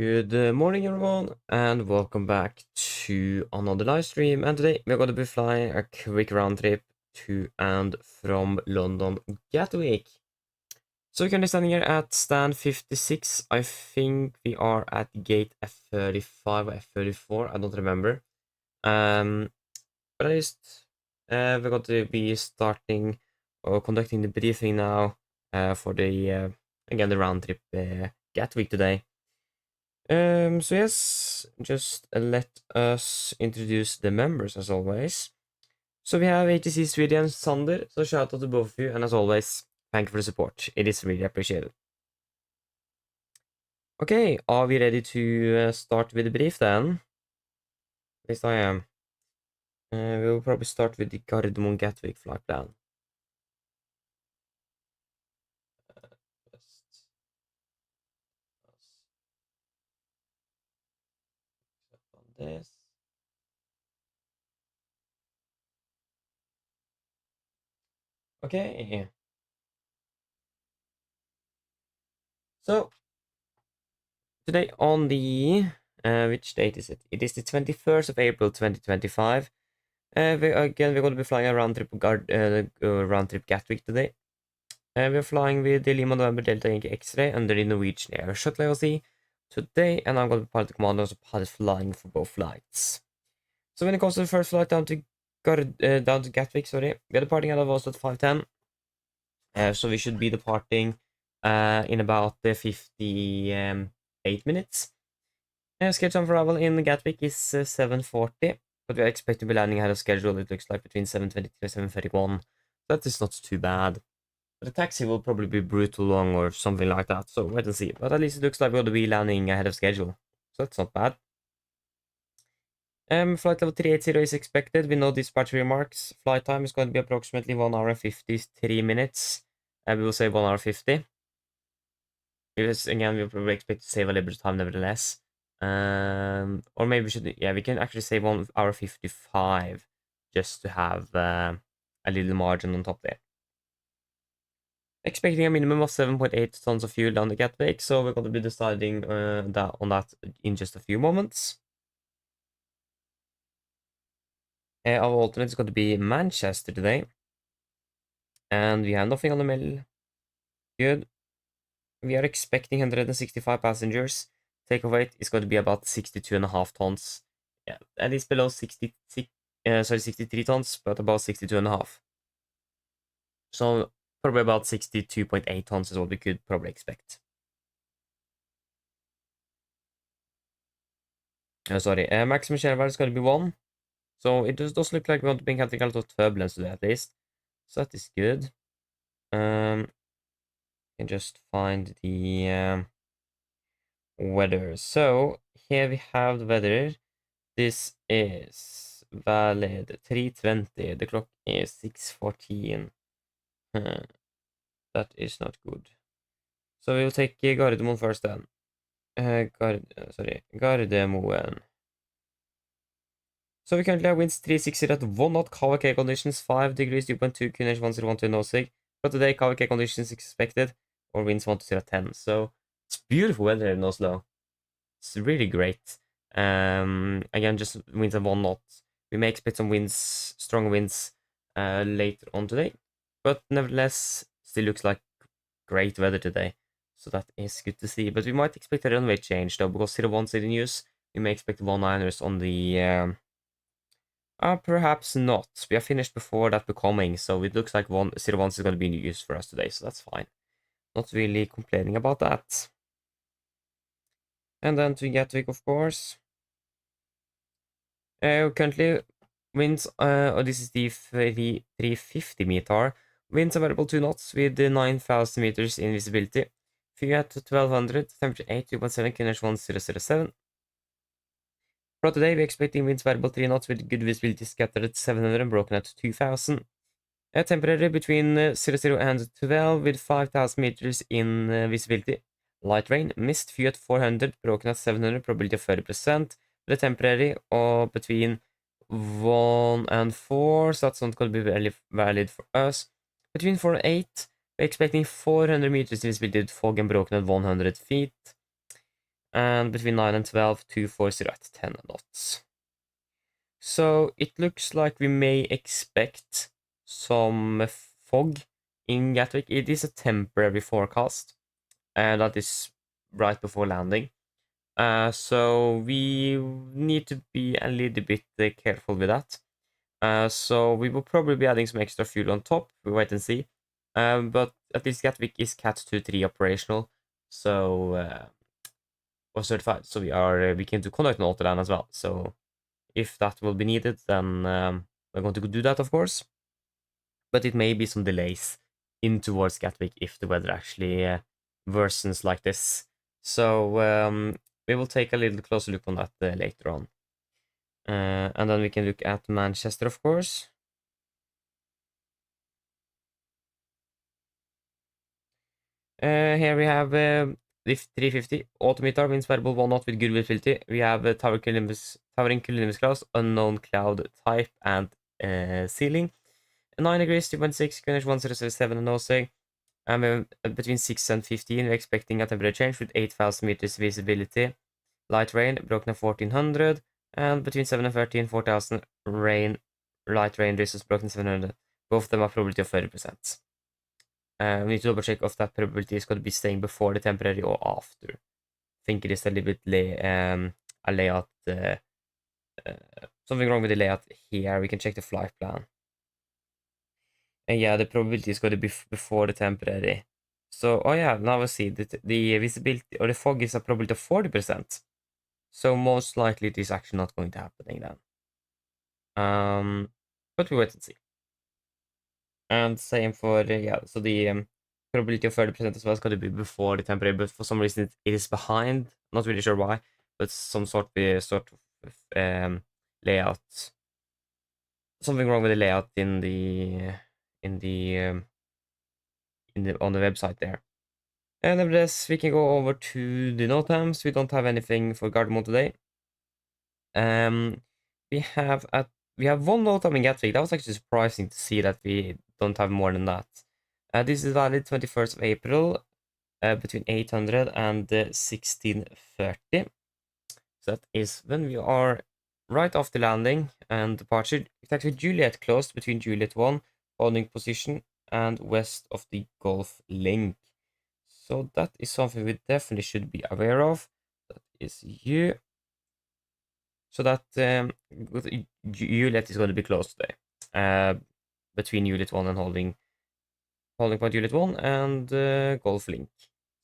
Good morning everyone and welcome back to another live stream, and today we're going to be flying a quick round trip to and from London Gatwick. So we're currently standing here at stand 56. I think we are at gate F35 or F34, I don't remember. But at least we're going to be starting or conducting the briefing now for the again the round trip Gatwick today. So yes, just let us introduce the members as always. So we have ATC Sweden Sander, so shout out to both of you, and as always, thank you for the support. It is really appreciated. Okay, are we ready to start with the brief then? At least I am. We will probably start with the Gardermoen Gatwick flight plan. This. Okay. So today on the which date is it? It is the 21st of April 2025. We're going to be flying a round trip Gatwick today. We're flying with the Lima November Delta Yankee X-ray under the Norwegian Air Shuttle LLC today, and I'm going to be part of the command of pilot flying for both flights. So when it comes to the first flight down to Gatwick, we are departing out of Oslo at 5:10. So we should be departing in about 58 minutes. Scheduled time for arrival in Gatwick is 7:40, but we are expected to be landing ahead of schedule. It looks like between 7:23 and 7:31. That is not too bad. But the taxi will probably be brutal long or something like that, so wait and see. But at least it looks like we're going to be landing ahead of schedule, so that's not bad. Flight level 380 is expected with no dispatch remarks. Flight time is going to be approximately 1 hour and 53 minutes. We will say 1 hour 50. Because again, we'll probably expect to save a little bit of time nevertheless. Or maybe we should, yeah, we can actually say 1 hour 55 just to have a little margin on top there. Expecting a minimum of 7.8 tons of fuel down the Gatwick, so we're going to be deciding on that in just a few moments. Our alternate is going to be Manchester today, and we have nothing on the mail. Good. We are expecting 165 passengers. Takeoff weight is going to be about 62.5 tons. Yeah, at least below 63 tons, but about 62.5. So probably about 62.8 tons is what we could probably expect. Maximum share value is going to be 1. So it does look like we want to be encountering a lot of turbulence today at least. So that is good. Can just find the weather. So here we have the weather. This is valid 3:20. The clock is 6:14. That is not good. So we'll take Gardermoen first then. Gardermoen. So we currently have winds 360 at 1 knot, KVK conditions 5 degrees, 2.2 QNH 1012 nosig. But today KVK conditions expected, or winds 120 at 10. So it's beautiful weather in Oslo. It's really great. Again, just winds at 1 knot. We may expect some winds, strong winds later on today. But nevertheless, still looks like great weather today. So that is good to see. But we might expect a runway change though, because 01's in the news. We may expect 19ers on the... perhaps not. We are finished before that becoming, so it looks like 01's is going to be in use for us today, so that's fine. Not really complaining about that. And then to Gatwick, of course. Currently, winds, this is the 350 meter. Winds available 2 knots with 9,000 meters in visibility. Fuel at 1200, temperature 8, 2.7, QNH 1007. For today, we're expecting winds variable 3 knots with good visibility scattered at 700 and broken at 2000. Temperature between 00 and 12 with 5000 meters in visibility. Light rain, mist, few at 400, broken at 700, probability of 30%. The temporary or between 1 and 4, so that's not going to be very valid for us. Between 4 and 8, we're expecting 400 meters in visibility with fog and broken at 100 feet. and between 9 and 12, 240 at 10 knots. So it looks like we may expect some fog in Gatwick. It is a temporary forecast, and that is right before landing. So we need to be a little bit careful with that. So we will probably be adding some extra fuel on top. We'll wait and see. But at least Gatwick is Cat 2.3 operational, so or certified. So we can do conduct on Autoland as well. So if that will be needed, then we're going to do that, of course. But it may be some delays in towards Gatwick if the weather actually worsens like this. So we will take a little closer look on that later on. And then we can look at Manchester, of course. Here we have lift 350, altimeter, winds variable 1 knot with good visibility. We have towering kilometers class, unknown cloud type, and ceiling. 9 degrees, 2.6, QNH 1077 and nosing. And between 6 and 15, we're expecting a temperature change with 8,000 meters visibility. Light rain, broken at 1400. And between 7 and 13, 4,000 rain, light rain, distance broken 700. Both of them are probability of 30%. We need to double check if that probability is going to be staying before the temporary or after. I think it is a little bit a layout, something wrong with the layout here. We can check the flight plan. And yeah, the probability is going to be before the temporary. So, oh yeah, now we see that the visibility or the fog is a probability of 40%. So most likely it is actually not going to happen then. But we wait and see. And same for yeah, so the probability of 30% as well is going to be before the temporary, but for some reason it is behind. Not really sure why, but some sort of layout. Something wrong with the layout on the website there. And nevertheless, we can go over to the Notams. We don't have anything for Gardermoen today. We have one Notam in Gatwick. That was actually surprising to see that we don't have more than that. This is valid 21st of April, between 800 and 1630. So that is when we are right after landing and departure. It's actually Juliet closed between Juliet 1, holding position, and west of the Gulf Link. So that is something we definitely should be aware of. That is you. So that Juliet is going to be closed today. Between Juliet 1 and holding point Juliet 1 and Gulf Link.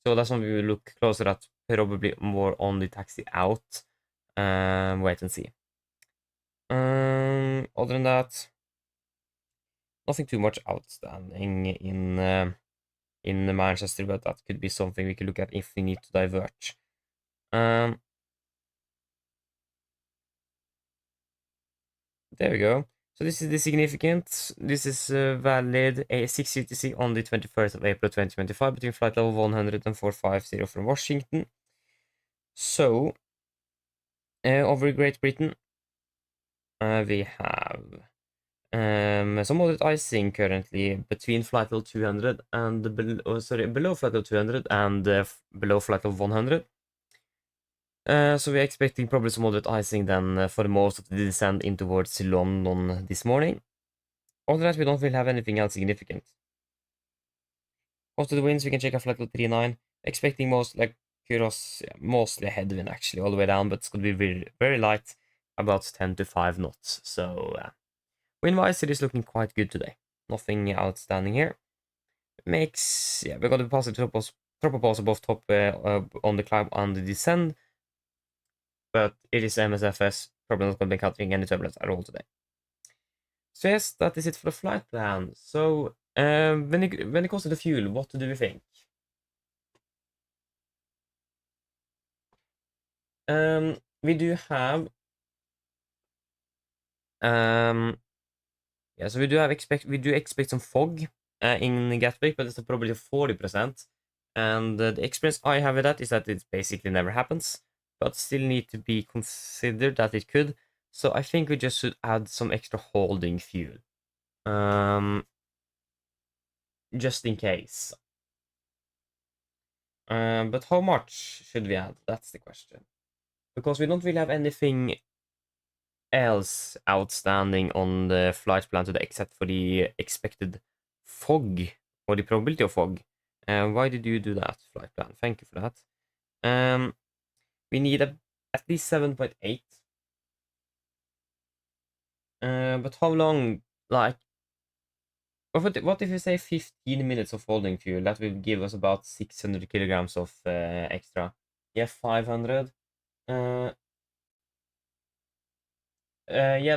So that's something we will look closer at, probably more on the taxi out. Wait and see. Other than that, nothing too much outstanding in Manchester, but that could be something we could look at if we need to diverge. There we go. So this is the significant. This is valid A6 UTC on the 21st of April 2025 between flight level 100 and 450 from Washington. So, over Great Britain, we have some moderate icing currently between flight level 200 and below flight level 200 and below flight level 100. So we're expecting probably some moderate icing then for most of the descent in towards London this morning. Other than that, we don't really have anything else significant. After the winds, we can check out flight level 39. Expecting mostly a headwind actually all the way down, but it's going to be very, very light, about 10 to 5 knots. So wind-wise, it is looking quite good today. Nothing outstanding here. We're going to be positive tropopause both top on the climb and the descent. But it is MSFS, probably not going to be encountering any turbulence at all today. So yes, that is it for the flight plan. So when it comes to the fuel, what do we think? We do have yeah, so we do expect some fog in Gatwick, but it's a probability of 40%. And the experience I have with that is that it basically never happens, but still need to be considered that it could. So I think we just should add some extra holding fuel. Just in case. But how much should we add? That's the question. Because we don't really have anything else outstanding on the flight plan today except for the expected fog or the probability of fog. Why did you do that, flight plan? Thank you for that. We need at least 7.8. But how long? Like, what if you say 15 minutes of holding fuel? That will give us about 600 kilograms of extra. Yeah, 500. Yeah,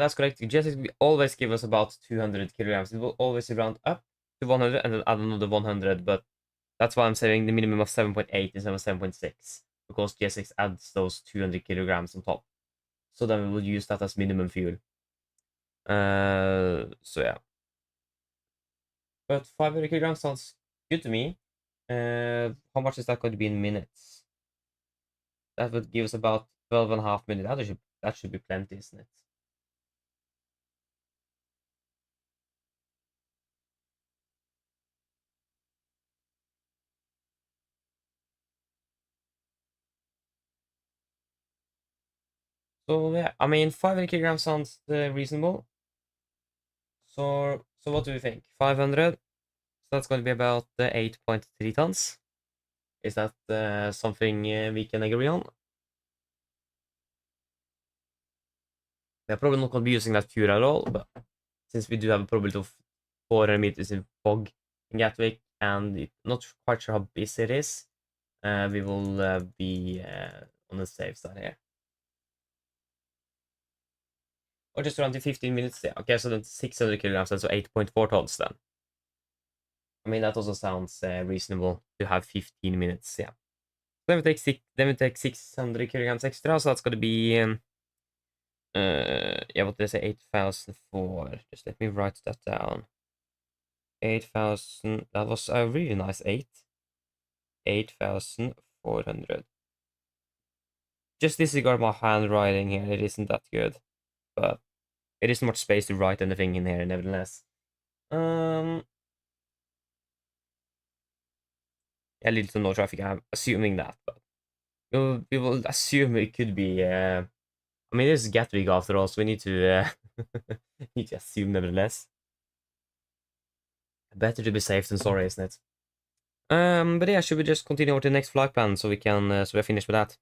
that's correct. Jetix will always give us about 200 kilograms. It will always round up to 100 and then add another 100, but that's why I'm saying the minimum of 7.8 instead of 7.6, because Jetix adds those 200 kilograms on top. So then we will use that as minimum fuel. So yeah. But 500 kilograms sounds good to me. How much is that going to be in minutes? That would give us about 12.5 minutes. That should be plenty, isn't it? So yeah, I mean 500 kilograms sounds reasonable. So what do we think? 500. So that's going to be about 8.3 tons. Is that something we can agree on? We're probably not going to be using that fuel at all, but since we do have a probability of 400 meters in fog in Gatwick, and not quite sure how busy it is, we will be on the safe side here. Or just around the 15 minutes. Yeah, okay, so then 600 kilograms, so 8.4 tons then. I mean, that also sounds reasonable to have 15 minutes, yeah. Then we take 600 kilograms extra, so that's going to be, yeah, what did I say, 8,004. Just let me write that down. 8,000, that was a really nice 8. 8,400. Just disregard my handwriting here, it isn't that good, but it isn't much space to write anything in here, nevertheless. Yeah, little to no traffic, I'm assuming that, but we will assume it could be, I mean, this is Gatwick after all, so we need to, need to assume nevertheless. Better to be safe than sorry, isn't it? But yeah, should we just continue over to the next flight plan so we can, so we're finished with that?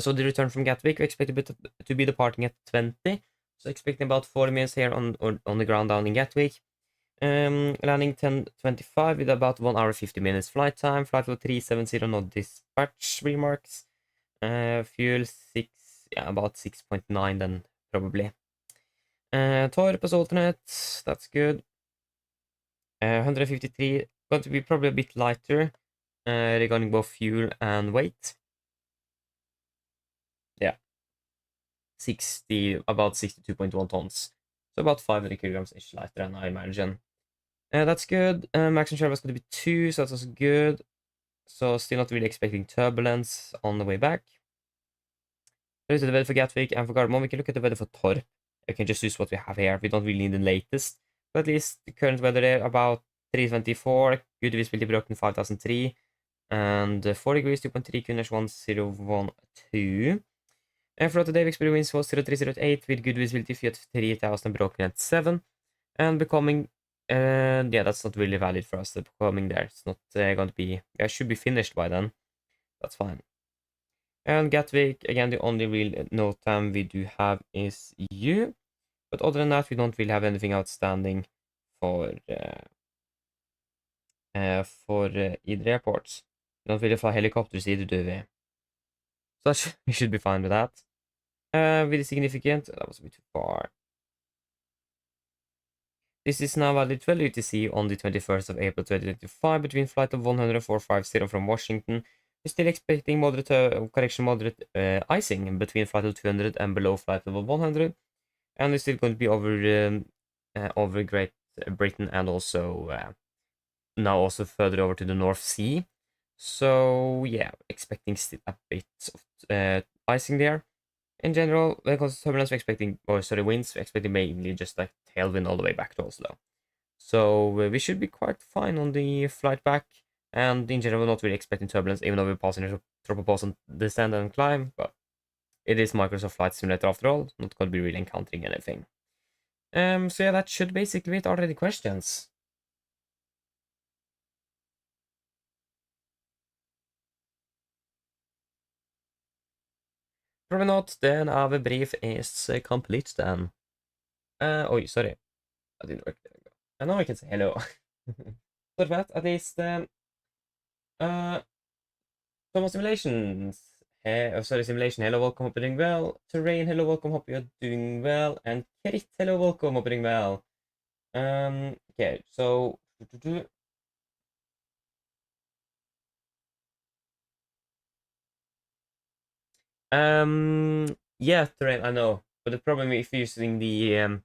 So the return from Gatwick, we expect to be departing at 20. So expecting about 40 minutes here on the ground down in Gatwick. Landing 10:25 with about 1 hour 50 minutes flight time. Flight level 370, no dispatch remarks. Fuel 6, yeah, about 6.9 then probably. Torp as alternate, that's good. 153, going to be probably a bit lighter regarding both fuel and weight. Yeah, about 62.1 tons. So about 500 kilograms ish lighter than I imagine. That's good. Maximum share was going to be 2, so that was good. So still not really expecting turbulence on the way back. There's the weather for Gatwick and for Gardermoen. We can look at the weather for Torp. We can just use what we have here. We don't really need the latest. But at least the current weather there, about 324. Good visibility broken 5003. And 4 degrees, 2.3, Kuners 1012. And for today, we expect winds was 0308 with good visibility, Fiat 3000 broken at 7. And becoming, yeah, that's not really valid for us. The becoming there, it's not going to be, I should be finished by then. That's fine. And Gatwick, again, the only real note time we do have is you. But other than that, we don't really have anything outstanding for either airports. We don't really fly helicopters either, do we? So we should be fine with that. Really significant, that was a bit too far. This is now valid 12 UTC on the 21st of April 2025 between flight of 10450 from Washington. We're still expecting moderate icing between flight level 200 and below flight level 100. And it's still going to be over Great Britain and also now also further over to the North Sea. So yeah, expecting still a bit of icing there. In general, when it comes to turbulence, we're expecting, or sorry, winds, we're expecting mainly just like tailwind all the way back to Oslo. So we should be quite fine on the flight back. And in general, we're not really expecting turbulence, even though we're passing a tropopause on descend and climb, but it is Microsoft Flight Simulator after all, not going to be really encountering anything. So yeah, that should basically be it. Are there any questions? Probably not. Then our brief is complete then. Oh, sorry. I didn't work there. And now I can say hello. For that, at least, uh, Thomas Simulations. Sorry, Simulation, hello, welcome, hope you're doing well. Terrain, hello, welcome, hope you're doing well. And Kerit, hello, welcome, hope you're doing well. Okay, so... Yeah, Terrain, I know. But the problem if you're using the,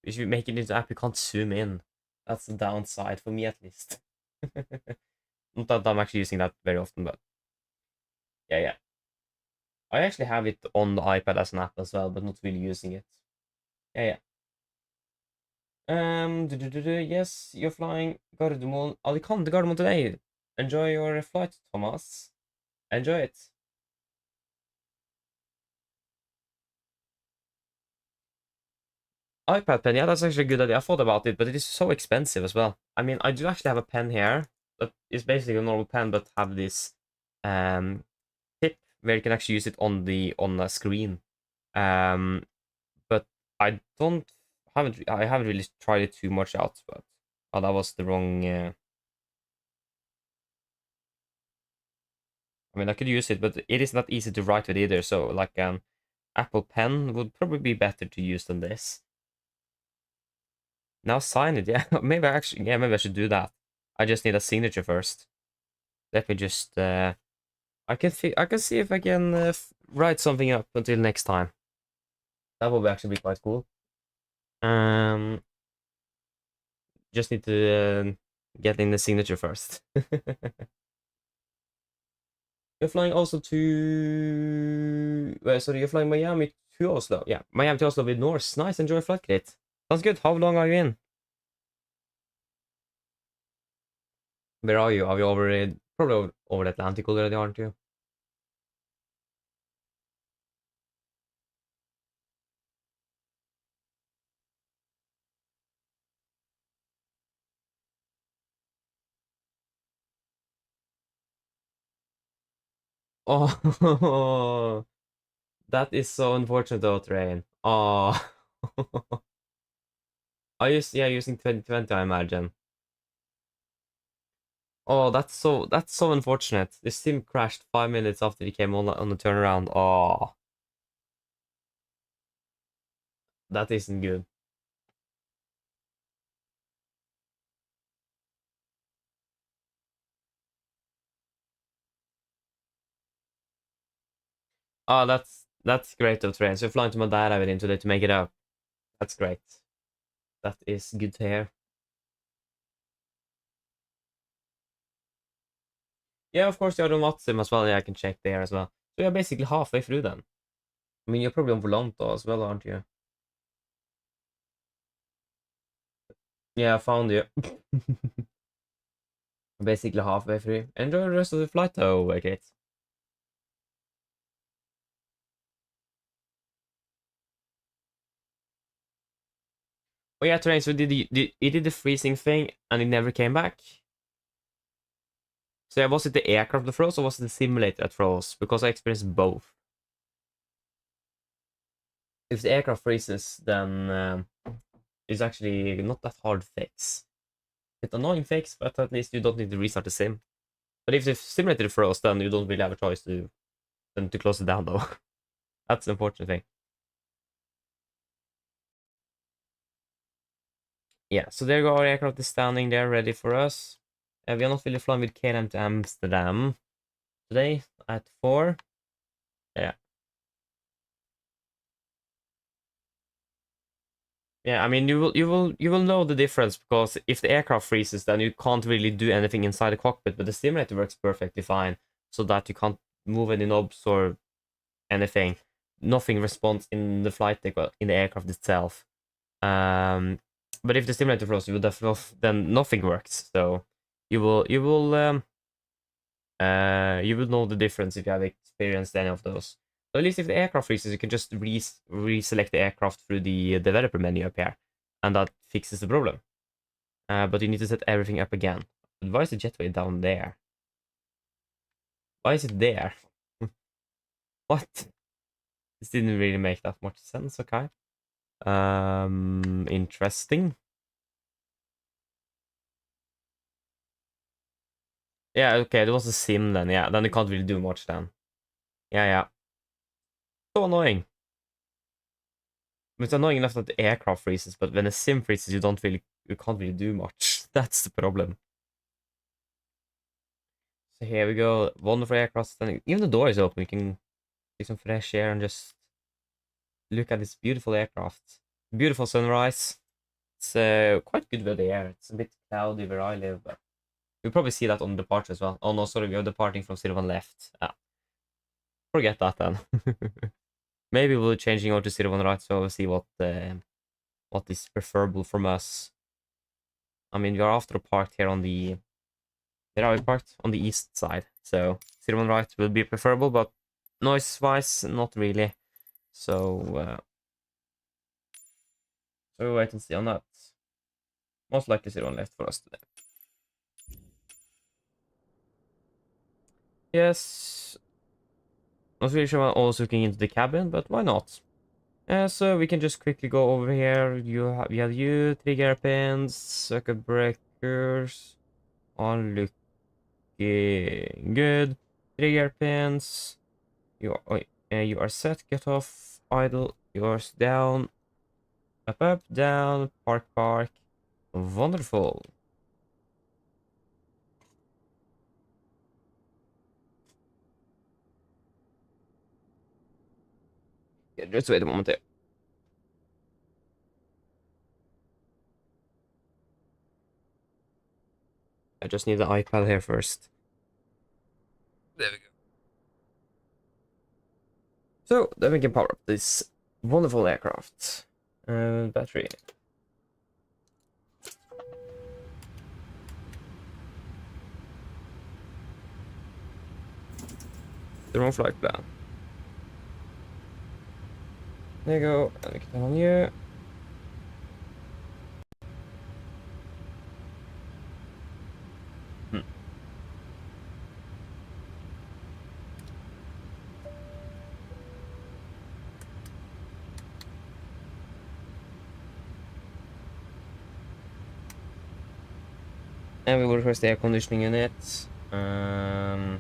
if you make it into app, you can't zoom in. That's the downside, for me at least. Not that I'm actually using that very often, but... Yeah. I actually have it on the iPad as an app as well, but not really using it. Yeah. Yes, you're flying Gardermoen, Alicante Gardermoen today. Enjoy your flight, Thomas. Enjoy it. iPad pen, yeah, that's actually a good idea. I thought about it, but it is so expensive as well. I mean, I do actually have a pen here that is basically a normal pen, but have this tip where you can actually use it on the screen. But I haven't really tried it too much out, but that was the wrong. I mean, I could use it, but it is not easy to write with either. So, like an Apple Pen would probably be better to use than this. Now sign it, yeah. Maybe maybe I should do that. I just need a signature first. Let me just. I can see if I can write something up until next time. That will actually be quite cool. Just need to get in the signature first. You're flying also to... sorry, you're flying Miami to Oslo. Yeah, Miami to Oslo with Norse. Nice, enjoy flight kit. Sounds good. How long are you in? Where are you? Are you over... Probably over the Atlantic already, aren't you? Oh, that is so unfortunate though, Train. Oh. Using 2020, I imagine. Oh, that's so unfortunate. The sim crashed 5 minutes after he came on the turnaround. Oh, that isn't good. Oh, that's great of Train. So you're flying to Madeira with him today to make it up. That's great. That is good to hear. Yeah, of course, you're on Watsim as well. Yeah, I can check there as well. So you're basically halfway through then. I mean, you're probably on Volanta as well, aren't you? Yeah, I found you. Basically halfway through. Enjoy the rest of the flight though, Kate. Oh yeah, Terrain, so it did the freezing thing and it never came back? So yeah, was it the aircraft that froze or was it the simulator that froze? Because I experienced both. If the aircraft freezes, then it's actually not that hard to fix. It's annoying fix, but at least you don't need to restart the sim. But if the simulator froze, then you don't really have a choice than to close it down though. That's the important thing. Yeah, so there you go, our aircraft is standing there ready for us. We are not really flying with KLM to Amsterdam today at 4. Yeah. Yeah, I mean you will know the difference because if the aircraft freezes, then you can't really do anything inside the cockpit, but the simulator works perfectly fine, so that you can't move any knobs or anything. Nothing responds in the flight deck or in the aircraft itself. But if the simulator froze, you would have then nothing works. So you will You will know the difference if you have experienced any of those. So at least if the aircraft freezes, you can just reselect the aircraft through the developer menu up here, and that fixes the problem. But you need to set everything up again. But why is the jetway down there? Why is it there? What? This didn't really make that much sense, okay. Interesting. Yeah, okay, it was a sim then, yeah. Then you can't really do much then. Yeah. So annoying. It's annoying enough that the aircraft freezes, but when the sim freezes, you can't really do much. That's the problem. So here we go. Wonderful aircraft standing. Even the door is open. We can take some fresh air and just look at this beautiful aircraft. Beautiful sunrise. It's quite good weather here. It's a bit cloudy where I live, but you'll probably see that on departure as well. Oh no, sorry, we are departing from 01 left. Forget that then. Maybe we'll be changing over to 01 right, so we'll see what is preferable from us. I mean, we are after parked here on the... Where are we parked? On the east side. So 01 right will be preferable, but noise-wise, not really. So we'll wait and see on that. Most likely 01 left for us today. Yes. Not really sure I'm always looking into the cabin, but why not? So we can just quickly go over here. We have you, 3 hairpins, circuit breakers, all looking good. 3 hairpins. You are set. Get off. Idle. Yours down. Up, down. Park. Wonderful. Yeah, just wait a moment there. I just need the iPad here first. There we go. So, then we can power up this wonderful aircraft. Battery. The wrong flight plan. There you go. And we can turn on you. And we will request the air conditioning unit. Or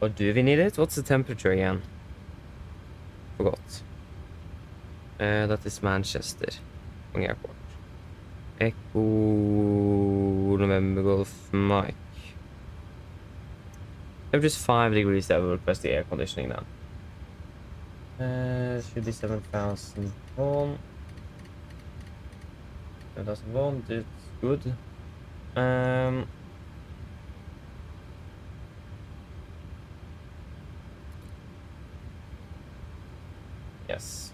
do we need it? What's the temperature again? Forgot. That is Manchester. Airport. Echo November Golf Mike. Temperature is 5 degrees. That will request the air conditioning now. Should be 7,001. 7,001. It's good. Yes.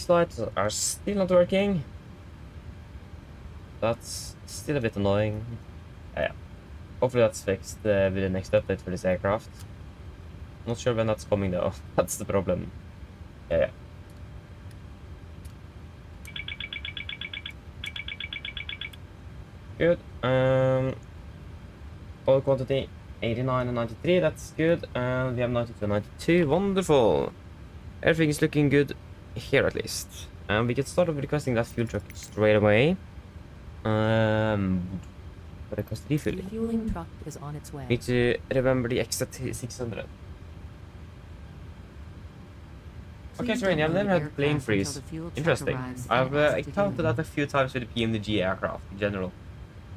Lights are still not working. That's still a bit annoying. Yeah. Hopefully that's fixed with the next update for this aircraft. Not sure when that's coming though. That's the problem. Yeah. Good. Oil quantity 89 and 93. That's good. And we have 92 and 92. Wonderful. Everything is looking good. Here at least. We can start off requesting that fuel truck straight away. Request refueling. The fueling truck is on its way. Need to remember the extra 600. Okay, so I've never had plane freeze. Interesting. I've encountered that a few times with the PMDG aircraft in general.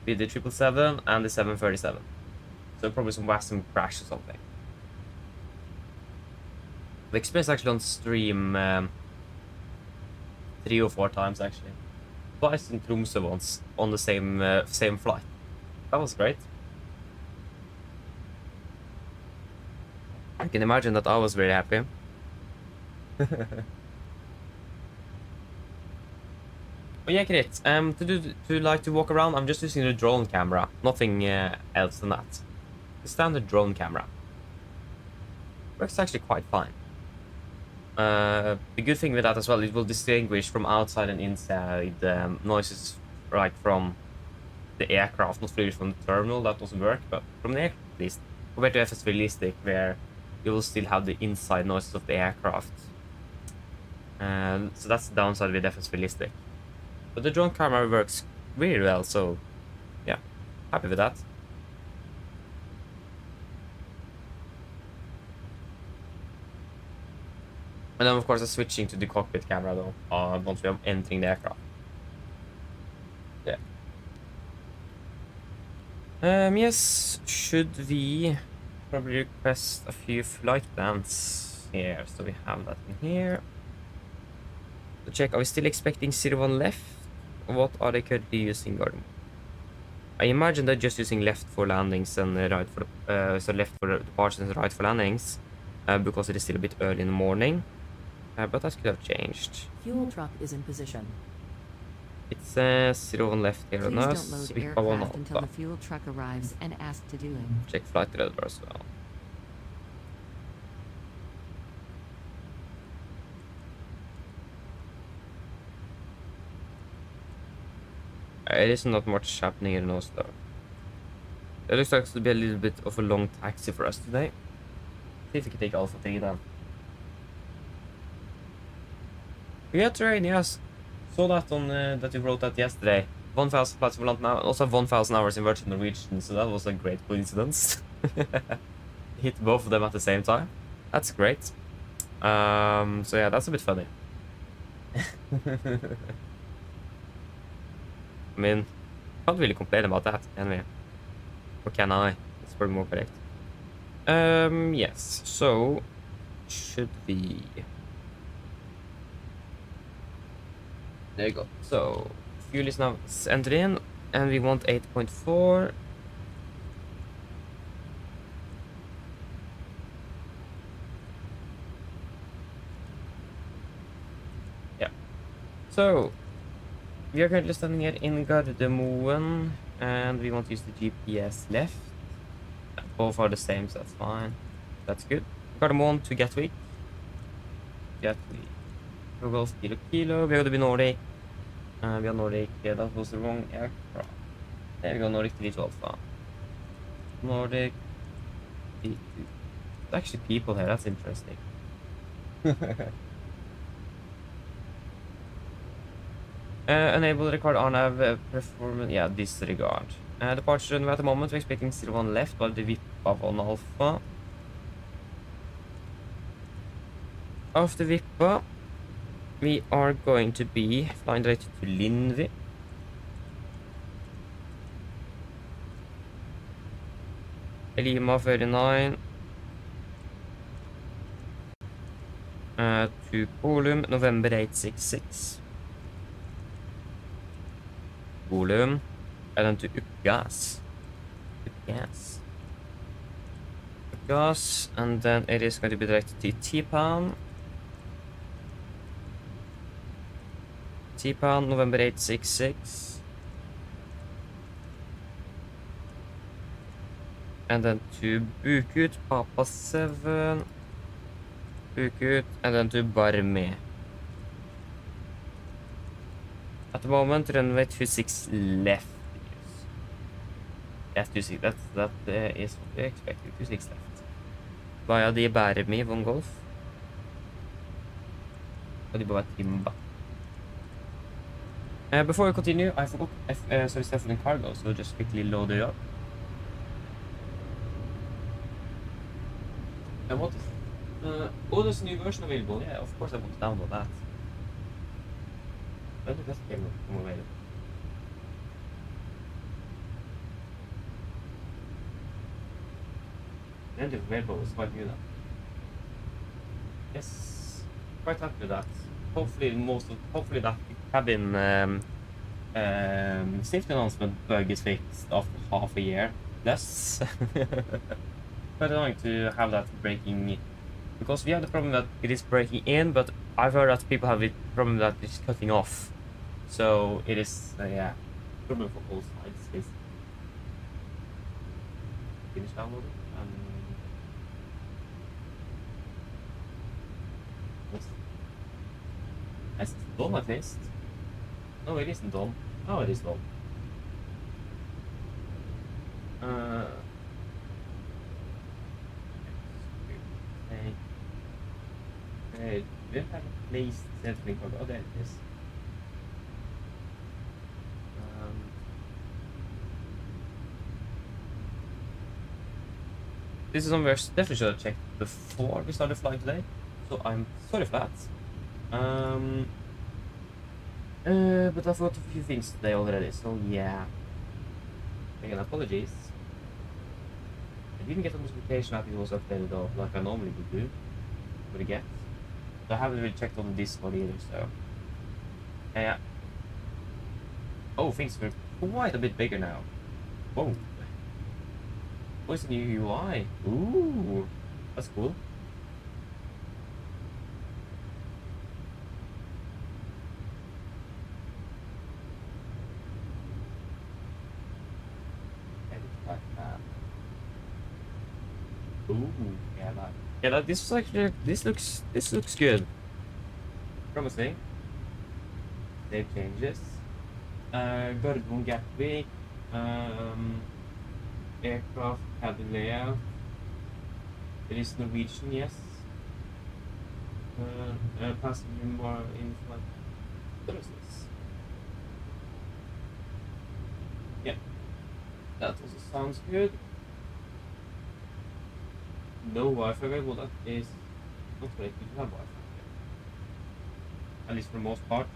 With the 777 and the 737. So probably some Western crash or something. I've experienced actually on stream 3 or 4 times actually. Twice in Tromsø once on the same flight. That was great. I can imagine that I was very happy. But yeah, great. To walk around, I'm just using the drone camera, nothing else than that. The standard drone camera works actually quite fine. The good thing with that as well, it will distinguish from outside and inside noises, right, from the aircraft, not really from the terminal. That doesn't work, but from the aircraft at least. Compared to FS Realistic, where you will still have the inside noises of the aircraft. So that's the downside with FS Realistic. But the drone camera works really well, so yeah, happy with that. And then of course I'm switching to the cockpit camera though, once we are entering the aircraft. Yeah. Yes, should we probably request a few flight plans here, so we have that in here. To check, are we still expecting 01 left? What are they currently using, Gordon? I imagine they're just using left for landings and right for so left for departures and right for landings, because it is still a bit early in the morning. But that could have changed. Fuel truck is in position. It says 01 left here on Please us. don't load We have aircraft until the fuel truck arrives and asked to do it. Check flight radar as well. It is not much happening in Oslo. It looks like it will be a little bit of a long taxi for us today. See if we can take Alpha 3 then. Yeah, train, yes. Saw that on that you wrote that yesterday. 1,000 flights for London now, also 1,000 hours in Virgin Norwegian, so that was a great coincidence. Hit both of them at the same time. That's great. So yeah, that's a bit funny. I mean, can't really complain about that, can we? Or can I? That's probably more correct. Yes, so should we... There you go. So fuel is now entered in, and we want 8.4. Yeah. So we are currently standing here in Gardermoen, and we want to use the GPS left. Both are the same, so that's fine. That's good. Gardermoen to Gatwick. Gatwick. Golf Kilo Kilo. We are going to be Nordic. We are Nordic. Yeah, that was the wrong aircraft. There we go, Nordic 3 Alpha. Nordic P2. There's actually people here, that's interesting. Enable record on performance. Yeah, disregard. Departure runway at the moment, we're expecting 01 left, while the VIP of 1 Alpha. After VIP, we are going to be flying directly to Lindvi. Lima 39. To Polum, November 866. Polum. And then to Uppgas. Uppgas. And then it is going to be directed to T-Pan. T-Pan, November 866. And then to Bukut, Papa 7. Bukut, and then to Barme. At the moment, runway 26 left. Yes, 26, that is what we expected, 26 left. Via the Barme, Von Golf. Og de bare Timba. Before we continue, I forgot sorry, stuff in cargo, so just quickly load it up. And what Oh, there's a new version available. Yeah, of course I want to download that. When did that game come available? Then the available was quite new now. Yes, quite happy with that. Hopefully that cabin safety announcement bug is fixed after half a year. Less. Quite annoying to have that breaking, because we have the problem that it is breaking in, but I've heard that people have the problem that it's cutting off. So it is, yeah, problem for all sides. Is finish downloading. Is it done at least? No, it isn't done. Oh, it is done. Okay, we have a place everything called. Oh, there it is. This is something we definitely should have checked before we started flying today. So I'm sorry for that. But I forgot a few things today already, so yeah. Again, apologies. I didn't get a notification that it was updated though, like I normally would do. Would I get? So I haven't really checked on the Discord either, so. Yeah. Oh, things are quite a bit bigger now. Whoa. What's the new UI? Ooh, that's cool. Ooh, yeah, this is actually this looks good. Promising. Save changes. Gardermoen Gatwick. Aircraft cabin layout. It is Norwegian, yes. Passenger more in flight. What is this? Yeah, that also sounds good. No Wi-Fi available. That is not correct. We do have Wi-Fi here. At least for the most part.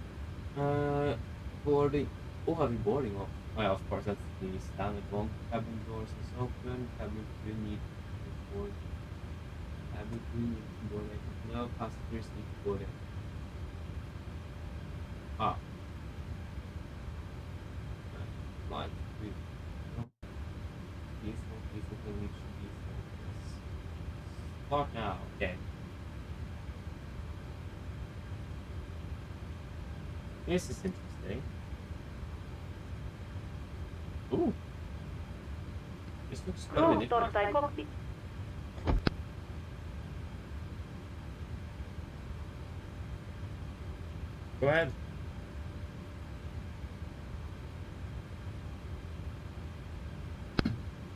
Boarding. Oh, have we boarding off? Oh yeah, of course, that's the standard one. Cabin doors is open. Cabin crew need to board. Cabin crew need to board. No passengers need to board it. Ah. Flight crew. No. Default Norwegian default. Yes. Start now. Okay. This is interesting. Ooh. This looks totally different. Cockpit. Go ahead.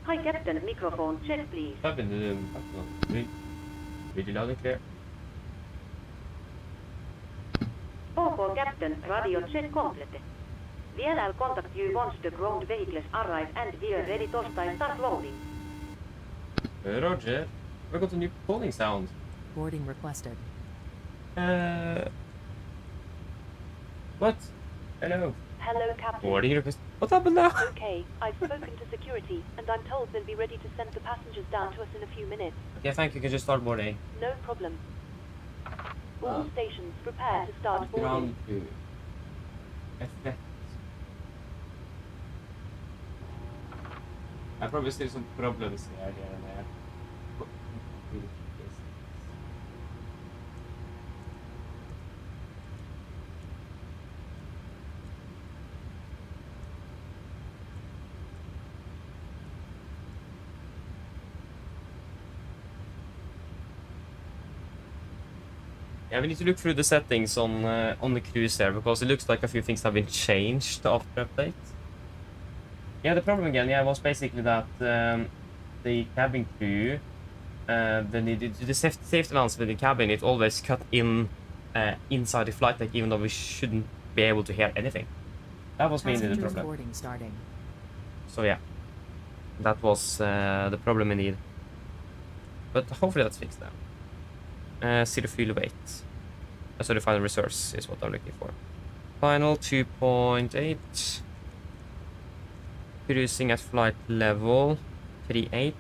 Hi Captain, microphone check please. I've been really loud and clear. OK Captain, radio check complete. VLL contact you once the ground vehicles arrive and we are ready to start loading. Roger. We got a new calling sound. Boarding requested. What? Hello. Hello, Captain. Boarding request. What happened now? Okay, I've spoken to security, and I'm told they'll be ready to send the passengers down to us in a few minutes. Okay, thank you. You can just start boarding. No problem. All stations, prepare to start boarding. Ground crew. Effect. I probably still some problems here and there. Yeah, we need to look through the settings on the cruise there, because it looks like a few things have been changed after update. Yeah, the problem again, yeah, was basically that the cabin crew, the safety announcement in the cabin, it always cut in inside the flight deck, even though we shouldn't be able to hear anything. That was mainly the Passengers problem. boarding starting. So yeah, that was the problem indeed. But hopefully that's fixed now. Zero fuel weight. So the final resource is what I'm looking for. Final 2.8. Cruising at flight level 38.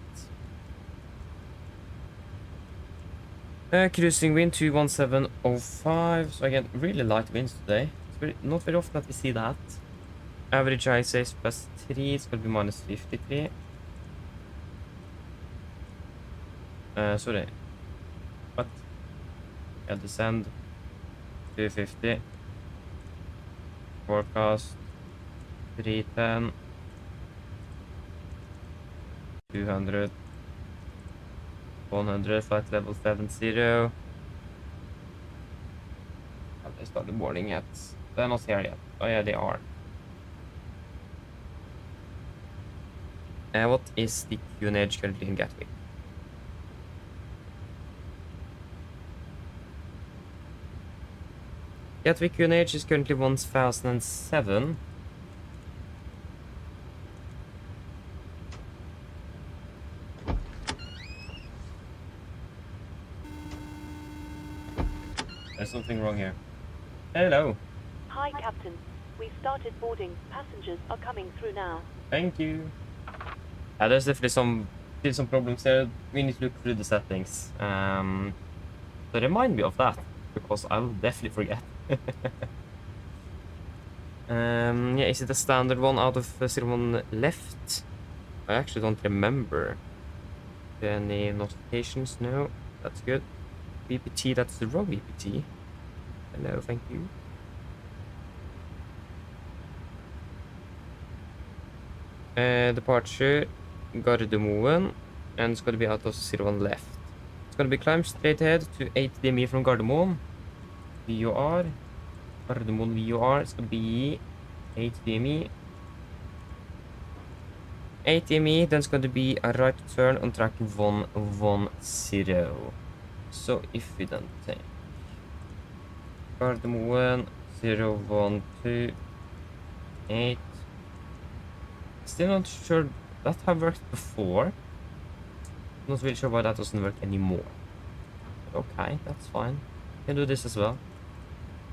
Cruising wind 21705. So again, really light winds today. It's not very often that we see that. Average ISA is +3. It's going to be -53. Sorry. What? Yeah, descend 250. Forecast 310. 200. 100. Flight level 70. Have they started boarding yet? They're not here yet. Oh yeah, they are. What is the QNH currently in Gatwick? Gatwick QNH is currently 1007. There's something wrong here. Hello. Hi, Captain. We've started boarding. Passengers are coming through now. Thank you. There's definitely some problems there. We need to look through the settings. So remind me of that, because I will definitely forget. Yeah, is it a standard one out of 01 left? I actually don't remember. Any notifications? No, that's good. VPT, that's the wrong VPT. Hello, thank you. Departure Gardermoen, and it's going to be out of 01 left. It's going to be climb straight ahead to 8 DME from Gardermoen. VOR. Gardermoen VOR. It's going to be 8 DME. 8 DME, then it's going to be a right turn on track 110. So if we then take Gardermoen 0128. Still not sure that have worked before. Not really sure why that doesn't work anymore. Okay, that's fine. Can do this as well.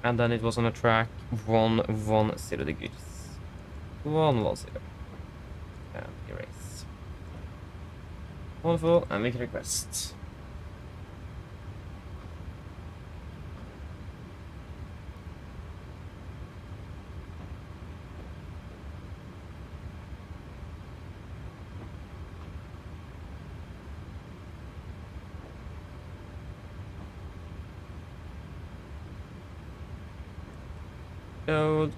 And then it was on a track 110 degrees. 110. And erase. Wonderful, and make a request. Code.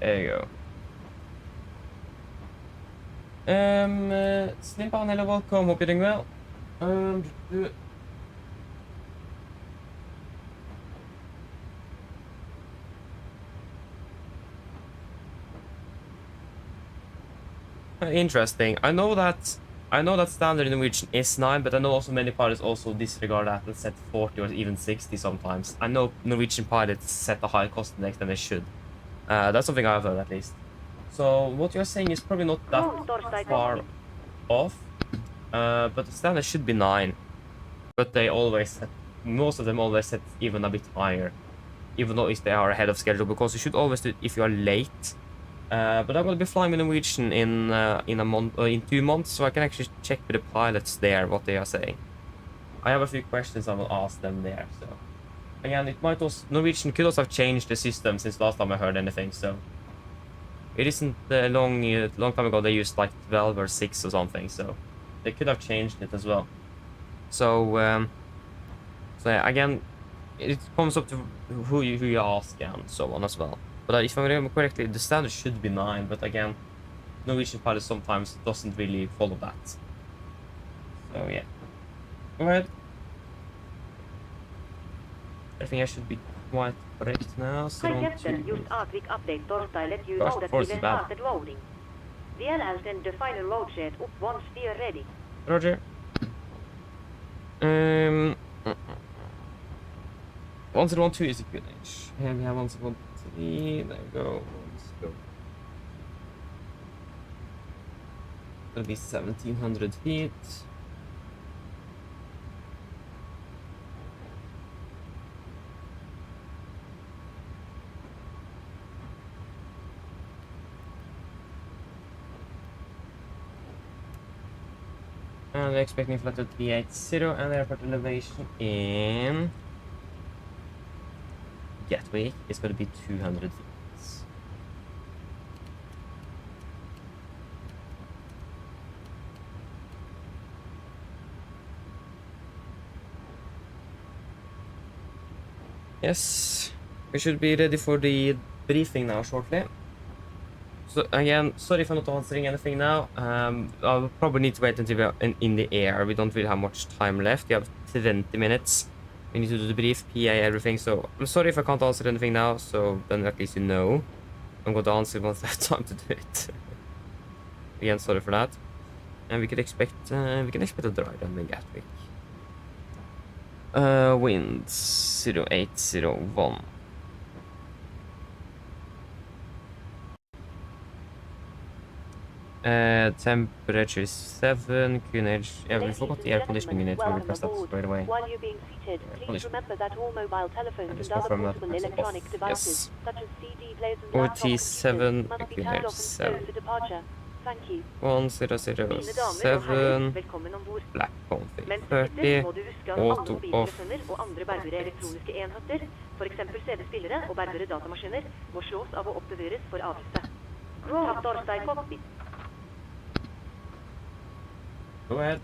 There you go. Slim on, hello, welcome. Hope you're doing well. Interesting. I know that standard in Norwegian is 9, but I know also many pilots also disregard that and set 40 or even 60 sometimes. I know Norwegian pilots set a higher cost index than they should. That's something I've heard at least. So what you're saying is probably not that far off, but the standard should be 9. But they always set, most of them always set even a bit higher, even though if they are ahead of schedule, because you should always do it if you are late. But I'm gonna be flying with Norwegian in a month, in 2 months, so I can actually check with the pilots there what they are saying. I have a few questions I will ask them there. So again, it might also Norwegian could also have changed the system since last time I heard anything. So it isn't long time ago they used like 12 or 6 or something. So they could have changed it as well. So yeah, again, it comes up to who you ask and so on as well. But if I remember correctly, the standard should be 9, but again, Norwegian pilot sometimes doesn't really follow that. So yeah. Go ahead. I think I should be quite correct now. Hi Captain, just a quick update. Torstai let you know that we have started loading. We'll send the final load set up once we are ready. Roger. 112 is a good age. Yeah, we have 112. 3, there we go. Let's go. It'll be 1700 feet. And we're expecting flight to be 80 and airport elevation in Gatwick is going to be 200 feet. Yes, we should be ready for the briefing now shortly. So again, sorry for not answering anything now. I'll probably need to wait until we're in the air. We don't really have much time left. We have 20 minutes. We need to do the brief, PA, everything. So I'm sorry if I can't answer anything now. So then at least you know. I'm going to answer once I have time to do it. Again, sorry for that. And we can expect a dry run in Gatwick. Wind 0801. Temperature is 7, QNH. Yeah, we forgot the air conditioning unit. We request that right away. While you're being seated, please remember that all mobile telephones and other portable electronic devices, such as CD players and OT7, must be turned off and stowed for departure. Thank you. 1007, black config 30, auto off. Og andre bærbare elektroniske enheter, for eksempel CD-spillere og bærbare datamaskiner, må slås av å oppbevares for avgifte. Torsdag Cockpit. Go ahead.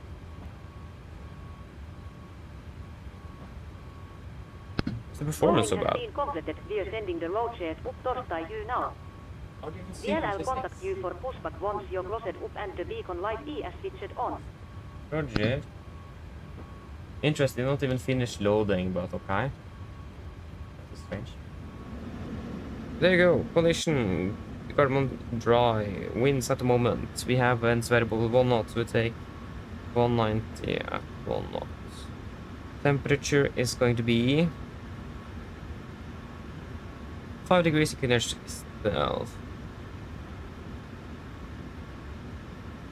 What's the performance so bad? We are sending the road shares up Torsdag you now. I'll contact you for pushback once you're closer up and the beacon light is switched on. Roger. Interesting, not even finished loading, but okay. That's strange. There you go, collision. Carbon dry, winds at the moment. We have a variable 1 knot, so we take 190 at 1 knot. Temperature is going to be 5 degrees QNH still.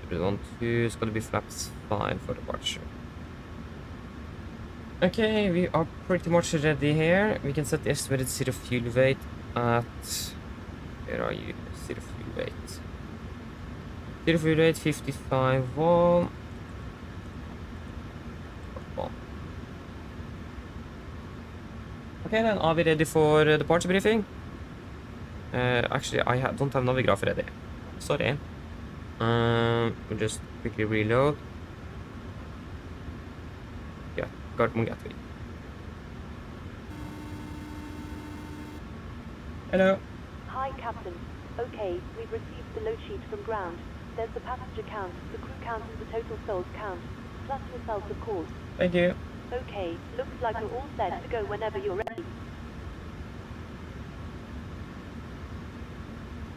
312 is going to be flaps 5 for departure. Okay, we are pretty much ready here. We can set the estimated zero fuel weight at... Where are you? Zero fuel weight. Zero fuel weight 55 wall. Okay, then are we ready for departure briefing? Actually, I don't have Navigraph ready. Sorry. We'll just quickly reload. Yeah, Gardermoen Gatwick. Hello. Hi, Captain. Okay, we've received the load sheet from ground. There's the passenger count, the crew count and the total souls count. Plus yourself, of course. Thank you. Okay, looks like we're all set to go whenever you're ready.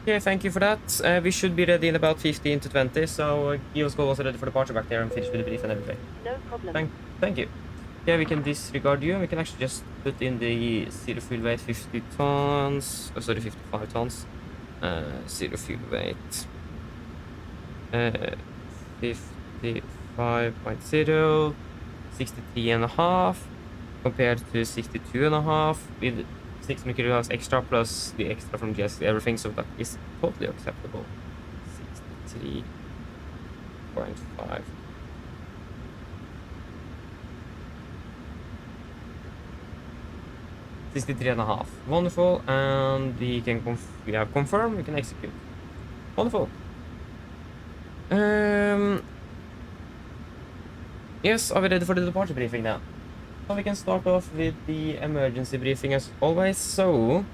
Okay, thank you for that. We should be ready in about 15 to 20, so give us go also ready for departure back there and finish with the brief and everything. No problem. Thank you. Yeah, we can disregard you and we can actually just put in the zero fuel weight 50 tons. Oh, sorry, 55 tons. Zero fuel weight. 55.0. 63.5 compared to 62.5 with 600 kilograms extra plus the extra from just everything, so that is totally acceptable. 63.5. $63.5. Wonderful, and we have confirmed, we can execute. Wonderful. Yes, are we ready for the departure briefing now? So we can start off with the emergency briefing as always. So,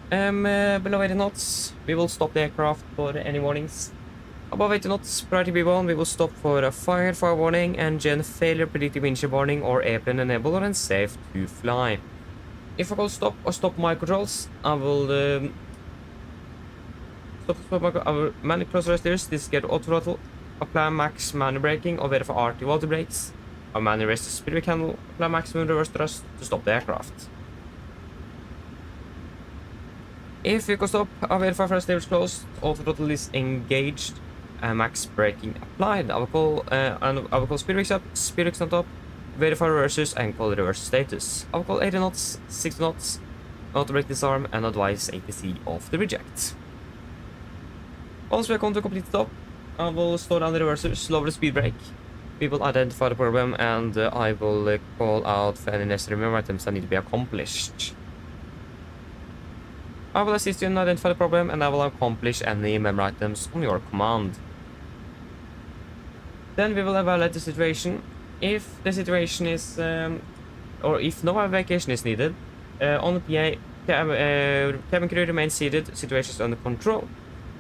below 80 knots, we will stop the aircraft for any warnings. Above 80 knots, priority B1, we will stop for a fire warning, engine failure, predictive windshield warning, or airplane enable or unsafe to fly. If I call stop or stop my controls, I will stop our manual close arresters, discard auto throttle, apply max manual braking, or verify RT water brakes. Our manual arrest spirit candle, apply maximum reverse thrust to stop the aircraft. If vehicle stop, verify first stage closed, auto throttle is engaged, max braking applied. I will call speed brakes up, speed brakes on top, verify reversers and call reverse status. I will call 80 knots, 60 knots, auto brake disarm and advise ATC of the reject. Once we are come to a complete stop, I will slow down the reversers, lower the speed brake. We will identify the problem and I will call out for any necessary memory items that need to be accomplished. I will assist you in identify the problem and I will accomplish any memory items on your command. Then we will evaluate the situation. If the situation is, or if no evacuation is needed, on the PA, cabin crew remains seated, situation is under control.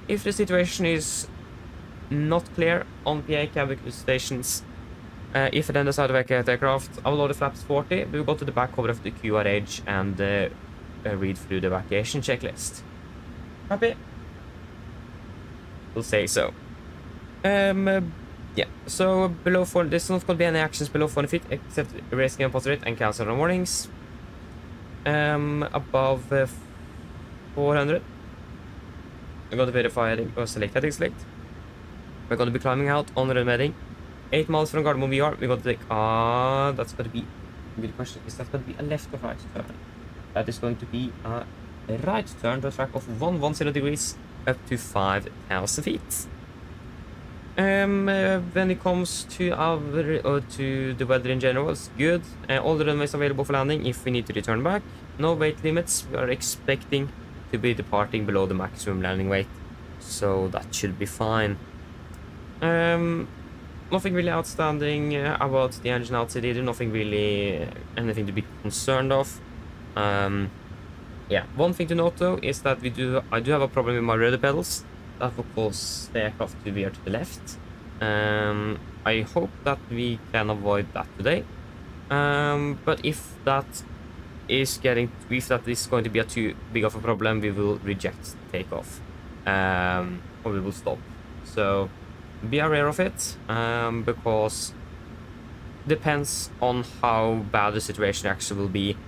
If the situation is not clear on PA cabin stations, if I then decide to evacuate the aircraft, I will load the flaps 40, we will go to the back cover of the QR edge and read through the evacuation checklist. Happy? We'll say so. Yeah, so below 4, there's not going to be any actions below 40 feet except raising and positive and cancel on warnings. Above 400, we're going to verify heading or select heading select. We're going to be climbing out on the heading. 8 miles from Gardermoen VR, we're going to take, that's going to be a good question. Is that going to be a left or right turn? That is going to be a right turn to a track of 110 degrees up to 5,000 feet. When it comes to to the weather in general, it's good. All the runways available for landing if we need to return back. No weight limits. We are expecting to be departing below the maximum landing weight, so that should be fine. Nothing really outstanding about the engine outside either. Nothing really anything to be concerned of. Yeah, one thing to note though is that I do have a problem with my rudder pedals. That will cause the aircraft to veer to the left. I hope that we can avoid that today. But if that is going to be too big of a problem, we will reject takeoff, or we will stop. So be aware of it, because depends on how bad the situation actually will be.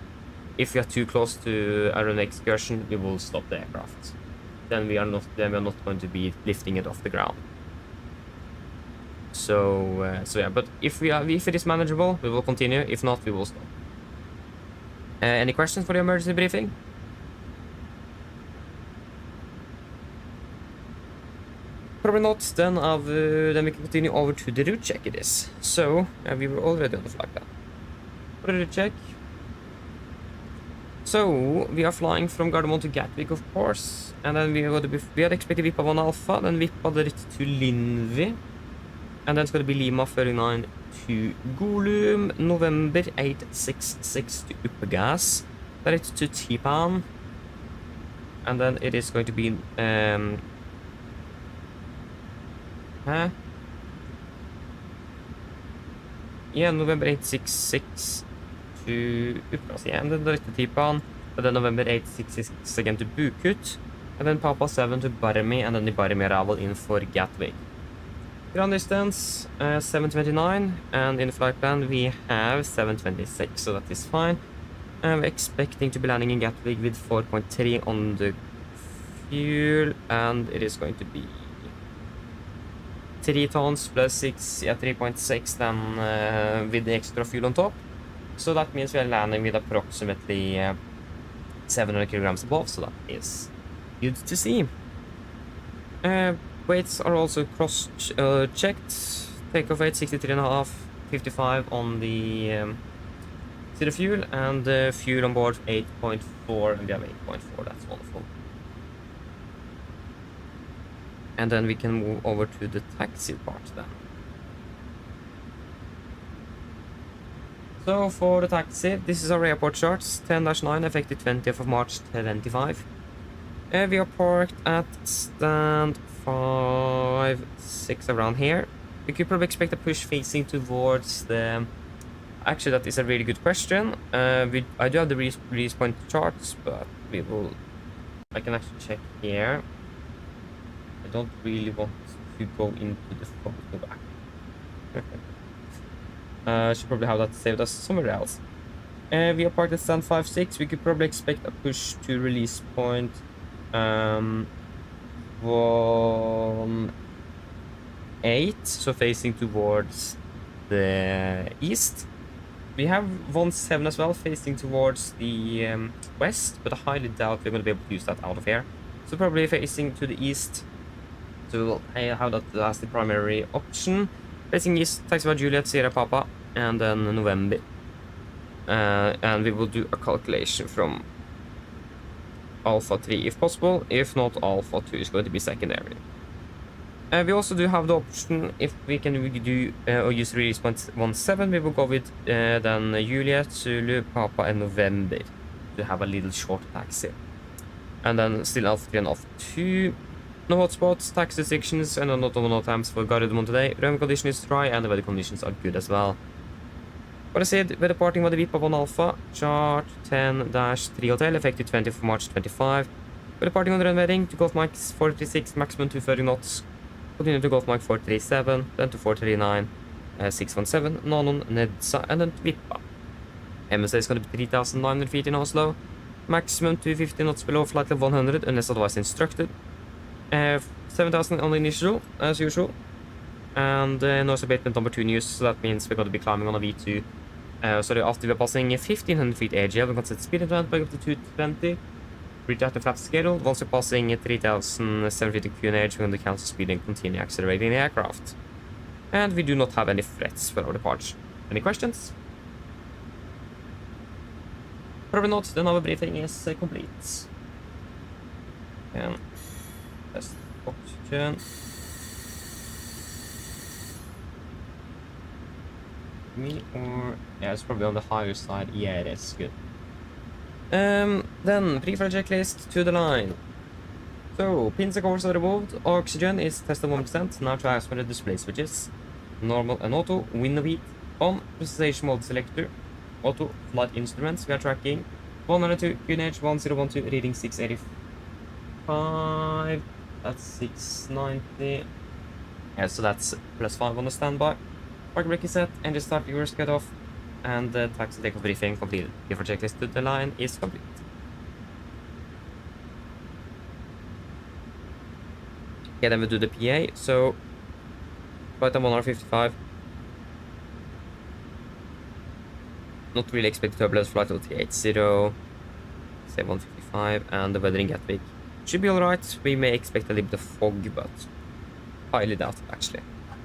If we are too close to a runway excursion, we will stop the aircraft. Then we are not going to be lifting it off the ground. So yeah, but if it is manageable, we will continue. If not, we will stop. Any questions for the emergency briefing? Probably not. Then we can continue over to the route check. It is. So we were already on the flight plan. For the route check. So we are flying from Gardermoen to Gatwick, of course, and then we had expected VIP 1 Alpha, then VIP to Linvi, and then it's going to be Lima 39 to Golum, November 866 to Uppegas, then it's to Tipan, and then it is going to be yeah, November 866 to Uppegas, yeah, and then there is the Tipan, and then November 866 again to Bukut, and then Papa 7 to Barmi, and then the Barmi arrival in for Gatwick. Ground distance 729, and in the flight plan we have 726, so that is fine. I'm expecting to be landing in Gatwick with 4.3 on the fuel, and it is going to be 3 tons plus 6, yeah, 3.6 then with the extra fuel on top. So that means we are landing with approximately 700 kilograms above, so that is good to see. Weights are also cross-checked. Takeoff weight 63.5, 55 on the zero fuel, and fuel on board 8.4, and we have 8.4, that's wonderful. And then we can move over to the taxi part then. So for the taxi, this is our airport charts, 10-9, effective 20th of March 25. We are parked at stand 5, 6 around here. We could probably expect a push facing towards the... Actually, that is a really good question. I do have the release point charts, but I can actually check here. I don't really want to go into the photo back. Should probably have that saved us somewhere else. We are parked at stand 5-6. We could probably expect a push to release point 1-8, so facing towards the east. We have 1-7 as well, facing towards the west, but I highly doubt we're going to be able to use that out of here. So probably facing to the east. So we'll have that as the primary option. Facing east, Taxi Juliet, Sierra Papa, and then November. And we will do a calculation from Alpha 3 if possible. If not, Alpha 2 is going to be secondary. We also do have the option, if we can do or use release point 1-7, we will go with then Juliet, Zulu, Papa, and November to have a little short taxi. And then still Alpha 3 and Alpha 2. No hotspots, taxi restrictions, and not over Notams for Gardermoen today. Runway condition is dry, and the weather conditions are good as well. What I said, we're departing with the VIP of 1 Alpha, chart 10-3 hotel, effective 20th of March 25. We're departing on the runway heading to Golf Mike 436, maximum 230 knots. Continue to Golf Mike 437, then to 439, 617, Nanon, Nedsa, and then to Vippa. MSA is going to be 3,900 feet in Oslo. Maximum 250 knots below flight level 100, unless otherwise instructed. 7,000 on the initial, as usual. And noise abatement number 2 news, so that means we're going to be climbing on a V2. Sorry, after we're passing 1,500 feet AGL, we're going to set speed advance back up to 220. Reach out the flap schedule. Once we're passing 3,750 QNH, we're going to cancel speed and continue accelerating the aircraft. And we do not have any threats for our departure. Any questions? Probably not, then our briefing is complete. And test oxygen. Me or yeah, it's probably on the higher side. Yeah, it is good. Then pre-flight checklist to the line. So pins and covers are removed. Oxygen is tested 1%. Now try for the display switches. Normal and auto. Window heat on. Presentation mode selector. Auto flight instruments. We are tracking 102 QNH 1012 reading 685. That's 690. Yeah, so that's +5 on the standby. Park brake is set, engine start, viewers cut off, and the taxi takeoff briefing completed. Before checklist to the line is complete. Okay, then we do the PA. So, flight time 1 hour 55. Not really expected turbulence, flight level 380, say 155, and the weather in Gatwick should be alright. We may expect a little bit of fog, but highly doubt it actually.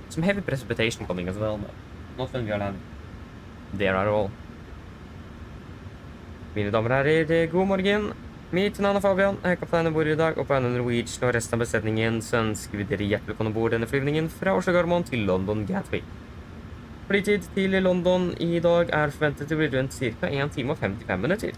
Some heavy precipitation coming as well, but not when we are landing there at all. Mine damer og herrer, god morgen. Mitt navn er Fabian, jeg er kaptein ombord i dag, og på AMD Norwegian og resten av besetningen så ønsker vi dere hjertelig velkommen ombord denne flyvningen fra Oslo Gardermoen til London Gatwick. Flytid til London i dag er forventet til å bli rundt ca. 1 time og 55 minutter.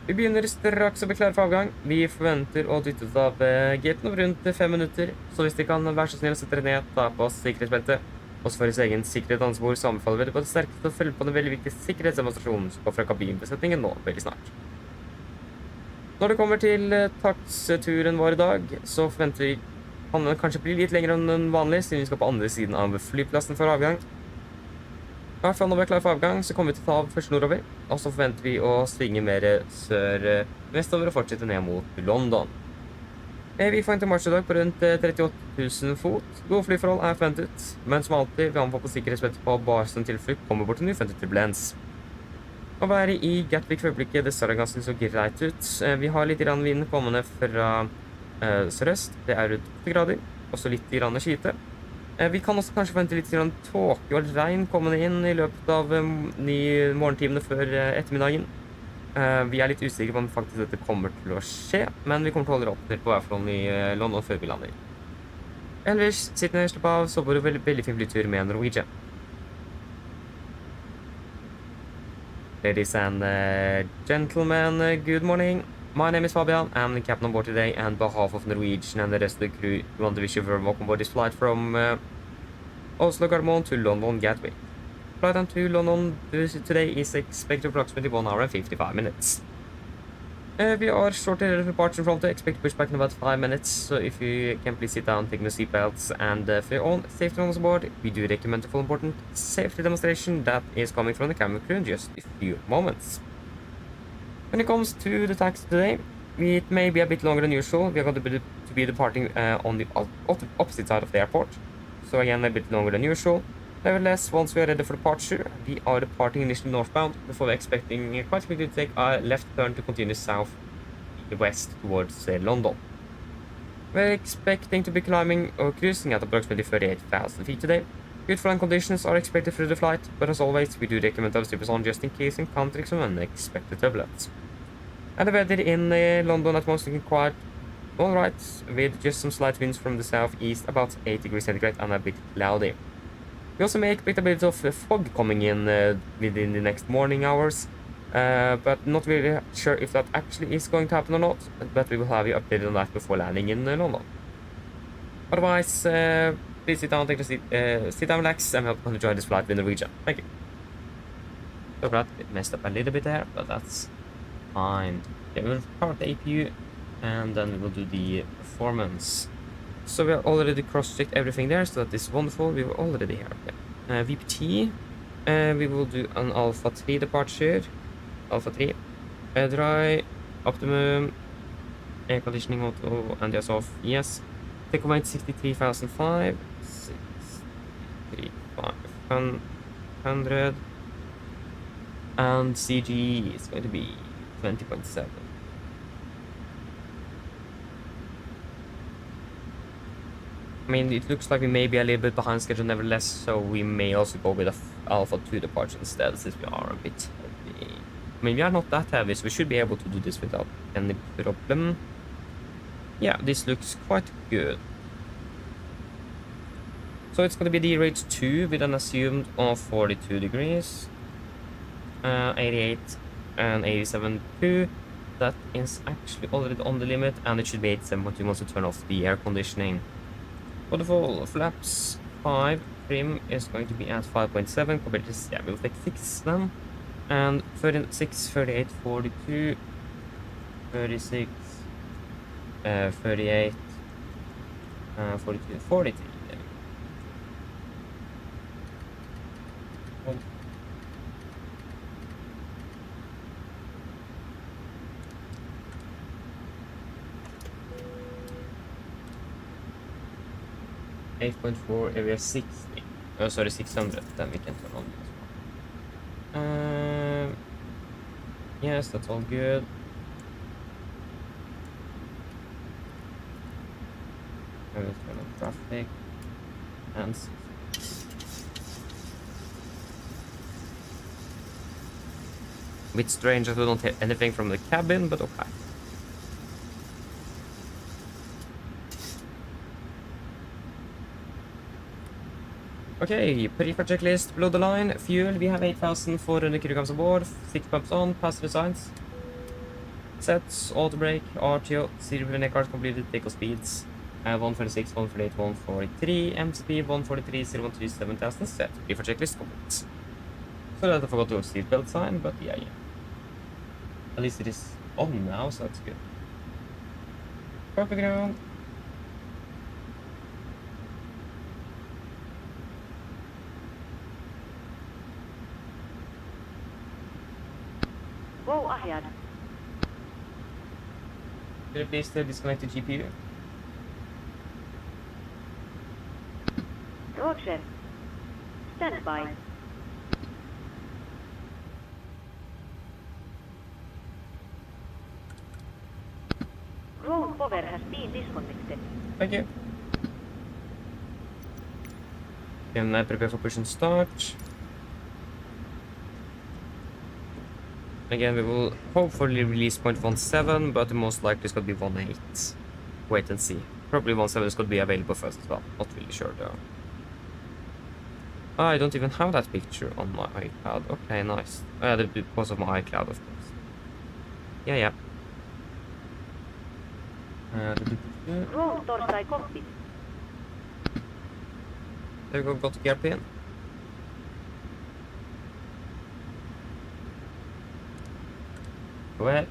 Vi begynner straks å bli klare for avgang. Vi forventer å dytte ut av gaten om rundt 5 minutter, så hvis de kan være så snill å sette dere ned, ta på oss sikkerhetsbeltet. Også for deres egen sikkerhet ansvar, så anbefaler vi dere på det sterkeste å følge på den veldig viktige sikkerhetsdemonstrasjonen som går fra kabinbesetningen nå veldig snart. Når det kommer til taktsturen vår i dag, så forventer vi han kanskje blir litt lenger enn den vanlige, siden vi skal på andre siden av flyplassen for avgang. I hvert fall når vi er klar for avgang, så kommer vi til å ta av først nordover, og så forventer vi å svinge mer sør-vestover og fortsette ned mot London. Vi får en til marsj i dag på rundt 38 000 fot. Gode flyforhold er forventet, men som alltid, vi anbefaler på sikkerhetsbeltet på basen tilflukt kommer bort til uforventet turbulens. Å være i Gatwick for øyeblikket, det ser ganske så greit ut. Vi har litt vind kommende fra sørøst, det er rundt 8 grader, også litt skyte. Vi kan også kanskje forvente litt tåke og regn kommende inn i løpet av morgentimene før ettermiddagen. Vi er litt usikre på om faktisk dette kommer til å skje, men vi kommer til å holde opp på hvertfall i London før vi lander. Ellers, sitt ned, slapp av, så bor det veldig fin flytur med Norwegian. Ladies and gentlemen, good morning. My name is Fabian, I'm the captain on board today, and on behalf of Norwegian and the rest of the crew, we want to wish you a very welcome on board this flight from Oslo Gardermoen to London Gatwick. Flight time to London today is expected approximately 1 hour and 55 minutes. We are shortly ready for departure from front, expect pushback in about 5 minutes, so if you can please sit down, take your seatbelts, and for your own safety on board, we do recommend a full important safety demonstration that is coming from the camera crew in just a few moments. When it comes to the taxi today, It may be a bit longer than usual. We are going to be departing on the opposite side of the airport. So again, a bit longer than usual. Nevertheless, once we are ready for departure, we are departing initially northbound before we're expecting quite quickly to take a left turn to continue south west towards London. We're expecting to be climbing or cruising at approximately 38,000 feet today. Good flying conditions are expected through the flight, but as always, we do recommend those zippers on just in case encountering some unexpected turbulence. And the weather in London at most looking quite alright, with just some slight winds from the southeast, about 8 degrees centigrade and a bit cloudy. We also may expect a bit of fog coming in within the next morning hours, but not really sure if that actually is going to happen or not, but we will have you updated on that before landing in London. Otherwise, please sit down, take a seat, sit down, relax, and help to enjoy this flight with Norwegian. Thank you. So that it messed up a little bit there, but that's fine. Okay, we'll start the APU, and then we will do the performance. So we are already cross-checked everything there, so that is wonderful. We were already here. Okay. VPT, we will do an Alpha 3 departure. Alpha 3. Dry, optimum, air conditioning auto, and yes off. Yes. Takeoff weight 63,005. 63,500. And CG is going to be 20.7. I mean, it looks like we may be a little bit behind schedule nevertheless, so we may also go with a Alpha 2 departure instead, since we are a bit heavy. I mean, we are not that heavy, so we should be able to do this without any problem. Yeah, this looks quite good. So it's going to be the rate 2 with an assumed of 42 degrees. 88 and 87.2. That is actually already on the limit, and it should be 87 once you want to turn off the air conditioning. Wonderful. Flaps 5. Trim is going to be at 5.7 compared to this. Yeah, we'll take 6 then. And 36, 38, 42, 36, 38, 42, 43. Yeah. 8.4 area 60. Oh, sorry, 600. Then we can turn on this one. Yes, that's all good. I will turn on traffic. And a bit strange that we don't hear anything from the cabin, but okay. Okay, pre-flight checklist below the line. Fuel, we have 8,400 kilograms aboard, 6 pumps on, passenger signs. Sets, auto brake, RTO, serial neck cards completed, takeoff speeds. 146, 148, 143, MCP 143, 013, 7,000 set. Pre-flight checklist complete. So that I forgot to seatbelt sign, but yeah. At least it is on now, so that's good. Perfect ground. Go ahead. Could you please disconnect the GPU? Roger. Stand by. Ground power has been disconnected. Thank you. Can I prepare for push and start? Again, we will hopefully release 0.17, but most likely it's going to be 1.8. Wait and see. Probably 1.7 is going to be available first as well. Not really sure though. I don't even have that picture on my iCloud. Okay, nice. Because of my iCloud, of course. Yeah. Ground torstai cockpit. There we go to gear pin. Go ahead.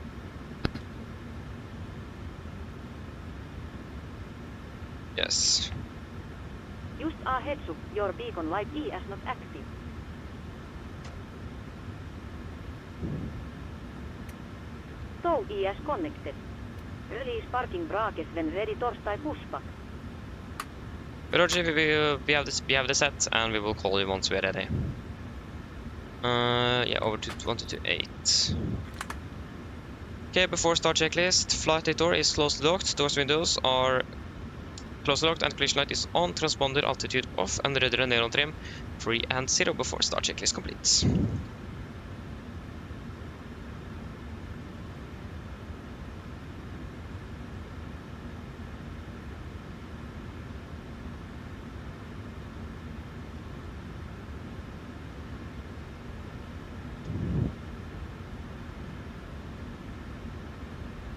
Yes. Just a heads up, your beacon light is not active. Tow is connected. Release parking brackets when ready torstai pushback. Roger, we have the set, and we will call you once we're ready. Yeah, over to 1228. Okay, before start checklist, flight door is closed locked, doors windows are closed locked, and collision light is on, transponder altitude off, and radar neon trim 3 and 0 before start checklist complete.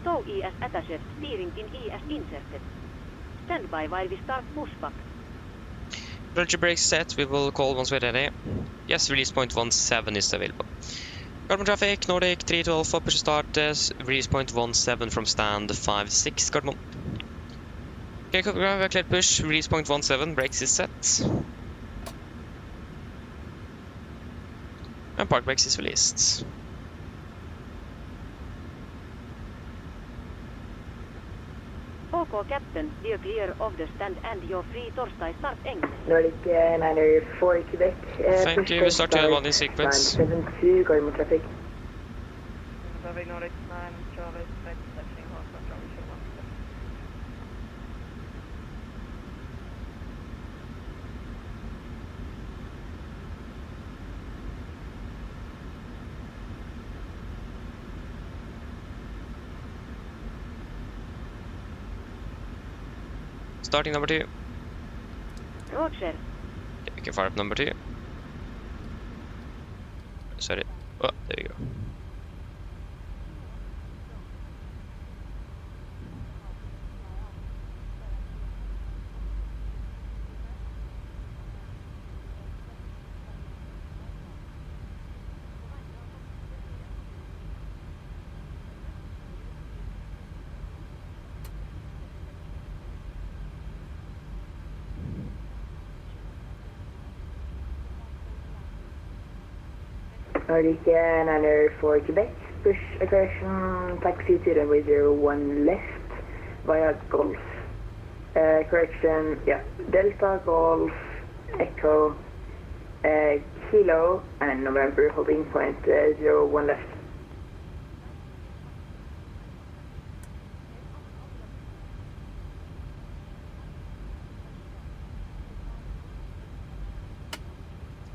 Tow ES attached, steering pin ES inserted. Stand by while we start pushback. Roger, brakes set, we will call once we're ready. Yes, release point 17 is available. Carbon traffic, Nordic 3 to Alpha, push start, release point 17 from stand 56, Carbon. Okay, clear push, release point 17, brakes is set. And park brakes is released. OK, Captain, we're clear of the stand and you're free torstai start English. Nordic 904 Quebec. Thank you, we start to one in sequence. 972, Garden traffic. Traffic Nordic 9, Charlie, touching Oslo, Charlie, show 1. Starting number 2. Roger. Okay, we can fire up number 2. Sorry. Oh, there we go. Nordic 904 Quebec. Push correction, taxi to runway 01 left via Golf. Correction, yeah, Delta, Golf, Echo, Kilo, and November holding point 01 left.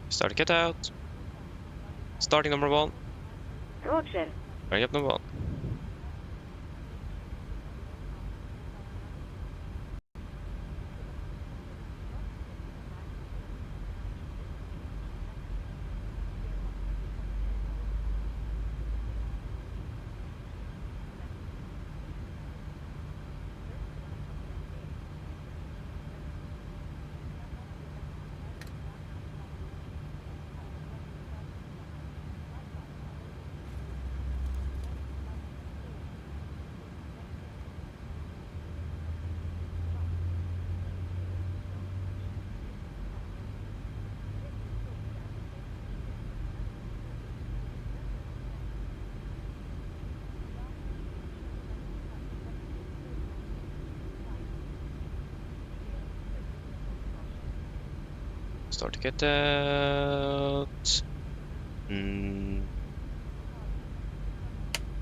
Start to get out. Starting number 1. Roger. Bring up number 1. Start to get out.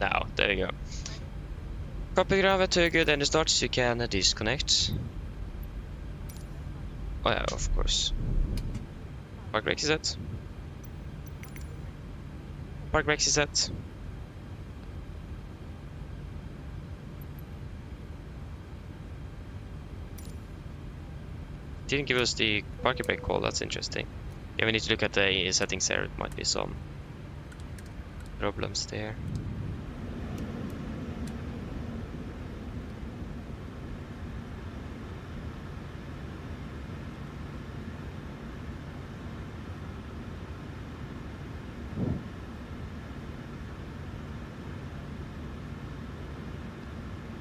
Now, there you go. Copy Grave to good and starts, you can disconnect. Oh yeah, of course. Park brakes is set. Park brakes is set. Didn't give us the parking brake call, that's interesting. Yeah, we need to look at the settings there, it might be some problems there.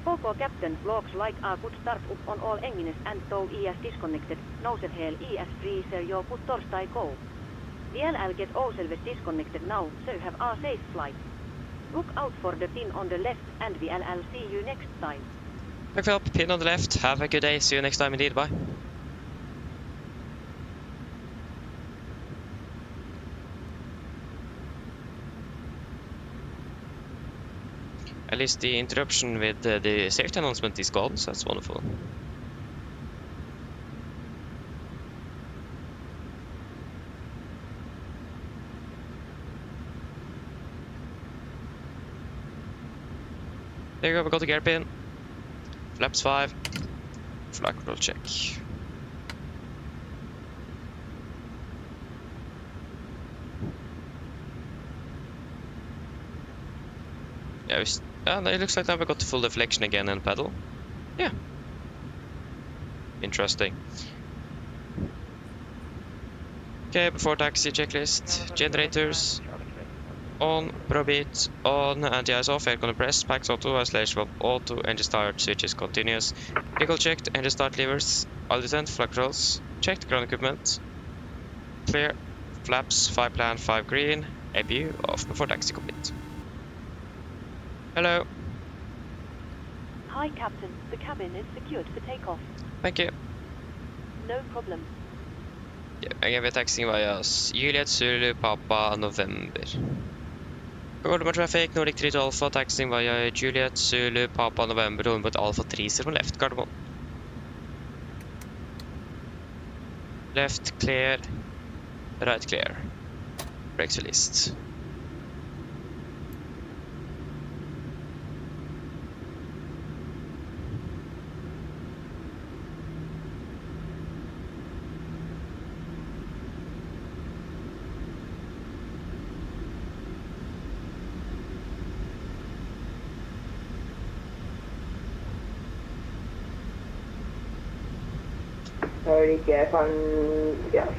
OK, Captain, logs light are good start up on all engines and tow ES disconnected. Noused hell ES freezer your good torstai go. VLL get all service disconnected now, so you have a safe flight. Look out for the pin on the left and I'll see you next time. Tack för hjälp. Pin on the left. Have a good day. See you next time indeed. Bye. At least the interruption with the safety announcement is gone, so that's wonderful. There you go, we got the gear pin. Flaps 5. Flight control check. Yeah, it looks like now we got the full deflection again and pedal. Yeah. Interesting. Okay, before taxi checklist. Generators on, probit on, anti-ice off, air compressed, packs auto, isolation valve auto, engine start, switches continuous. Vehicle checked, engine start levers, all descent, flag rolls, checked, ground equipment, clear, flaps, 5 plan, 5 green, APU off before taxi complete. Hello. Hi, Captain. The cabin is secured for takeoff. Thank you. No problem. Jeg vet taxing via Juliet, Zulu, Papa, November. Golden traffic, Nordic 3 to Alpha, taxing via Juliet, Zulu, Papa, November, holding but Alpha 3 from left, Gardermoen. Left clear, right clear. Brakes released.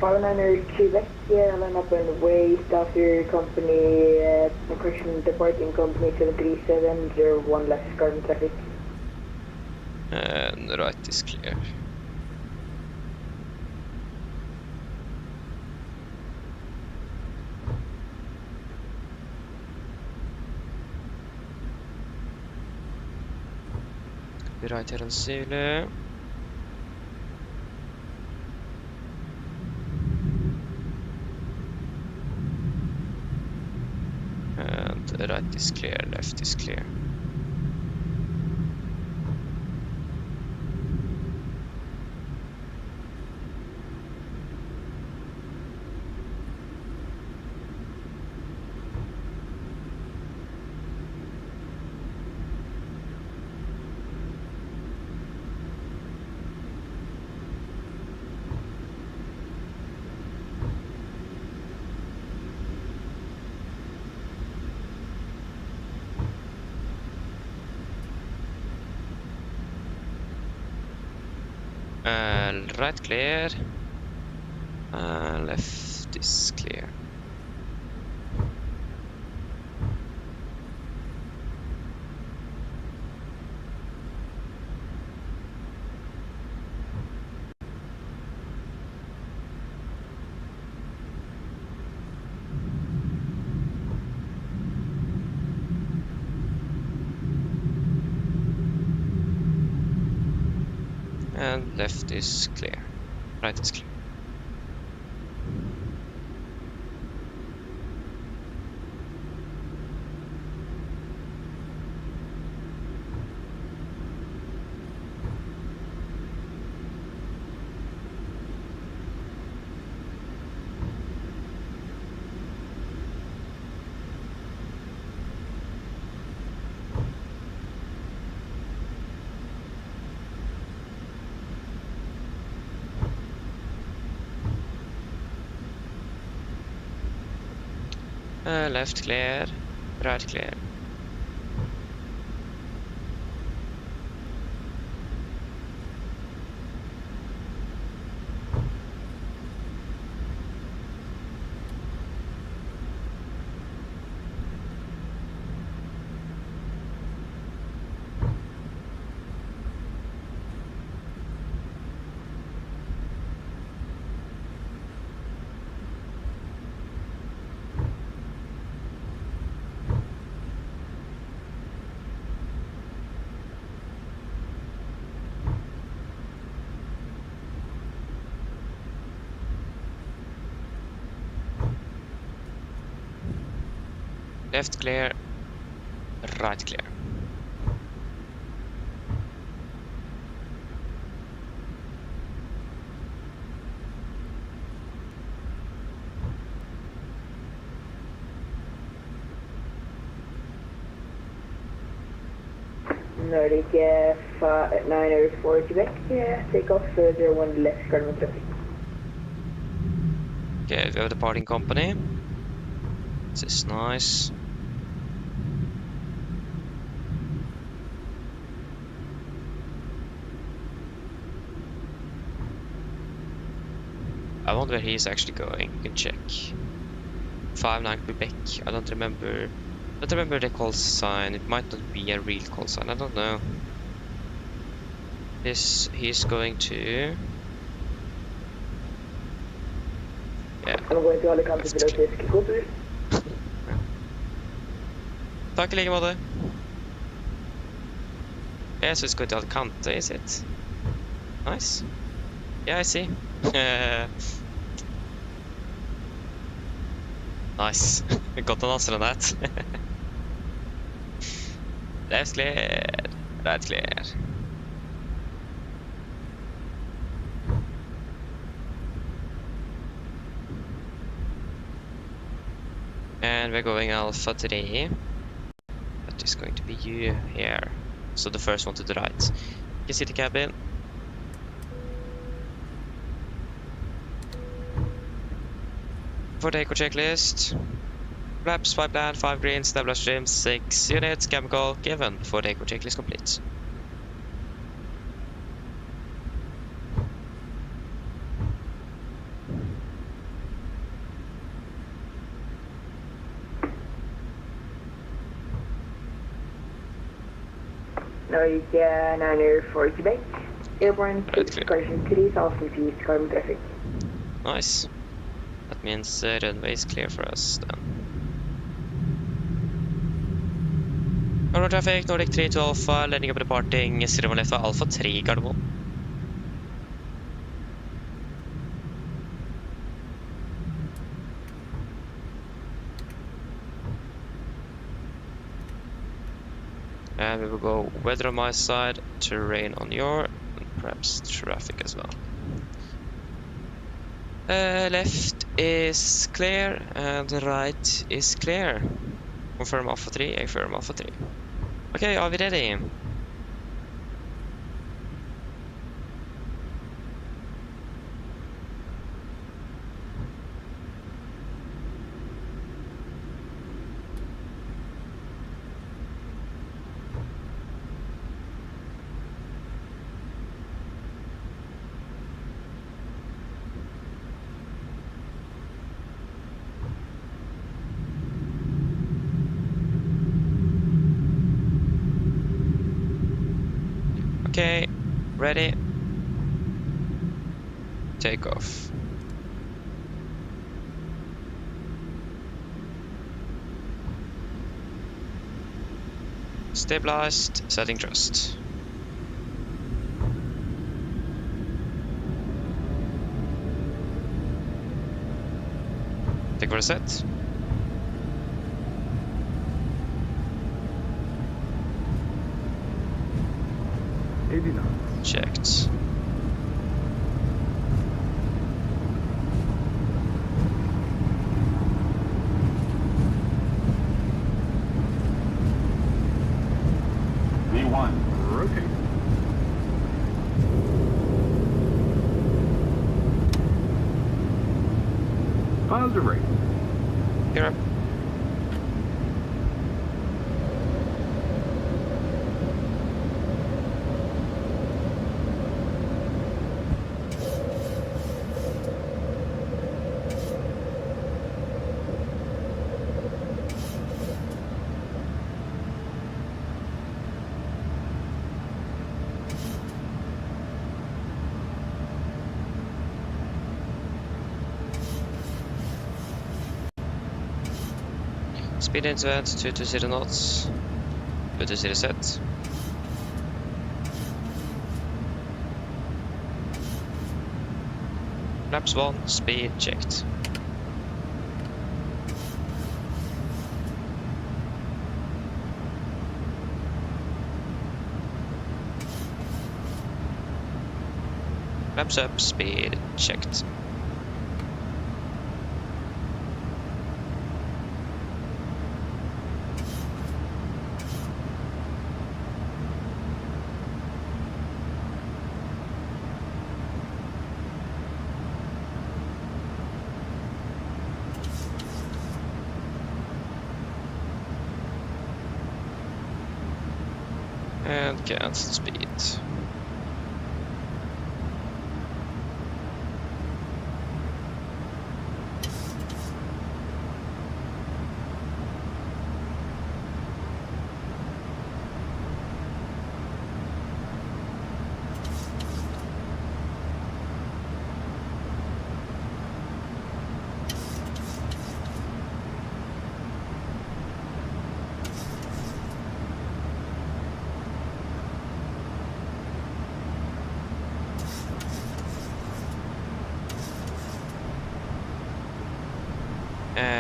Finalizing Quebec, line up and wait after company, correction, departing company 73701 left, Garden traffic. And right is clear. Be right here on Zulu. And right is clear, left is clear. Right clear, left is clear. And left is clear, right is clear. Left clear, right clear. Left clear, right clear. Nordic 9 hours 4 Quebec, takeoff 01 left, Garmin traffic. Okay, we have departing company. This is nice. I wonder where he's actually going. You can check. 59 Quebec. I don't remember the call sign. It might not be a real call sign. I don't know. He's going to. Yeah. I'm going to Alicante below Fisk. Go to Tack i like måte. Yeah, so it's going to Alicante, is it? Nice. Yeah, I see. Nice. We got an answer on that. Left clear, right clear. And we're going Alpha 3. That is going to be you here. So the first one to the right. You can see the cabin. For the eco checklist. Flaps, pipeline, 5 green, stabilizer trim, 6 units, chemical given for the eco checklist complete. Nordic 9 hours 4 Quebec, airborne correction 3 southeast Garmin traffic. Nice. That means runway is clear for us then. Gardermoen traffic, Nordic 3 to Alpha, landing up departing 01 left for Alpha 3 Gardermoen. And we will go weather on my side, terrain on your, and perhaps traffic as well. Left is clear and right is clear. Confirm Alpha 3, affirm Alpha 3. Okay, are we ready? Okay, ready. Takeoff. Stabilized, setting thrust. Take for a set. Checked. V1, rotate. Positive rate. Here up. Speed into vent 220 knots. 220 set. Flaps 1, speed checked. Flaps up, speed checked. And cancel speed.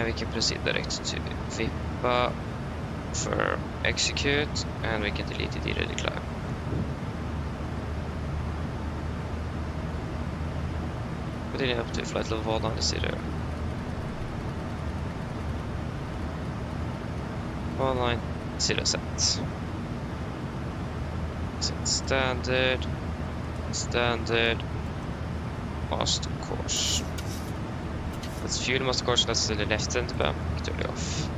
We can proceed direct to VIPA for execute, and we can delete the ready climb. Continue up to flight level 190. 190 set. Set standard, standard, master course. Let's fuel master course, that's to the left hand, but turn it off.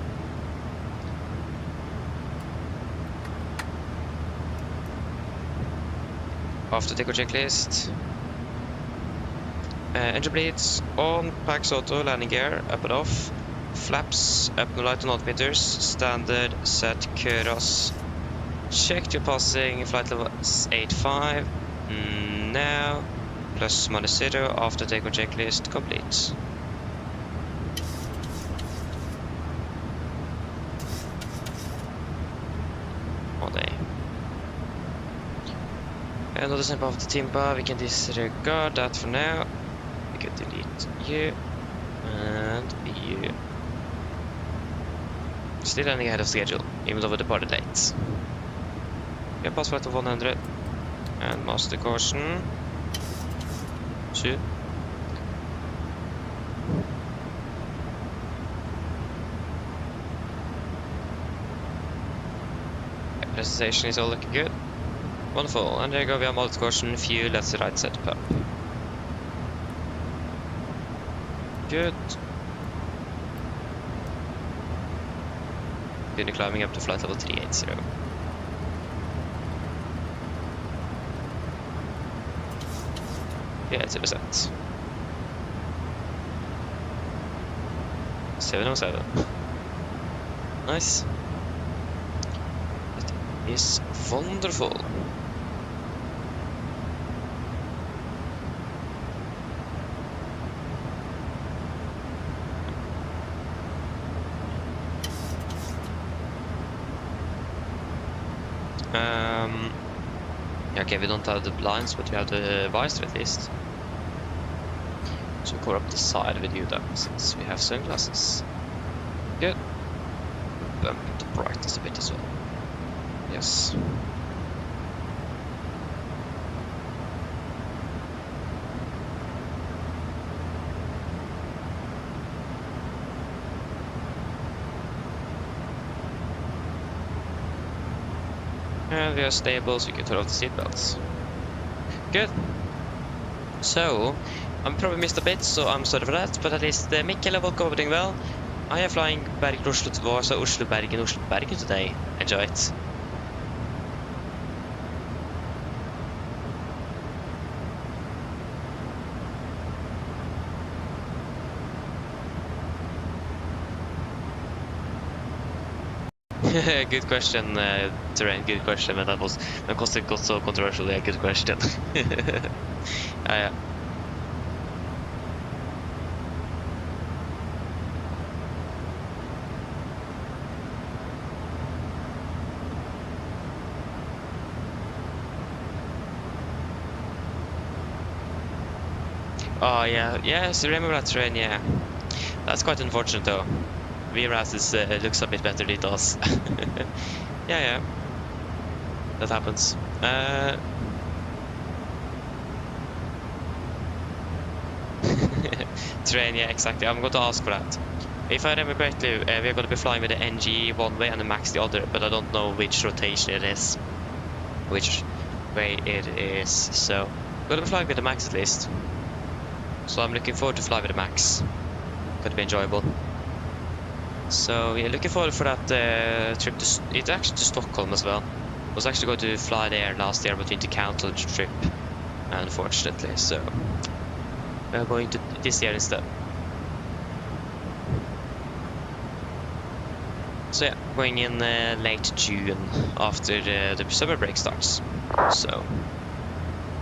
After takeoff checklist. Engine bleeds on, packs auto, landing gear, up and off. Flaps, up and light on altimeters, standard, set, kudos. Check you're passing flight level 85. Now, plus minus 0 after takeoff checklist complete. Another snap of the timber, we can disregard that for now. We can delete you and you. Still running ahead of schedule, even though we departed late. We have passed flight of 100 and master caution. Soon. Presentation is all looking good. Wonderful, and there you go, we have multi caution, fuel, that's the right setup up. Good. Continue climbing up to flight level 380. Yeah, 80%. 707. Nice. It is wonderful. Okay, we don't have the blinds, but we have the visor at least. So cover up the side with you then, since we have sunglasses. Good. Bump the brightness a bit as well. Yes. And we are stable, so you can turn off the seatbelts. Good. So, I probably missed a bit, so I'm sorry for that, but at least Mikkel and Volko are doing well. I am flying Bergen Oslo to Vasa, Oslo Bergen today. Enjoy it. Good question, Terrain, good question, and that got so controversial, yeah, good question. Yeah. Oh yeah, yes, remember that Terrain, yeah. That's quite unfortunate though. VRAS is, looks a bit better than it does. Yeah, that happens. terrain, yeah, exactly. I'm going to ask for that. If I remember correctly, we're going to be flying with the NG one way and the MAX the other, but I don't know which rotation it is, which way it is. So I'm going to be flying with the MAX at least. So I'm looking forward to fly with the MAX. Going to be enjoyable. So yeah, looking forward for that trip to. It's actually to Stockholm as well. I was actually going to fly there last year, but we had to cancel the trip, unfortunately. So we're going to this year instead. So yeah, going in late June after the summer break starts. So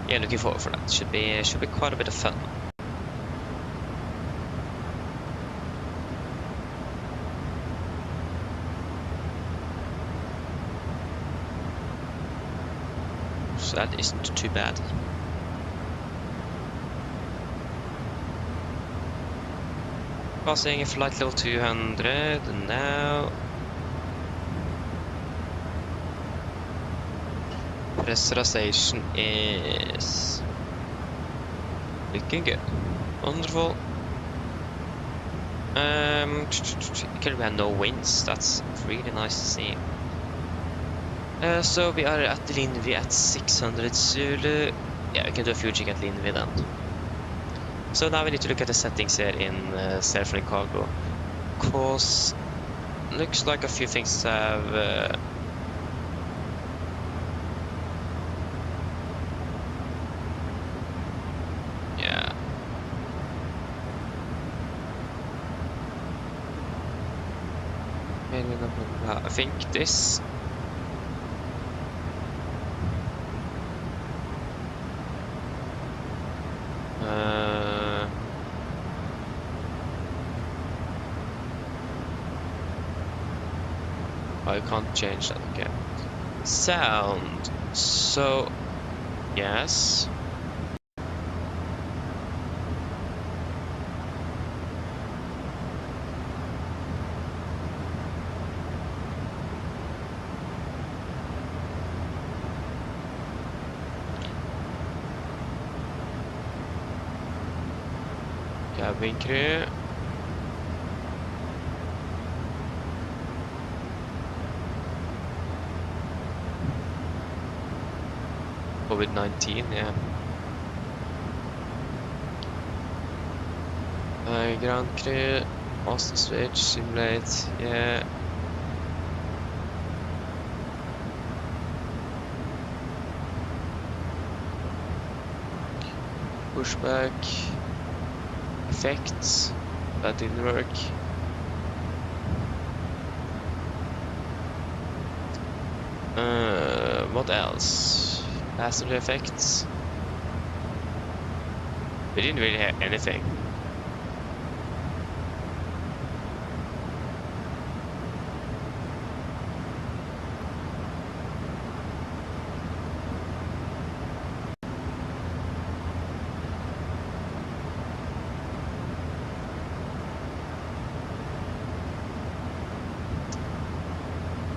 yeah, looking forward for that. Should be quite a bit of fun. So that isn't too bad. Passing a flight level 200 now. Pressurization is looking good. Wonderful. Can we have no winds? That's really nice to see. So we are at Lindvi at 600 Zulu. Yeah, we can do a fuel check at Lindvi then. So now we need to look at the settings here in self-running cargo. Cause looks like a few things have yeah. Maybe not. I think this. I can't change that again. Sound. So, yes. Cabin crew. COVID-19, yeah. Ground crew, master switch, simulate, yeah. Pushback, effects, that didn't work. What else? Passenger effects. We didn't really have anything.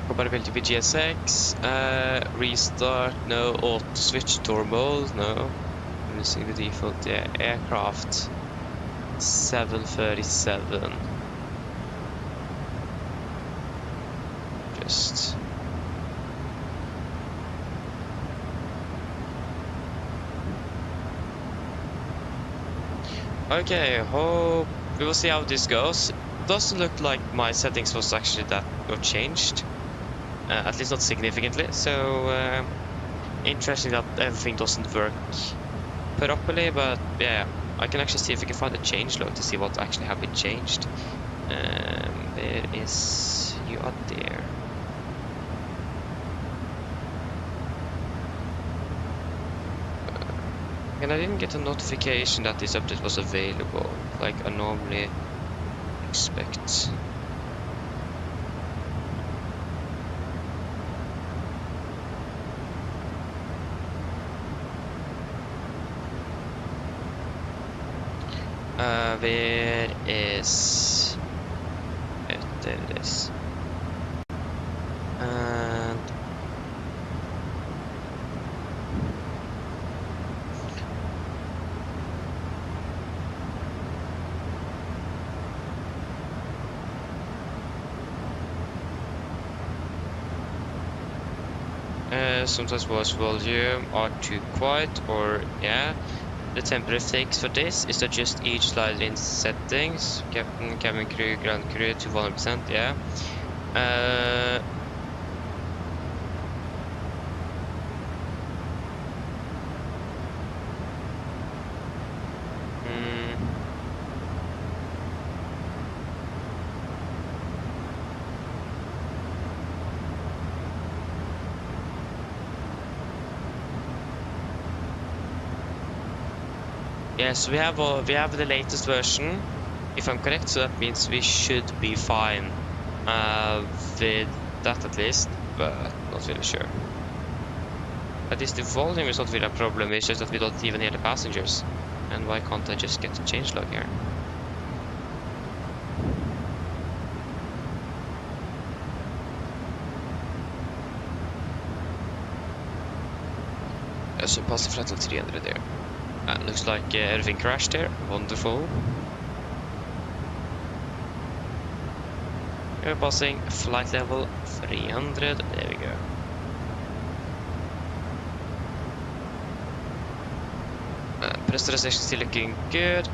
Compatibility with GSX, restart, no, auto switch door mode, no, I'm using the default, yeah, aircraft 737, just, okay, hope, we will see how this goes. Doesn't look like my settings was actually that got changed. At least not significantly, so interesting that everything doesn't work properly, but yeah, I can actually see if we can find a change log to see what actually have been changed. There is, you are there. And I didn't get a notification that this update was available, like I normally expect. Where is it? There it is. And Sometimes voice volume are too quiet, or yeah. The temporary fix for this is to adjust each slide in settings. Captain, cabin crew, ground crew to 100%, yeah. Yes, we have the latest version, if I'm correct, so that means we should be fine with that at least, but not really sure. At least the volume is not really a problem, it's just that we don't even hear the passengers. And why can't I just get the changelog here? So passing flight level 300 there. Looks like everything crashed here. Wonderful. We're passing flight level 300. There we go. Pressurization still looking good.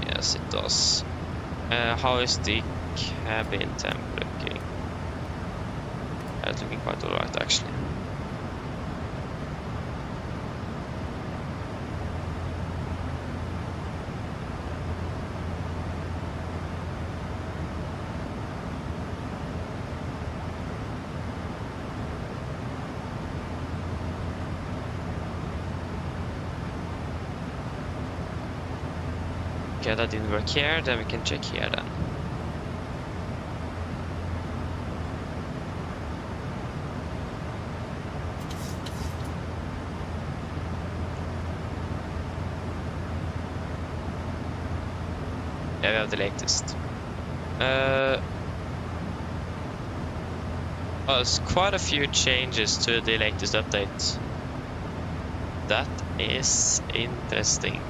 Yes, it does. How is the cabin temp looking? It's looking quite alright actually. Okay, that didn't work here, then we can check here then. Yeah, we have the latest. There's quite a few changes to the latest update. That is interesting.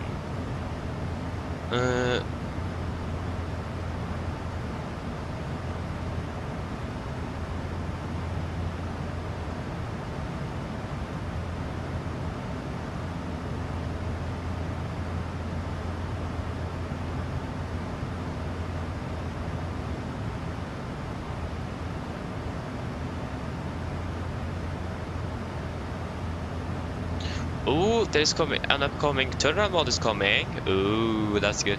Ooh, there's coming an upcoming turnaround mode is coming. Ooh, that's good.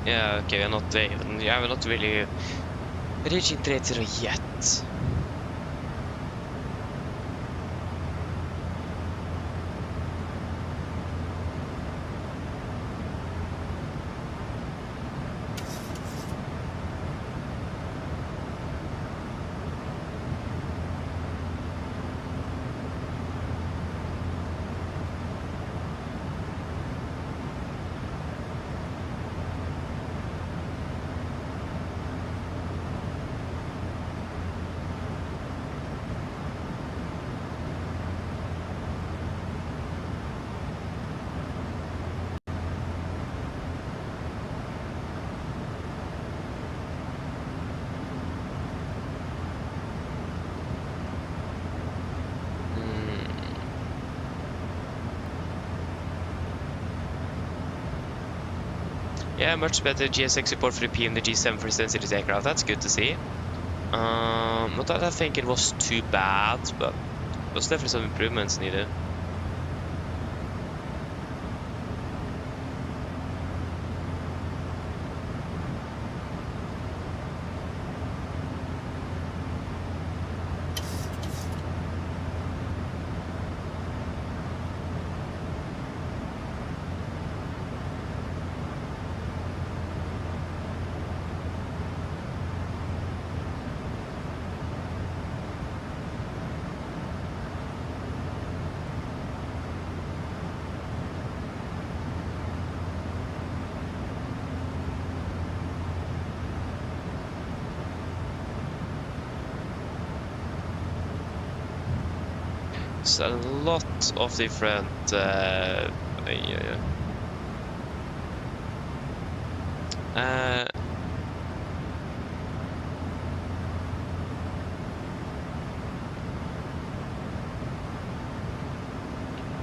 Yeah, okay, we're not even, yeah, we're not really reaching 3-0 yet. Yeah, much better GSX support for the PMDG 7 for sensitive aircraft. That's good to see. Not that I think it was too bad, but there's definitely some improvements needed. It's a lot of different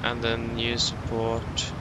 and then new support.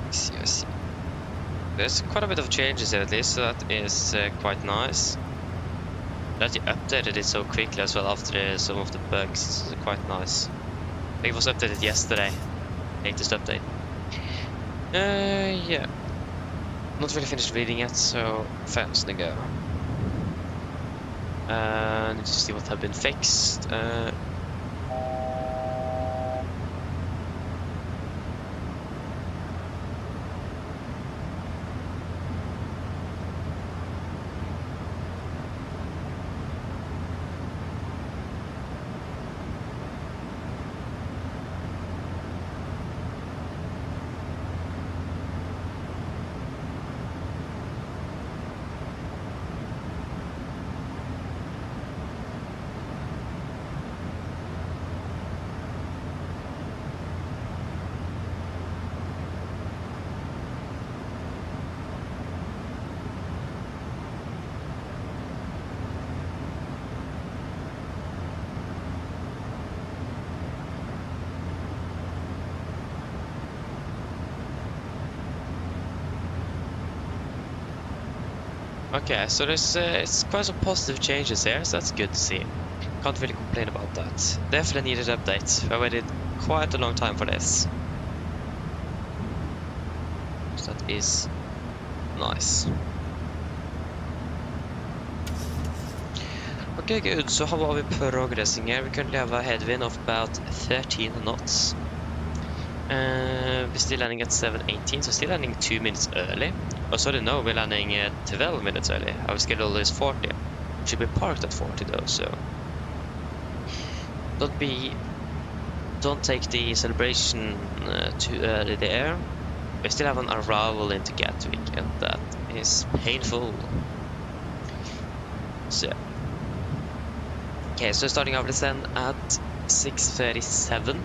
I see. There's quite a bit of changes here at least, so that is quite nice. That you updated it so quickly as well after some of the bugs is quite nice. I think it was updated yesterday, latest update. Yeah. Not really finished reading yet, so fast to go. Need to see what have been fixed. Okay, so there's it's quite some positive changes here, so that's good to see. Can't really complain about that. Definitely needed updates. I waited quite a long time for this. So that is nice. Okay, good. So how are we progressing here? We currently have a headwind of about 13 knots. We're still landing at 7:18, so still landing 2 minutes early. Oh, sorry, no, we're landing 12 minutes early. Our schedule is 40. Should be parked at 40 though, so don't take the celebration too early there. We still have an arrival into Gatwick, and that is painful. So, okay, so starting our descent at 6:37.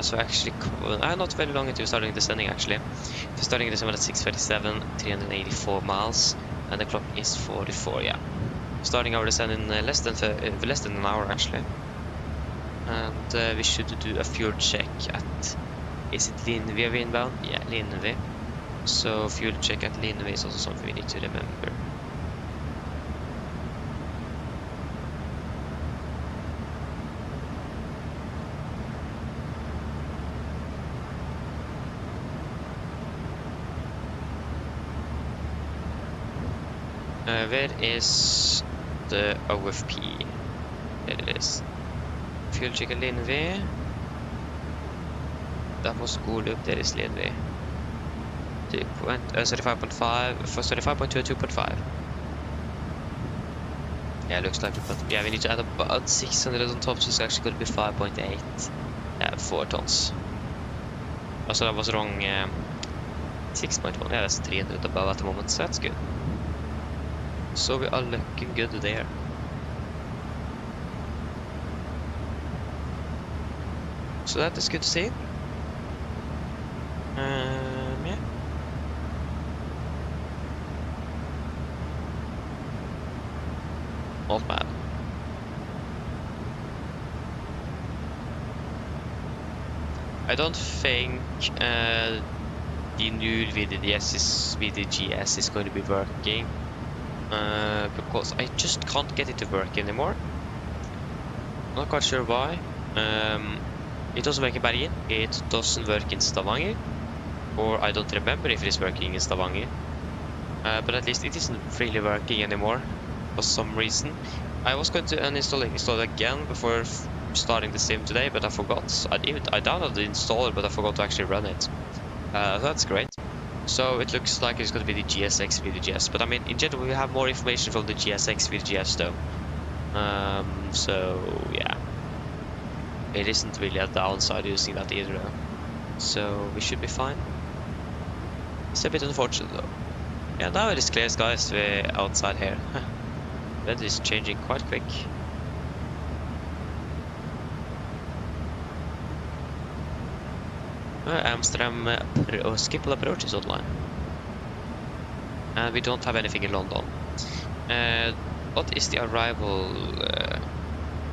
So actually, not very long into starting descending actually. We're starting descent at 6:37, 384 miles, and the clock is 44. Yeah, starting our descent in less than an hour actually. And we should do a fuel check at. Is it Linvi we inbound? Yeah, Linvi. So fuel check at Linvi is also something we need to remember. Where is the OFP? There it is. Fuel check at Linvi. That was cool up. There is Linvi. 35.5 for 35.2 and 2.5. Yeah, looks like it, but yeah, we need to add about 600 on top, so it's actually going to be 5.8. Yeah, 4 tons. Also, that was wrong. 6.1. Yeah, that's 300 above at the moment, so that's good. So we are looking good there. So that is good to see. Yeah. Not bad. I don't think the new VDGS is going to be working because I just can't get it to work anymore. I'm not quite sure why. It doesn't work in Bergen, it doesn't work in Stavanger, or I don't remember if it is working in Stavanger. But at least it isn't really working anymore for some reason. I was going to uninstall it again before starting the sim today, but I forgot. I downloaded the installer, but I forgot to actually run it. That's great. So it looks like it's going to be the GSX VDGS, but I mean, in general, we have more information from the GSX VDGS though. So yeah, it isn't really a downside using that either though. So we should be fine. It's a bit unfortunate though. Yeah, now it is clear skies outside here. Weather is changing quite quick. Amsterdam Schiphol approach is online. And we don't have anything in London. What is the arrival?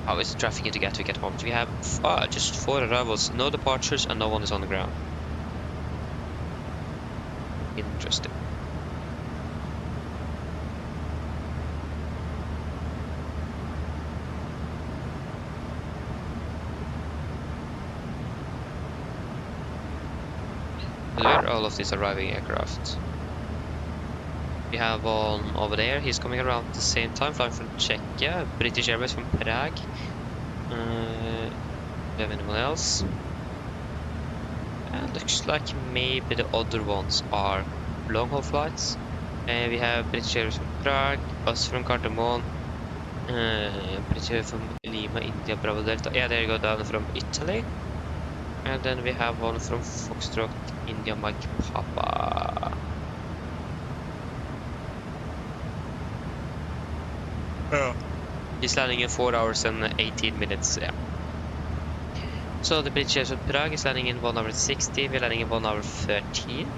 How is the traffic into Gatwick at the moment? We have just 4 arrivals, no departures, and no one is on the ground. Interesting. Where are all of these arriving aircraft? We have one over there, he's coming around at the same time, flying from Czechia, British Airways from Prague. Do we have anyone else? Looks like maybe the other ones are long-haul flights. We have British Airways from Prague, us from Cardamom, British Airways from Lima, India, Bravo Delta. Yeah, there you go, down from Italy. And then we have one from Foxtrot, India, Mike Papa. He's landing in 4 hours and 18 minutes, yeah. So the British Airways from Prague is landing in 1 hour 60, we're landing in 1 hour 13.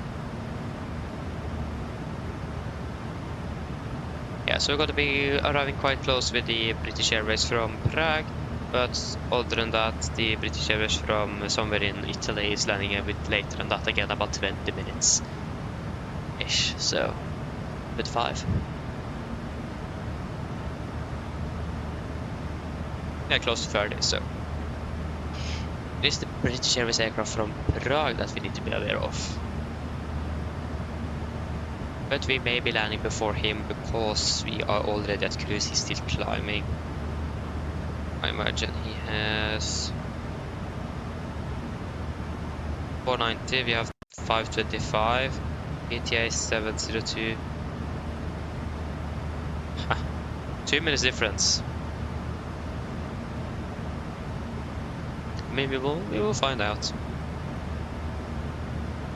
Yeah, so we're going to be arriving quite close with the British Airways from Prague. But other than that, the British Airways from somewhere in Italy is landing a bit later than that, again about 20 minutes ish, so with 5. Yeah, close to 30, so it is the British Airways aircraft from Prague that we need to be aware of. But we may be landing before him because we are already at cruise, he's still climbing. I imagine he has 490, we have 525, ETA 702. 2 minutes difference. Maybe we will find out.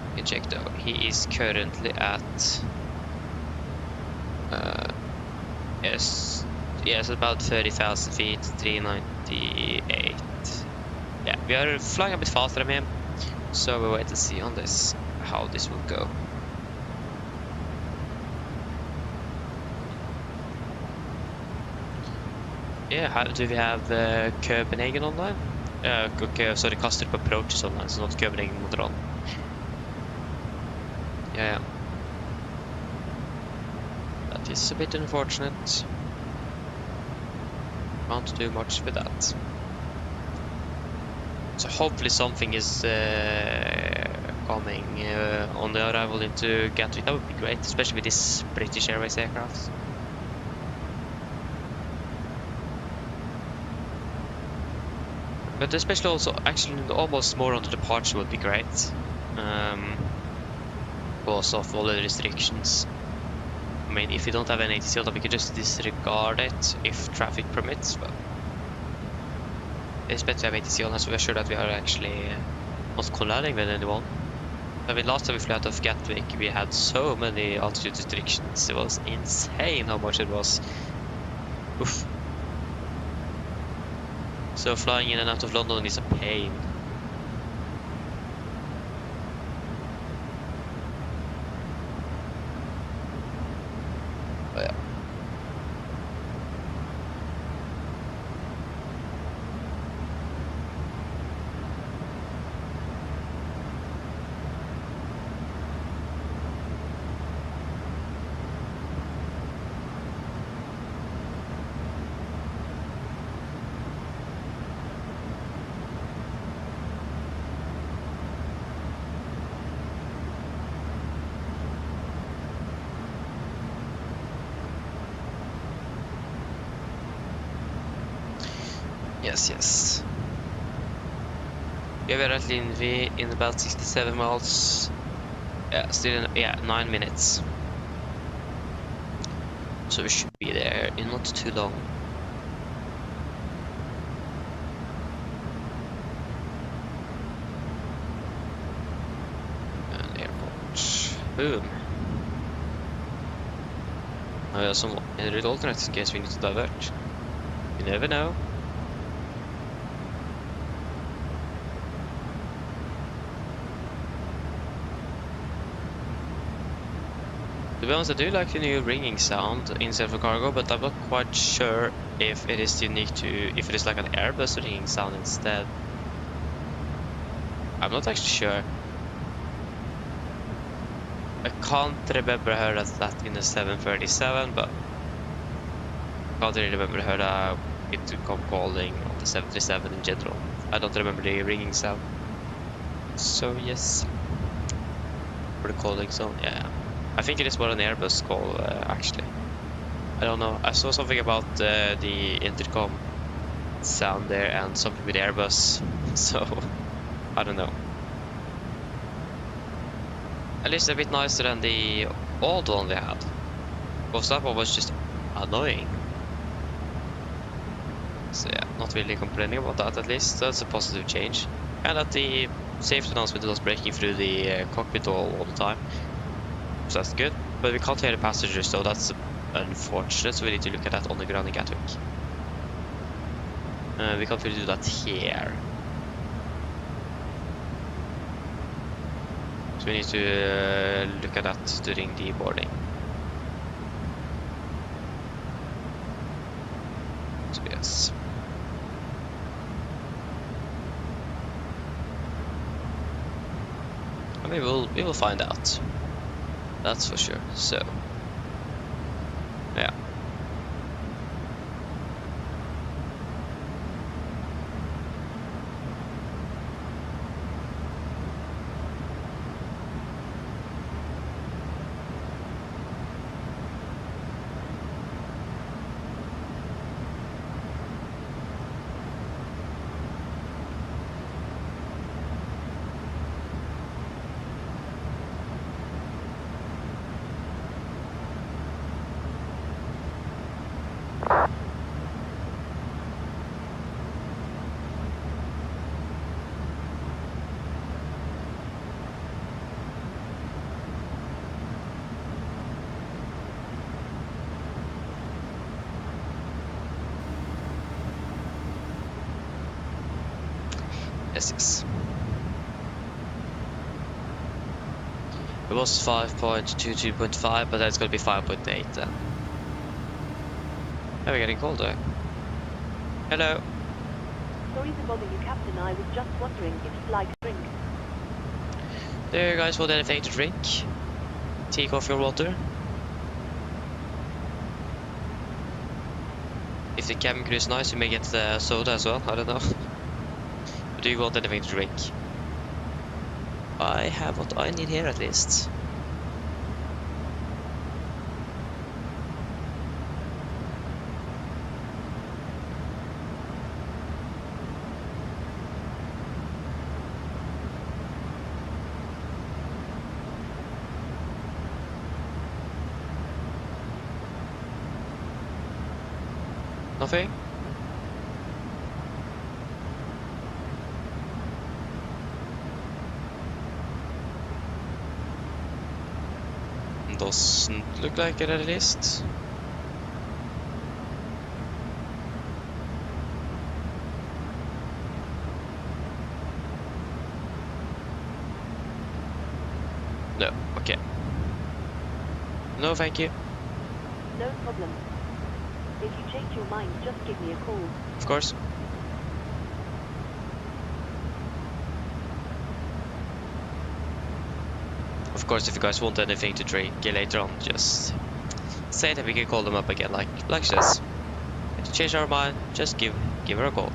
Let me check though. He is currently at yes, about 30,000 feet, 398. Yeah, we are flying a bit faster than him, so we'll wait and see on this how this will go. Yeah, do we have Copenhagen online? Okay, sorry, Kastrup approaches online, so not Copenhagen Modron. Yeah. That is a bit unfortunate. Can't do much with that. So hopefully something is coming on the arrival into Gatwick. That would be great, especially with this British Airways aircraft. But especially also, actually almost more on the departure would be great. Because of all the restrictions. I mean, if we don't have an ATC, then we can just disregard it if traffic permits, but it's better to have ATC on, so we're sure that we are actually not colliding with anyone. I mean, last time we flew out of Gatwick, we had so many altitude restrictions. It was insane how much it was. Oof. So flying in and out of London is a pain. Oh, yeah. Yes. We are at Linvi in about 67 miles. Yeah, still in, 9 minutes. So we should be there in not too long. And airport. Boom. Now we have some route alternates in case we need to divert. You never know. To be honest, I do like the new ringing sound in Self Cargo, but I'm not quite sure if it is unique to, if it is like an Airbus ringing sound instead. I'm not actually sure. I can't remember I heard that in the 737, but I can't really remember I heard it calling on the 737 in general. I don't remember the ringing sound. So yes, for the calling sound, yeah. I think it is what an Airbus call, actually. I don't know. I saw something about the intercom sound there and something with Airbus, so I don't know. At least a bit nicer than the old one they had, because that one was just annoying. So yeah, not really complaining about that. At least that's a positive change, and that the safety announcement was breaking through the cockpit all the time. So that's good, but we can't hear the passengers, so that's unfortunate, so we need to look at that on the ground in Gatwick. We can't really do that here. So we need to look at that during the boarding. So yes. I mean, we will find out. That's for sure. So, yeah. Yes. It was 5.22.5, but that's going to be 5.8 then. Now we're getting colder. Hello. Sorry to bother you, Captain. I was just wondering if you'd like a drink. There, guys, want anything to drink? Take off your water. If the cabin crew is nice, you may get the soda as well. I don't know. Do you want anything to drink? I have what I need here at least. Nothing? doesn't look like it at least. No, okay. No, thank you. No problem. If you change your mind, just give me a call. Of course. Of course, if you guys want anything to drink later on, just say that we can call them up again, like this. If you change our mind, just give her a call.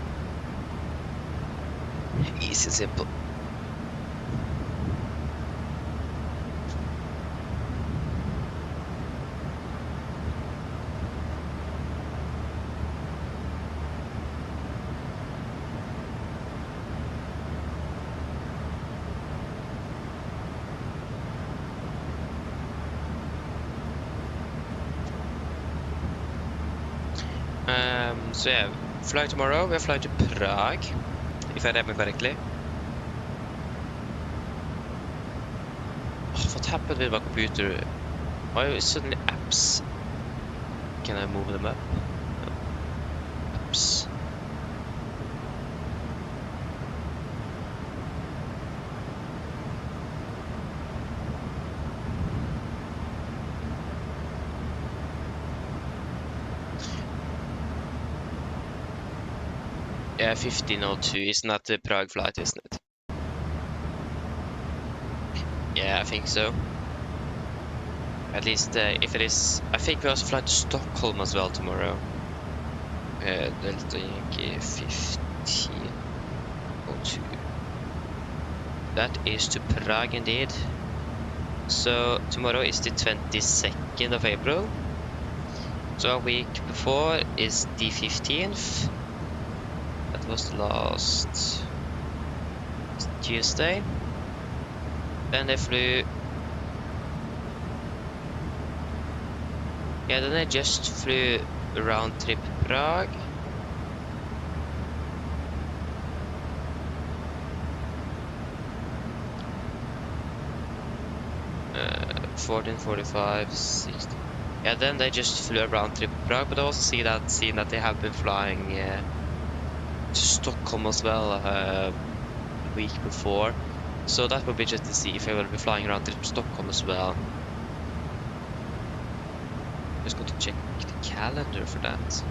Easy, simple. So yeah, fly tomorrow. We're flying to Prague, if I remember correctly. Oh, what happened with my computer? Why is suddenly apps? Can I move them up? No. Apps. Yeah, 1502 is not the Prague flight, isn't it? Yeah, I think so. At least if it is, I think we also fly to Stockholm as well tomorrow. Delta Yankee 1502. That is to Prague indeed. So tomorrow is the 22nd of April. So a week before is the 15th. That was the last Tuesday. Then they flew. Yeah, then they just flew round trip Prague. Uh, 14:45, 16. Yeah, then they just flew around trip Prague, but I also seen that they have been flying to Stockholm as well a week before. So that would be just to see if I will be flying around trip Stockholm as well. Just got to check the calendar for that.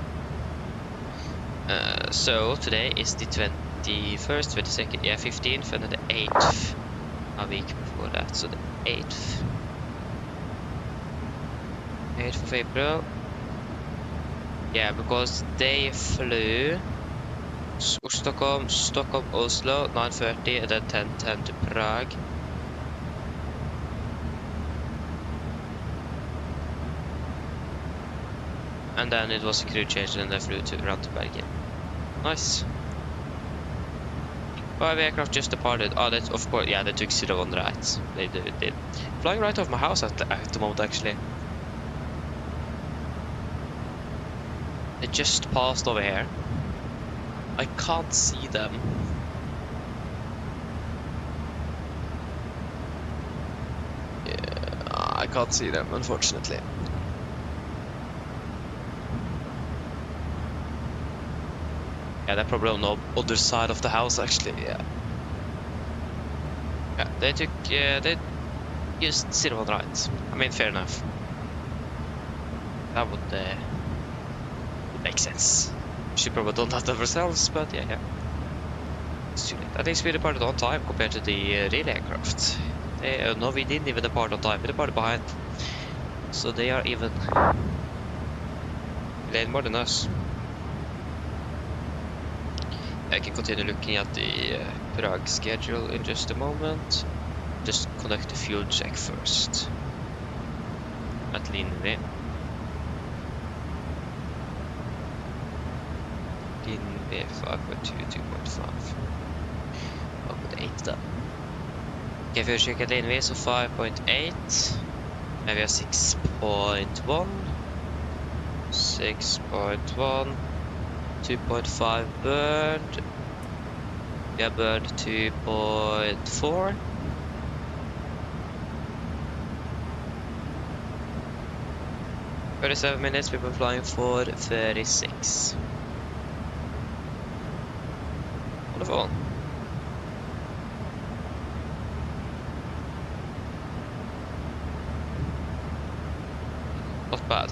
So today is the 21st, 22nd, yeah, 15th, and then the 8th a week before that. So the 8th of April. Yeah, because they flew Stockholm, Oslo, 9:30, and then 10:10 to Prague. And then it was a crew change, and they flew to Bergen. Nice. 5 aircraft just departed. Oh, that's of course, yeah, they took 01 right. They did. Flying right off my house at the moment, actually. They just passed over here. I can't see them. Yeah, I can't see them, unfortunately. Yeah, they're probably on the other side of the house, actually. Yeah. Yeah, they took. They used 01 right. I mean, fair enough. That would make sense. Should probably done that ourselves, but yeah. It's too late. I think we departed on time compared to the real aircraft. No, we didn't even depart on time. We departed behind. So they are even. Delayed more than us. I can continue looking at the Prague schedule in just a moment. Just conduct the fuel check first. At Linvi. Linvi 5.2, 2.5. I'll put 8 then. Okay, fuel check at Linvi, so 5.8. Maybe a 6.1. 6.1. 2.5 burned. Yeah, burned 2.4. 37 minutes, we've been flying for 36. Wonderful. Not bad.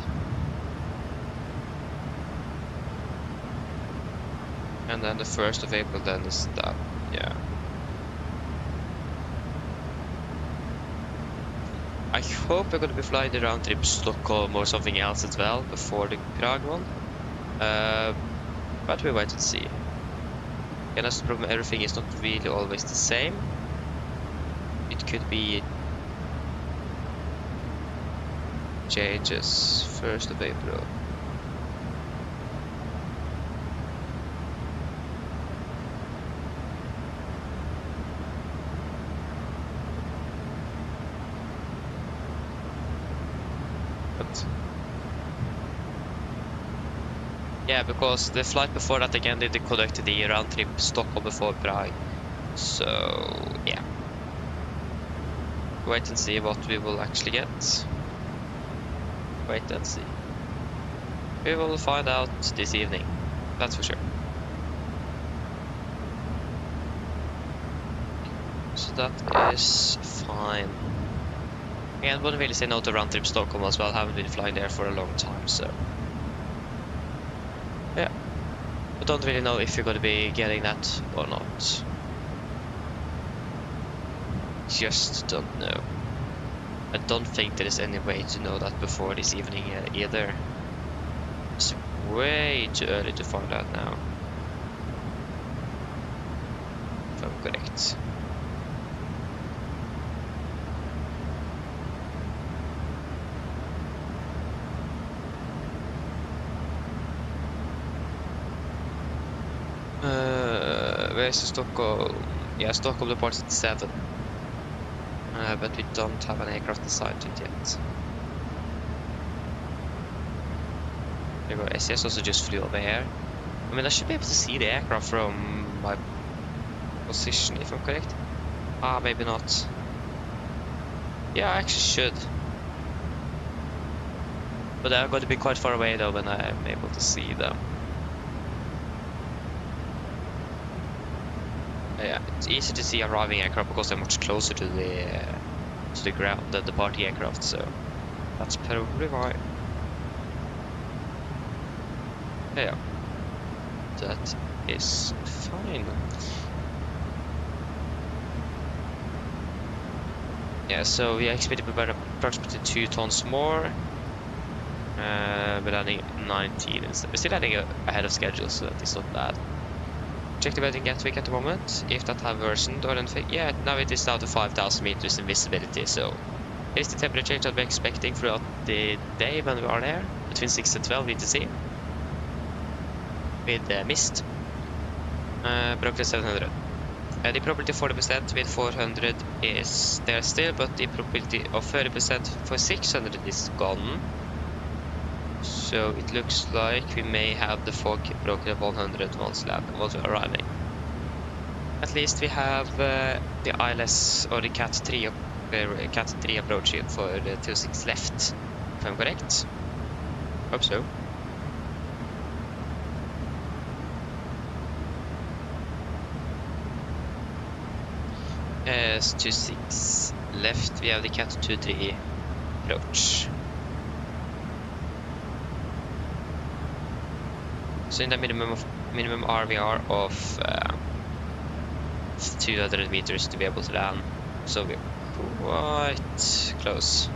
And then the 1st of April then is that, yeah. I hope we're going to be flying the round trip Stockholm or something else as well before the Prague one. But we'll wait and see. And that's the problem, everything is not really always the same. It could be changes 1st of April. Yeah, because the flight before that again did conduct the round trip Stockholm before Prague. So yeah, wait and see what we will actually get. Wait and see. We will find out this evening, that's for sure. So that is fine. And wouldn't really say no to round trip Stockholm as well. Haven't been flying there for a long time, so yeah. I don't really know if you're going to be getting that or not. Just don't know. I don't think there is any way to know that before this evening either. It's way too early to find out now, if I'm correct. Where's Stockholm? Yeah, Stockholm departs at 7. But we don't have an aircraft assigned to it yet. There you go, SES also just flew over here. I mean, I should be able to see the aircraft from my position, if I'm correct. Ah, maybe not. Yeah, I actually should. But they're going to be quite far away though when I'm able to see them. Yeah, it's easy to see arriving aircraft because they're much closer to the ground than the party aircraft, so that's probably why. Yeah, that is fine. Yeah, so we expect to prepare approximately 2 tons more. We're landing 19 instead. We're still landing ahead of schedule, so that is not bad. Check the weather Gatwick at the moment, if that have worsened or anything. Yeah, now it is down to 5,000 meters in visibility, so it is the temperature that we're expecting throughout the day when we are there, between 6 and 12 VTC, with mist. Probability 700. The probability 40% with 400 is there still, but the probability of 30% for 600 is gone. So it looks like we may have the fog broken at 100 once we're arriving. At least we have the ILS or the Cat 3 approaching for the 26 left, if I'm correct. Hope so. As 26 left, we have the Cat 2-3 approach. So in the minimum RVR of 200 meters to be able to land, so we're quite close.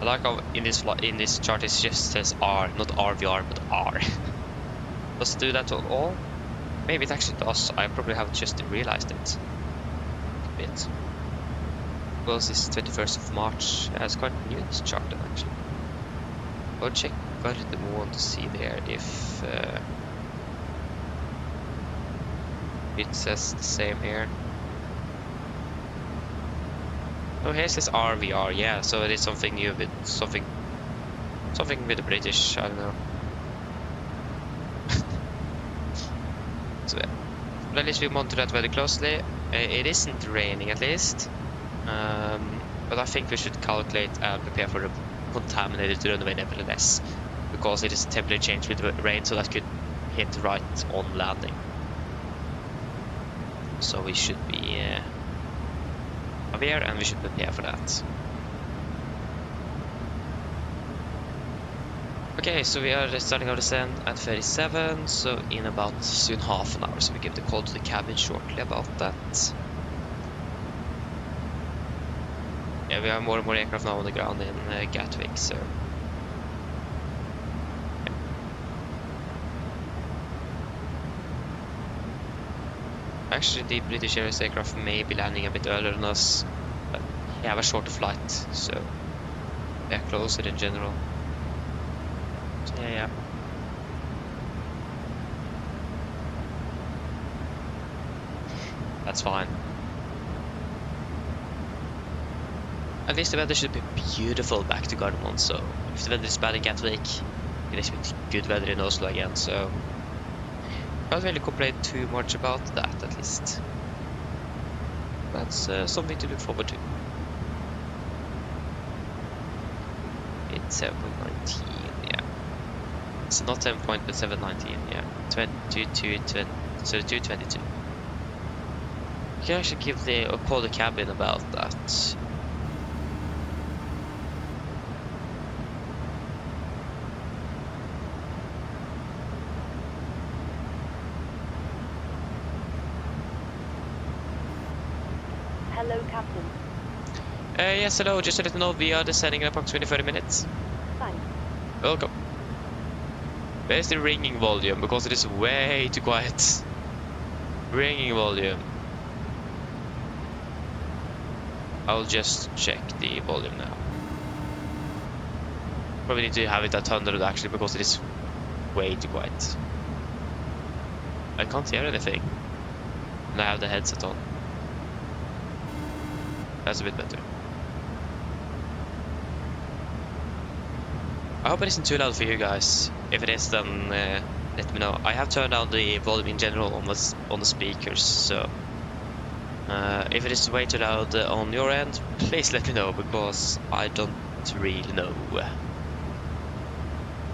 I like how in this chart it just says R, not RVR, but R. Does it do that at all? Maybe it actually does. I probably have just realized it a bit. Well, this is 21st of March. Yeah, it's quite new, this chart actually. I'll check what the want to see there if it says the same here. Oh, here it says RVR, yeah, so it is something new with something with the British, I don't know. So yeah. But at least we monitor that very closely. It isn't raining at least. But I think we should calculate and prepare for the contaminated runway nevertheless, because it is a temperature change with the rain, so that could hit right on landing. So we should be aware, and we should prepare for that. Okay, so we are starting our descent at 37, so in about soon half an hour, so we give the call to the cabin shortly about that. Yeah, we have more and more aircraft now on the ground in Gatwick, so... Yeah. Actually, the British Airways aircraft may be landing a bit earlier than us, but we have a shorter flight, so they're closer in general. So, yeah. That's fine. At least the weather should be beautiful back to Gardermoen, so if the weather is bad in Gatwick, we expect good weather in Oslo again, so can't really complain too much about that, at least. That's something to look forward to. It's 7.19, yeah. It's not 10 point, but 7.19, yeah. 222. You can actually give the call the cabin about that. Hello, Captain. Yes, hello. Just to let you know, we are descending in approximately 30 minutes. Thanks. Welcome. Where's the ringing volume? Because it is way too quiet. Ringing volume. I'll just check the volume now. Probably need to have it at 100 actually, because it is way too quiet. I can't hear anything. And I have the headset on. That's a bit better. I hope it isn't too loud for you guys. If it is, then let me know. I have turned down the volume in general on the speakers, so if it is way too loud on your end, please let me know, because I don't really know.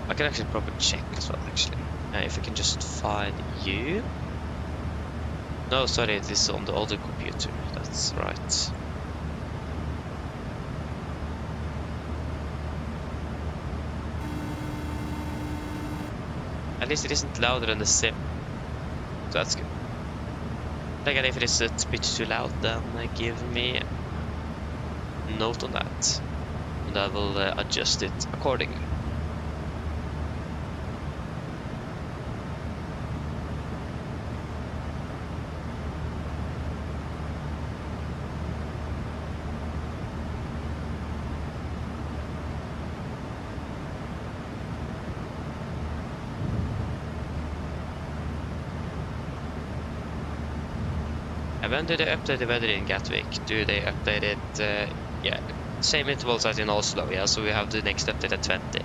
I can actually probably check as well, actually. If I can just find you. No, sorry, it is on the older computer. That's right. At least it isn't louder than the sim, so that's good. Again, if it is a bit too loud, then give me a note on that, and I will adjust it accordingly. And when do they update the weather in Gatwick? Do they update it? Yeah, same intervals as in Oslo. Yeah, so we have the next update at 20.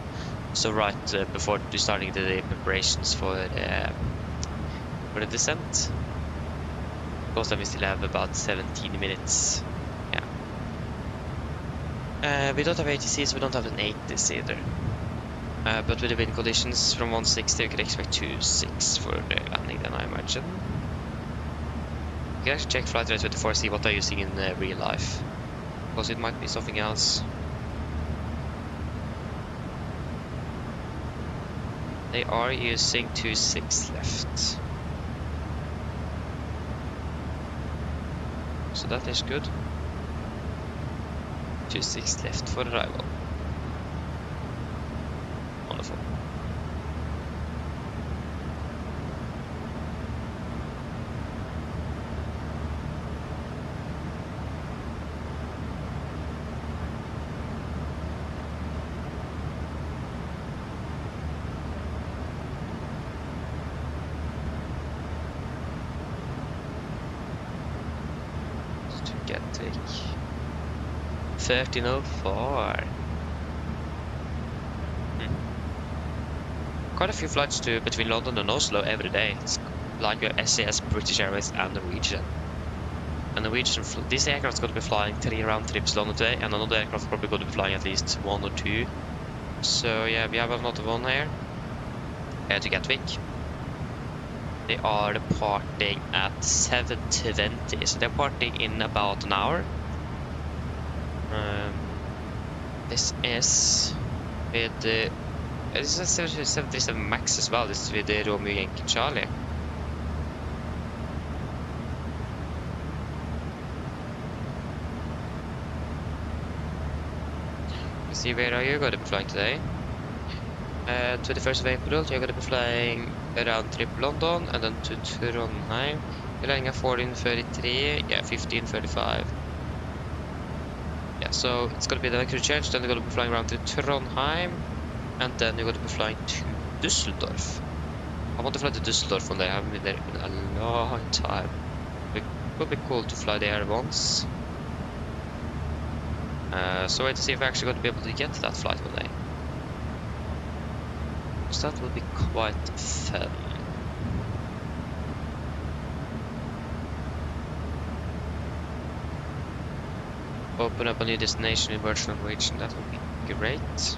So right before starting the preparations for the descent. Because then we still have about 17 minutes. Yeah. We don't have ATCs, we don't have an 80s either. But with the wind conditions from 160, we can expect 2.6 for the landing then, I imagine. You can actually check flight rate 24, see what they're using in real life, because it might be something else. They are using 2.6 left, so that is good. 2.6 left for arrival. Wonderful. Gatwick 1304. Quite a few flights between London and Oslo every day. It's like your SAS, British Airways and Norwegian. And And Norwegian, this aircraft's going to be flying 3 round trips London today, and another aircraft probably going to be flying at least 1 or 2. So yeah, we have another one here to Gatwick. They are departing at 7:20, so they're departing in about an hour. This is with this is a 737 Max as well. This is with the Romeo Yankee Charlie. Let's see, where are you going to be flying today? 21st of April, you're going to be flying around trip London and then to Trondheim. You're landing at 14:33, yeah, 15:35. Yeah, so it's going to be the crew change, then you're going to be flying around to Trondheim, and then you're going to be flying to Düsseldorf. I want to fly to Düsseldorf one day, I haven't been there in a long time. It would be cool to fly there once. So wait to see if we're actually going to be able to get that flight one day. So that would be quite fun. Open up a new destination in virtual Norwegian, that would be great.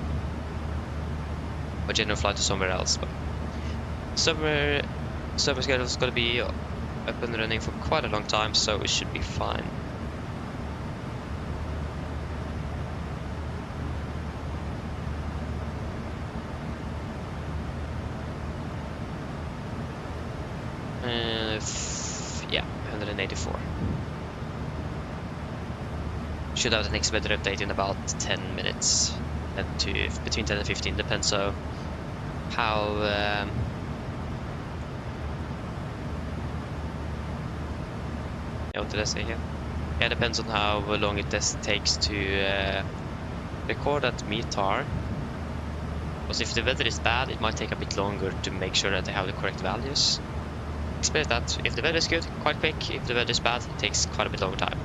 Or general fly to somewhere else, but summer schedule is going to be up and running for quite a long time, so it should be fine. Yeah, 184. Should have the next weather update in about 10 minutes, between 10 and 15, depends on how yeah, what did I say here? Yeah, depends on how long it takes to record at METAR. Because if the weather is bad, it might take a bit longer to make sure that they have the correct values. Expect that if the weather is good, quite quick. If the weather is bad, it takes quite a bit longer time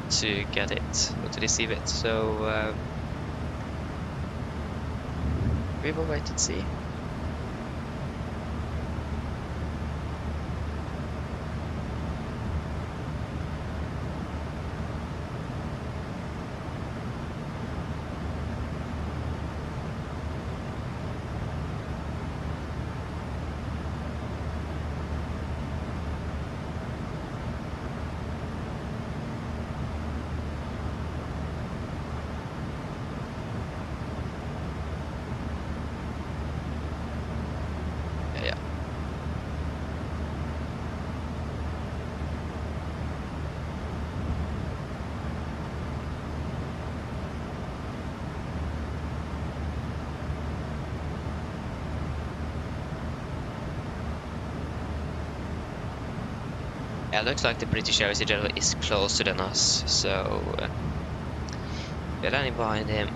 to get it or to receive it. So we will wait and see. Yeah, it looks like the British Airways in general is closer than us, so we're landing behind him.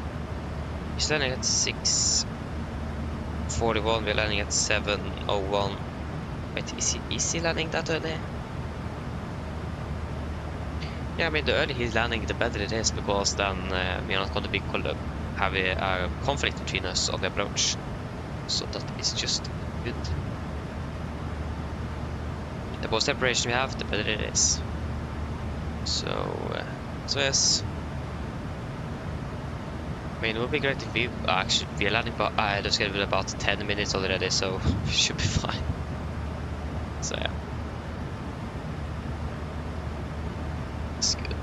He's landing at 6:41, we're landing at 7:01. Wait, is he landing that early? Yeah, I mean, the earlier he's landing, the better it is, because then we're not going to be have a conflict between us on the approach. So that is just good. The more separation we have, the better it is. So yes. I mean, it would be great if we actually are landing, but the schedule about 10 minutes already, so we should be fine. So yeah, it's good.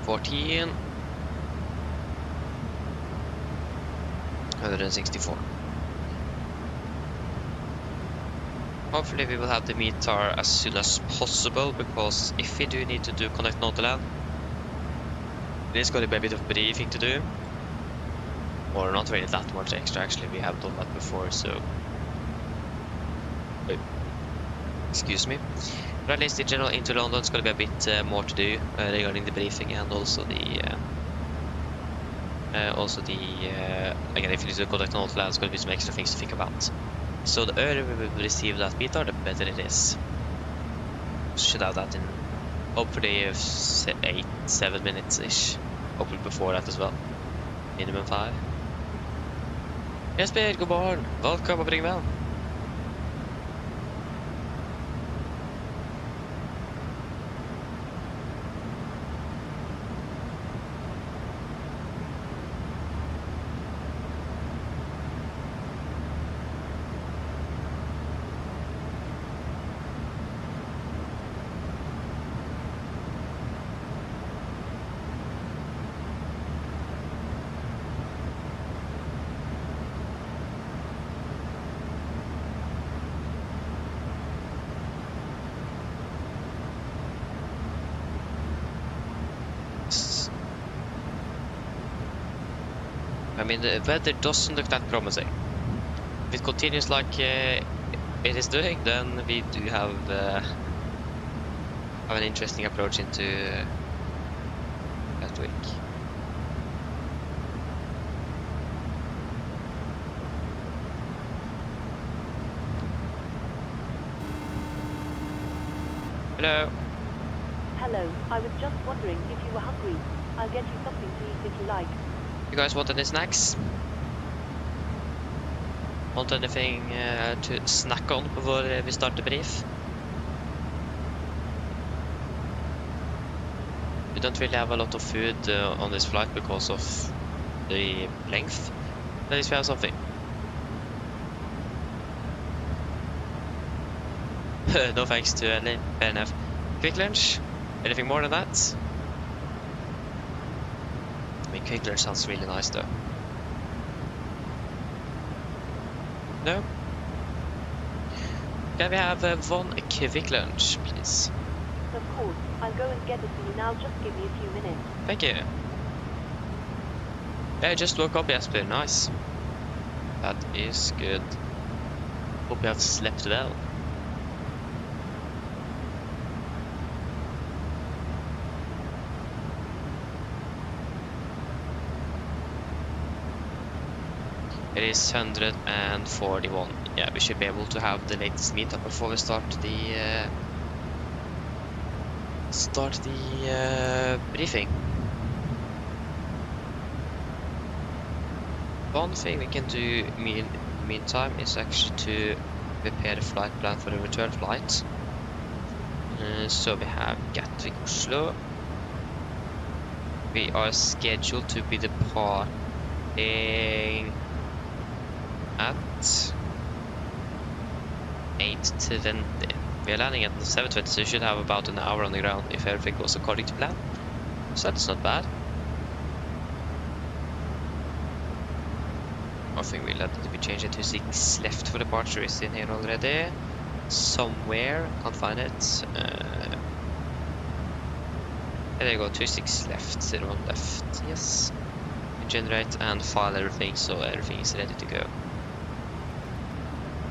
$14 164. Hopefully we will have the METAR as soon as possible, because if we do need to do connect Notams, there's going to be a bit of briefing to do, or not really that much extra. Actually, we have done that before, so excuse me. But at least in general into London, it's going to be a bit more to do regarding the briefing and also the Also the, again, if you do contact on land, it's going to be some extra things to think about. So the earlier we will receive that beta, the better it is. Should have that in hopefully 8-7 minutes-ish. Hopefully before that as well. Minimum 5. Jesper, god morgon! Welcome och ring väl! I mean, the weather doesn't look that promising. If it continues like it is doing, then we do have an interesting approach into that week. Hello. Hello, I was just wondering if you were hungry. I'll get you something to eat if you like. You guys want any snacks? Want anything to snack on before we start the brief? We don't really have a lot of food on this flight because of the length. At least we have something. No thanks to Ellie. Fair enough. Quick lunch? Anything more than that? I mean, quick lunch sounds really nice though. No? Can we have one quick lunch, please? Of course, I'll go and get it for you now. Just give me a few minutes. Thank you. Yeah, I just woke up yesterday. Nice. That is good. Hope you have slept well. It is 141. Yeah, we should be able to have the latest meetup before we start the briefing. One thing we can do meantime is actually to prepare the flight plan for the return flight. So we have Gatwick, Oslo. We are scheduled to be departing at 8:20. We are landing at 7:20, so we should have about an hour on the ground if everything goes according to plan. So that's not bad. I think we'll have to change it to 6 left for departure. Is in here already. Somewhere, can't find it. There you go, 26 left, 01 left. Yes. Generate and file everything, so everything is ready to go.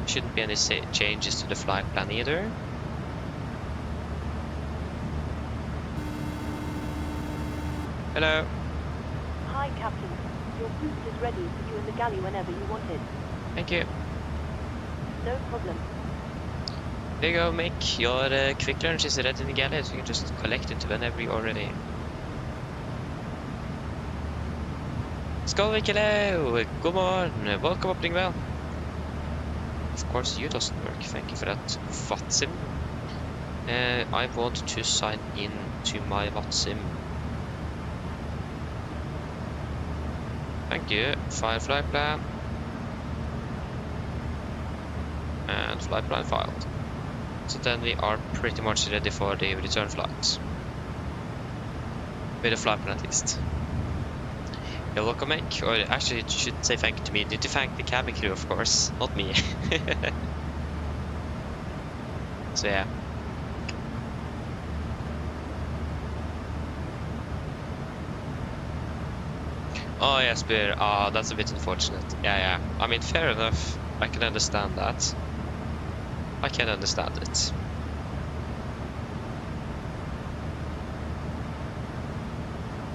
Shouldn't be any changes to the flight plan either. Hello. Hi, Captain. Your booth is ready for you in the galley whenever you want it. Thank you. No problem. There you go, Mick. Your quick lunch is ready in the galley, so you can just collect it whenever you're ready. Skål, hello! God morgon! Welcome up, well. Of course, you doesn't work. Thank you for that, Vatsim. I want to sign in to my Vatsim. Thank you. File flight plan. And flight plan filed. So then we are pretty much ready for the return flight. With a flight plan at least. You're welcome, Mick. Or actually, you should say thank you to me. You need to thank the cabin crew, of course, not me. So yeah. Oh yes, beer. Ah, that's a bit unfortunate. Yeah. I mean, fair enough. I can understand that. I can understand it.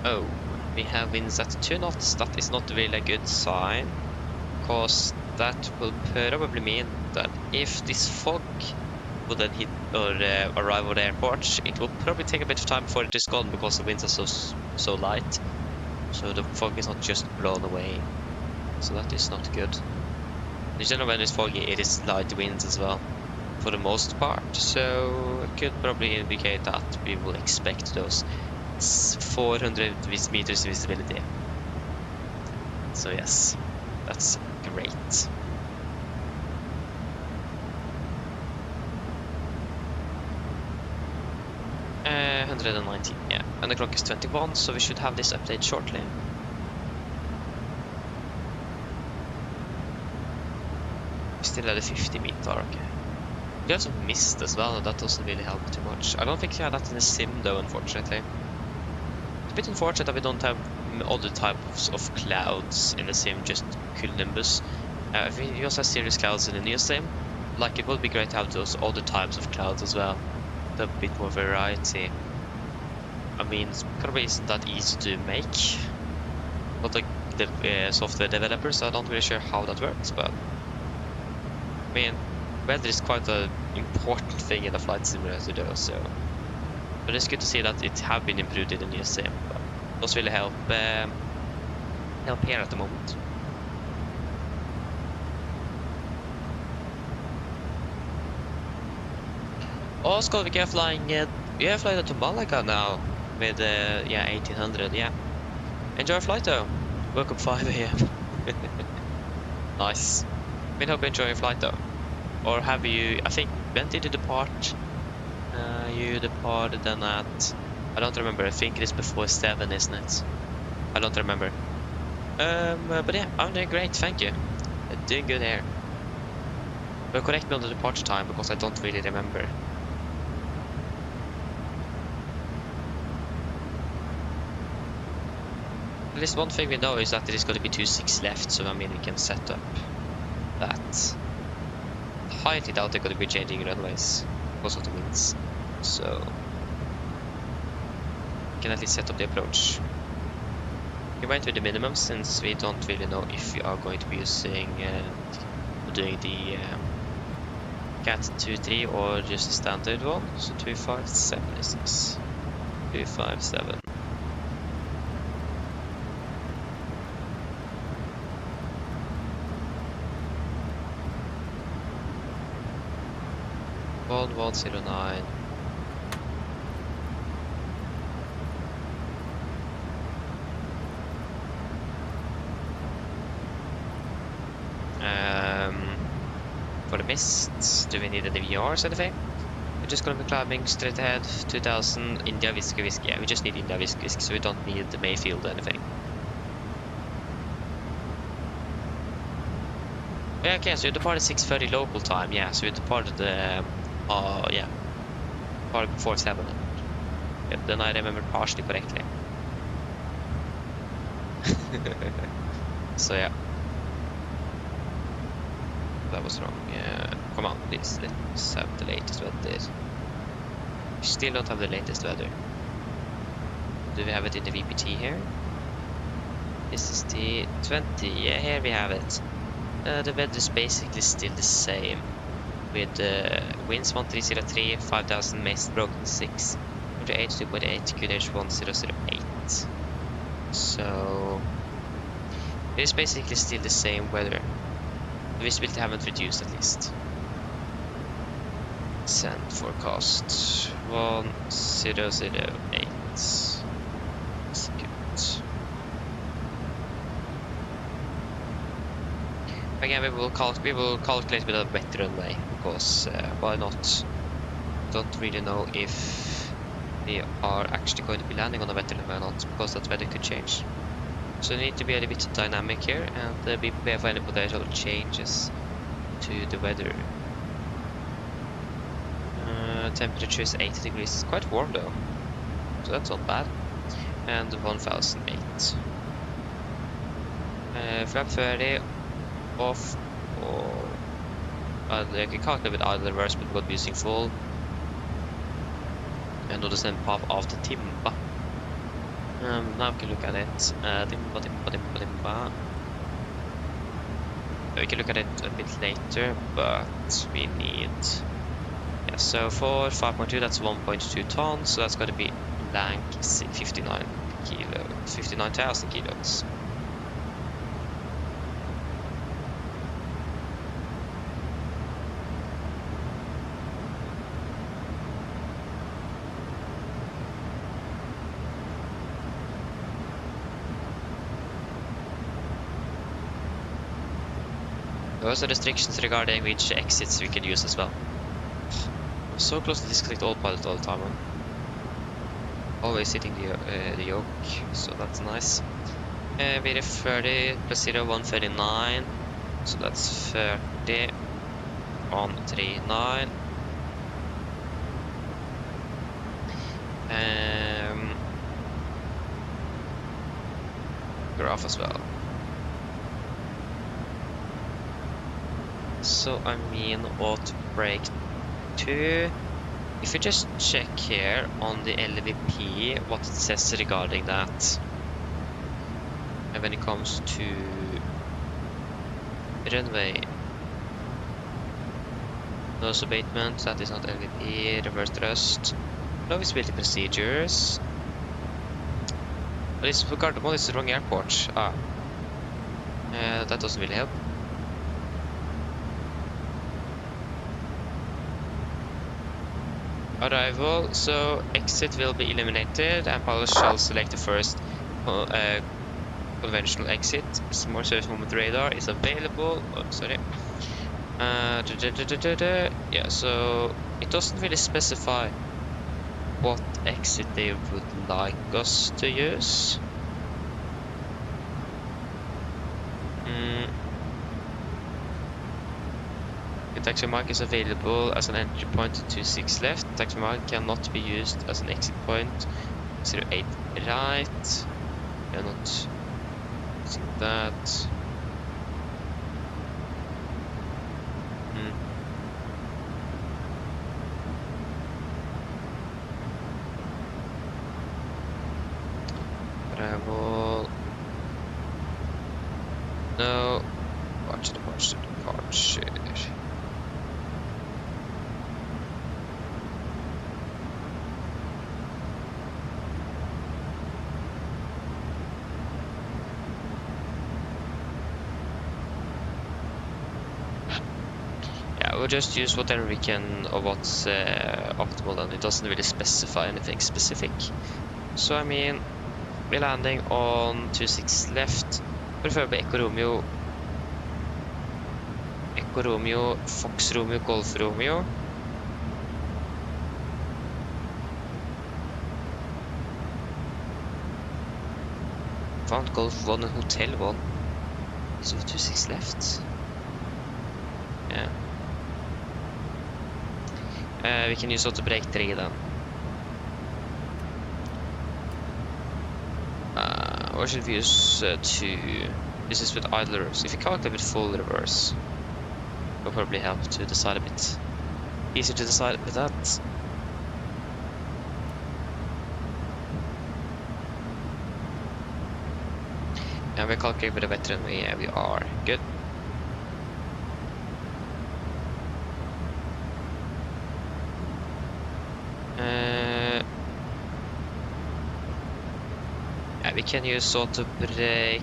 Oh, we have winds at 2 knots. That is not really a good sign, because that will probably mean that if this fog will then hit or arrive at the airport, it will probably take a bit of time before it is gone, because the winds are so light. So the fog is not just blown away. So that is not good. In general, when it's foggy, it is light winds as well, for the most part. So it could probably indicate that we will expect those 400 meters visibility. So yes, that's great. Uh, 119, yeah. And the clock is 21, so we should have this update shortly. We still at the 50 meter, okay. We have some mist as well, and that doesn't really help too much. I don't think we have that in the sim though, unfortunately. It's a bit unfortunate that we don't have other types of clouds in the sim, just cumulonimbus. We also have serious clouds in the new sim. Like, it would be great to have those other types of clouds as well. A bit more variety. I mean, it's probably isn't that easy to make. But like the software developers, I'm not really sure how that works, but I mean, weather is quite an important thing in a flight simulator though, so. But it's good to see that it have been improved in the new sim, but it doesn't really help here at the moment. Oh, Skull, we are flying to Malaga now with 1800, yeah. Enjoy your flight though. Welcome 5 AM. Nice. I hope you enjoy your flight though. Or have you, I think, when did you depart? You departed then at, I don't remember, I think it is before 7, isn't it? I don't remember. But yeah, I'm doing great, thank you. Doing good here. But correct me on the departure time, because I don't really remember. At least one thing we know is that there is going to be 26 left, so I mean we can set up that. Highly doubt they're going to be changing runways because of the winds, so we can at least set up the approach. We went with the minimum since we don't really know if we are going to be using doing the Cat 2.3 or just the standard one. So 257 is this. 257. World 109. For the mist, do we need any VRs or anything? We're just gonna be climbing straight ahead, 2000, India Whiskey Whiskey. Yeah, we just need India Whiskey Whiskey, so we don't need the Mayfield or anything. Yeah, okay, so you departed 6:30 local time, yeah, so you departed departed before 7. Yeah, then I remember partially correctly. So yeah. That was wrong. Yeah, come on, please, let's have the latest weather. We still don't have the latest weather. Do we have it in the VPT here? This is the 20. Yeah, here we have it. The weather is basically still the same, with winds 1303, 5000 mist, broken 6, 82.8, QNH 1008. So it is basically still the same weather. The visibility haven't reduced at least. Send forecast 1008. Execute. Again, we will calculate with a wet runway, because why not? Don't really know if we are actually going to be landing on a wet runway or not, because that weather could change. So we need to be a little bit dynamic here and be prepared for any potential changes to the weather. Temperature is 80 degrees. It's quite warm though, so that's not bad. And 1008. Flap 30 off, or you can calculate with idle reverse, but we'll be using full. And notice then pop off the timba. Now we can look at it. Dimba. We can look at it a bit later, but we need... Yeah, so for 5.2 that's 1.2 tons, so that's got to be blank 59,000 kilos. There are also restrictions regarding which exits we can use as well. I'm so close to disconnect autopilot all the time. I'm always hitting the yoke, so that's nice. We have 30 plus 0, 139, so that's 30, 139. Graph as well. So I mean auto brake 2. If you just check here on the LVP what it says regarding that, and when it comes to runway, nose abatement, that is not LVP, reverse thrust, low visibility procedures. What is regarding what is the wrong airport? That doesn't really help. Arrival, so exit will be eliminated and pilot shall select the first conventional exit. More service moment radar is available. Oh, sorry. Yeah, so it doesn't really specify what exit they would like us to use. Taxi mark is available as an entry point to 26 left. Taxi mark cannot be used as an exit point. 08 right. We are not using that. Travel. No. Watch the departure. We'll just use whatever we can or what's optimal, and it doesn't really specify anything specific. So I mean, we're landing on 26 left, preferably Echo Romeo, Fox Romeo, Golf Romeo. Found Golf 1 and Hotel 1. Is it 26 left? Yeah. We can use auto brake 3 then. Or should we use 2? This is with idle reverse. If you calculate with full reverse, it will probably help to decide a bit. Easier to decide with that. And we calculate with a veteran. Yeah, we are good. We can use auto brake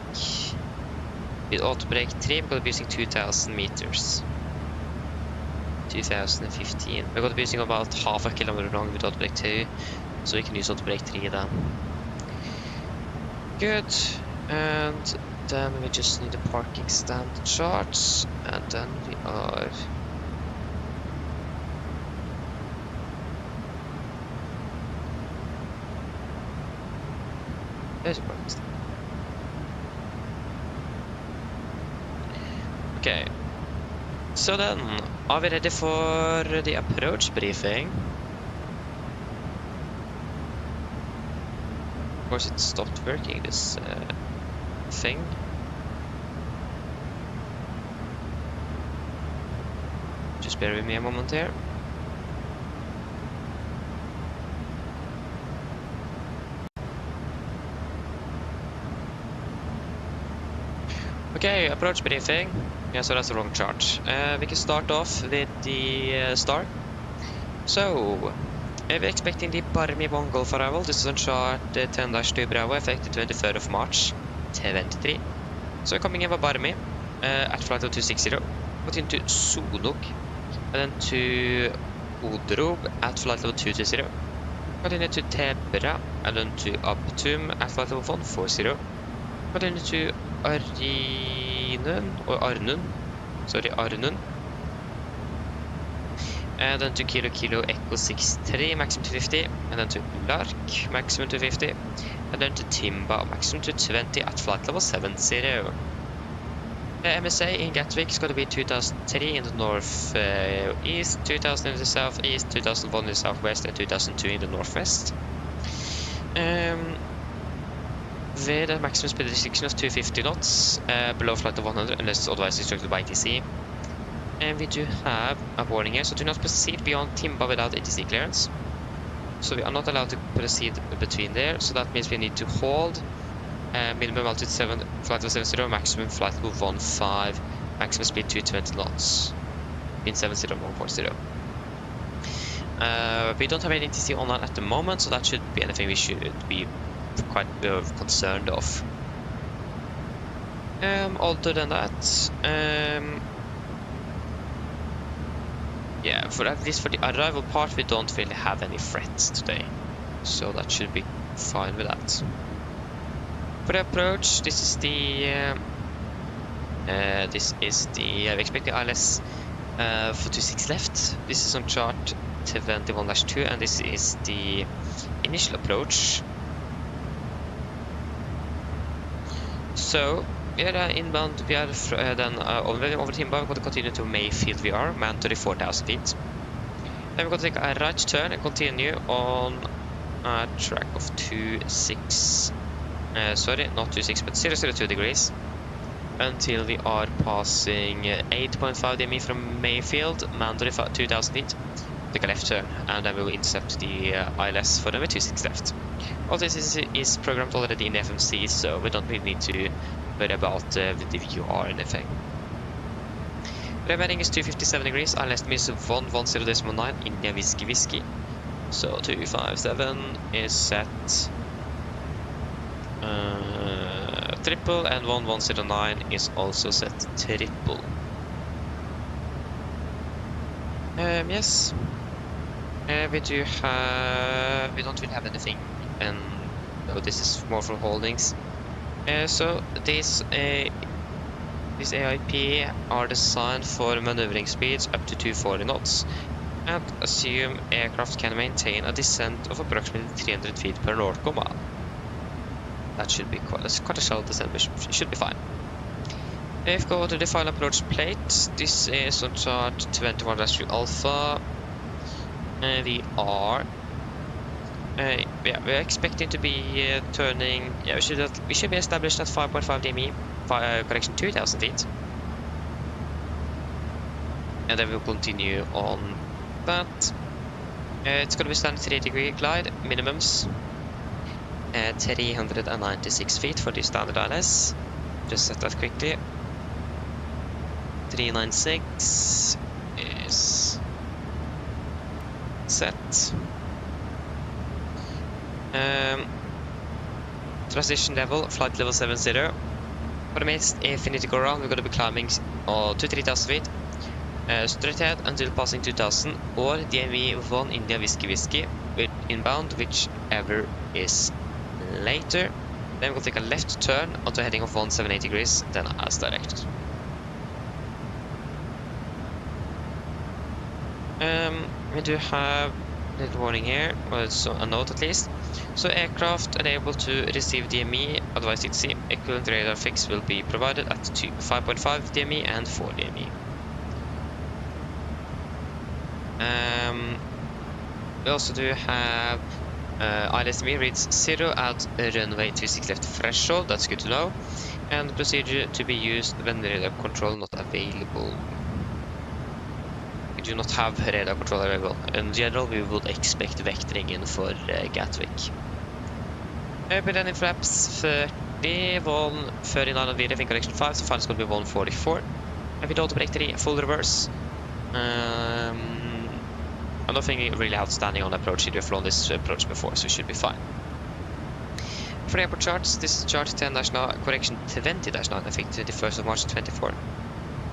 with auto brake 3. We're going to be using 2000 meters. 2015. We're going to be using about half a kilometer long with auto brake 2, so we can use auto brake 3 then. Good. And then we just need the parking stand charts, and then we are. There's a parking stand. Okay. So then, are we ready for the approach briefing? Of course, it stopped working, this thing. Just bear with me a moment here. Okay, approach briefing. Yeah, so that's the wrong chart. We can start off with the star. So, we're expecting the Barmy 1 Golf arrival. This is on chart 10-2 Bravo, effective 23rd of March, 23. So we're coming in by Barmy at flight level 260. Got into Sonok, and then to Odrob at flight level 220. Got into Tebra, and then to Abtum at flight level 140. Got into Arnun, and then to Kilo Echo 63, maximum 250, and then to Lark, maximum 250, and then to Timba, maximum 220 at flight level 70. MSA in Gatwick is going to be 2003 in the north east, 2000 in the southeast, 2001 in the southwest, and 2002 in the northwest. With a maximum speed restriction of 250 knots, below flight of 100 unless otherwise instructed by ATC. And we do have a warning here, so do not proceed beyond Timba without ATC clearance. So we are not allowed to proceed between there, so that means we need to hold. Minimum altitude 7, flight level 70, maximum flight level 15, maximum speed 220 knots in 70 140. We don't have any ATC online at the moment, so that should be anything we should be quite concerned of. Other than that, yeah, at least for the arrival part, we don't really have any threats today, so that should be fine with that. For the approach, this is the we expect the ILS for 26 left. This is on chart 21-2, and this is the initial approach. So we are inbound. We are then over Timba. We're going to continue to Mayfield. We are manned 34,000 feet. Then we're going to take a right turn and continue on a track of 26. Sorry, not 26, but 002 degrees until we are passing 8.5 DME from Mayfield, manned 2,000 feet. Take a left turn, and then we will intercept the ILS for them with 26 left. All this is programmed already in FMC, so we don't really need to worry about the VR or anything. Remaining is 257 degrees, ILS means 110.9, India Whiskey. So 257 is set triple, and 1109 is also set triple. Yes. We don't really have anything, and no, this is more for holdings. So this AIP are designed for maneuvering speeds up to 240 knots, and assume aircraft can maintain a descent of approximately 300 feet per nautical mile. That should be quite a shallow descent, which should be fine. If we go to the final approach plate, this is on chart 21-3 Alpha. We are we're expecting to be turning. Yeah, we should be established at 5.5 DME, correction 2,000 feet, and then we'll continue on that. It's going to be standard 3-degree glide minimums. 396 feet for the standard ILS. Just set that quickly. 396 is set. Transition level, flight level 70. For the next infinity go around, we're going to be climbing to 3,000 feet. Straight ahead until passing 2,000, or DME 1 India Whiskey with inbound, whichever is later. Then we'll take a left turn onto a heading of 178 degrees, then as directed. We do have a little warning here, well, so a note at least. So aircraft unable to receive DME, otherwise ATC, equivalent radar fix will be provided at 5.5 DME and 4 DME. We also do have ILSME reads 0 at runway 26 left threshold, that's good to know, and procedure to be used when radar control not available. We do not have radar control available. In general, we would expect vectoring in for Gatwick. Landing flaps We won 39 on VRF in correction 5, so final score will be 144. And with auto brake 3, full reverse. Nothing really outstanding on approach. We've flown this approach before, so we should be fine. For the airport charts, this is chart 10-9, correction 20-9, effective the 1st of March 24.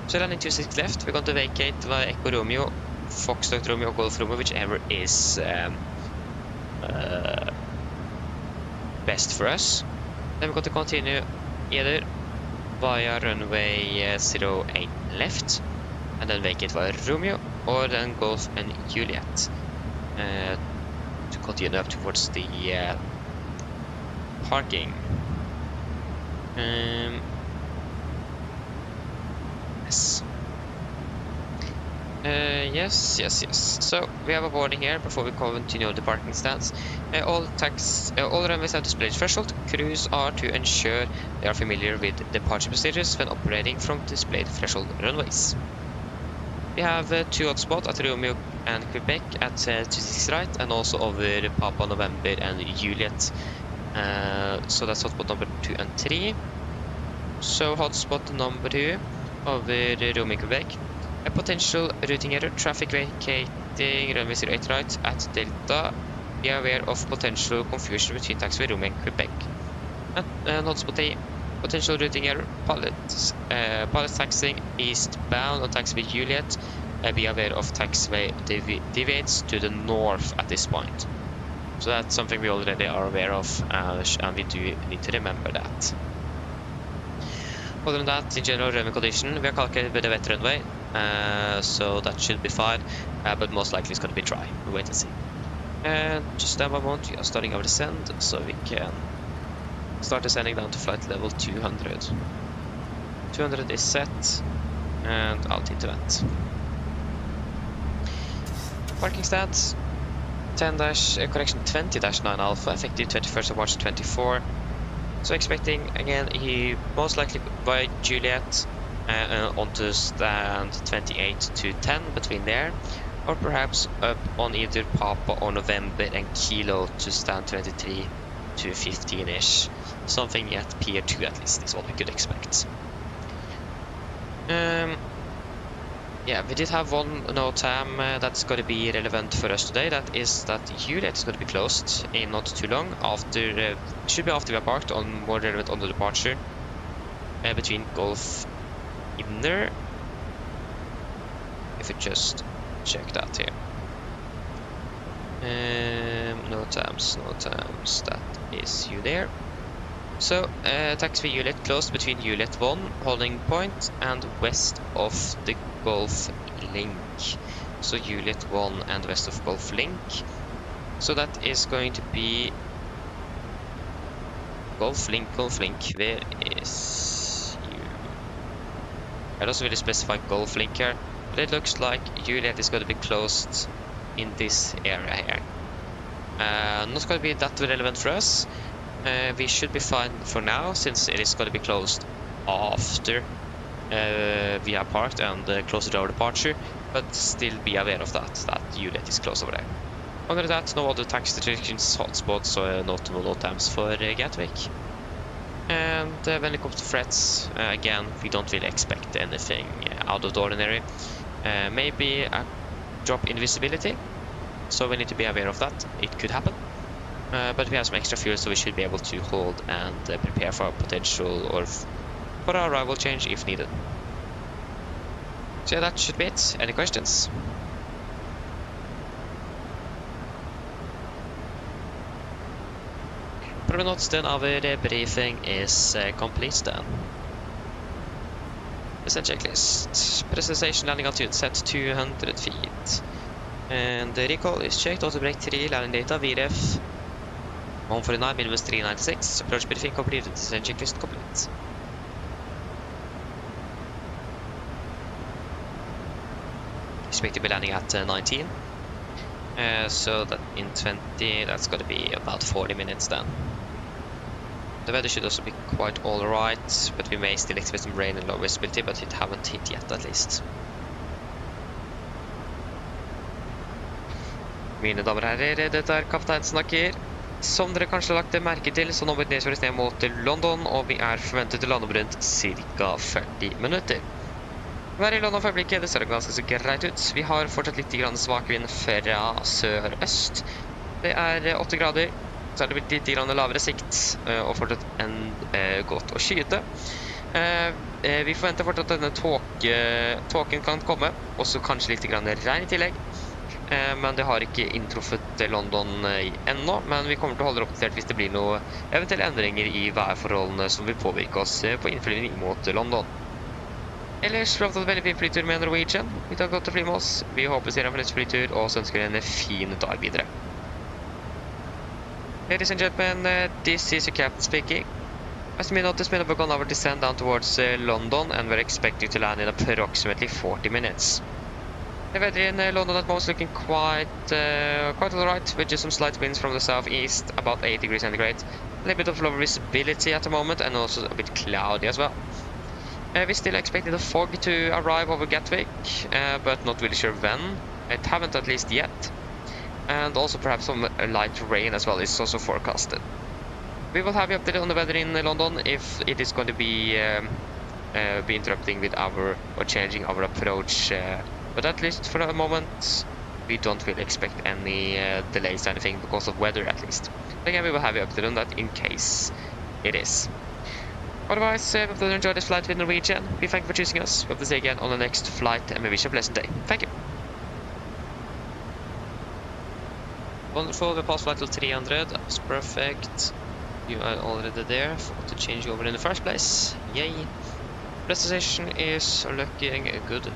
So landing 26 left, we're going to vacate Echo Romeo, Foxtrot Romeo, Golf Romeo, whichever is best for us. Then we're going to continue either via runway 08 left, and then vacate via Romeo, or then Golf and Juliet to continue up towards the parking. Yes. So we have a warning here before we continue the parking stance. All runways have displayed threshold. Crews are to ensure they are familiar with departure procedures when operating from displayed threshold runways. We have 2 hotspots at Romeo and Quebec at 26 right, and also over Papa November and Juliet. So that's hotspot number 2 and 3. So hotspot number 2 over Romeo and Quebec. A potential routing error, traffic vacating runway 08 right at Delta. Be aware of potential confusion between taxiway Romeo and Quebec. And hotspot 3. Potential routing error, pilots taxiing eastbound on taxiway Juliet. Be aware of taxiway deviates to the north at this point. So that's something we already are aware of, and we do need to remember that. Other than that, in general runway condition, we are calculated with a wet runway, so that should be fine, but most likely it's going to be dry. We'll wait and see. And just a moment, we are starting our descent, so we can start descending down to flight level 200. 200 is set, and altitude event. Parking stats 20-9 alpha, effective 21st of March 24. So expecting again, he most likely by Juliet onto stand 28 to 10 between there, or perhaps up on either Papa or November and Kilo to stand 23 to 15-ish. Something at Pier 2 at least is what we could expect. Yeah, we did have one Notam that's going to be relevant for us today. That is that Juliet is going to be closed in not too long. After should be after we are parked, on more relevant on the departure between Gulf Inner. If we just check that here. Notams, that is you there. So, taxiway Juliet closed between Juliet 1, holding point, and west of the Gulf Link. So Juliet 1 and west of Gulf Link. So that is going to be Gulf Link, where is you? I doesn't really specify Gulf Link here, but it looks like Juliet is going to be closed in this area here. Not going to be that relevant for us. We should be fine for now, since it is going to be closed after we are parked and closer to our departure, but still be aware of that Juliet is close over there. Other than that, no other taxi restrictions, hotspots, or notable times for Gatwick. And when it comes to threats, again, we don't really expect anything out of the ordinary. Maybe a drop in visibility, so we need to be aware of that. It could happen. But we have some extra fuel, so we should be able to hold and prepare for a potential or for our arrival change if needed. So yeah, that should be it. Any questions? Probably not. Then our briefing is complete then. Descent checklist. Presentation landing altitude set 200 feet. And the recall is checked. Auto brake 3, landing data, VRF 149, minimum 396. Approach briefing completed. Descent checklist complete. Expect to be landing at 19. So that in 20, that's going to be about 40 minutes then. The weather should also be quite alright, but we may still expect some rain and low visibility, but it haven't hit yet at least. Mine damer og herrer, dette kaptein snakker. Som dere kanskje har lagt merke til, så nå må vi nedsvøres ned mot London, og vi er forventet til å lande om rundt ca. 40 minutter. Været i London for øyeblikket, det ser ganske så greit ut. Vi har fortsatt litt svak vind fra sør-øst. Det er 8 grader, så er det blitt litt lavere sikt, og fortsatt godt å skyte. Vi forventer fortsatt at denne tåken kan komme, og så kanskje litt regn i tillegg. Men det har ikke inntruffet London ennå, men vi kommer til å holde det oppdatert hvis det blir noen eventuelle endringer i værforholdene som vil påvirke oss på innflyvning mot London. Ellers har vi hatt en veldig fin flytur med Norwegian. Vi tar godt å fly med oss. Vi håper dere har en fornøyd flytur, og så ønsker en fin dag videre. Ladies and gentlemen, this is your captain speaking. As you may notice, we have begun our descent down towards London, and we're expecting to land in approximately 40 minutes. The weather in London at most looking quite alright, with just some slight winds from the southeast, about 8 degrees centigrade. A little bit of lower visibility at the moment, and also a bit cloudy as well. We still expected the fog to arrive over Gatwick, but not really sure when. It haven't at least yet. And also perhaps some light rain as well is also forecasted. We will have you updated on the weather in London if it is going to be interrupting with or changing our approach. But at least for a moment, we don't really expect any delays or anything because of weather at least. Again, we will have you updated on that in case it is. Otherwise, we hope that you enjoyed this flight with Norwegian. We thank you for choosing us. We hope to see you again on the next flight, and we wish you a pleasant day. Thank you. Wonderful, we passed flight to 300. That's perfect. You are already there. Forgot to change over in the first place. Yay. Destination is looking good.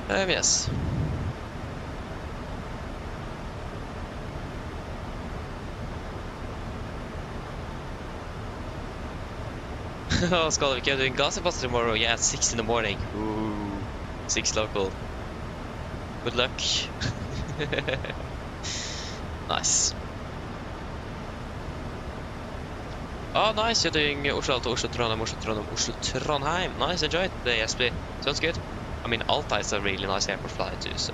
Yes. Oh, Skull, we are doing Gossipus tomorrow. Yeah, at 6 in the morning. Ooh, 6 local. Good luck. Nice. Oh, nice. You're doing Oslo to Oslo Trondheim, Oslo Trondheim, Oslo Trondheim. Nice, enjoy it. The Jesper. Sounds good. I mean, Alta is a really nice airport to fly to, so.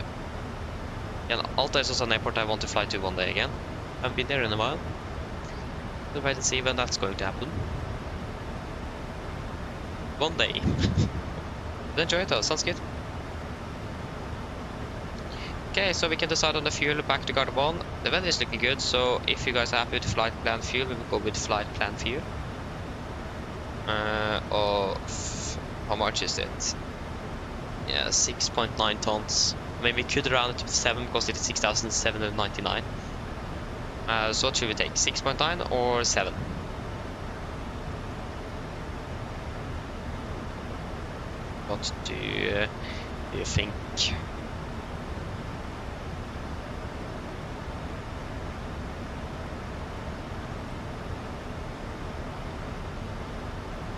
Yeah, Alta is also an airport I want to fly to one day again. I haven't been there in a while. We'll wait and see when that's going to happen. One day. But enjoy it though, sounds good. Okay, so we can decide on the fuel back to Gardermoen. The weather is looking good, so if you guys are happy with flight plan fuel, we will go with flight plan fuel. How much is it? Yeah, 6.9 tons. I mean, we could round it to 7 because it is 6,799. So what should we take? 6.9 or 7? What do you think?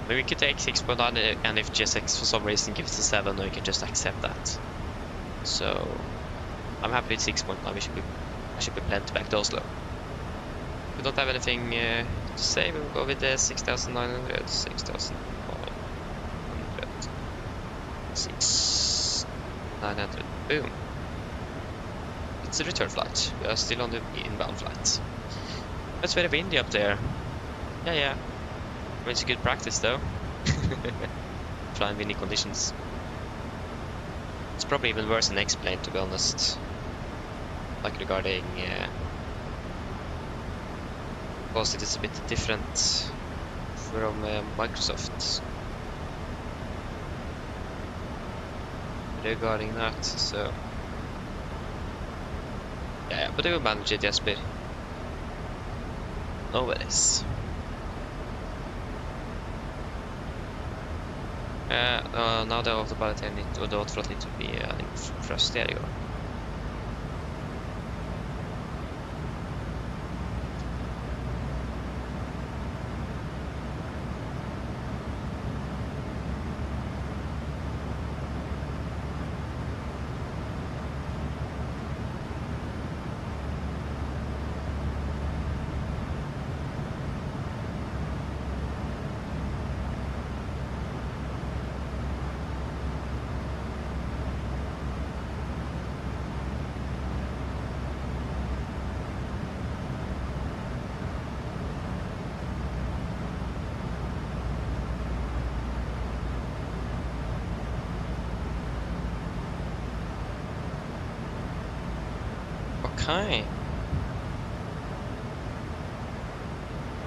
We could take 6.9, and if GSX for some reason gives a 7, we can just accept that. So I'm happy with 6.9. I should be plenty back to Oslo. If we don't have anything to say, we'll go with the 6,900, 6,900, 6,900. Boom. It's a return flight. We are still on the inbound flight. It's very windy up there. Yeah. I mean, it's a good practice though. Flying windy conditions. It's probably even worse than X-Plane, to be honest. Like regarding because it is a bit different from Microsoft regarding that, so yeah, but they will manage it, Jesper. No worries. Now det åpner bare til nytt, og det åpner for at litt blir frustrering. Okay.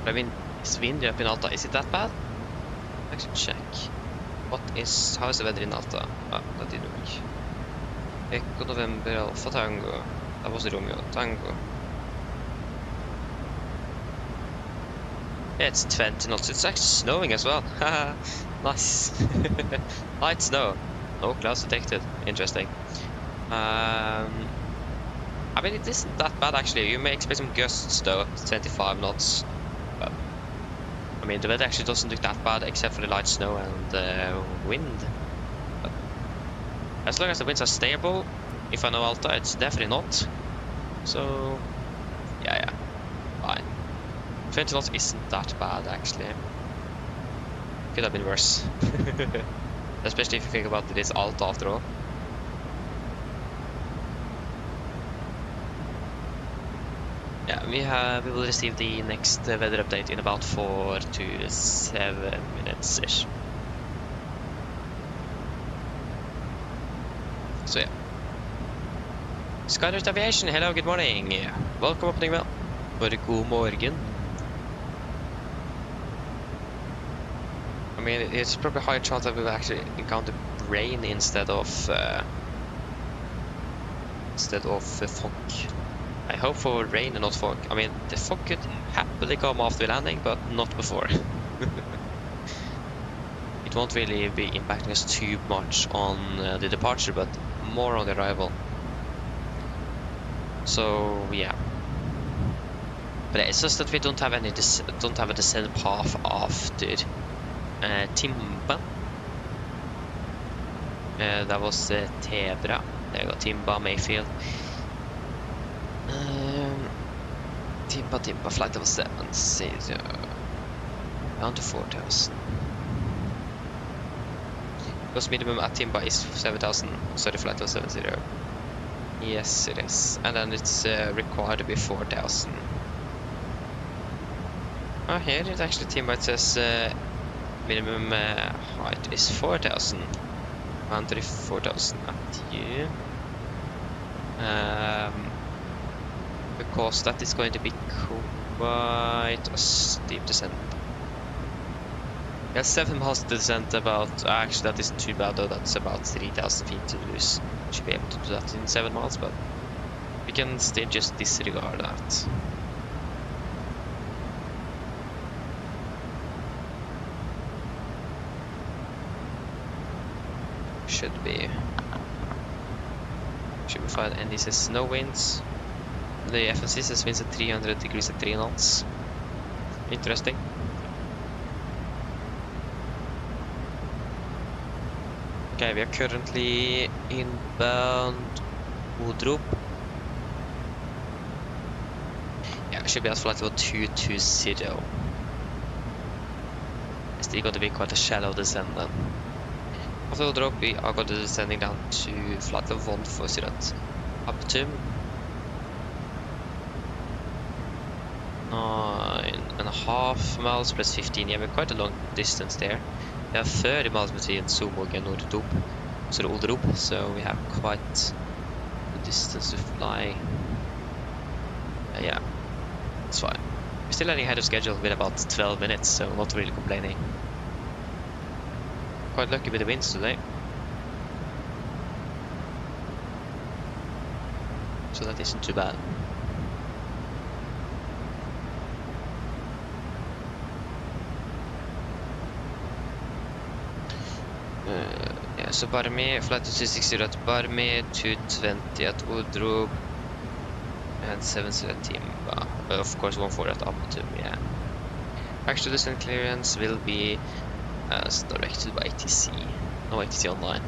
I mean, is windy up in Alta? Is it that bad? Actually, check. How is the weather in Alta? Ah, that didn't work. Echo November Alpha Tango. That was Romeo Tango. Yeah, it's 20 knots. It's actually snowing as well. Haha, nice. Light snow. No clouds detected. Interesting. I mean, it isn't that bad actually. You may expect some gusts though. 25 knots. But, I mean, the weather actually doesn't look that bad except for the light snow and wind. But as long as the winds are stable, if I know Alta, it's definitely not. So, yeah, fine. 20 knots isn't that bad actually. Could have been worse. Especially if you think about it, it's Alta after all. Yeah, we will receive the next weather update in about 4 to 7 minutes ish. So yeah. Skydirect Aviation, hello, good morning. Welcome opening bell. Bare god morgen. I mean, it's probably higher chance that we will actually encounter rain instead of fog. I hope for rain and not fog. I mean, the fog could happily come after landing, but not before. It won't really be impacting us too much on the departure, but more on the arrival. So yeah. But it's just that we don't have a descent path after Timba. That was Tebra. There you go, Timba, Mayfield. Timba, flight level 7, down to 4,000. Because minimum at Timba is 7,000, sorry, flight level 70. Yes, it is. And then it's required to be 4,000. Oh, here it actually Timba, it says minimum height is 4,000. 134,000 at you. Because that is going to be quite a steep descent. Yeah, 7 miles to descent about. Actually, that isn't too bad though. That's about 3,000 feet to lose. Should be able to do that in 7 miles, but we can still just disregard that. Should be fine. And this is no winds. The FNC says winds at 300 degrees at 3 knots. Interesting. Okay, we are currently inbound Udrup. Yeah, we should be at flight level 220. It's still going to be quite a shallow descent then. After Udrup, we are going to be descending down to flight level 140 at Aptum. 9.5 miles plus 15. Yeah, we're quite a long distance there. We have 30 miles between Sumog and Udrup, so we have quite a distance to fly. Yeah, it's fine. We're still running ahead of schedule with about 12 minutes, so not really complaining. Quite lucky with the winds today. So that isn't too bad. Yeah, so Barmi, flight to 260 at Barmi, 220 at Udrup, and 70 at Timba. Of course, 140 at Apatum, yeah. Actual descent clearance will be as directed by ATC. No ATC online.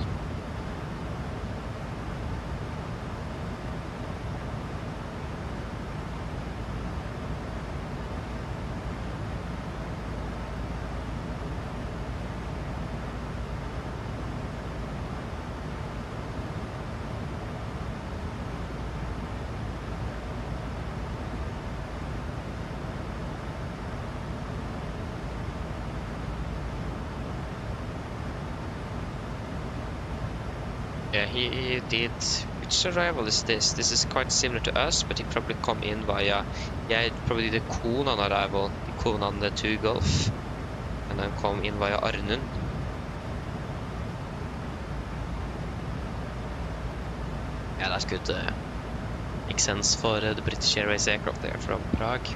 Yeah, he did Which arrival is this? This is quite similar to us, but you probably come in via, yeah, probably the Konan arrival, the Konan the 2 Gulf, and then come in via Arnund. Yeah, that could make sense for the British Airways aircraft there from Prague.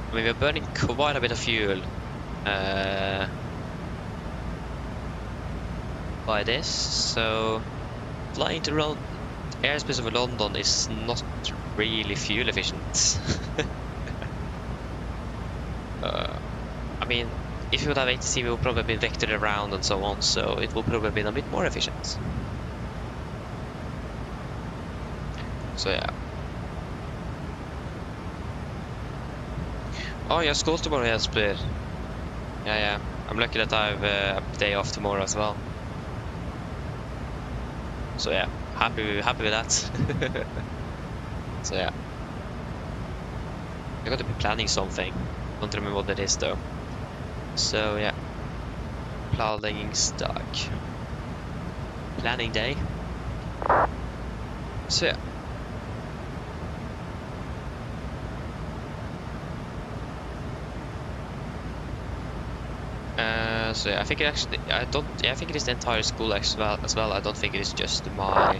I mean, we're burning quite a bit of fuel by this, so flying to airspace over London is not really fuel efficient. I mean, if you would have ATC, we would probably be vectored around and so on, so it will probably be a bit more efficient. So yeah. Oh yeah, school tomorrow, Jesper. Yeah. I'm lucky that I have a day off tomorrow as well. So yeah, happy with that. So yeah. I got to be planning something. Don't remember what that is though. So yeah. Planleggingsdag. Planning day. So yeah. So yeah, I think it actually, I think it is the entire school as well. I don't think it is just my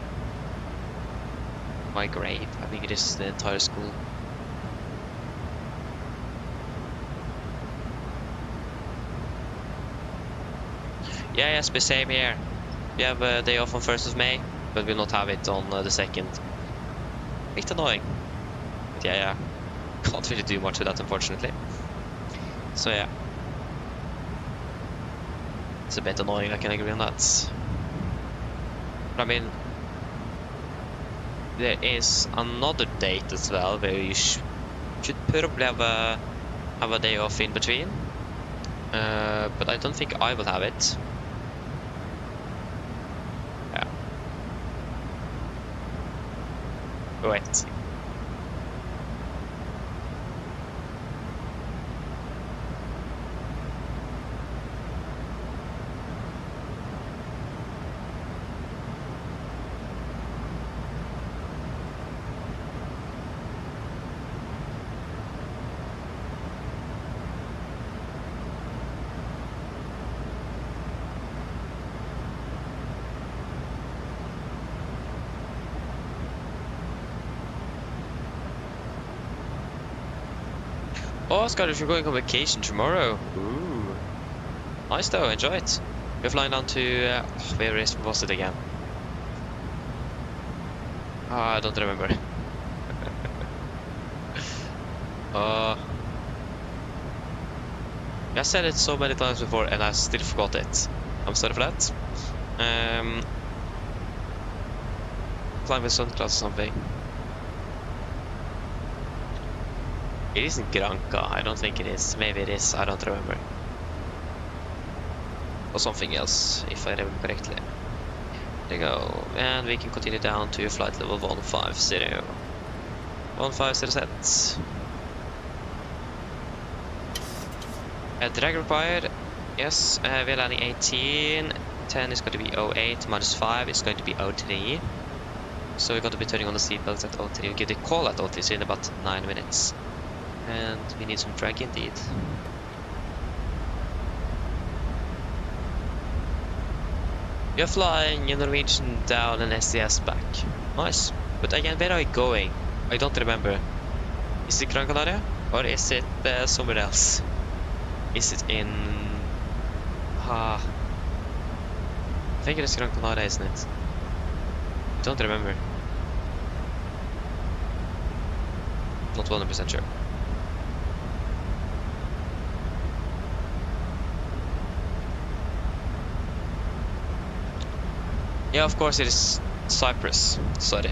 grade. I think it is the entire school. Yeah, yes, but same here. We have a day off on 1st of May, but we'll not have it on the 2nd. Bit annoying. But yeah, can't really do much with that, unfortunately. So yeah. It's a bit annoying, I can agree on that. But I mean, there is another date as well where you should probably have a day off in between. But I don't think I will have it. Yeah. Wait. Oh, Scott, if you're going on vacation tomorrow. Ooh. Nice though, enjoy it. We're flying down to, where was it again? I don't remember. I said it so many times before and I still forgot it. I'm sorry for that. Flying with sun class or something. It isn't Granca, I don't think it is. Maybe it is, I don't remember. Or something else, if I remember correctly. There you go. And we can continue down to flight level 150. 150 set. Drag required. Yes, we're landing 18. 10 is going to be 08, minus 5 is going to be 03. So we're going to be turning on the seatbelts at 03. We'll give the call at 03, so in about 9 minutes. And we need some drag indeed. We are flying a Norwegian down and SCS back. Nice. But again, where are we going? I don't remember. Is it Gran Canaria? Or is it somewhere else? Is it in... I think it is Gran Canaria, isn't it? I don't remember. Not 100% sure. Yeah, of course it is Cyprus. Sorry.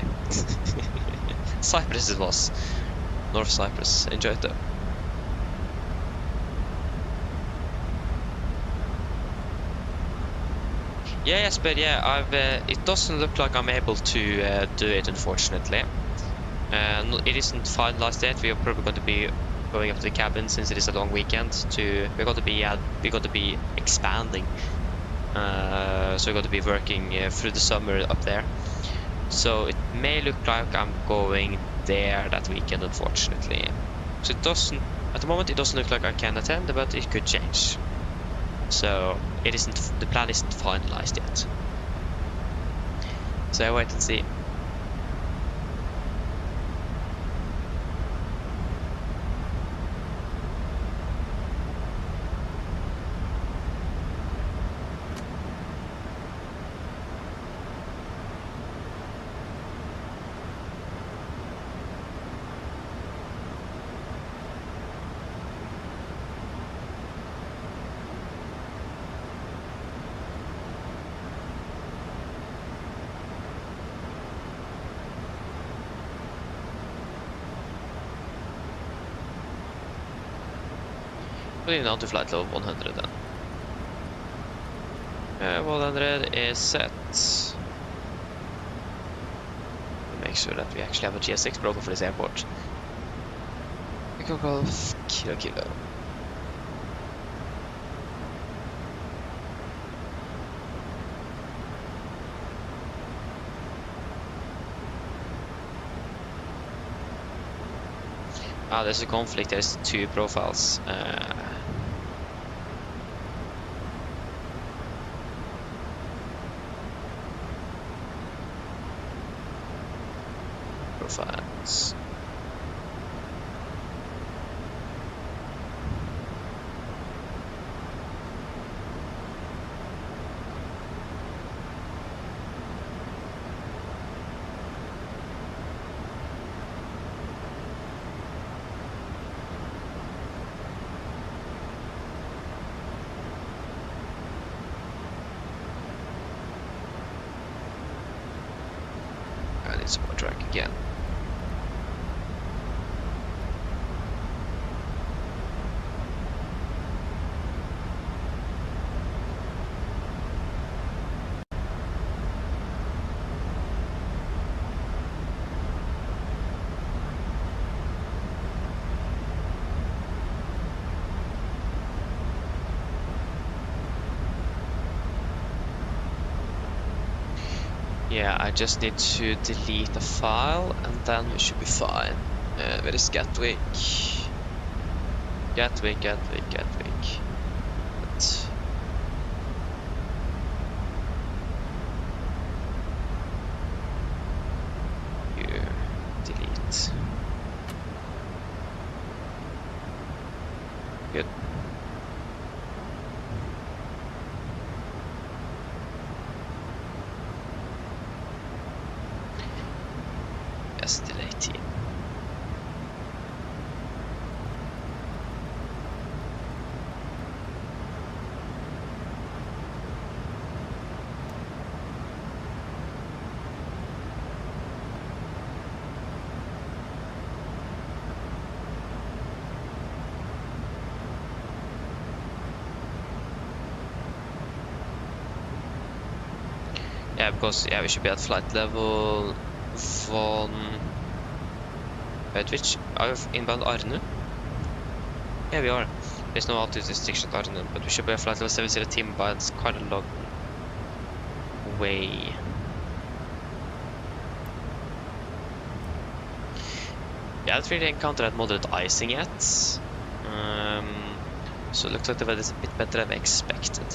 Cyprus it was. North Cyprus. Enjoy it though. Yes, but yeah, it doesn't look like I'm able to do it, unfortunately. It isn't finalized yet. We are probably going to be going up to the cabin since it is a long weekend. We're going to be expanding. So we're going to be working through the summer up there. So it may look like I'm going there that weekend, unfortunately. So it doesn't, at the moment, it doesn't look like I can attend, but it could change. So the plan isn't finalized yet. So I wait and see. Putting it down to flight level 100 then. 100 is set. Make sure that we actually have a GS6 broker for this airport. Echo Golf, Kilo. There's a conflict. There's two profiles. Profiles. I need some more drag again. Yeah, I just need to delete the file and then we should be fine. Where is Gatwick? Gatwick. But you delete. Good. Still 18. Yeah, because we should be at flight level 1. Wait, which are we inbound Arne? Yeah, we are. There's no altitude restriction at Arne, but we should be at flight level 70 team, but it's quite a long way. Yeah, I haven't really encountered that moderate icing yet. So it looks like the weather is a bit better than I expected.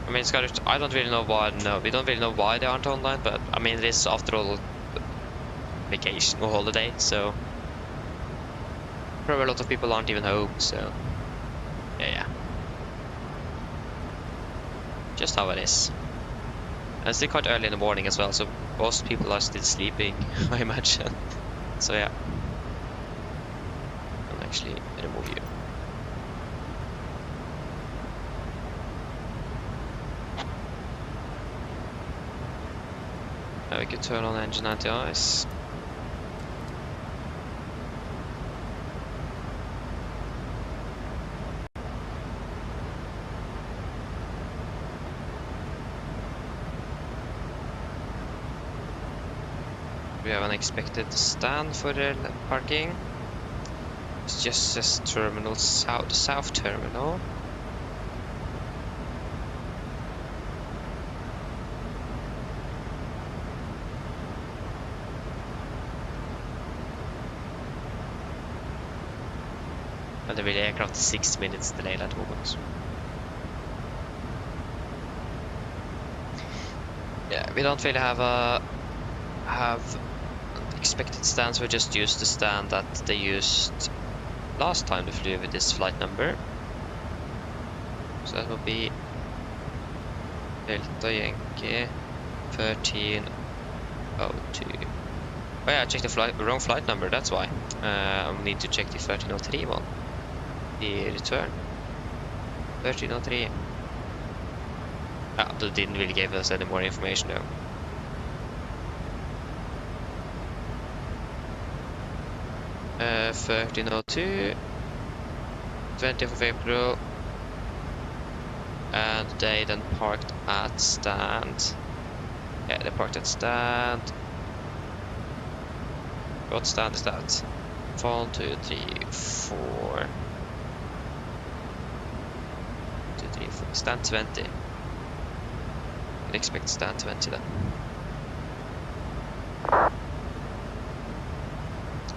I mean, Scottish, I don't really know why. No, we don't really know why they aren't online, but I mean, it is after all vacation or holiday, so probably a lot of people aren't even home. So yeah, just how it is. And it's still quite early in the morning as well, so most people are still sleeping, I imagine. So yeah, I'll actually remove you. We could turn on engine anti-ice. We have an expected stand for the parking. It just says terminal south terminal. And the aircraft is 6 minutes delayed at the moment. Yeah, we don't really have expected stands. We just use the stand that they used last time they flew with this flight number. So that will be Delta Yankee 1302. Oh yeah, I checked the wrong flight number, that's why. I need to check the 1303 one. The return 1303. That didn't really give us any more information though. Uh, 1302, 20th of April, and they then parked at stand. Yeah, they parked at stand. What stand is that? 1, 2, 3, 4. 2, 3, 4. Stand 20. I'd expect stand 20 then.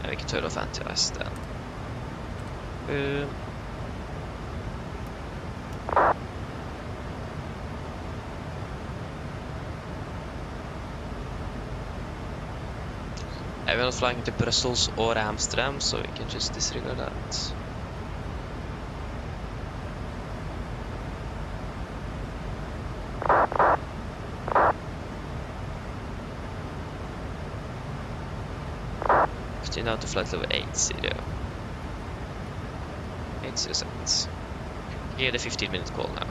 And we can turn off anti-ice then. Boom. We're not flying to Brussels or Amsterdam, so we can just disregard that. Now to flight level 80. 80 seconds. Here the 15-minute call now.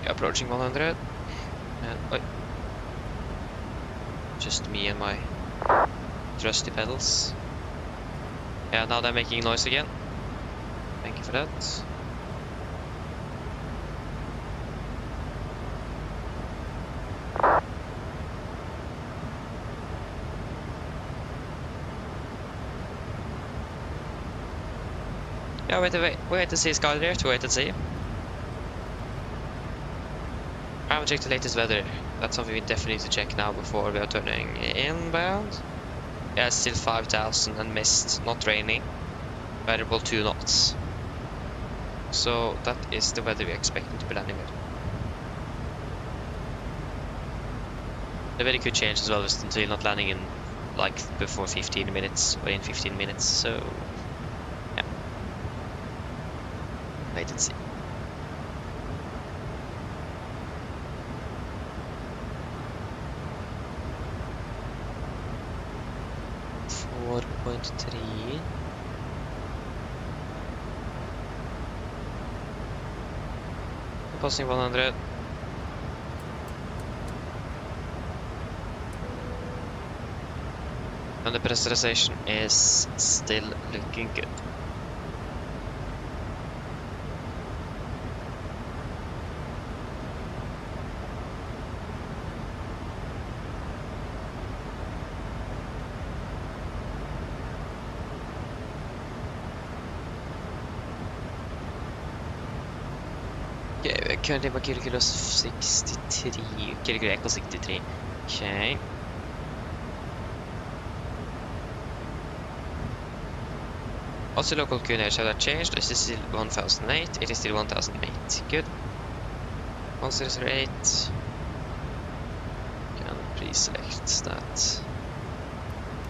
Approaching 100, and just me and my trusty pedals. Yeah, now they're making noise again. Thank you for that. Yeah, wait to see Sky there, to wait and see. I haven't checked the latest weather. That's something we definitely need to check now before we are turning inbound. Yeah, it's still 5,000 and mist, not raining. Variable 2 knots. So that is the weather we're expecting to be landing with. The weather could change as well until you're not landing in like before 15 minutes or in 15 minutes. So yeah, wait and see. Passing 100. And the pressurization is still looking good. Currently my kilo 63, kilo equals 63. Okay. Also local QNH have that changed. Is this still 1008? It is still 1008. Good. 1008. Can please select that.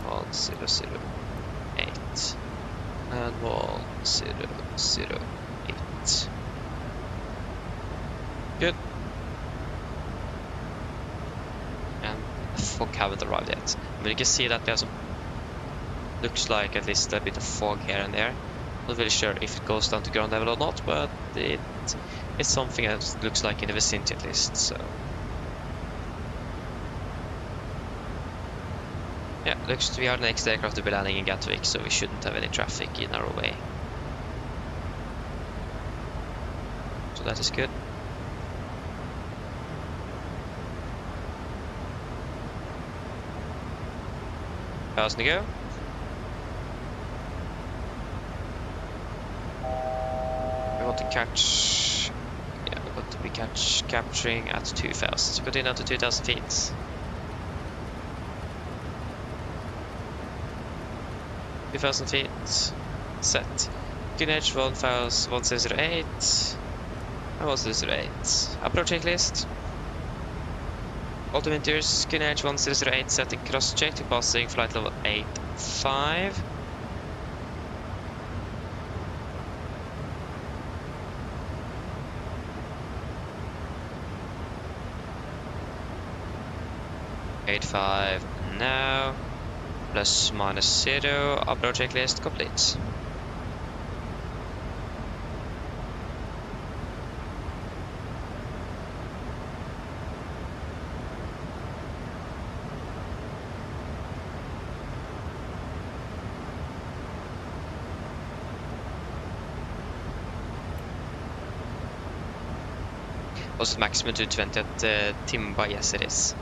1008. And 1008. Good. fog haven't arrived yet. But you can see that there's some, looks like at least a bit of fog here and there. Not really sure if it goes down to ground level or not, but it's something that looks like in the vicinity at least, so. Yeah, looks to be our next aircraft to be landing in Gatwick, so we shouldn't have any traffic in our way. So that is good. Thousand to go. We want to catch. Yeah, we want to be capturing at 2,000. So continue down to 2,000 feet. 2,000 feet. Set. Good edge 1008. And 1008. Approach checklist. Altimeters, skin edge 1008, setting cross check to passing flight level 85. Now, plus minus 0, approach checklist complete. Was it maximum 220 at Timba? Yes, it is.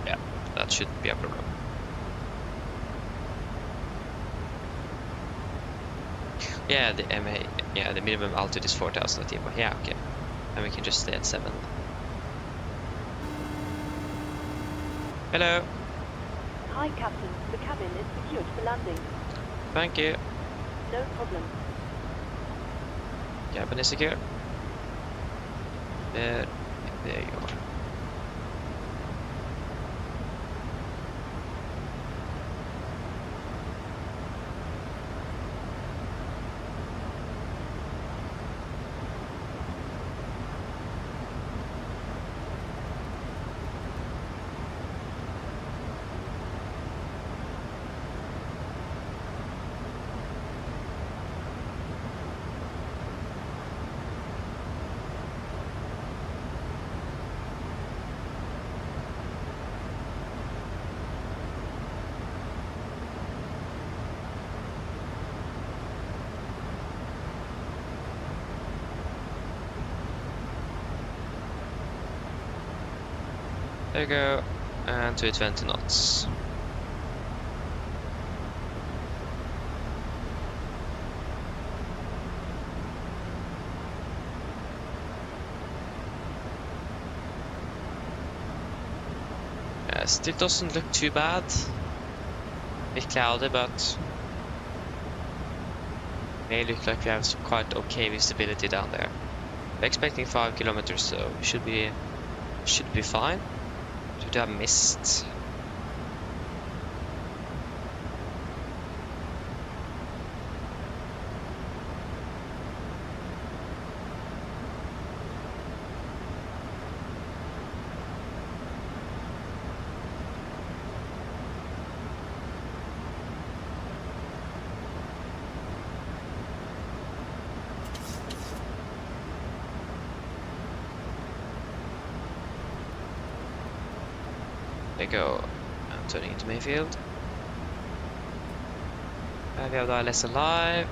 Yeah, that shouldn't be a problem. Yeah, the minimum altitude is 4,000 at Timba. Yeah, okay. And we can just stay at 7. Hello. Hi, Captain. The cabin is secured for landing. Thank you. No problem. Cabin is secure. There you are. There you go, and 220 knots. Still doesn't look too bad. A bit cloudy, but may look like we have some quite okay visibility down there. We're expecting 5 kilometers, so we should be fine. Should have missed. There you go. I'm turning into Mayfield. We have the ILS alive.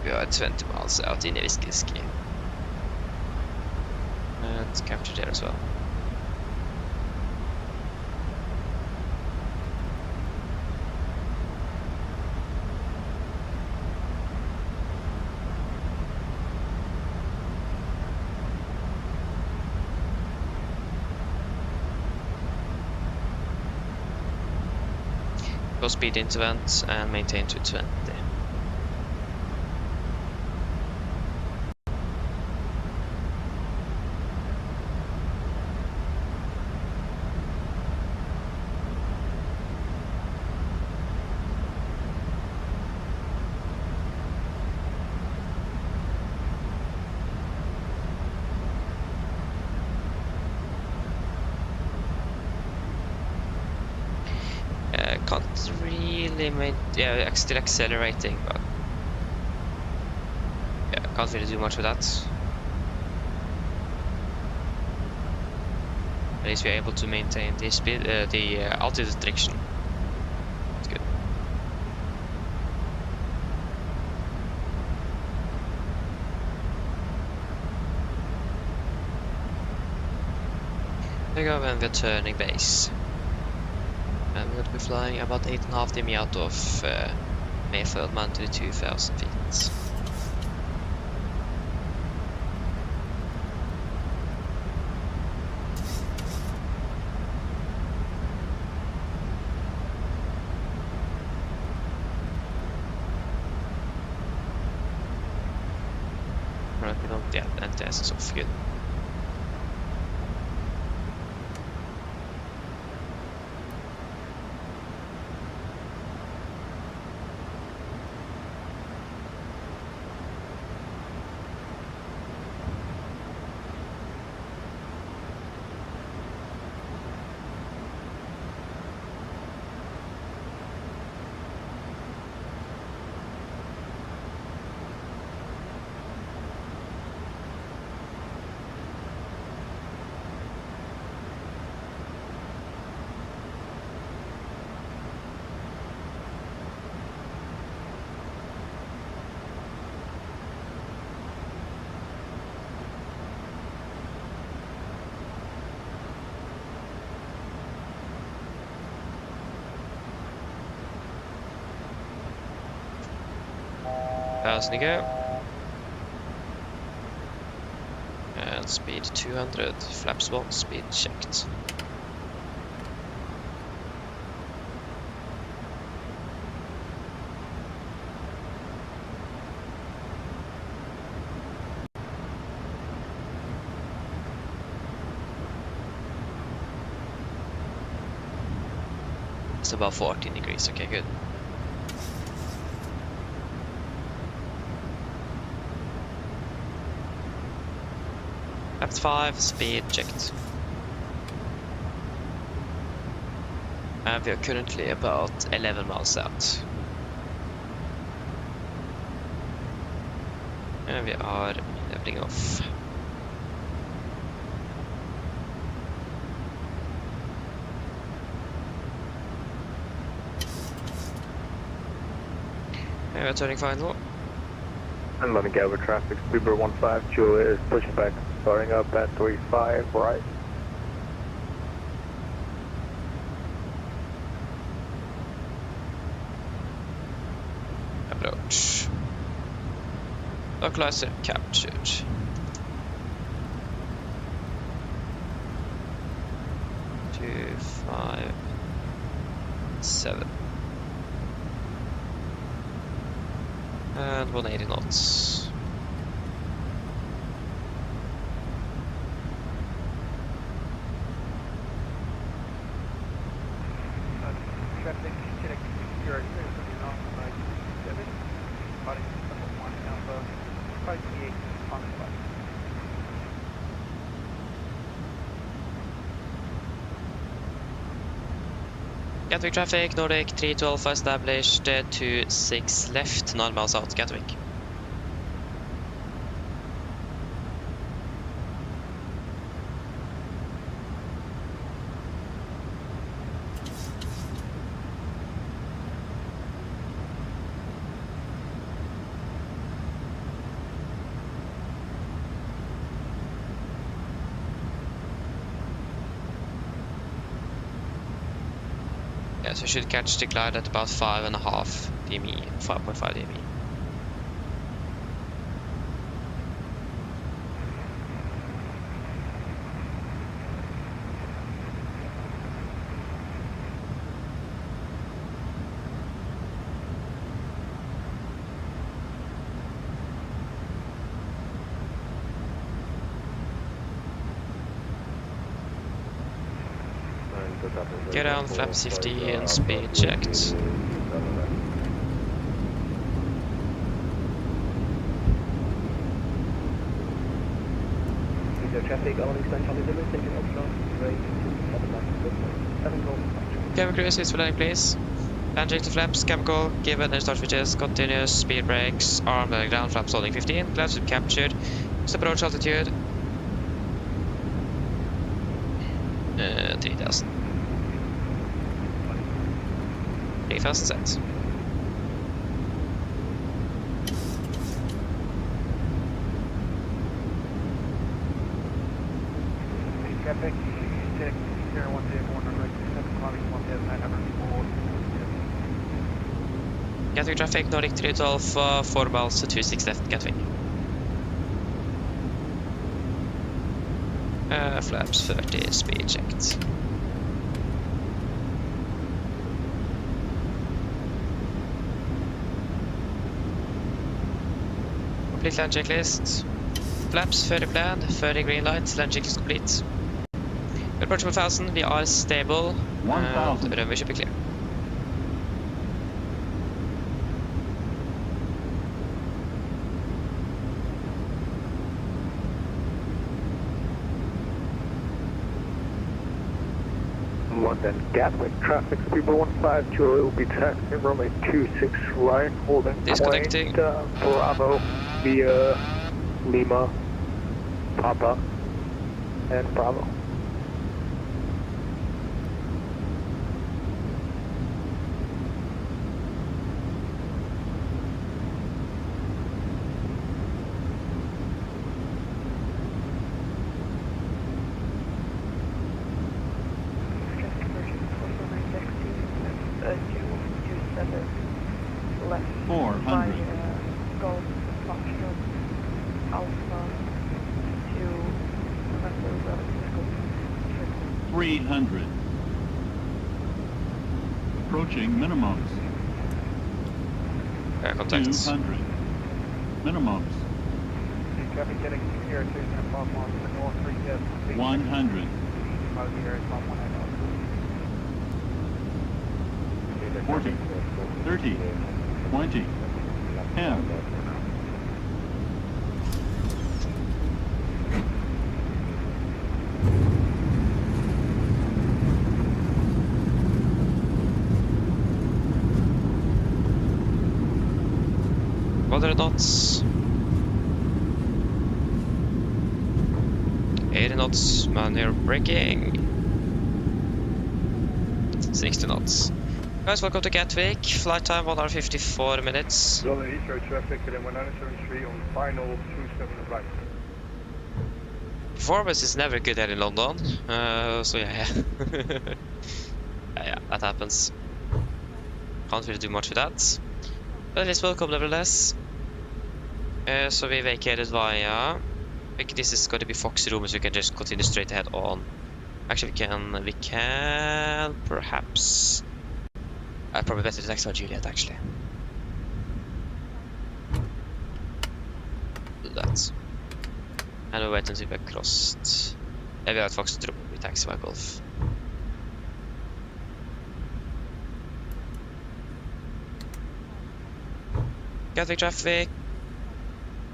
We are 20 miles out in Eviskiski. And it's captured there as well. Go speed into vent and maintain 220. Can't really still accelerating, but yeah, can't really do much with that. At least we're able to maintain the speed, the altitude restriction. That's good. There we go, and we're turning base. And we're going to be flying about 8.5 dm out of Mayfield to 2,000 feet. Right, we don't, yeah, NTS is off, good. Thousand to go. And speed 200, flaps 1, speed checked. It's about 14 degrees, okay, good. Flaps 5, speed checked. And we are currently about 11 miles out. And we are leveling off. And we're turning final. And let me get over traffic. Uber 15 Julia is pushback, starting up at 35 right. Approach. Localizer captured. Two, 5, 7. And 180 knots. Traffic check your experience on your non-7. Body number 1 Alpha 538 on the body. Gatwick traffic, Nordic 32 Alpha established, 26 left, 9 miles out, Gatwick. So we should catch the glide at about 5.5 dmi, 5.5 dmi. Get down, flap 50 and speed checked. Traffic on extension on the limit, taking Oslo Norwegian Cabin crew, switch for landing, please. Land to flaps, chemical, given and start switches, continuous, speed brakes, arm and ground flaps holding 15, clouds captured, approach altitude. 3000. Fast set. Traffic, check 010 climbing 1904. Gatwick traffic, Nordic 3 to Alpha, 4 miles to 26 left Gatwick. Flaps 30, speed checked. Complete land checklist. Flaps 30 planned, 30 green lights, land checklist complete. Approach 1000, we are stable. 1000. Runway should be clear. London Gatwick traffic, Speedbird 152 will be taxiing runway 26 right, holding Disconnecting. point Bravo via Lima, Papa, and Bravo. Left 400. Golf Foxtrot Alpha to 300. Approaching minimums. Contacts. 200. Minimums. traffic getting here to 12 miles to the north, 3 yes. 100. Out here at 119. 40. 30. 20. 10. What are the knots? 80 knots, manual braking. 60 knots. Guys, welcome to Gatwick. Flight time 1 hour 54 minutes. London Heathrow traffic at 1973 on final 27 right. Performance is never good here in London, so yeah. yeah, that happens. Can't really do much with that. But at least welcome nevertheless. So we vacated via... I think this is going to be Fox room, so we can just continue straight ahead on. Actually, we can perhaps... probably better to taxi Juliet, actually. Do that. And we'll wait until we're crossed. Maybe at Fox room, we taxi by Golf. Gatwick traffic.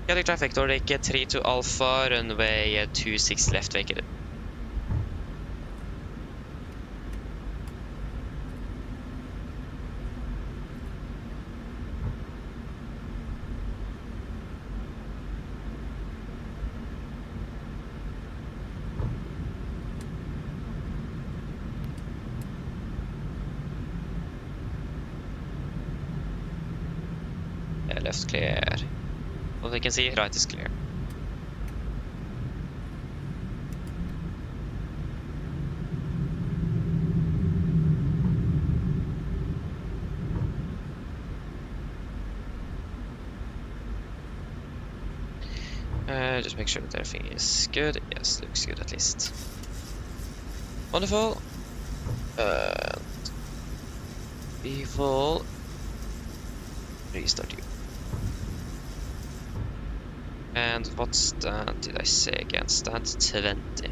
Gatwick traffic, Nordic 3 to Alpha, runway 26 left vacated. Yeah, left clear. What we can see, right is clear. Just make sure that everything is good. Yes, looks good at least. Wonderful. We will restart you. And what stand did I say again? Stand 20.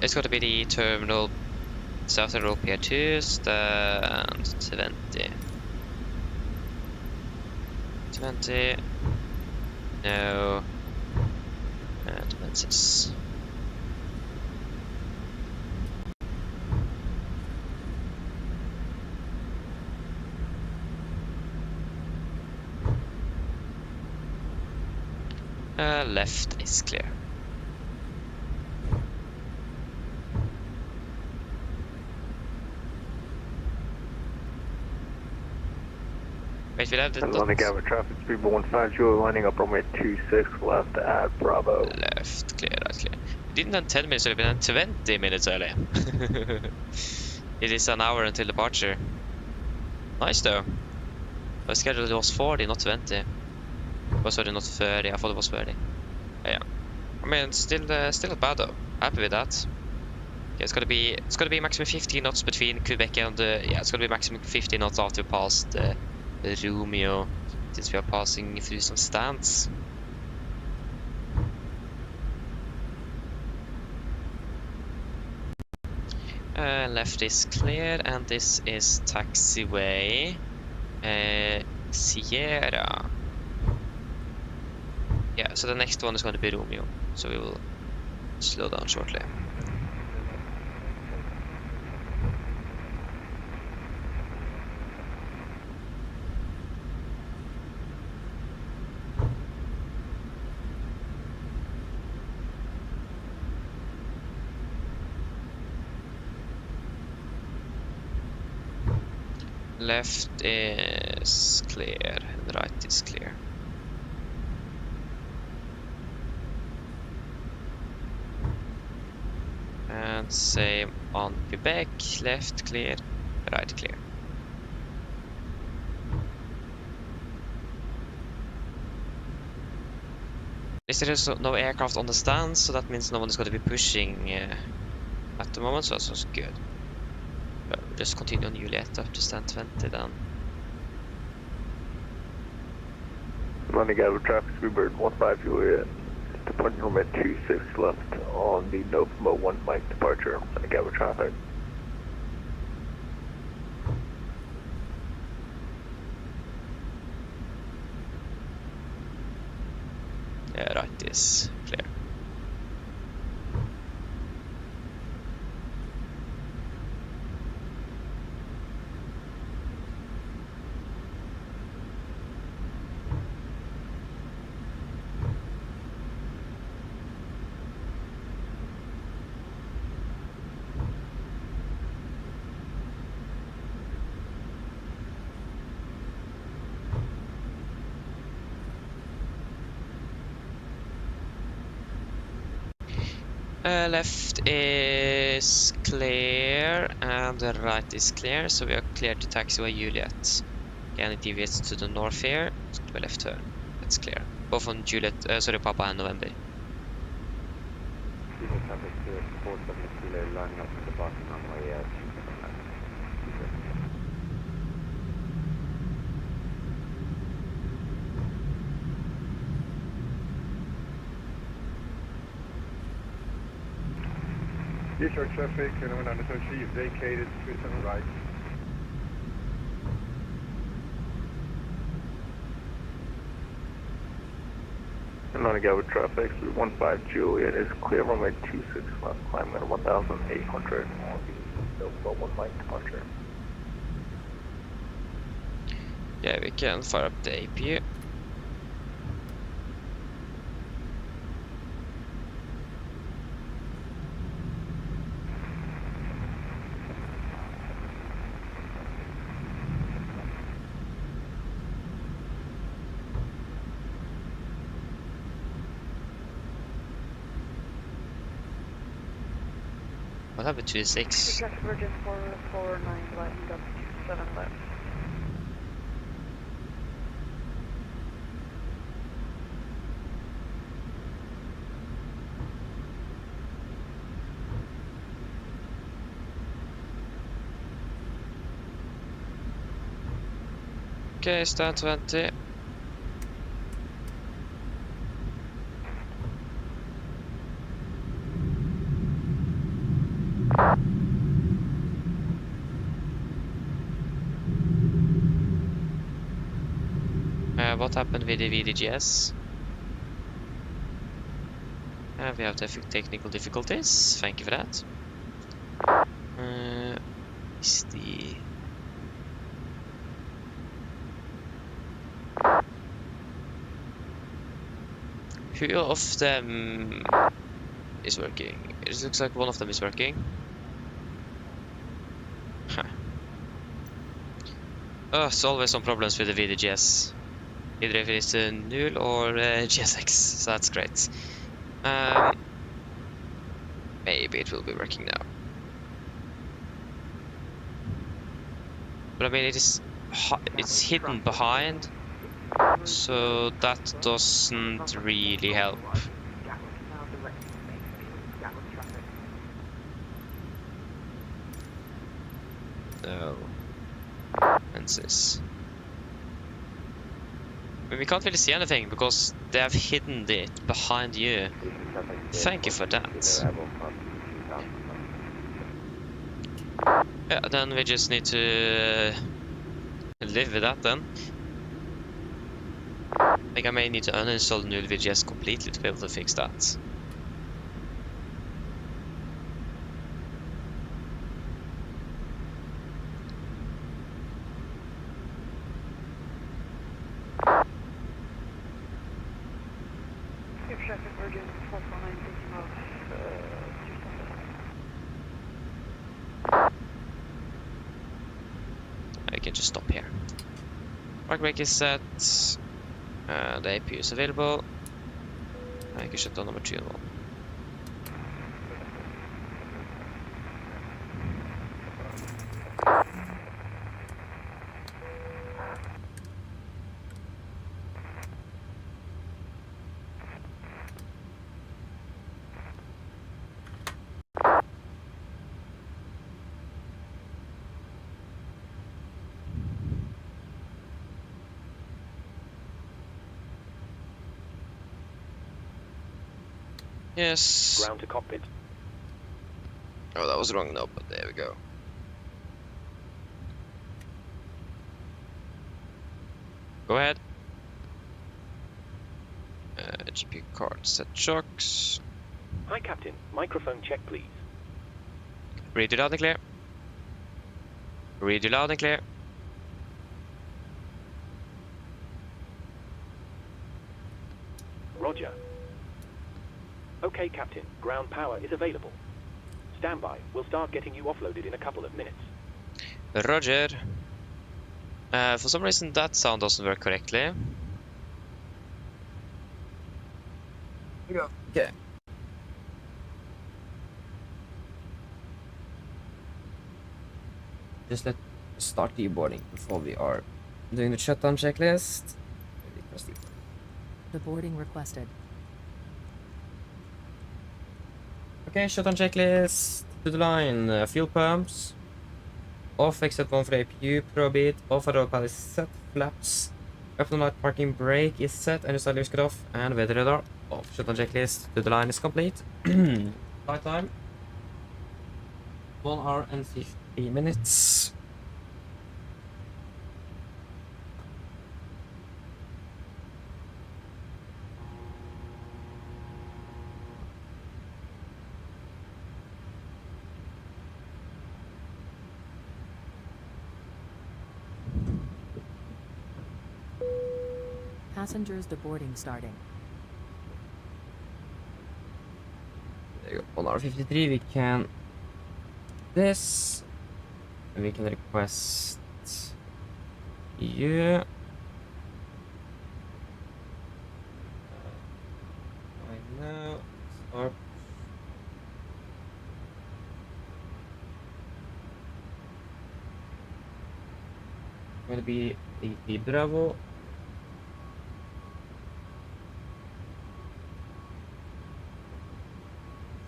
It's going to be the terminal, South Terminal Pier 2, stand 20. 20. No. Advances. Left is clear. Wait, we'll have the Atlantic Avenue traffic, speed 150, lining up runway 26 left at Bravo. Left, clear, right, clear. We didn't have 10 minutes early, we had 20 minutes early. It is an hour until departure. Nice though. My schedule was 40, not 20. Oh, sorry, not 30, I thought it was 30. Yeah. I mean, still not bad though. Happy with that. Yeah, it's gonna be maximum 15 knots between Quebec and yeah, it's gonna be maximum 15 knots after we passed the Romeo, since we are passing through some stands. Left is clear, and this is taxiway Sierra. Yeah, so the next one is going to be Romeo, so we will slow down shortly. Left is clear, and right is clear. And same on Quebec, left clear, right clear. There is no aircraft on the stands, so that means no one is going to be pushing at the moment, so that's good. We'll just continue on Juliet up to stand 20 then. Atlantic Avenue traffic, speedbird 15 Juliet, departing runway 26 left on the Nova 1 Mike departure. Atlantic Avenue traffic. Yeah, right is clear. Left is clear and the right is clear, so we are clear to taxiway Juliet. Again, it deviates to the north here, it's going to be left turn. That's clear. Both on Juliet, sorry, Papa and November. Discharge traffic, and when under G is vacated, 27 right. Atlantic Avenue traffic, 15 Juliet is clear, runway 26 left, climb at 1,800 on the Nova 1 Mike departure. Yeah, we can fire up the APU. What happened to 6? Taxi Virgin 449 right, got 7 left. Okay, stand 20. What happened with the VDGS? We have technical difficulties. Thank you for that. Is the who of them is working? It looks like one of them is working. Huh. Oh, it's always some problems with the VDGS. Either if it's null or GSX, so that's great. Maybe it will be working now. But I mean, it's hidden behind, so that doesn't really help. No. Lenses. I mean, we can't really see anything because they have hidden it behind you. Thank you for that. Yeah, then we just need to live with that then. I think I may need to uninstall null VGS completely to be able to fix that. I can just stop here. Park brake is set. The APU is available. I can shut down number 2 and 1. Yes. Ground to cockpit. Oh, that was wrong note, but there we go. Go ahead. GPU card set shocks. Hi, Captain. Microphone check, please. Read you loud and clear. Read you loud and clear. Roger. Okay, Captain. Ground power is available. Stand by. We'll start getting you offloaded in a couple of minutes. Roger. For some reason that sound doesn't work correctly. Okay. Just let's start deboarding before we are doing the shutdown checklist. The boarding requested. Okay, shutdown checklist to the line. Fuel pumps. Off, except one for APU, probit. Off, autopilot is set. Flaps. Weapon light parking brake is set. And the side is cut off. And weather radar off. Shutdown checklist to the line is complete. Flight time 1 hour and 50 minutes. Passengers deboarding starting. There you go. 1 hour 53. We can this. And we can request you. Right now, start. Going to be the Bravo.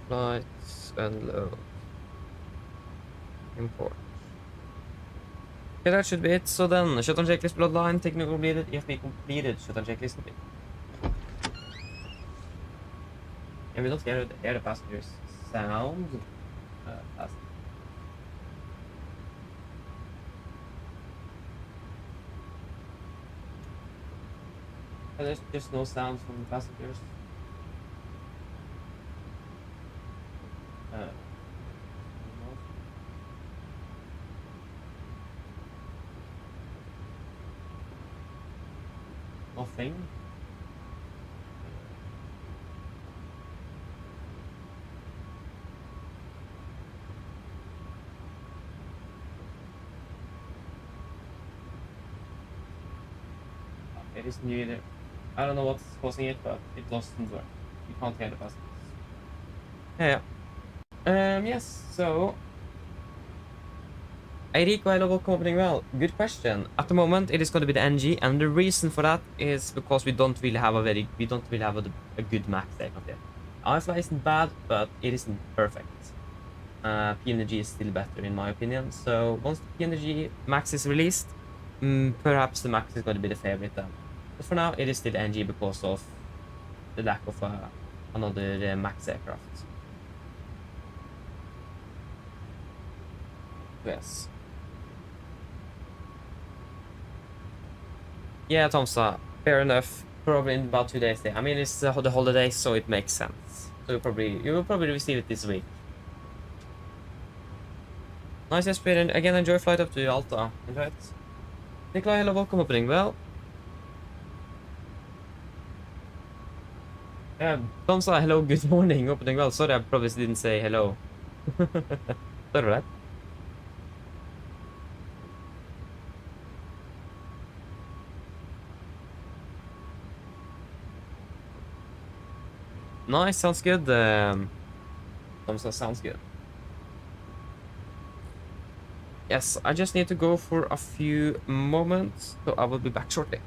Flights and load. Import. Okay, that should be it. So then, shutdown checklist bloodline, technical completed, EFB completed, shutdown checklist complete. And we don't hear the passengers sound. There's just no sounds from the passengers. Nothing. It is new either. I don't know what's causing it, but it doesn't work. You can't hear the passengers. Yeah. Yes, so Eirico, hello, welcome opening well. Good question. At the moment, it is going to be the NG, and the reason for that is because we don't really have a good max takeoff yet. iFly isn't bad, but it isn't perfect. PMDG is still better in my opinion. So once the PMDG max is released, perhaps the max is going to be the favorite then. But for now, it is still NG because of the lack of another max aircraft. Yes. Yeah, Tomsa, fair enough. Probably in about 2 days. I mean, it's the holidays, so it makes sense. So you will probably receive it this week. Nice, Jesper, and again, enjoy flight up to Alta. Enjoy it. Nikolai, hello, welcome opening well. Tomsa, hello, good morning, opening well. Sorry, I probably didn't say hello. Sorry for that. Nice, sounds good. Tomsa, sounds good. Yes, I just need to go for a few moments, so I will be back shortly.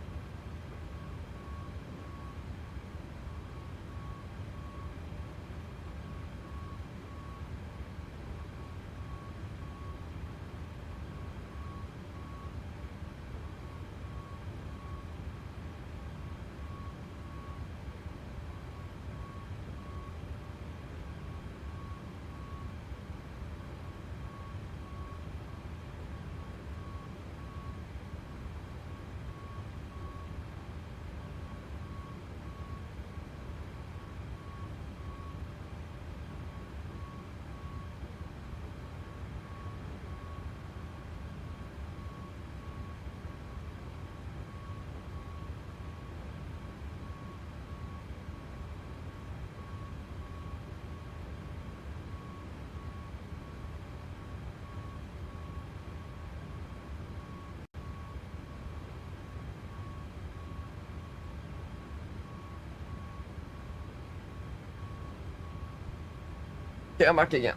Okay, I'm back again.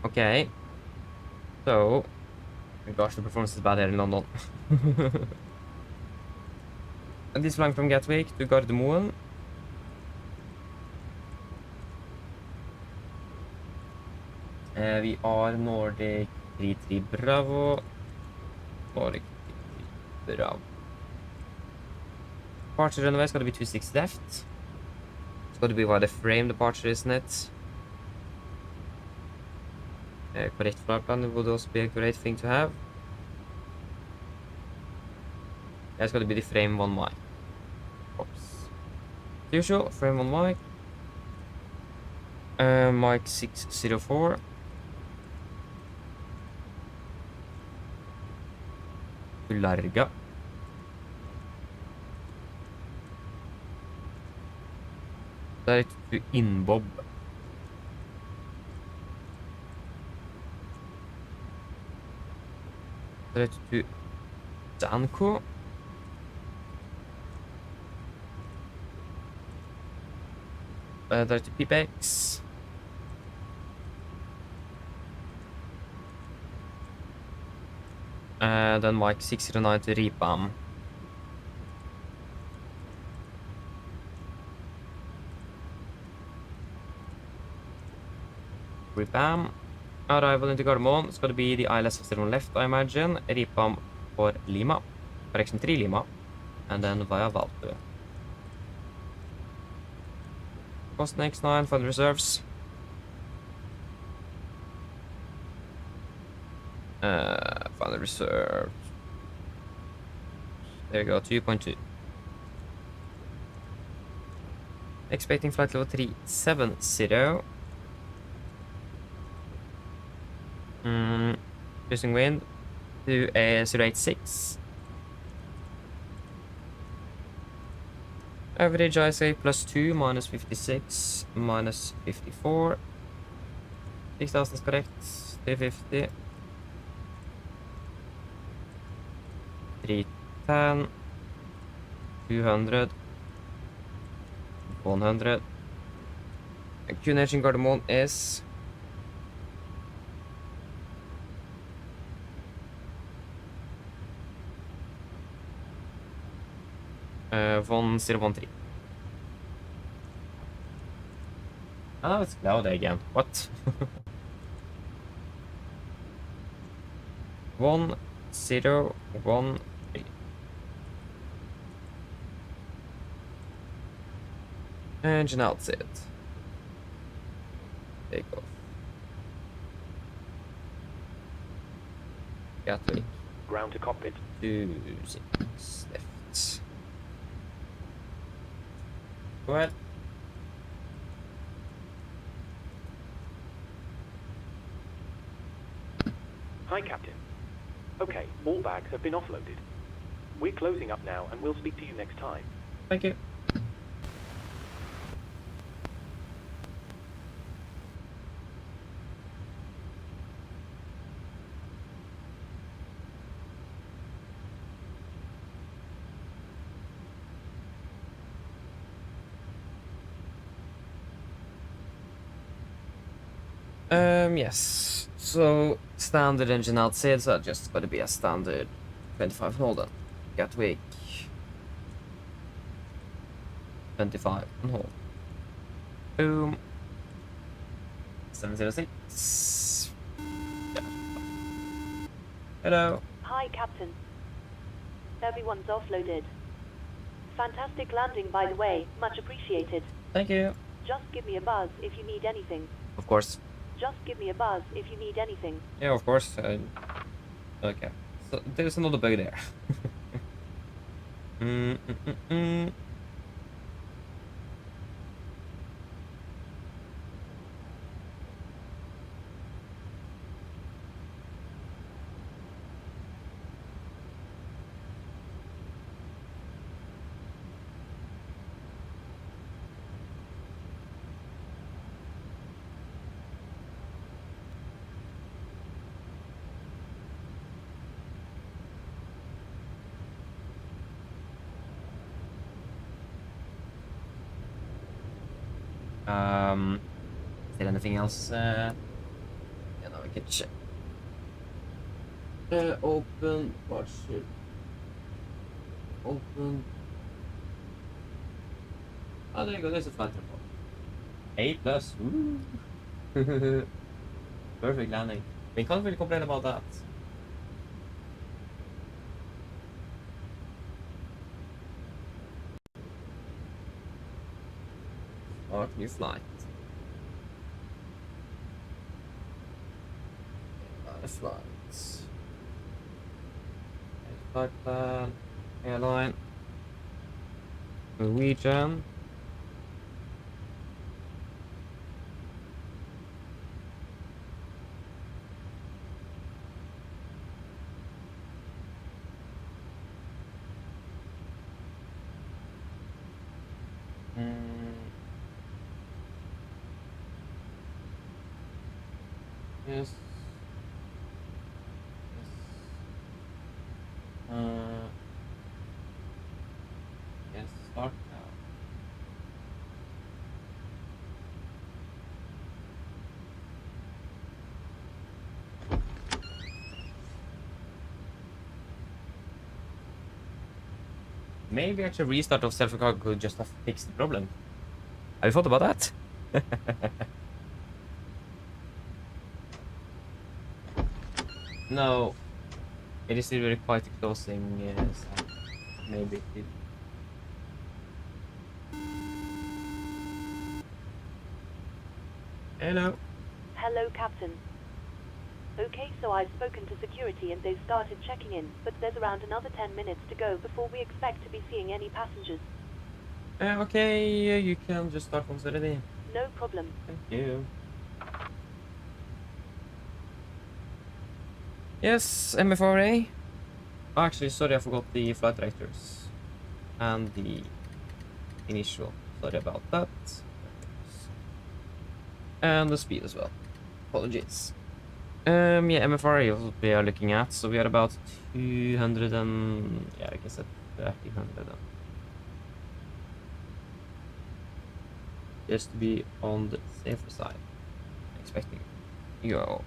Okay. So, oh gosh, the performance is bad here in London. And this flying from Gatwick to Gardermoen. We are Nordic 33 Bravo. Nordic 33 Bravo. Departure runway is going to be 26 left. It's going to be by the frame departure, isn't it? Correct flight plan would also be a great thing to have. Yeah, it's going to be the frame 1 mic. Oops. Usual, frame 1 mic. Mic 604. Larga. Direct to Inbob. Direct to Danko. Direct to Pipex. Then mic 609 to Ripam. Ripam. Arrival into Gardermoen. It's going to be the ILS of 0 left, I imagine. Ripam for Lima. Correction 3 Lima. And then via Valtu. Boston X9 for the reserves. Final reserve. There you go, 2.2. Expecting flight level 370. Using wind to a 086. Average ISA +2, -56, -54. 6,000 is correct. 350. 310. 200. 100. Q-Nation Gardermoen is 1013. Oh, it's cloudy again. What? 1013. Engine outset. Takeoff. Gatwick. Ground to cockpit. 26 left. Go ahead. Hi, Captain. Okay, all bags have been offloaded. We're closing up now and we'll speak to you next time. Thank you. Yes. So standard engine outside are just going to be a standard 25 hold on. Gatwick 25 on hold. Boom. 706. Yeah. Hello. Hi, Captain. Everyone's offloaded. Fantastic landing, by the way. Much appreciated. Thank you. Just give me a buzz if you need anything. Of course. Just give me a buzz if you need anything. Yeah, of course. Okay. So there's another bug there. Is there anything else? Yeah, no, we can check. Open. What should? Open. Oh, there you go. There's a flight report. 8+. Ooh. Perfect landing. We can't really complain about that. Start new flight. Flights. Flight plan. Airline. Norwegian. Yes. Yes, start now. Maybe actually restart of self-record could just have fixed the problem. Have you thought about that? No. It is still very quite a closing, so maybe it did. Hello, Captain. Okay, so I've spoken to security and they've started checking in, but there's around another 10 minutes to go before we expect to be seeing any passengers. Okay, you can just start once ready. No problem. Thank you. Yes, MFRA. Oh, actually, sorry, I forgot the flight directors and the initial. Sorry about that. And the speed as well. Apologies. Yeah, MFRA is what we are looking at. So we are about 200 and yeah, I guess at 1300. Just to be on the safer side. Expecting you off.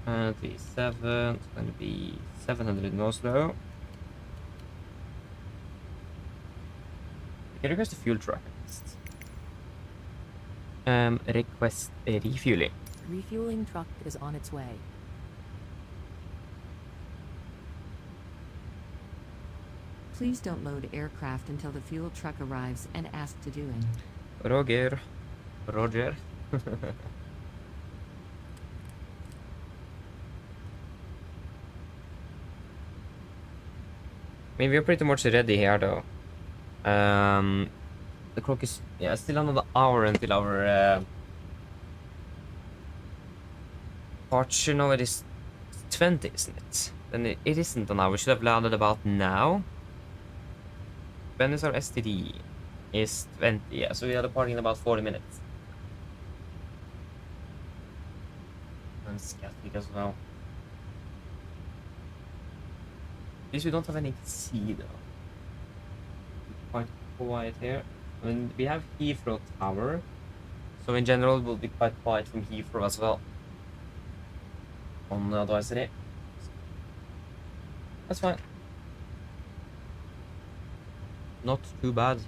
And the 7, it's going to be 700 in Oslo. You can request a fuel truck next. Request a refueling. Refueling truck is on its way. Please don't load aircraft until the fuel truck arrives and ask to do it. Roger. Roger. I mean, we're pretty much ready here, though. The clock is, yeah, still another hour until our departure. No, it is 20, isn't it? Then it isn't an hour. We should have landed about now. When is our STD? Is 20, yeah, so we are departing in about 40 minutes. And Scatwick as well. At least we don't have any to see, though. Quite quiet here. I mean, we have Heathrow Tower, so in general it will be quite quiet from Heathrow as well. On the advisory. That's fine. Not too bad.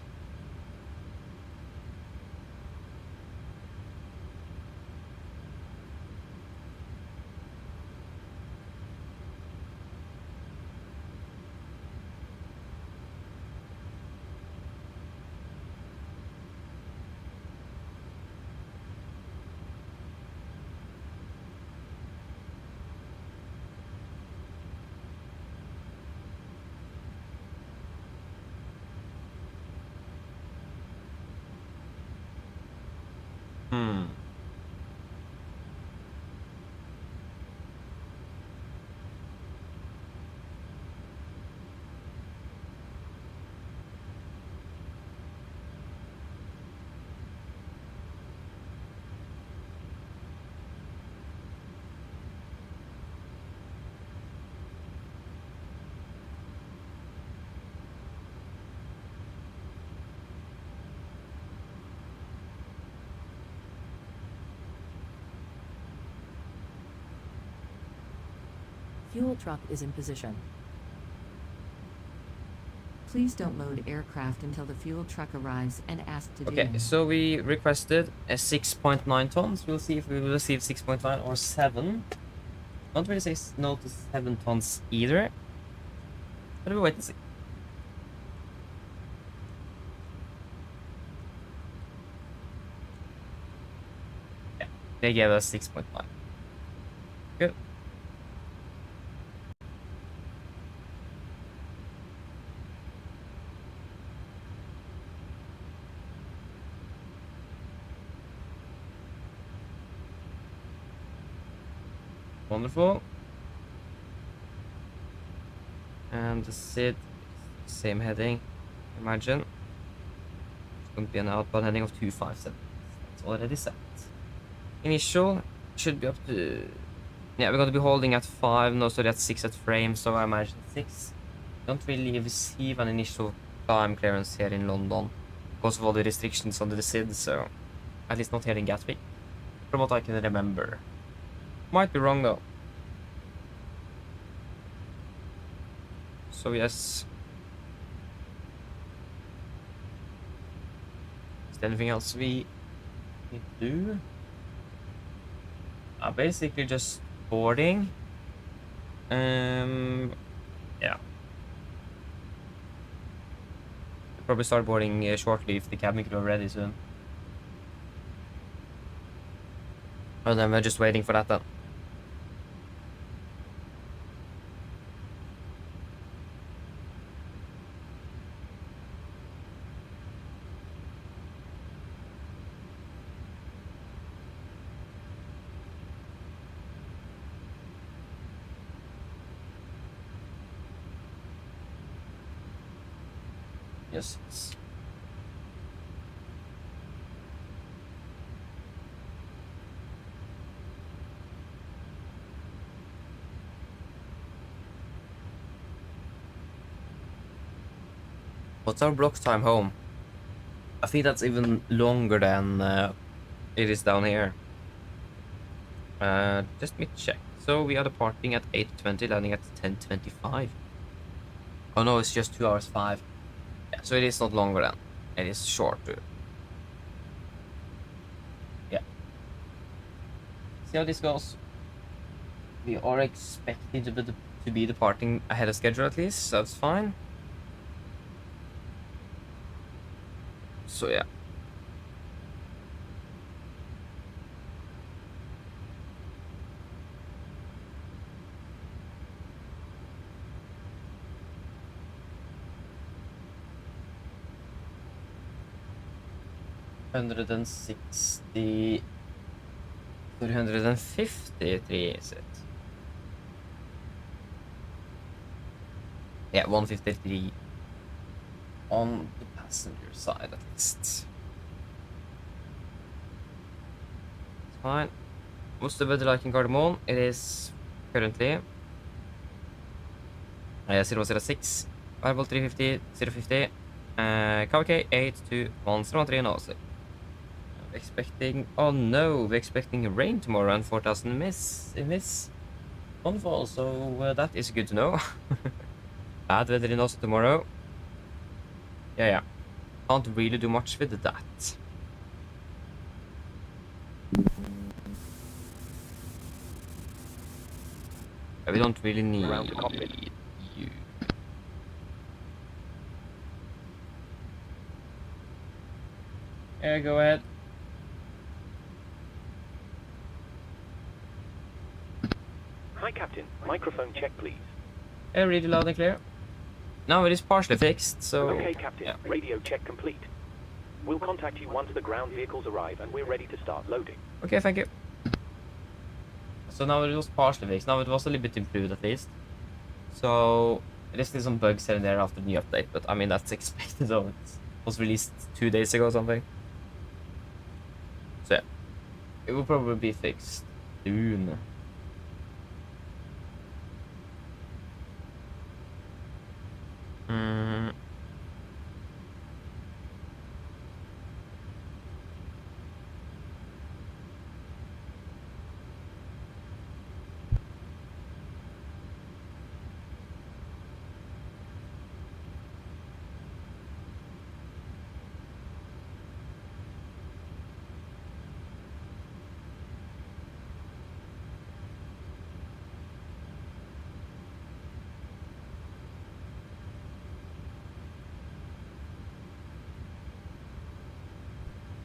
Fuel truck is in position. Please don't load aircraft until the fuel truck arrives and ask to do Okay, it. so we requested a 6.9 tons. We'll see if we will receive 6.9 or 7. Don't really say no to 7 tons either. But we'll wait and see. Yeah, they gave us 6.9. Good. Wonderful. And the SID, same heading, imagine. It's going to be an outbound heading of 257. That's already set. Initial should be up to... Yeah, we're going to be holding at 5, no, sorry, at 6 at frame, so I imagine 6. Don't really receive an initial climb clearance here in London because of all the restrictions under the SID, so at least not here in Gatwick, from what I can remember. Might be wrong though. So yes. Is there anything else we need to do? Basically just boarding. Yeah. We'll probably start boarding shortly if the cabin crew are ready soon. And then we're just waiting for that then. Yes, it's... What's our block time home? I think that's even longer than it is down here. Just let me check. So we are departing at 8:20, landing at 10:25. Oh no, it's just 2 hours 5. Yeah, so it is not longer than. It is shorter. Yeah. See how this goes. We are expecting to be departing ahead of schedule at least, so that's fine. So yeah. $160, 353 is it? Yeah, 153 on the passenger side at least. It's fine. What's the weather like in Gardermoen? It is currently 006, Fireball 350, 050, KVK 82113 and also. Expecting, oh no, we're expecting rain tomorrow and 4,000 miss Onfall, so that is good to know. Bad weather in Oslo tomorrow. Yeah. Can't really do much with that. We don't really need you. Yeah, go ahead. Hi, Captain. Microphone check, please. Yeah, really loud and clear. No, it is partially fixed, so... Okay, Captain. Yeah. Radio check complete. We'll contact you once the ground vehicles arrive and we're ready to start loading. Okay, thank you. So now it was partially fixed. Now it was a little bit improved at least. So there's still some bugs here and there after the new update, but I mean that's expected though. It was released 2 days ago or something. So yeah, it will probably be fixed soon.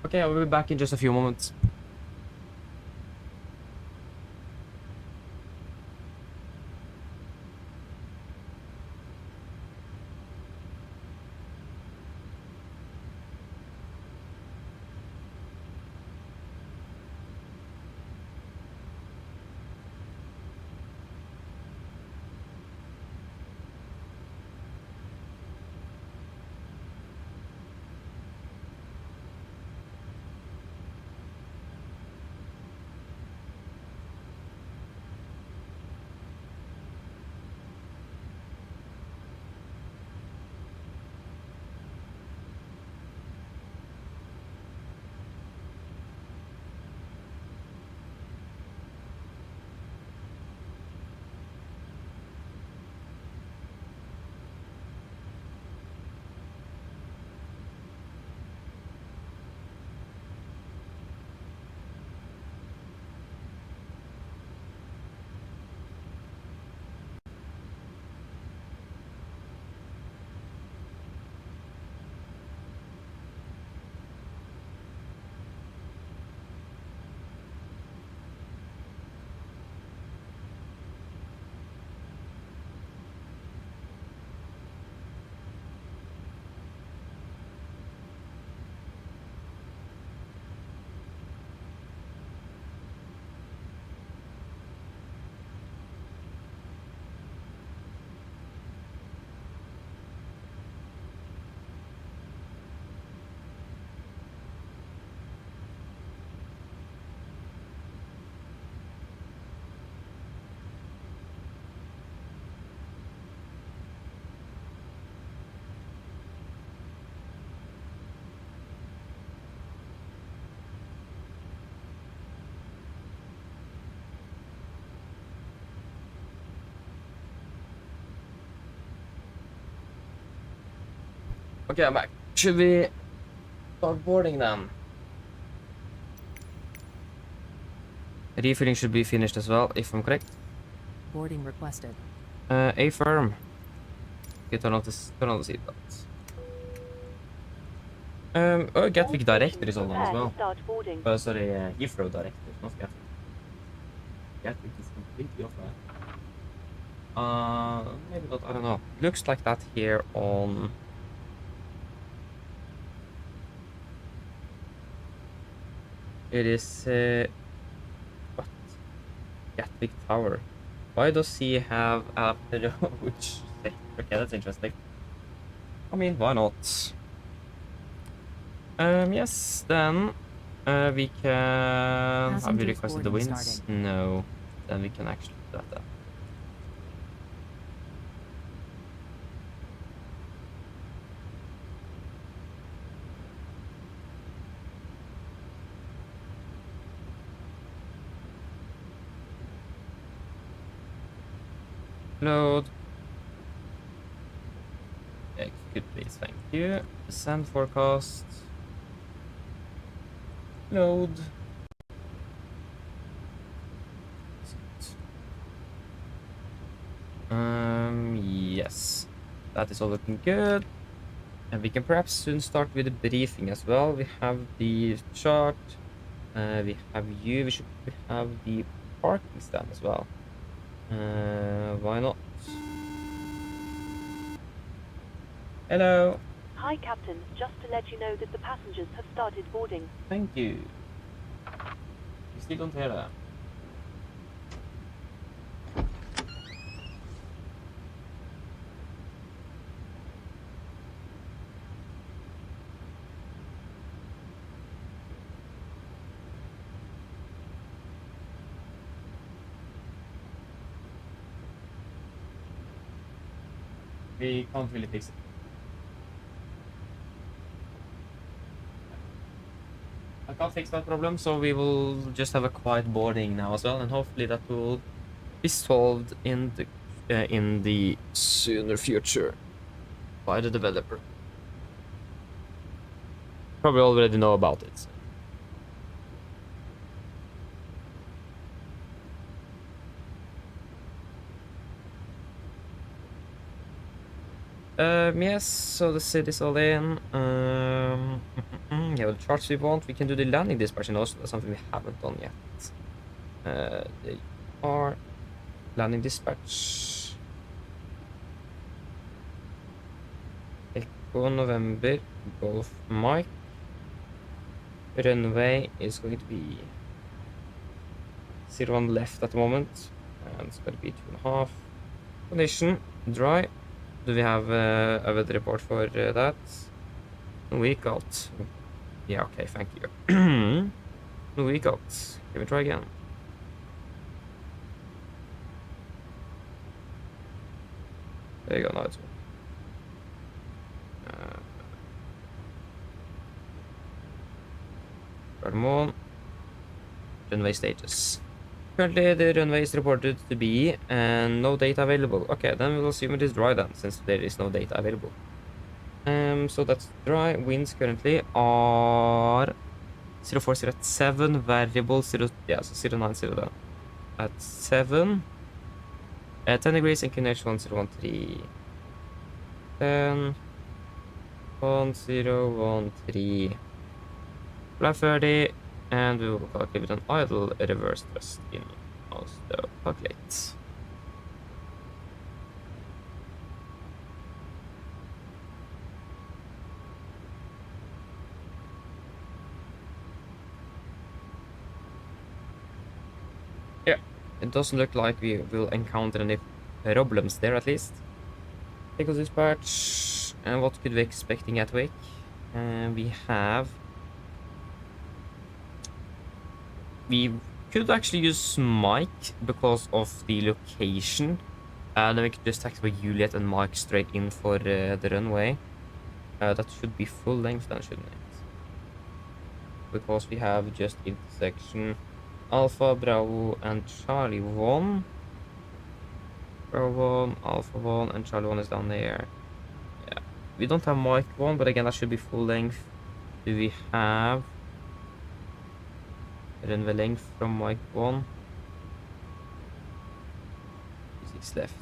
Okay, I will be back in just a few moments. Okay, I'm back. Should we start boarding then? Refueling should be finished as well, if I'm correct. Boarding requested. A firm. Okay, turn on the seatbelts. Oh, Gatwick Director is all on as Prepare to well. start boarding. Sorry, Heathrow Director, not Gatwick. Gatwick is completely off, right? Maybe not, I don't know. Looks like that here on... It is, what? Gatwick Tower. Why does he have a which sector? Okay, that's interesting. I mean, why not? Yes, then we can... Have we requested the winds? No. Then we can actually do that then. Load. Yeah, good please, thank you. Descent forecast. Load. Yes. That is all looking good. And we can perhaps soon start with the briefing as well. We have the chart. We have you. We have the parking stand as well. Why not? Hello. Hi, Captain. Just to let you know that the passengers have started boarding. Thank you. You still don't hear that? We can't really fix it. I can't fix that problem, so we will just have a quiet boarding now as well, and hopefully that will be solved in the sooner future by the developer. Probably already know about it. So. Yes, so the city's all in. Yeah, the charts we want, we can do the landing dispatch in Oslo. That's something we haven't done yet. They are landing dispatch. Echo November, Golf Mike. Runway is going to be 01 left at the moment, and it's going to be 2.5. Condition dry. Do we have a weather report for that? Week out. Yeah, okay, thank you. Week out. Can we try again? There you go, now it's on. Runway status. Currently the runway is reported to be and no data available. Okay, then we'll assume it is dry then, since there is no data available. So that's dry. Winds currently are 0407, variable 0, yeah, so 090 then. At 7. 10 degrees, inclination 1013. 10. 1013. Fly 30. And we will calculate with an idle reverse thrust in Oslo. Calculate. Yeah, it doesn't look like we will encounter any problems there at least. Takeoff dispatch. And what could we expecting at Wake? We could actually use Mike because of the location. Then we could just taxi Juliet and Mike straight in for the runway. That should be full length then, shouldn't it? Because we have just intersection Alpha, Bravo, and Charlie 1. Bravo 1, Alpha 1, and Charlie 1 is down there. Yeah. We don't have mic 1, but again, that should be full length. Do we have runway length from mic 1? 6 left.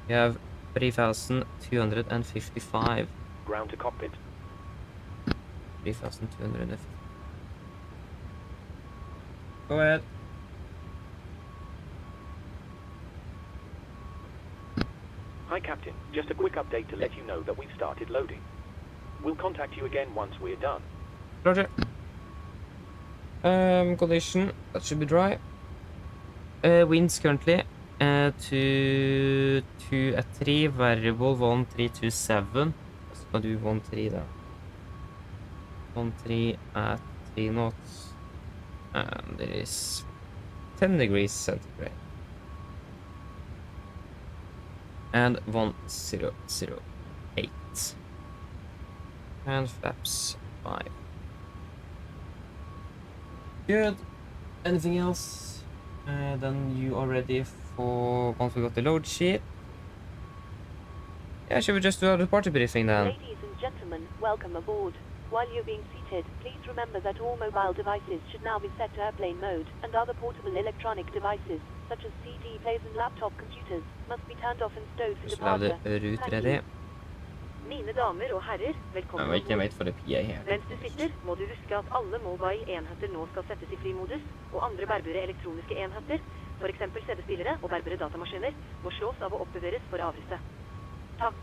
We have 3,255. Ground to cockpit. 3,250. Go ahead. Hi, Captain. Just a quick update to let you know that we've started loading. We'll contact you again once we're done. Roger. Condition, that should be dry. Winds currently to 2 at 3, variable 1327. Let's go do 13 there. 13 at 3 knots. And it is 10 degrees centigrade. And 1008. And flaps 5. Good. Anything else? Then you are ready for once we got the load sheet. Yeah, should we just do our party briefing then? Ladies and gentlemen, welcome aboard. While you're being seated, please remember that all mobile devices should now be set to airplane mode, and other portable electronic devices, such as CD players and laptop computers, must be turned off and stowed for Så la det departure. rute ready. Mine damer og herrer, velkommen I can't ombord. wait for the PA here. Mens du sitter, må du huske at alle mobile enheter nå skal settes i flymodus, og andre bærbare elektroniske enheter, for eksempel CD-spillere og bærbare datamaskiner, må slås av og oppbevares for avrisse. Takk.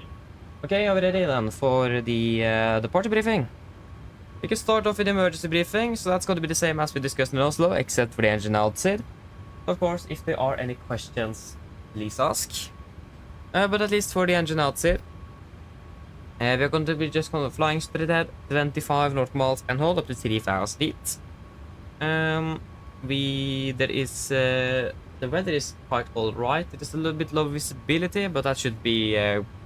Okay, are we ready then for the party briefing? We can start off with the emergency briefing, so that's going to be the same as we discussed in Oslo, except for the engine outside. Of course, if there are any questions, please ask. But at least for the engine outside, we are going to be just kind of flying straight ahead, 25 north miles, and hold up to 3,000 feet. The weather is quite alright. It is a little bit low visibility, but that should be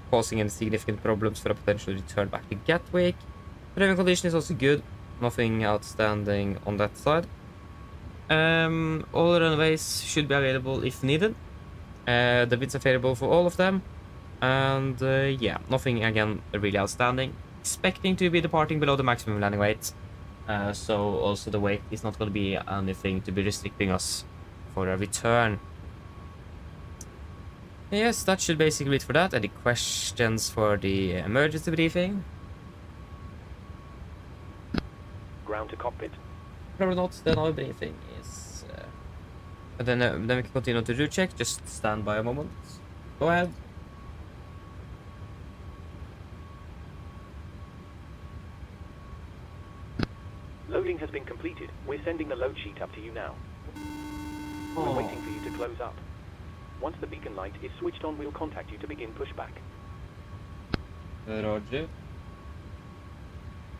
causing any significant problems for a potential return back to Gatwick. Driving condition is also good, nothing outstanding on that side. All the runways should be available if needed. The bids are favorable for all of them. And yeah, nothing again really outstanding. Expecting to be departing below the maximum landing weight. So also the weight is not going to be anything to be restricting us for a return. Yes, that should basically be it for that. Any questions for the emergency briefing? Ground to cockpit. Probably not. Then our briefing is... then we can continue to route check. Just stand by a moment. Go ahead. Loading has been completed. We're sending the load sheet up to you now. We're waiting for you to close up. Once the beacon light is switched on, we'll contact you to begin pushback. Roger.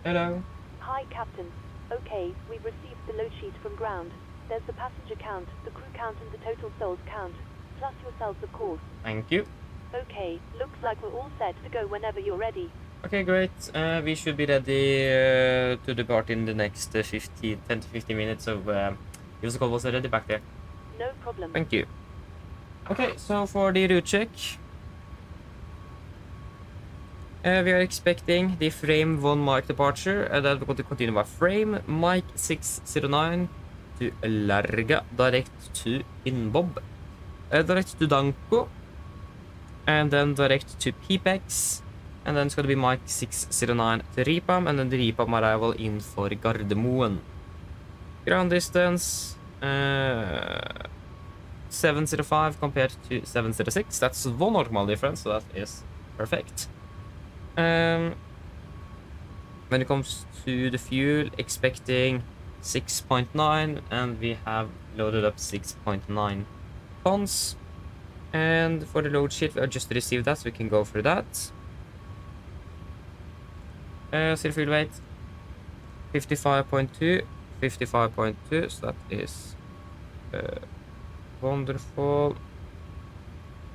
Hello. Hi, Captain. Okay, we've received the load sheet from ground. There's the passenger count, the crew count, and the total souls count. Plus yourselves, of course. Thank you. Okay, looks like we're all set to go whenever you're ready. Okay, great. We should be ready to depart in the next 10 to 15 minutes. So give us a call once we're ready back there. No problem. Thank you. Okay, so for the route check, we are expecting the frame 1 mic departure, and then we're going to continue by frame mic 609 to Larga, direct to Inbob, direct to Danko, and then direct to PPEX, and then it's going to be mic 609 to Ripam, and then the Ripam arrival in for Gardermoen. Ground distance 705 compared to 706. That's 1 normal difference, so that is perfect. When it comes to the fuel, expecting 6.9, and we have loaded up 6.9 tons. And for the load sheet, we just received that, so we can go for that. So the fuel weight 55.2, 55.2, so that is wonderful.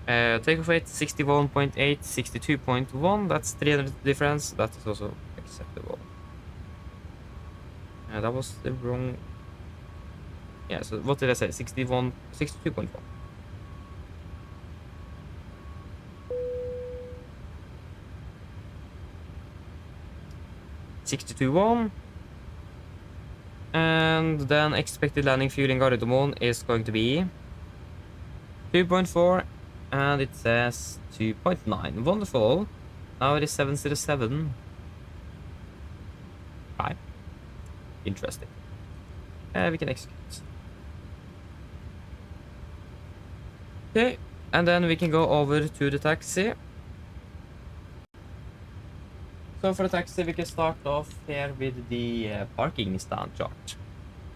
Takeoff weight 61.8, 62.1, that's 300 difference, that is also acceptable. That was the wrong... Yeah, so what did I say? 62.1. 62.1. And then expected landing fuel in Gardermoen is going to be 2.4, and it says 2.9. Wonderful. Now it is 707. Right. Interesting. We can execute. Okay, and then we can go over to the taxi. So for the taxi, we can start off here with the parking stand chart.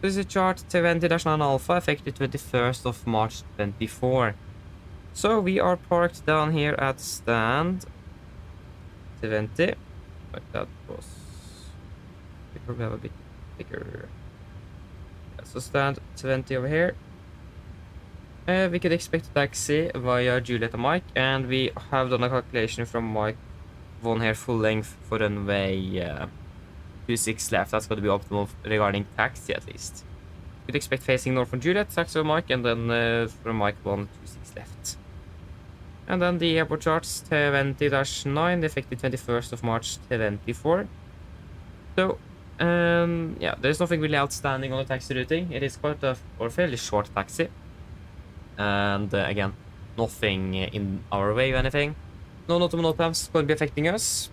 This is chart 20-9 alpha, effective 21st of March 24. So we are parked down here at stand 20. But that was... we probably have a bit bigger. Yeah, so stand 20 over here. We could expect a taxi via Juliet and Mike, and we have done a calculation from Mike 1 here, full length for runway 26 left. That's going to be optimal regarding taxi at least. We'd expect facing north from Juliet, taxi from Mike, and then from Mike 1, 26 left. And then the airport charts 20-9, effective 21st of March 24. So, yeah, there's nothing really outstanding on the taxi routing. It is quite a fairly short taxi. And again, nothing in our way or anything. No Notams going to be affecting us.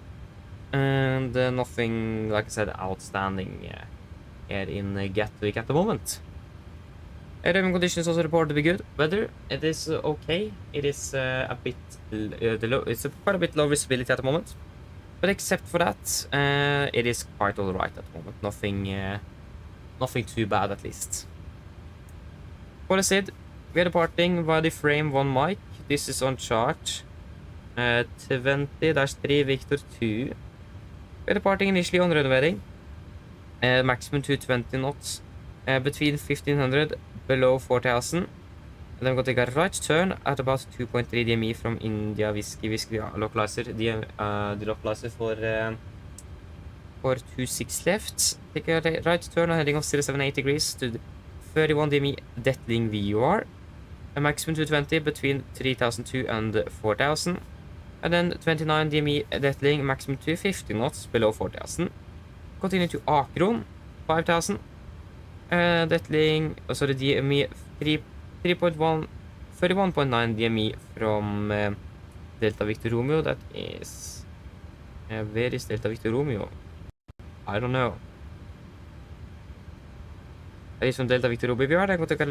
And nothing, like I said, outstanding here in Gatwick at the moment. Driving conditions also reported to be good. Weather, it is okay. It is a bit, it's quite a bit low visibility at the moment. But except for that, it is quite alright at the moment. Nothing too bad at least. For the SID, we are departing via the frame 1 mic. This is on chart 20-3 Victor 2. We are departing initially on runway, maximum 220 knots, between 1500 below 4000. And then we're going to take a right turn at about 2.3 DME from India Whiskey localizer, the localizer for 26 left. Take a right turn heading off 078 degrees to 31 DME Detling VUR. A maximum 220 between 3002 and 4000. And then 29 DME Detling, maximum 250 knots below 4000. Continue to Akron, 5000. Detling, sorry, DME 31.9 DME from Delta Victor Romeo. That is... where is Delta Victor Romeo? I don't know. That is from Delta Victor Romeo. We are then going to take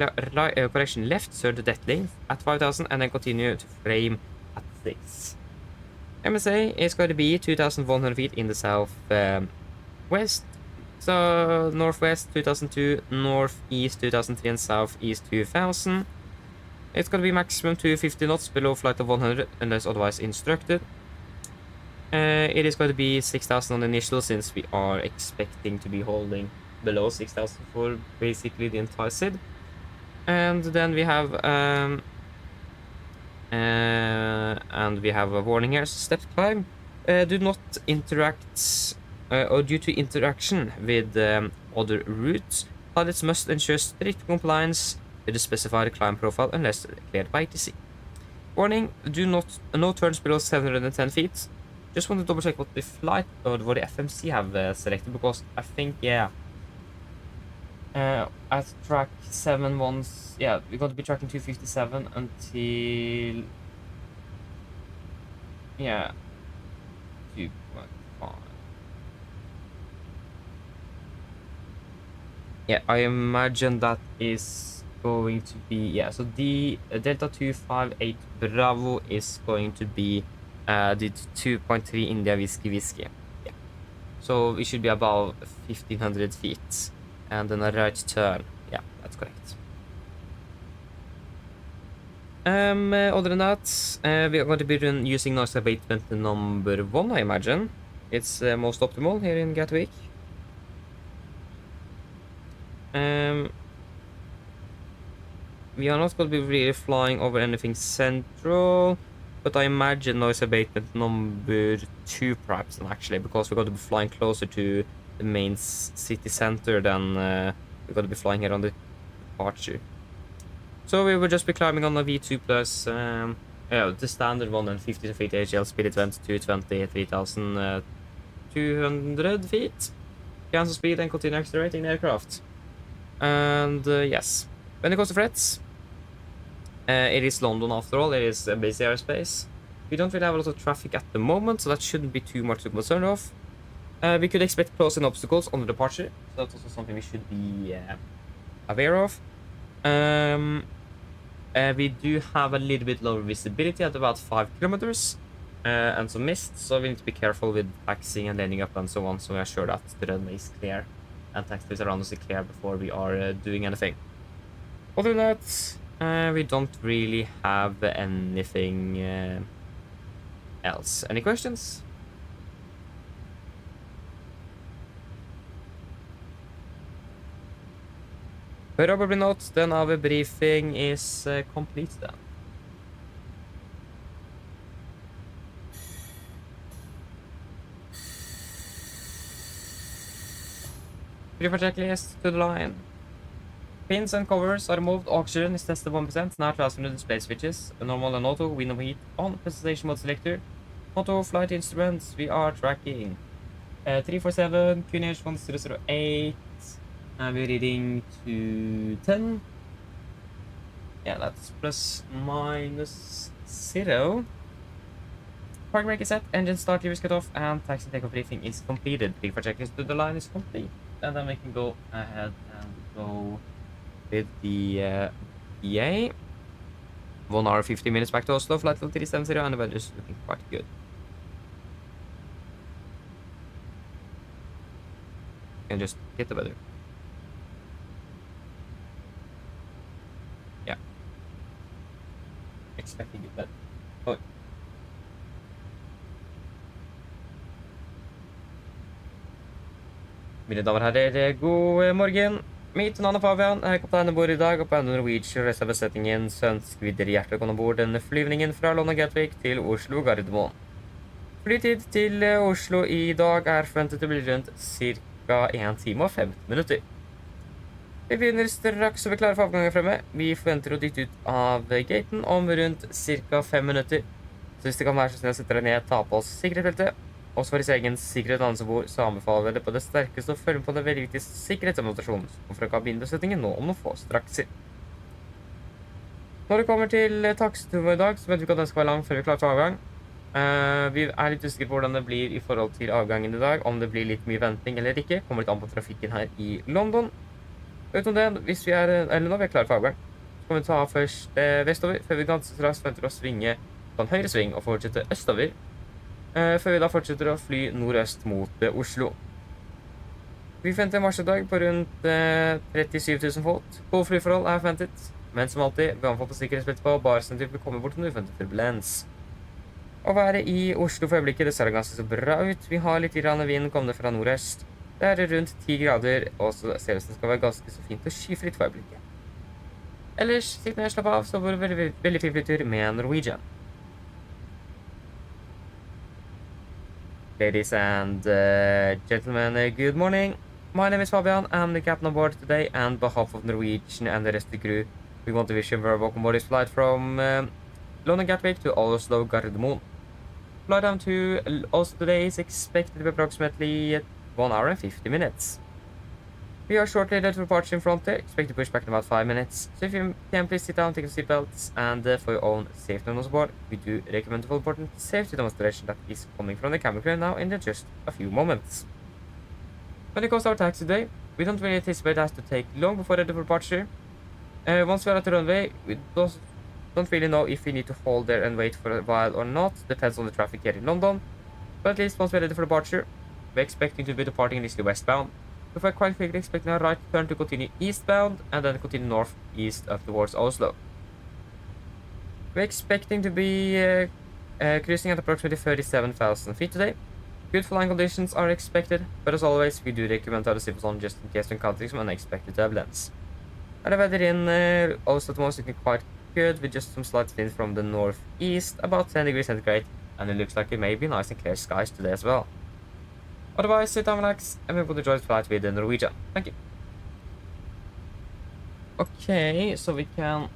correction left, turn to Detling at 5000, and then continue to frame at 6. MSA is going to be 2,100 feet in the south west. So northwest 2002, northeast 2003, and southeast 2000. It's going to be maximum 250 knots below flight of 100 unless otherwise instructed. It is going to be 6,000 on the initial, since we are expecting to be holding below 6,000 for basically the entire SID. And then we have a warning here. So step climb. Do not interact or due to interaction with other routes, pilots must ensure strict compliance with the specified climb profile unless declared by ATC. Warning, no turns below 710 feet. Just want to double check what the flight or what the FMC have selected, because I think, yeah, at track 7 yeah, we're going to be tracking 257 until, yeah, 2.5. Yeah, I imagine that is going to be, yeah, so the Delta 258 Bravo is going to be the 2.3 India Whiskey. Yeah. So we should be above 1500 feet. And then a right turn. Yeah, that's correct. Other than that, we are going to be using noise abatement number 1, I imagine. It's most optimal here in Gatwick. We are not going to be really flying over anything central, but I imagine noise abatement number 2 perhaps, actually, because we're going to be flying closer to the main city center than we're going to be flying here on the departure. So we will just be climbing on the V2 plus yeah, the standard one, and 50 feet HL speed event 220 3,200 feet. cancel speed and continue accelerating the aircraft. And yes, when it comes to threats, it is London after all, it is a busy airspace. We don't really have a lot of traffic at the moment, so that shouldn't be too much to concern of. We could expect close-in obstacles on the departure, so that's also something we should be aware of. We do have a little bit lower visibility at about 5 kilometers and some mist, so we need to be careful with taxiing and landing up and so on, so we are sure that the runway is clear and taxiways around us are clear before we are doing anything. Other than that, we don't really have anything else. Any questions? Probably not, then our briefing is complete then. Brief checklist to the line. Pins and covers are removed, oxygen is tested 1%, now transfer to display switches, normal and auto, wind and heat on, presentation mode selector, auto, flight instruments, we are tracking. 347, QNH 1008, and we're reading to 10. Yeah, that's plus minus 0. Park brake is set, engine start, levers cut off, and taxi takeoff briefing is completed. Brief checklist to the line is complete. And then we can go ahead and go with the EA. 1 hour 50 minutes back to Oslo, flight level 370, and the weather is looking quite good. You can just hit the weather. Yeah. Expecting it better. Oh. Mine damer og herrer, god morgen. Mitt navn er Fabian, jeg er kaptein ombord i dag, og på AMD Norwegian resten av besetningen så ønsker vi dere hjertelig velkommen ombord denne flyvningen fra London Gatwick til Oslo Gardermoen. Flytid til Oslo i dag er forventet å bli rundt ca. 1 time og 15 minutter. Vi begynner straks å bli klare for avgangen fremme. Vi forventer å dytte ut av gaten om rundt ca. 5 minutter. Så hvis det kan være så snill å sette dere ned, ta på oss sikkerhetsbeltet. Også for deres egen sikkerhet og ansvarsbord, så anbefaler vi dere på det sterkeste å følge på den veldig viktige sikkerhetsdemonstrasjonen som fra kabinbesetningen nå om noen få strakser. Når det kommer til taksturen i dag, så vet vi ikke at den skal være lang før vi klarer til avgang. Vi er litt usikre på hvordan det blir i forhold til avgangen i dag, om det blir litt mye venting eller ikke. Kommer litt an på trafikken her i London. Utenom det, hvis vi er, eller når vi er klare for avgang, så kan vi ta først vestover, før vi ganske raskt venter å svinge på en høyre sving og fortsette østover. Før vi da fortsetter å fly nordøst mot Oslo. Vi forventer en marsjedag på rundt 37 000 fot. Gode flyforhold er forventet, men som alltid, vi anbefaler på sikkerhetsbeltet på, bare sånn at vi kommer bort til en uventet turbulens. Å være i Oslo for øyeblikket, det ser ganske så bra ut. Vi har litt vind kommende fra nordøst. Det er rundt 10 grader, og så ser det ut som det skal være ganske så fint og skyfritt for øyeblikket. Ellers, sitt ned, slapp av, så var det veldig fin flytur med Norwegian. Ladies and gentlemen, good morning. My name is Fabian. I'm the captain on board today, and on behalf of Norwegian and the rest of the crew, we want to wish you a very welcome aboard this flight from London Gatwick to Oslo Gardermoen. Flight down to Oslo today is expected to be approximately 1 hour and 50 minutes. We are shortly headed for departure in front there, expect to push back in about 5 minutes. So if you can please sit down, take your seatbelts, and for your own safety on board, we do recommend the important safety demonstration that is coming from the camera crew now in just a few moments. When it comes to our taxi today, we don't really anticipate us to take long before ready for departure. Once we are at the runway, we don't really know if we need to hold there and wait for a while or not, depends on the traffic here in London. But at least once we're ready for departure, we're expecting to be departing initially westbound. So we're quite quickly expecting a right turn to continue eastbound and then continue northeast up towards Oslo. We're expecting to be cruising at approximately 37,000 feet today. Good flying conditions are expected, but as always, we do recommend to have the zippers on just in case we encounter some unexpected turbulence. And the weather in Oslo tomorrow is looking quite good, with just some slight winds from the northeast, about 10 degrees centigrade, and it looks like it may be nice and clear skies today as well. Otherwise, sit down, relax, and we're going to enjoy the flight with Norwegian. Thank you. Okay, so we can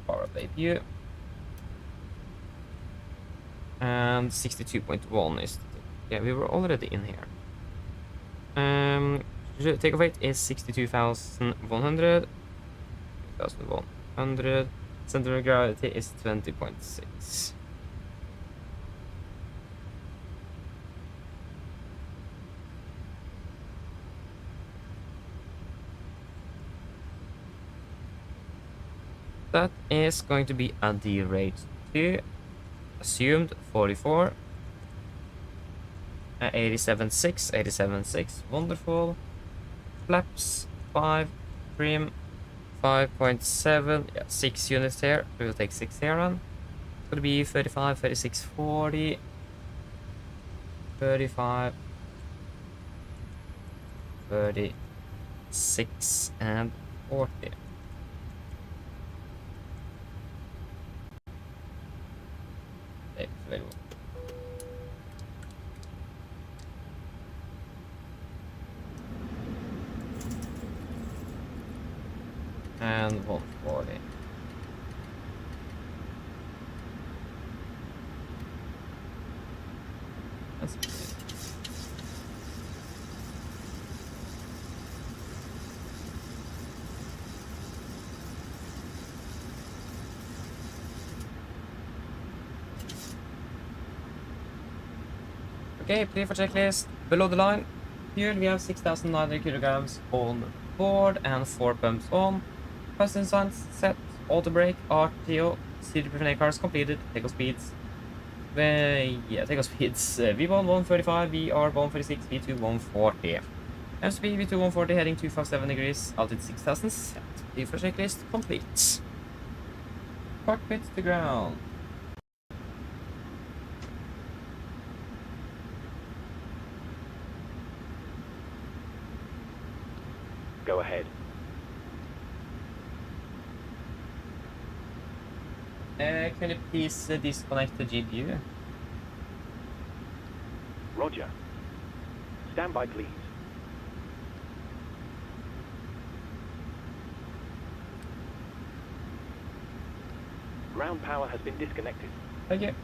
power up view. And 62.1 is... Yeah, we were already in here. Takeoff weight is 62,100. 2,100. Center of gravity is 20.6. That is going to be a D rate 2. Assumed 44. 87.6, 87.6, wonderful. Flaps 5, trim 5.7, yeah, 6 units here. We will take 6 here on. It's gonna be 35, 36, 40, 35, 36, and 40. Okay, it's available. And 140. That's good. Okay, play for checklist. Below the line, here we have 6,900 kilograms on board and 4 pumps on. Passenger signs set, auto brake, RTO, CD prevent cars completed, takeoff speeds. Takeoff speeds V1 135, VR 136, V2 140. MSP V2 140 heading 257 degrees, altitude 6,000 set. The first checklist complete. Cockpit to ground. Go ahead. Can you please disconnect the GPU? Roger. Stand by, please. Ground power has been disconnected. Thank you.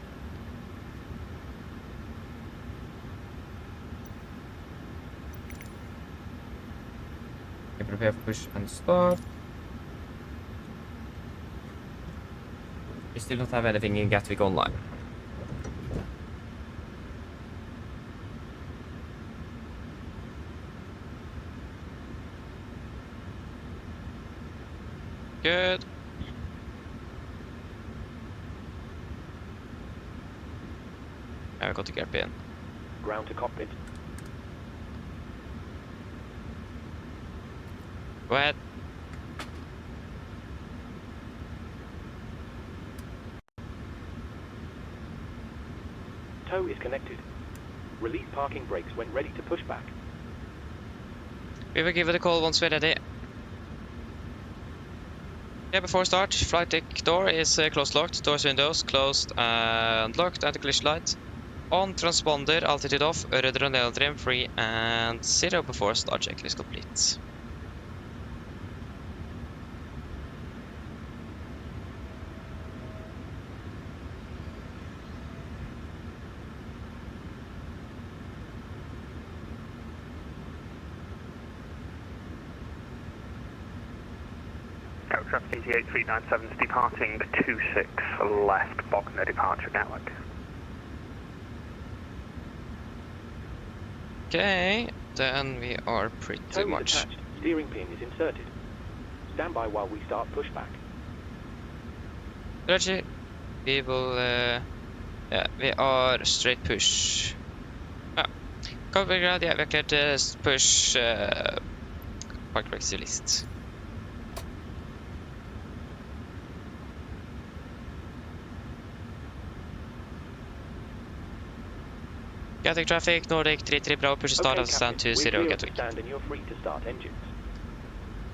Okay, prepare for push and start. We still don't have anything in Gatwick online. Good. Now we got to gear in. Ground to cockpit. Go ahead. Tow is connected. Release parking brakes when ready to push back. We will give it a call once we're ready. Yeah, before start, flight deck door is closed locked, doors windows closed and locked, anti-collision light on, transponder, altitude off, rudder and trim free and 0 before start checklist complete. Traffic 88397 is departing 26 left, Bogner departure network. Okay, then we are pretty Tow much. is attached. Steering pin is inserted. Stand by while we start pushback. Roger. We will, yeah, we are straight push. Ja. Cover grad, ja, vi har klart push park brakes list. Gatwick traffic, Nordic 33 Bravo, push start and stand to 0 Gatwick. Stand and you're free to start engines.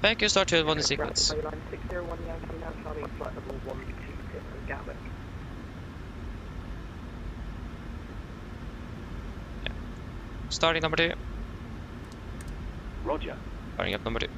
Thank you, start to 1 in sequence. Line 601 Yankee, now starting flight level 126 from Gatwick. Yeah. Starting number 2. Roger. Starting up number 2.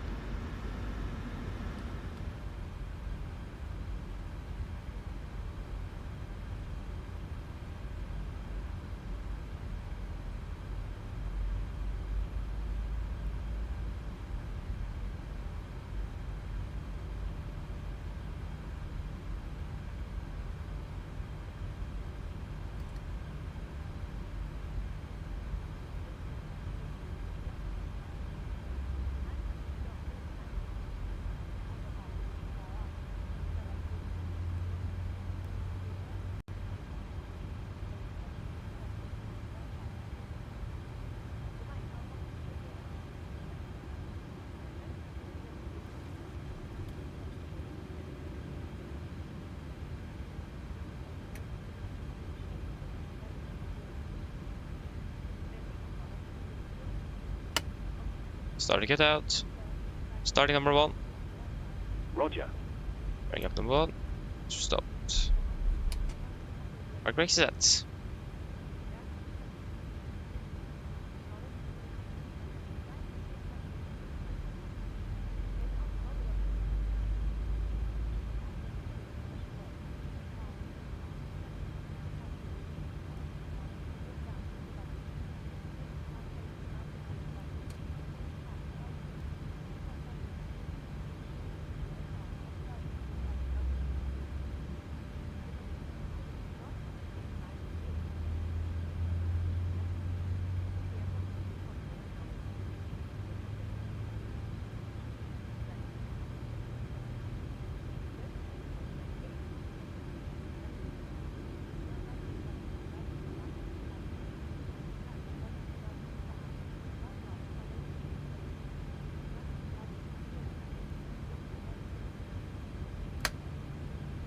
Starting it out. Starting number 1. Roger. Bring up number 1. Stopped. Park brake set.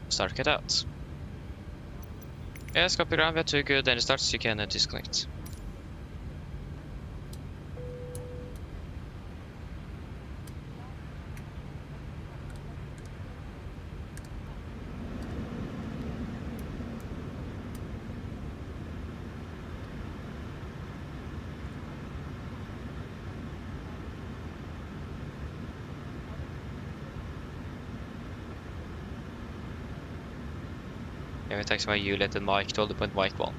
Start it out. Yes, copy ground, we are too good, then it starts, you can disconnect. Jag vet tack vare hjulet en mic 12 mic 1.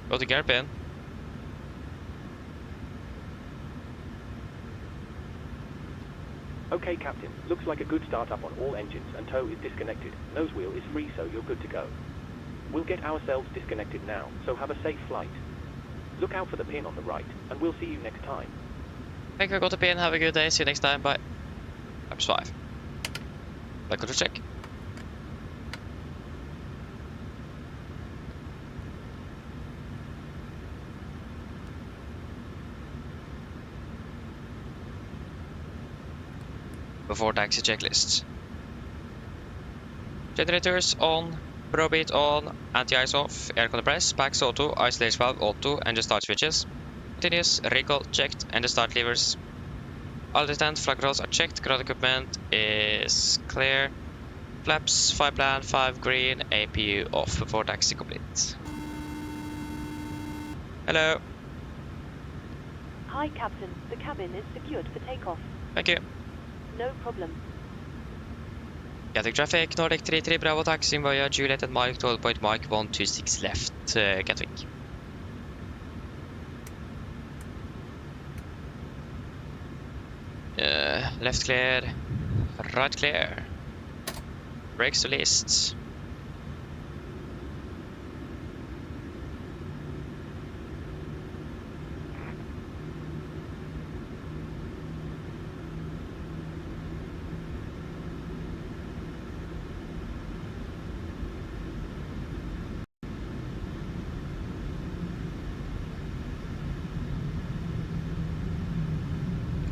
Go to gear pin. Okay, Captain. Looks like a good startup on all engines and tow is disconnected. Nose wheel is free, so you're good to go. We'll get ourselves disconnected now, so have a safe flight. Look out for the pin on the right, and we'll see you next time. Thank you, got the pin. Have a good day. See you next time. Bye. Laps 5. Flight control check. Before taxi checklist. Generators on, probate on, anti-ice off, air compress, packs auto, isolation valve auto, and the start switches. Continuous, recall checked, and the start levers. All the tent flag controls are checked, ground equipment is clear. Flaps, 5 plan, 5 green, APU off before taxi complete. Hello. Hi, Captain. The cabin is secured for takeoff. Thank you. No problem. Gatwick traffic, Nordic 33 Bravo taxiing via Juliet and Mike 12 Mike 126 left, Gatwick. Left clear, right clear. Brakes released.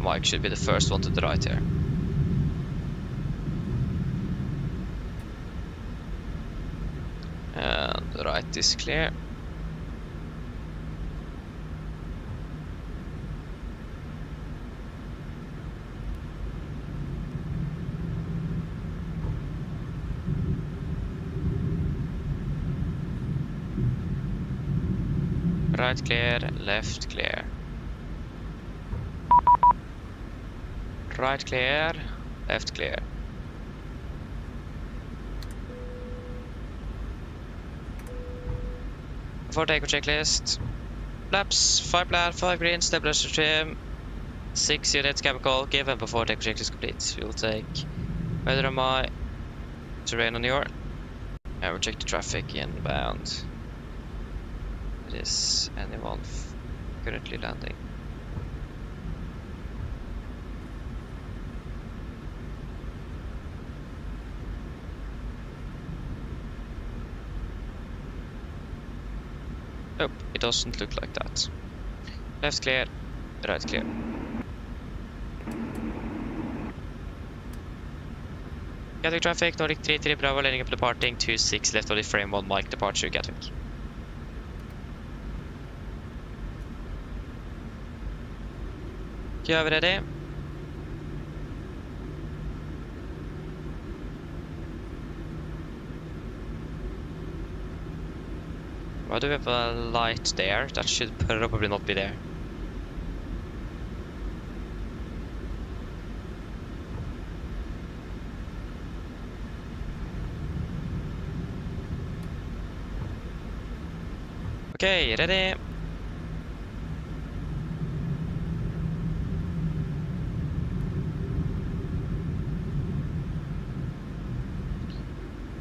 Mike should be the first one to the right here. And the right is clear. Right clear, left clear. Right clear, left clear. For takeoff checklist. Flaps, 5 flat, 5 green, stabilizer trim, 6 units chemical given before takeoff checklist complete. We'll take weather on my terrain on your. And we'll check the traffic inbound. It is anyone currently landing. Nope, it doesn't look like that. Left's clear, right clear. Gatwick traffic, Nordic 33 Bravo, landing up departing 26 left of the frame 1 Mike departure Gatwick. Okay, are we ready? Why do we have a light there? That should probably not be there. Okay, ready?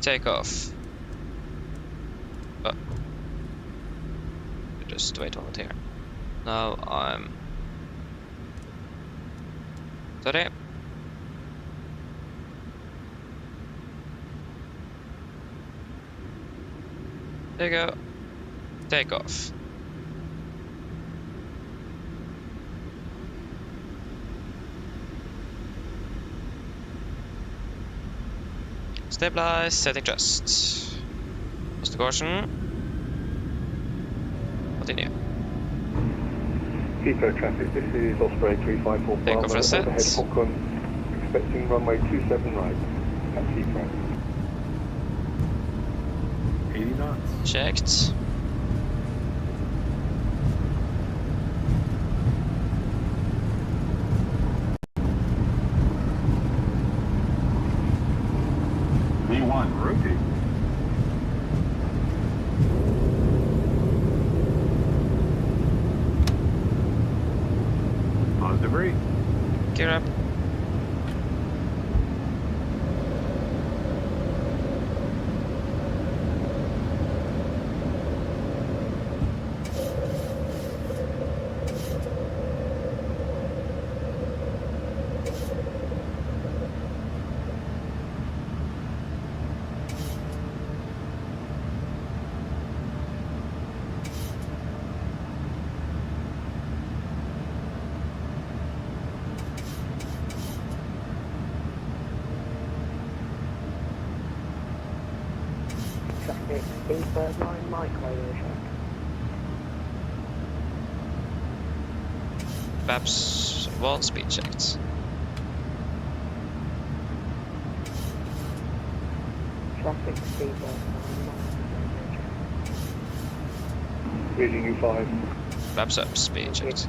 Takeoff. Oh. Just wait on it here. Now I'm... Sorry. There you go. Takeoff. Stabilize, setting thrust. What's the caution? Continue. Heathrow traffic, this is Osprey 354 Takeoff for set. overhead Hawkon, expecting runway 27 right at Heathrow. 80 knots. Checked. V1, rotate. Positive rate. Gear up. Traffic 839 Mike radio check. Flaps 1 speed checked. Traffic 839 Mike radio check. Reading U5. Flaps up, speed checked.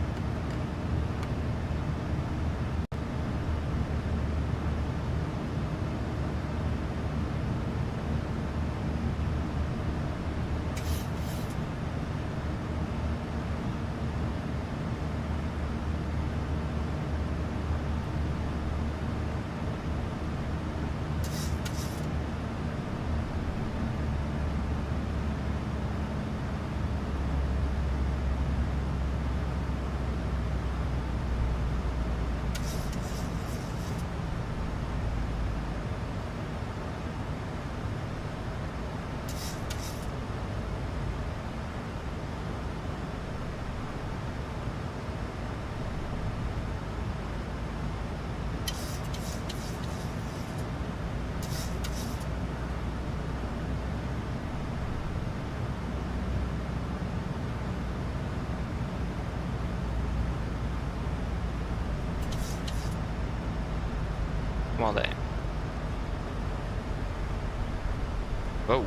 Come on there. Whoa.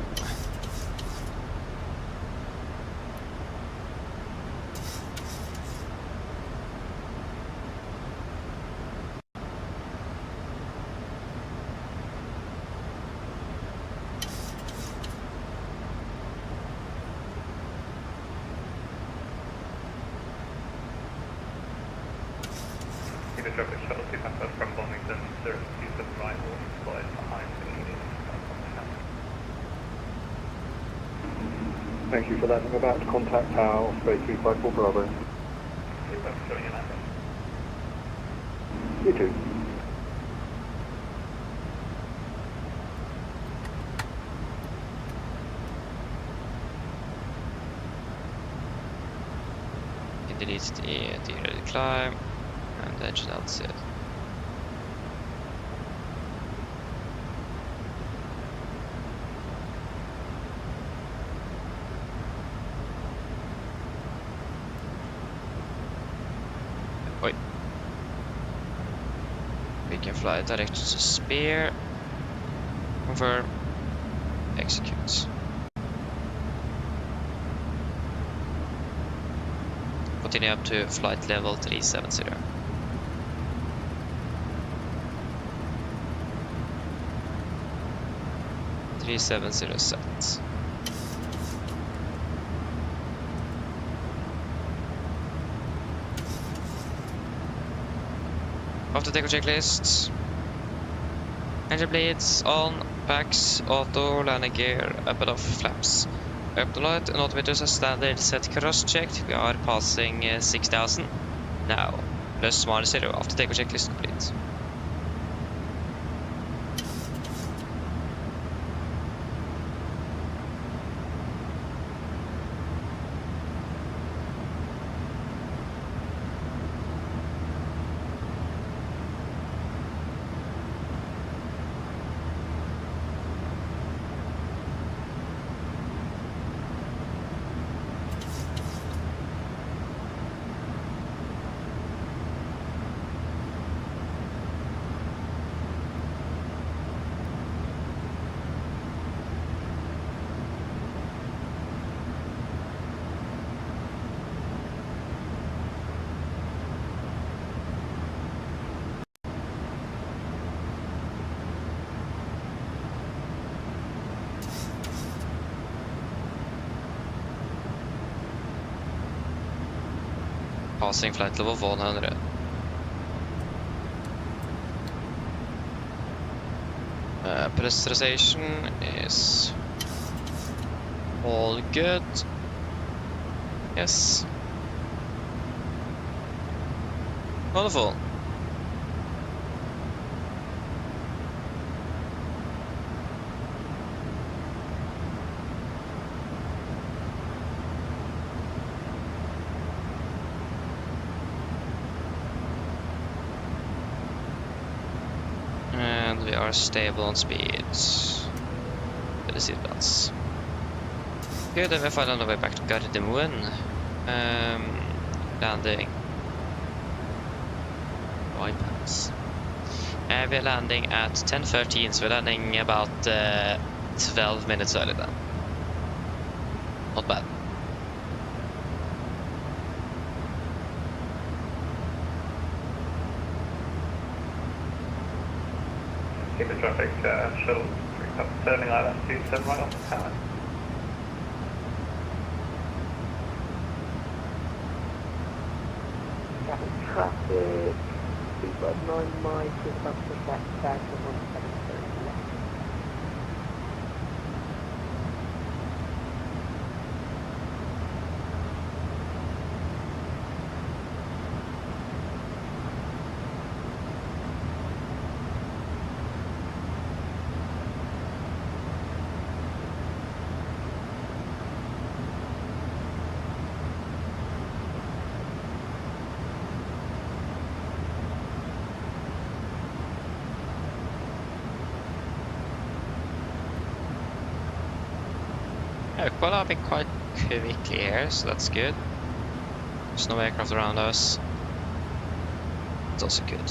traffic shuttle 255 from Wilmington, 027 right, will be deployed behind the meeting. Thank you for that. I'm about to contact Tower, Space 354 Bravo. Showing you landing. You too. Delete the ready climb and engine out set. Oi. We can fly direct to Spear. Confirm. Execute. Continue up to flight level 370. Set. After takeoff checklist. Engine bleeds on, packs, auto, landing gear, up and off flaps. Up to light, and altimeters are standard set cross-checked. We are passing 6,000 now. Plus minus 0 after takeoff checklist complete. Passing flight level 100. Pressurization is all good. Yes. Wonderful. We are stable on speed. With the seatbelts. Good, then we find on the way back to Gardermoen. Landing. Bypass. We're landing at 10:13, so we're landing about 12 minutes early then. Not bad. Keep the traffic, shuttle, turning island 27 right off the tower. Traffic, 359 miles, just about to back to 1730 left. Well, I've been quite quickly here, so that's good. There's no aircraft around us. It's also good.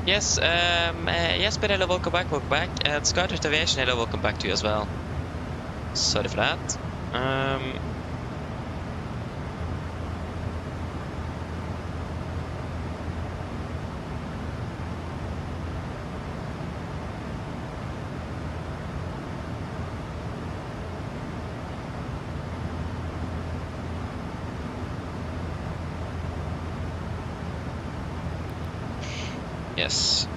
Yes, yes, but hello, welcome back, and Skydirt Aviation, hello, welcome back to you as well. Sorry for that. Yes.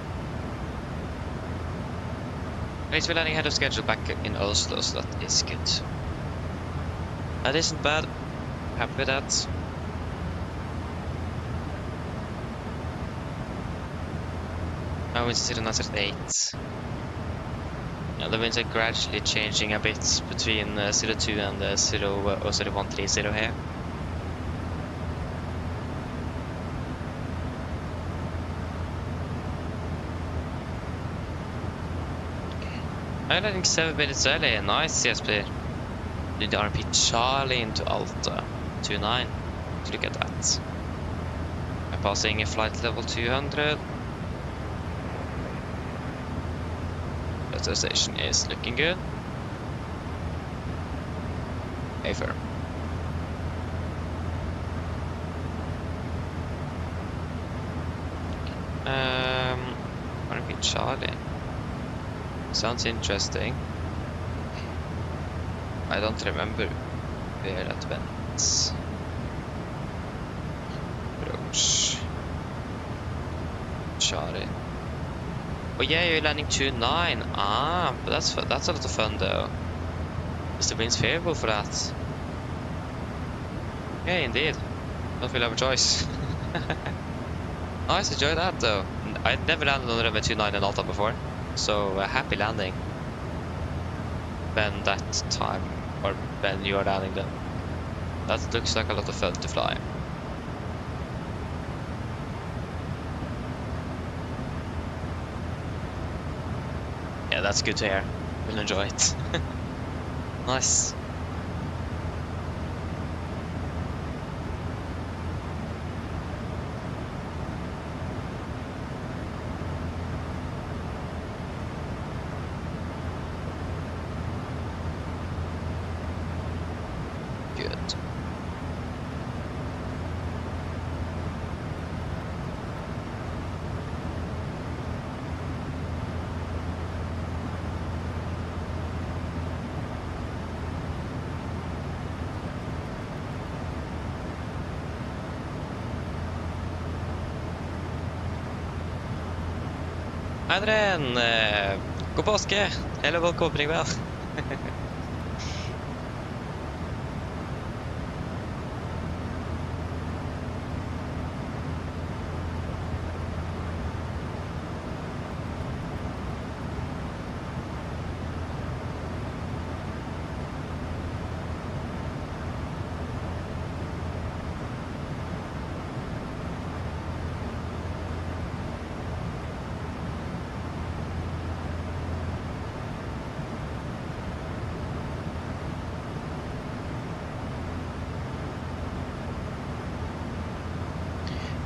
At least we're landing ahead of schedule back in Oslo, so that is good. That isn't bad. Happy with that. Now it's 0938. Yeah, the winds are gradually changing a bit between 02 and 0130 here. I'm landing 7 minutes early. Nice, CSP. Did the RP Charlie into Alta 29. Look at that. I'm passing a flight level 200. The station is looking good. Hey, firm. RP Charlie. Sounds interesting. I don't remember where that went. Approach. Charlie. Oh yeah, you're landing 2-9. Ah, but that's a lot of fun though. Is the wind's favorable for that? Yeah, indeed. Don't really have a choice. Nice, enjoy that though. I'd never landed on runway 29 in Alta before. So a happy landing when that time, or when you are landing then. That looks like a lot of fun to fly. Yeah, that's good to hear. We'll enjoy it. Nice. Adrian, god påske, eller velkommen vel.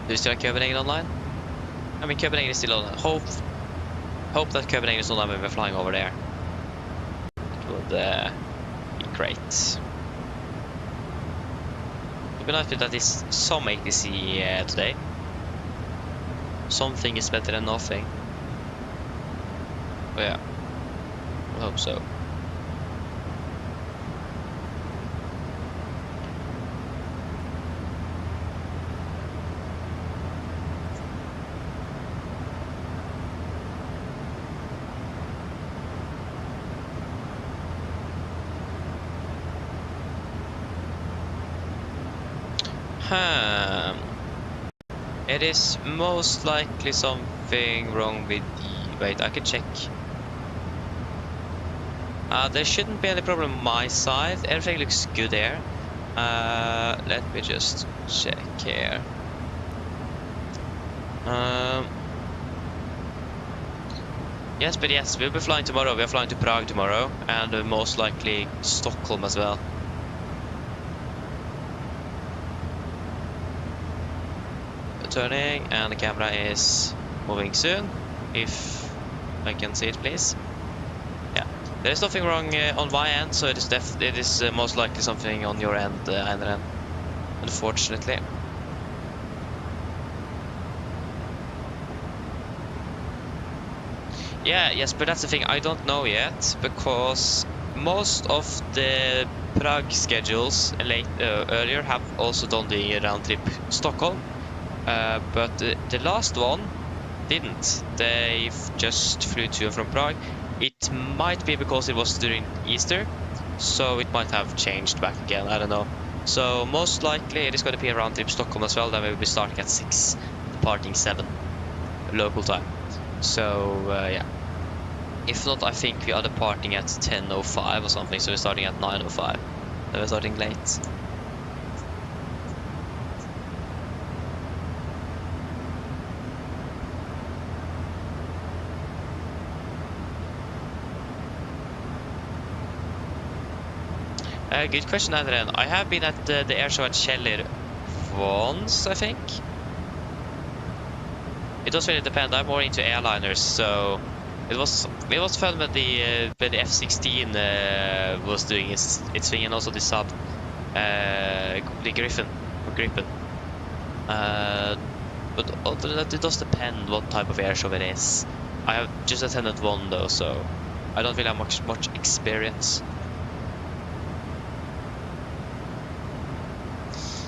Do you still have Copenhagen online? I mean, Copenhagen is still online. Hope that Copenhagen is online when we're flying over there. It would be great. It would be nice that is some ATC today. Something is better than nothing. But yeah, I hope so. It is most likely something wrong with the... Wait, I can check. There shouldn't be any problem on my side. Everything looks good there. Let me just check here. Yes, but yes, we'll be flying tomorrow. We're flying to Prague tomorrow, and most likely Stockholm as well. Turning, and the camera is moving soon. If I can see it, please. Yeah, There is nothing wrong on my end, so it is most likely something on your end, Einar, unfortunately. Yeah, yes, but that's the thing, I don't know yet, because most of the Prague schedules earlier have also done the round trip Stockholm, but the last one didn't. They just flew to and from Prague. It might be because it was during Easter, so it might have changed back again, I don't know. So most likely it is going to be a round trip Stockholm as well, then we will be starting at 6, departing 7 local time. So yeah. If not, I think we are departing at 10:05 or something, so we're starting at 9:05. Then we're starting late. Good question, Adrian. I have been at the air show at Kjeller once, I think. It does really depend. I'm more into airliners, so it was fun when the F-16 was doing its thing, and also the sub, the Gripen. But other than that, it does depend what type of air show it is. I have just attended one though, so I don't really have much experience.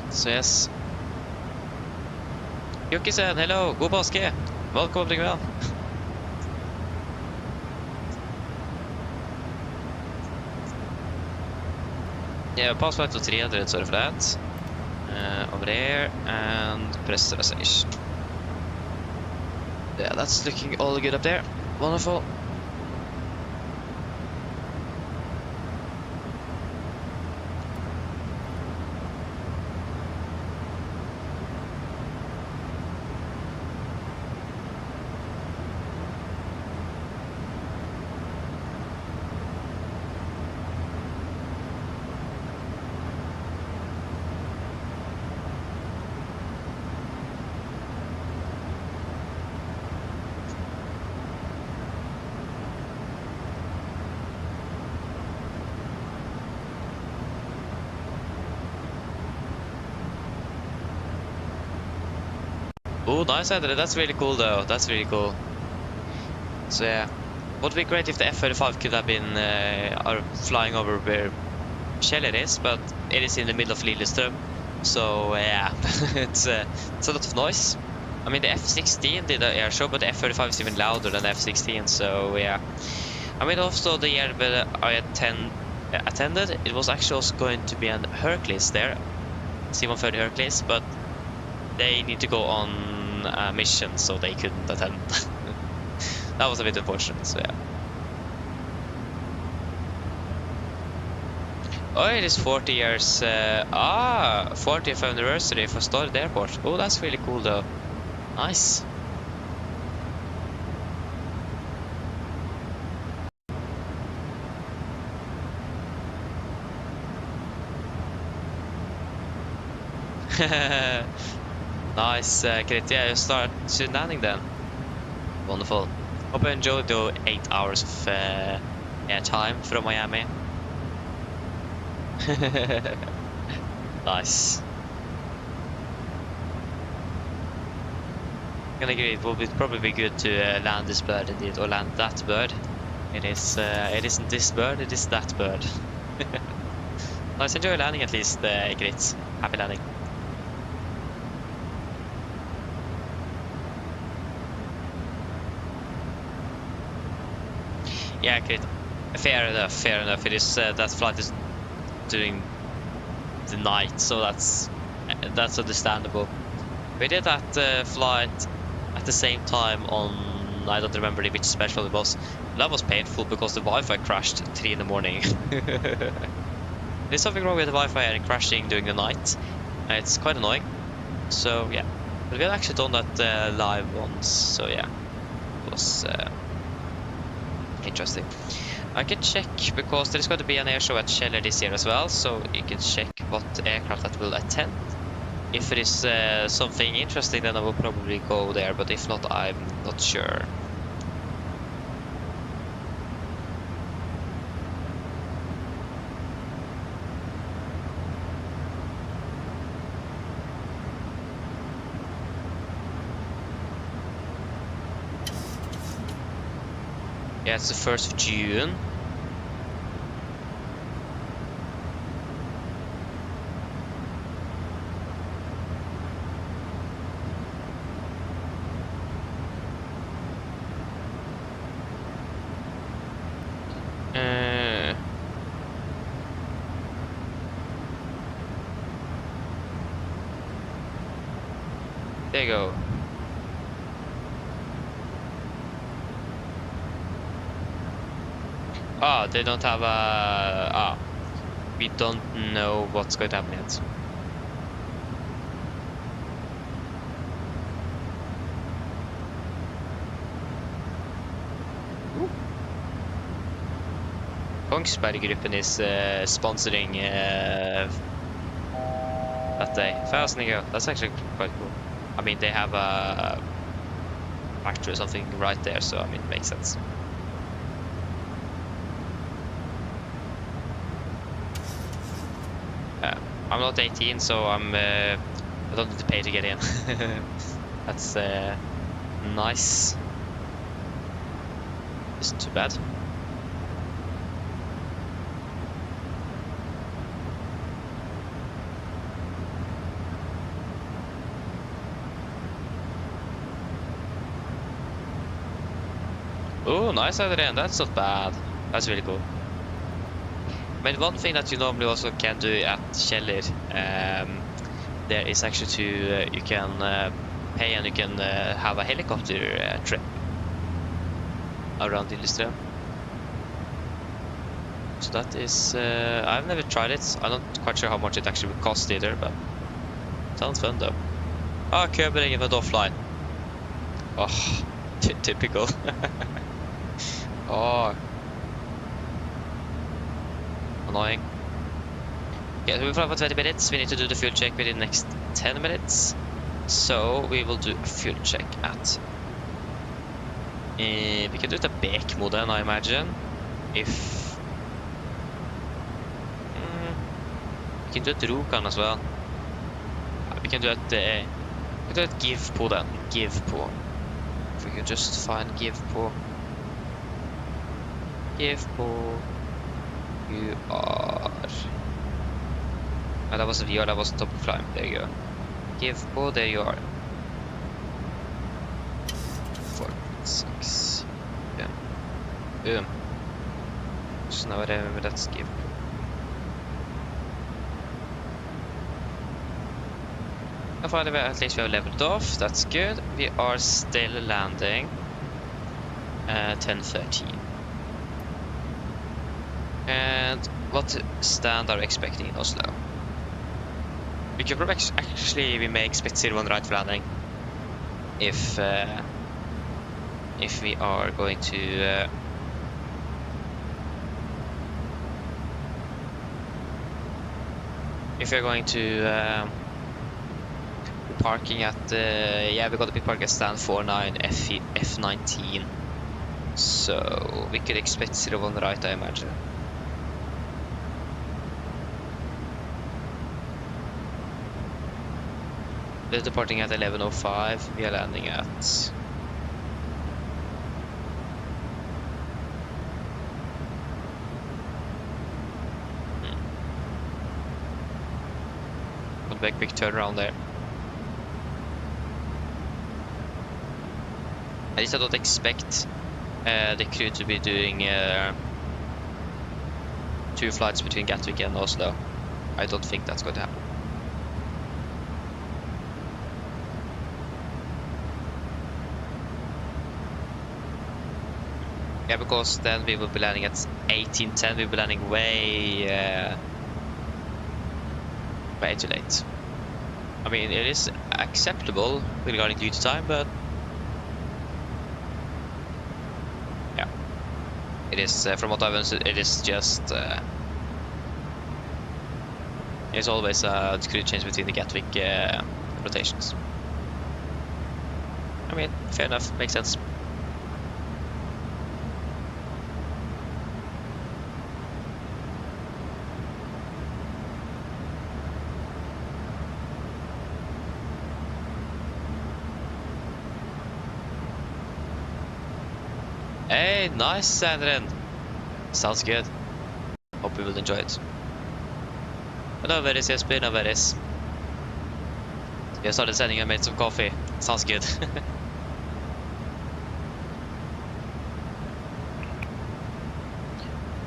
So yes. Jukkisen, hello, god påske. Velkommen til kveld. Yeah, pass flight to 300, sorry for that. Over there, and pressurization. Yeah, that's looking all good up there. Wonderful. Oh, nice, Andrew. That's really cool, though. That's really cool. So yeah, would be great if the F-35 could have been flying over where Kjeller is, but it is in the middle of Lillestrøm. So yeah, it's a lot of noise. I mean, the F-16 did an air show, but the F-35 is even louder than the F-16. So yeah, I mean, also the year that I attended, it was actually also going to be an Hercules there, C-130 Hercules, but they need to go on a mission, so they couldn't attend. That was a bit unfortunate, so yeah. Oh, it is 40 years, 40th anniversary for Stord Airport. Oh, that's really cool though. Nice. Nice, Krit. Yeah, you start soon landing then. Wonderful. Hope you enjoyed the 8 hours of air time from Miami. Nice. I'm gonna agree, it will probably be good to land this bird indeed, or land that bird. It isn't this bird, it is that bird. Nice, enjoy landing at least, Krit. Happy landing. Yeah, Krit. Fair enough. It is that flight is during the night, so that's understandable. We did that flight at the same time on, I don't remember which special it was. That was painful because the Wi-Fi crashed at 3 in the morning. There's something wrong with the Wi-Fi and crashing during the night. It's quite annoying. So yeah, but we had actually done that live once. So yeah, it was interesting. I can check because there is going to be an air show at Kjeller this year as well, so you can check what aircraft that will attend. If it is something interesting, then I will probably go there, but if not, I'm not sure. Yeah, it's the 1st of June. There you go. Ah, they don't have a... we don't know what's going to happen yet. Kongsberg-gruppen is sponsoring that day. 1,000 ago. That's actually quite cool. I mean, they have a factory or something right there, so I mean, it makes sense. I'm not 18, so I don't need to pay to get in. That's nice. Isn't too bad. Oh, nice Adrian, that's not bad. That's really cool. But one thing that you normally also can do at Kjeller, there is actually to, you can pay and you can have a helicopter trip around Lillestrøm. So that is, I've never tried it. I'm not quite sure how much it actually would cost either, but sounds fun though. Ah, Købring went offline. Oh, typical. Oh, annoying. Okay, so we've for 20 minutes. We need to do the fuel check within the next 10 minutes. So we will do a fuel check at... we can do it at Bekmoden, I imagine. If... we can do it at Rjukan as well. We can do it at Givpo then. Givpo. If we can just find Givpo. Givpo. You are... Oh, that wasn't VR, that was top climb. There you go. Givpo, there you are. 4, 6. Yeah. Boom. So now I remember that's Givpo. And finally, at least we have leveled off. That's good. We are still landing. 10:13. And what stand are we expecting in Oslo? We could probably actually we may expect 01 right for landing if we are going to if we're going to be parking at yeah, we're gonna be parking at stand 49 F19, so we could expect 01 right, I imagine. We're departing at 11:05. We are landing at... One big turnaround there. At least I don't expect the crew to be doing 2 flights between Gatwick and Oslo. I don't think that's going to happen. Yeah, because then we will be landing at 18:10. We'll be landing way too late. I mean, it is acceptable regarding duty time, but yeah, it is from what I've understood. It is just it's always a crew change between the Gatwick rotations. I mean, fair enough, makes sense. Hey, nice, Adrian. Sounds good. Hope you will enjoy it. No worries, Jesper, no worries. I started sending I made some coffee. Sounds good.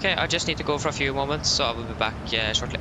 Okay, I just need to go for a few moments, so I will be back shortly.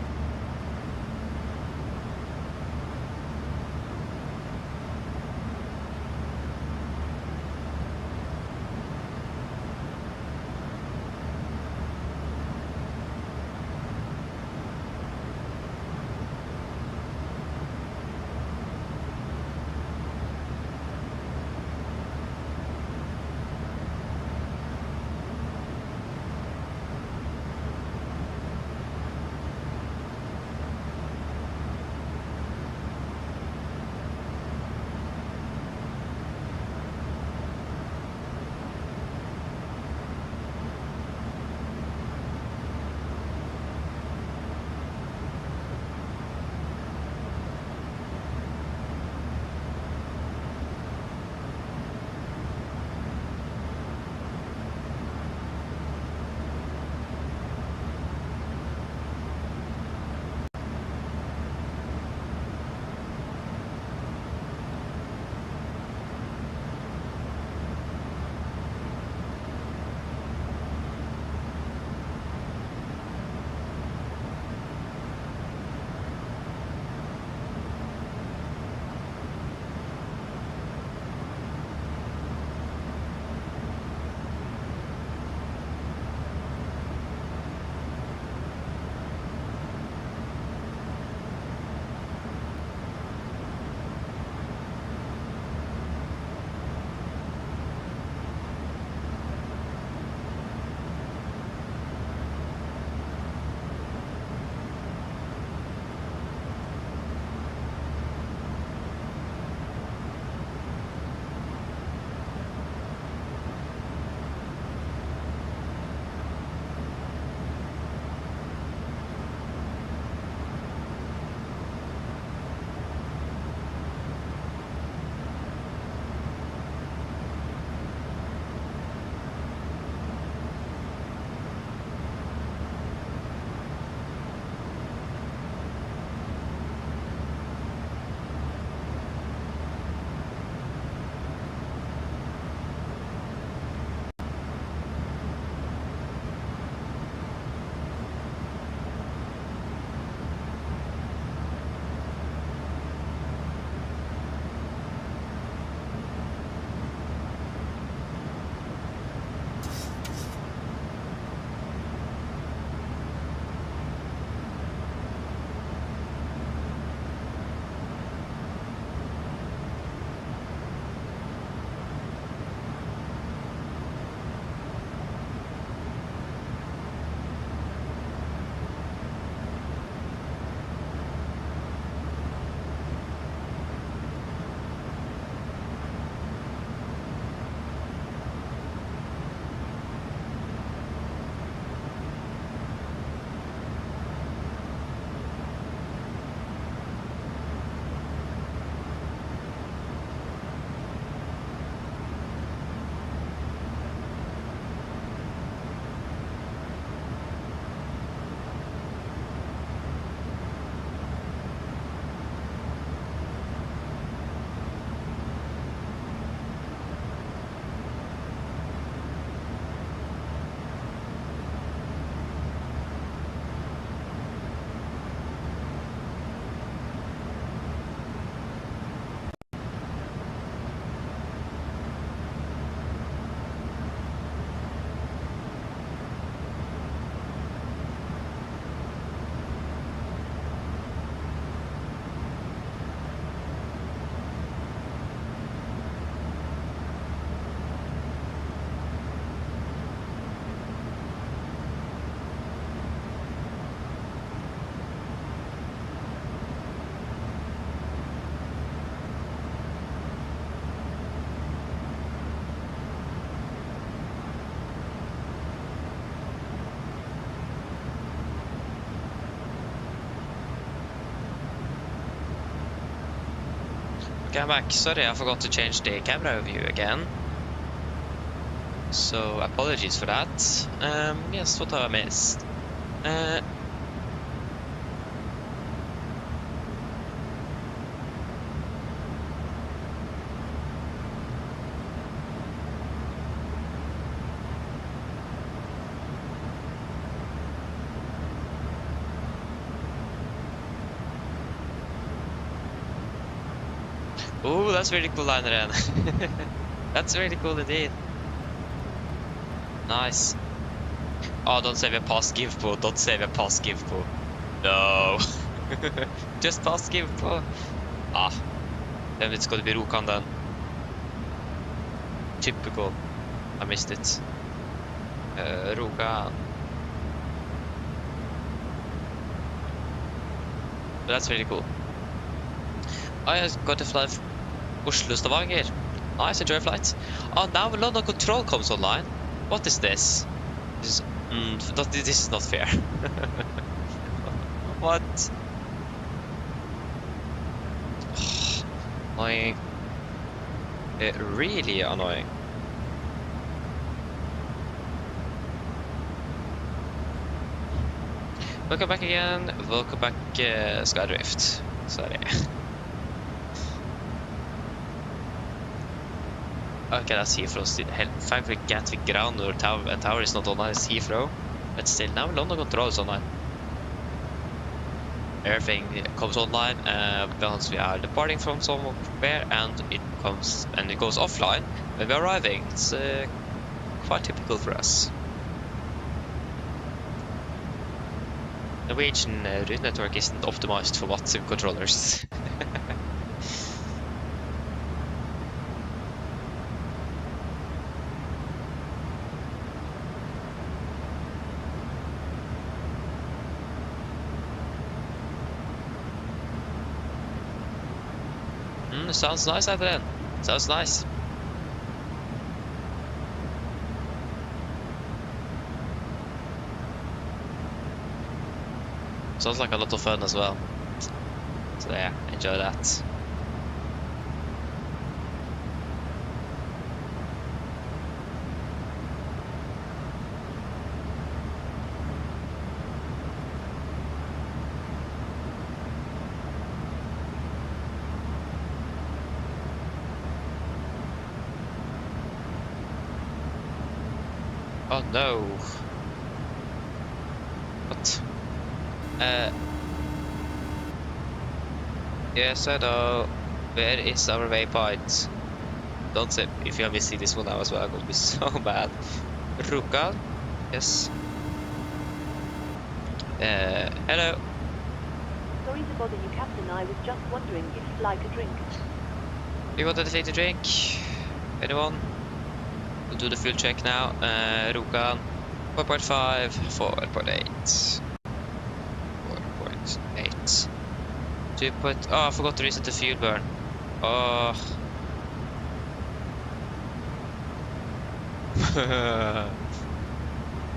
Okay, I'm back. Sorry, I forgot to change the camera view again. So apologies for that. Yes, what have I missed? Oh, that's really cool liner then. That's really cool indeed. Nice. Oh, don't save a pass give på. Don't save a pass give på. No. Just pass give på. Ah. Then it's gonna be Rokan then. Typical. I missed it. Rokan. But that's really cool. I got to fly Oslo Stavanger. Nice, enjoy flight. Oh, now London Control comes online. What is this? This is not fair. What? Annoying. Really annoying. Welcome back again. Welcome back, Skydrift. Sorry. Okay, that's Heathrow still. Thankfully, Gatwick ground or tower is not online, it's Heathrow. But still, now London Control is online. Everything comes online once we are departing from somewhere, and it goes offline when we're arriving. It's quite typical for us. Norwegian route network isn't optimized for Watson controllers. Sounds nice out there. Sounds nice. Sounds like a lot of fun as well. So yeah, enjoy that. Oh no. What? Yes, I know. Where is our waypoint? Don't say if you are missing this one now as well, it will be so bad. Ruka? Yes. Hello. Sorry to bother you, Captain. I was just wondering if you'd like a drink. You want anything to drink? Anyone? We'll do the fuel check now. Rukan 4.5, 4.8. 4.8. 2. Oh, I forgot to reset the fuel burn. Oh.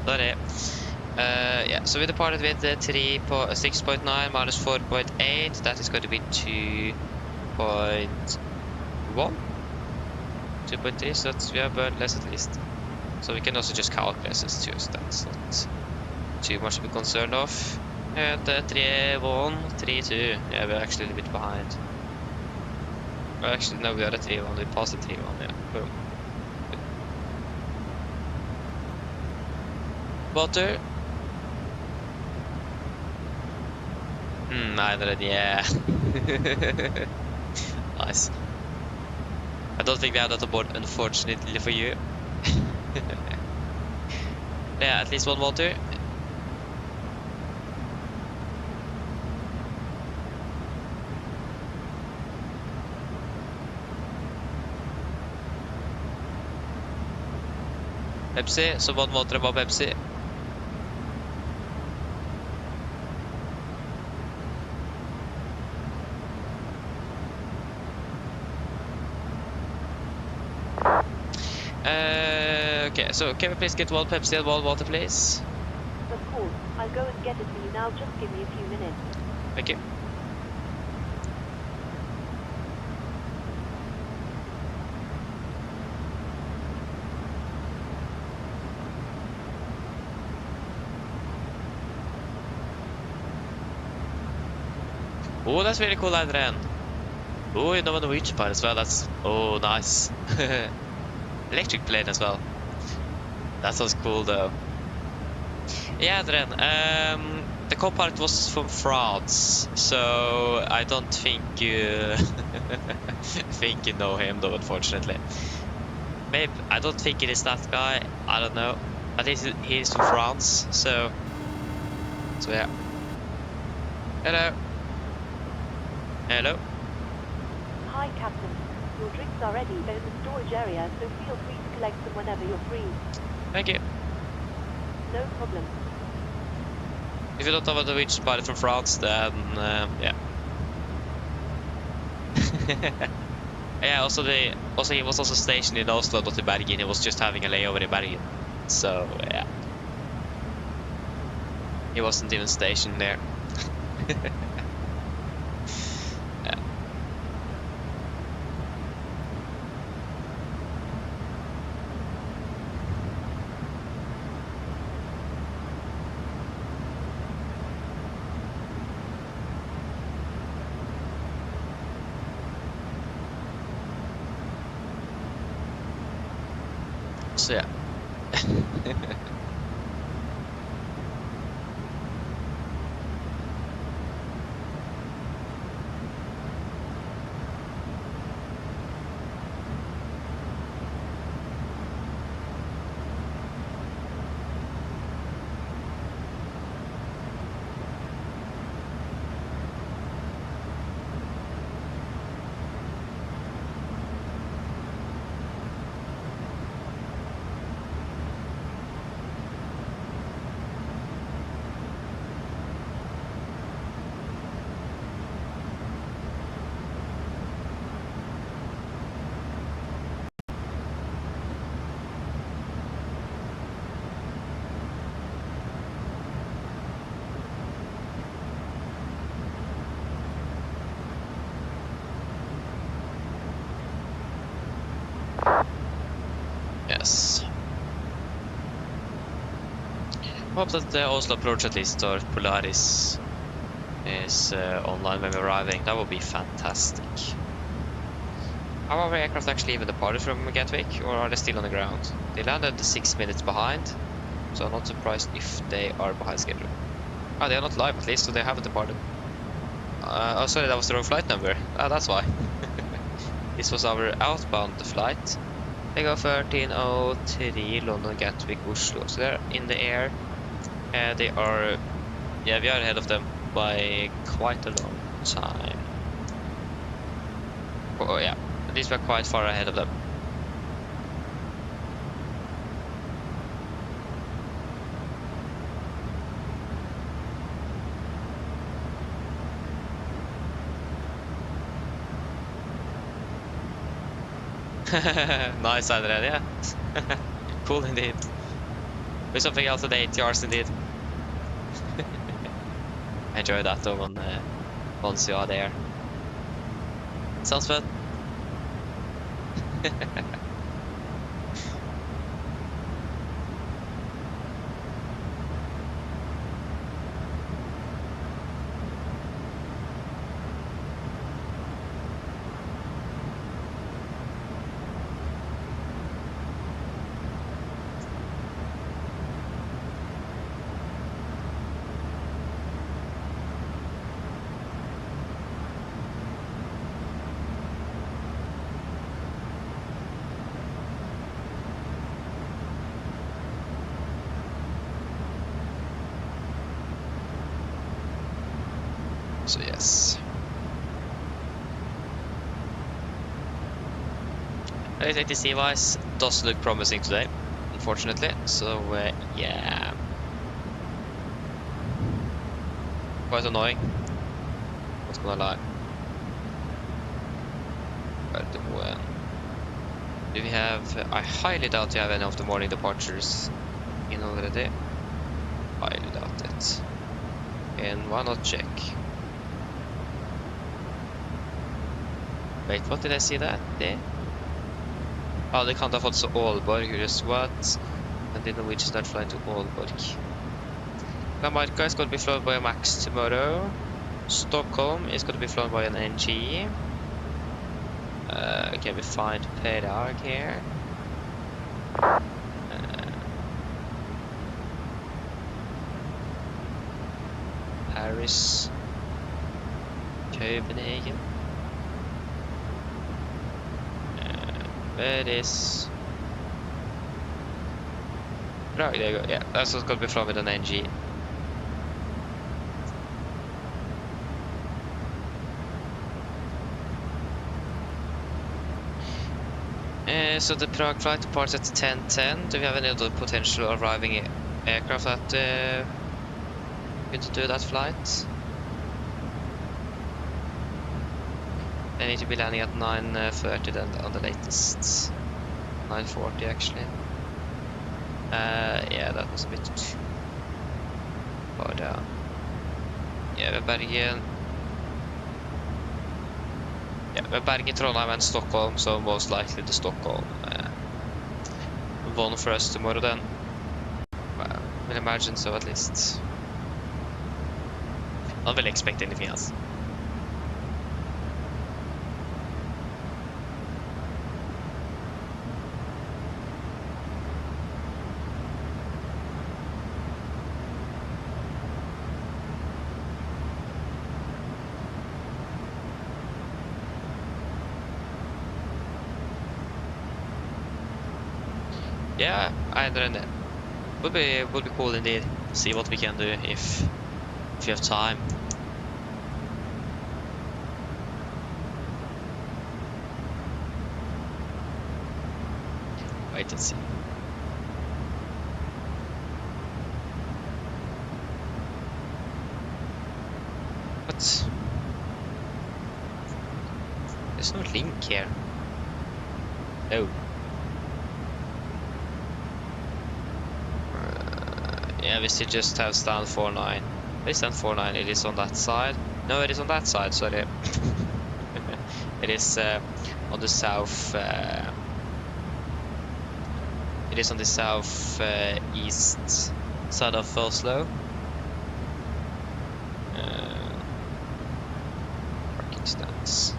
Sorry. Yeah, so we departed with 6.9 minus 4.8. That is going to be 2.1. 2.3, so we have burned less at least. So we can also just calculate this too, so that's not too much to be concerned of. And 3.1, 3.2. Yeah, we're actually a little bit behind. Well, actually, no, we are at 3.1. We passed the 3.1, yeah. Boom. Water. Neither, yeah. Nice. I don't think we have that on board, unfortunately for you. Yeah, at least one water. Pepsi, so one water and one Pepsi. Okay, so can we please get one Pepsi and one water, please? Of course. I'll go and get it for you now. Just give me a few minutes. Thank you. Oh, that's really cool, Adrian. Oh, you know a Norwegian pilot as well. That's oh nice. Electric plane as well. That sounds cool though. Yeah, Adrian. The co-pilot was from France, so I don't think you think you know him though, unfortunately. Maybe I don't think it is that guy. I don't know. At least he's from France, so yeah. Hello. Hello. Hi, Captain. Your drinks are ready. They're in the storage area, so feel free to collect them whenever you're free. Thank you. No problem. If you don't have a Norwegian pilot from France, then yeah. Yeah. Also, he was also stationed in Oslo, not in Bergen. He was just having a layover in Bergen. So yeah. He wasn't even stationed there. Yeah. So yeah. Yes. Hope that the Oslo approach at least, or Polaris, is online when we're arriving. That would be fantastic. Are our aircraft actually even departed from Gatwick, or are they still on the ground? They landed 6 minutes behind, so I'm not surprised if they are behind schedule. Oh, they are not live at least, so they haven't departed. Oh, sorry, that was the wrong flight number. Ah, that's why. This was our outbound flight. They go 1303 London Gatwick Oslo. So they're in the air. They are, yeah, we are ahead of them by quite a long time. Oh yeah, at least we're quite far ahead of them. Nice, Adrian, yeah. Cool indeed. With something else at 8 yards indeed. Enjoy that though once you are there. Sounds fun. So yes. ATC wise does look promising today, unfortunately. So yeah, quite annoying. Not gonna lie. But when do we have? I highly doubt you have any of the morning departures in already. Highly doubt it. And why not check? Wait, what did I see that there? Oh, they can't have fått så Aalborg, just what? And the Norwegian start flying to Aalborg. Lamarca is going to be flown by a MAX tomorrow. Stockholm is going to be flown by an NG. Okay, we find Pedag here. Paris, Copenhagen. Where is Prague? There you go. Yeah, that's what's going to be flown with an NG. So the Prague flight departs at 10:10. Do we have any other potential arriving aircraft that going to do that flight? They need to be landing at 9:30 then on the latest. 9:40 actually. Yeah, that was a bit too far down. Yeah, we're Bergen. Yeah, we're Bergen, Trondheim and Stockholm, so most likely the Stockholm one for us tomorrow then. Well, we'll imagine so at least. Not really expect anything else. Yeah, I don't know. Would be cool indeed. See what we can do if you have time. Wait and see. What? There's no link here. Oh. Yeah, we still just have stand 49. Where's stand 49? It is on that side. No, it is on that side, sorry. It is on the south. It is on the south east side of Oslo. Parking stands.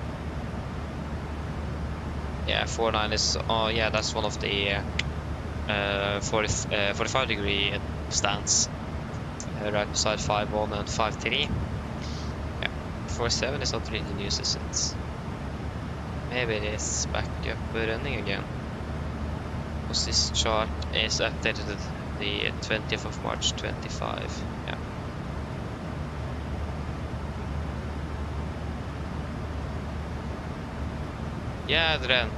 Yeah, 49 is. Oh, yeah, that's one of the 45-degree stands. Right beside 5.1 and 5.3. Yeah, 4.7 is not really news, is it? Maybe it is back up running again. Because this chart is updated the 20th of March 25. Yeah. Yeah, then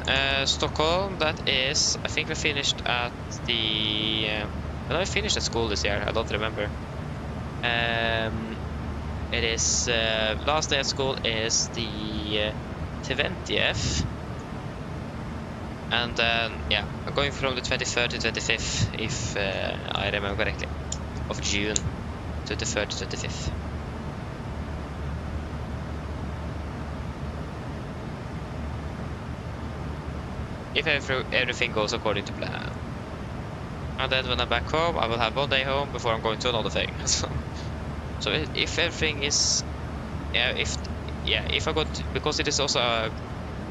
Stockholm. That is. I think we finished at the. I know I finished at school this year. I don't remember. It is last day at school is the 20th, and then yeah, I'm going from the 23rd to 25th, if I remember correctly, of June, 23rd to 25th. If everything goes according to plan. And then when I'm back home, I will have 1 day home before I'm going to another thing. So if everything is, if I go to, because it is also a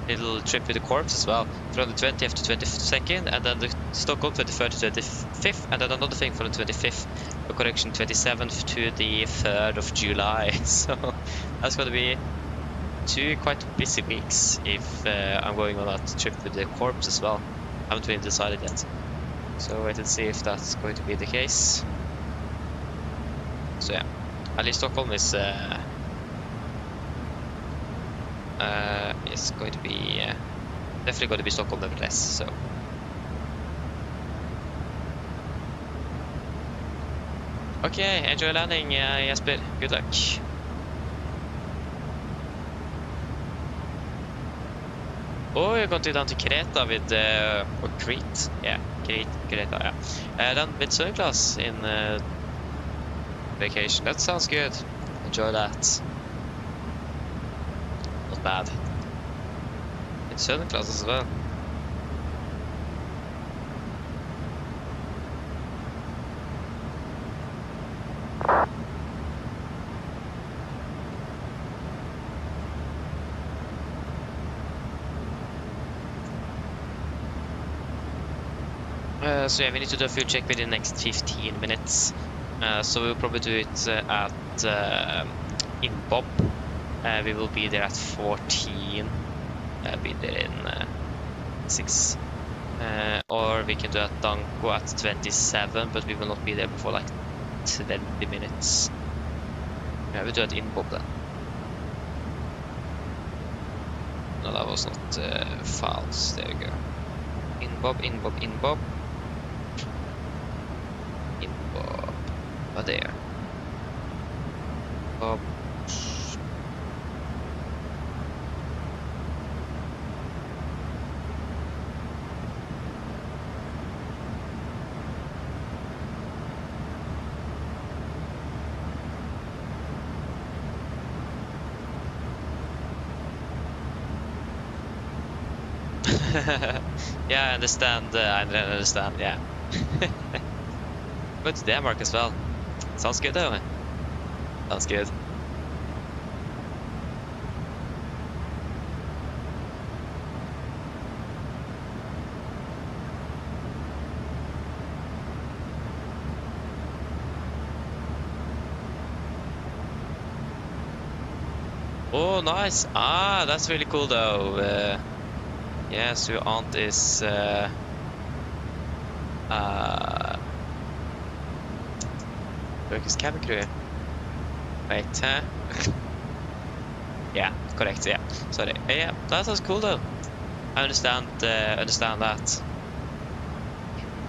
little trip with the corps as well, from the 20th to 22nd, and then the Stockholm 23rd to 25th, and then another thing from the 25th, a correction 27th to the 3rd of July. So that's going to be 2 quite busy weeks if I'm going on that trip with the corps as well. I haven't really decided yet. So wait and see if that's going to be the case. So yeah, at least Stockholm is going to be definitely going to be Stockholm nevertheless. So okay, enjoy landing, Jesper. Good luck. Oh, you're going to down to Kreta with or Crete, yeah, Kreta, yeah. Then with sunglass in vacation. That sounds good. Enjoy that. Not bad. In sunglass as well. So yeah, we need to do a fuel check within the next 15 minutes. So we'll probably do it at in Bob. We will be there at 14. Be there in 6. Or we can do at Danko at 27, but we will not be there before like 20 minutes. Yeah, we'll do it in Bob then. No, that was not files. There we go. In Bob, in Bob, in Bob. In Bob. Oh, there. Bob. Yeah, I understand. I understand. Yeah. Go to Denmark as well. Sounds good, though. Sounds good. Oh, nice. Ah, that's really cool, though. Yeah, so your aunt is Turkish cabin crew. Wait, huh? Yeah, correct. Yeah, sorry. Yeah, that was cool though. I understand that.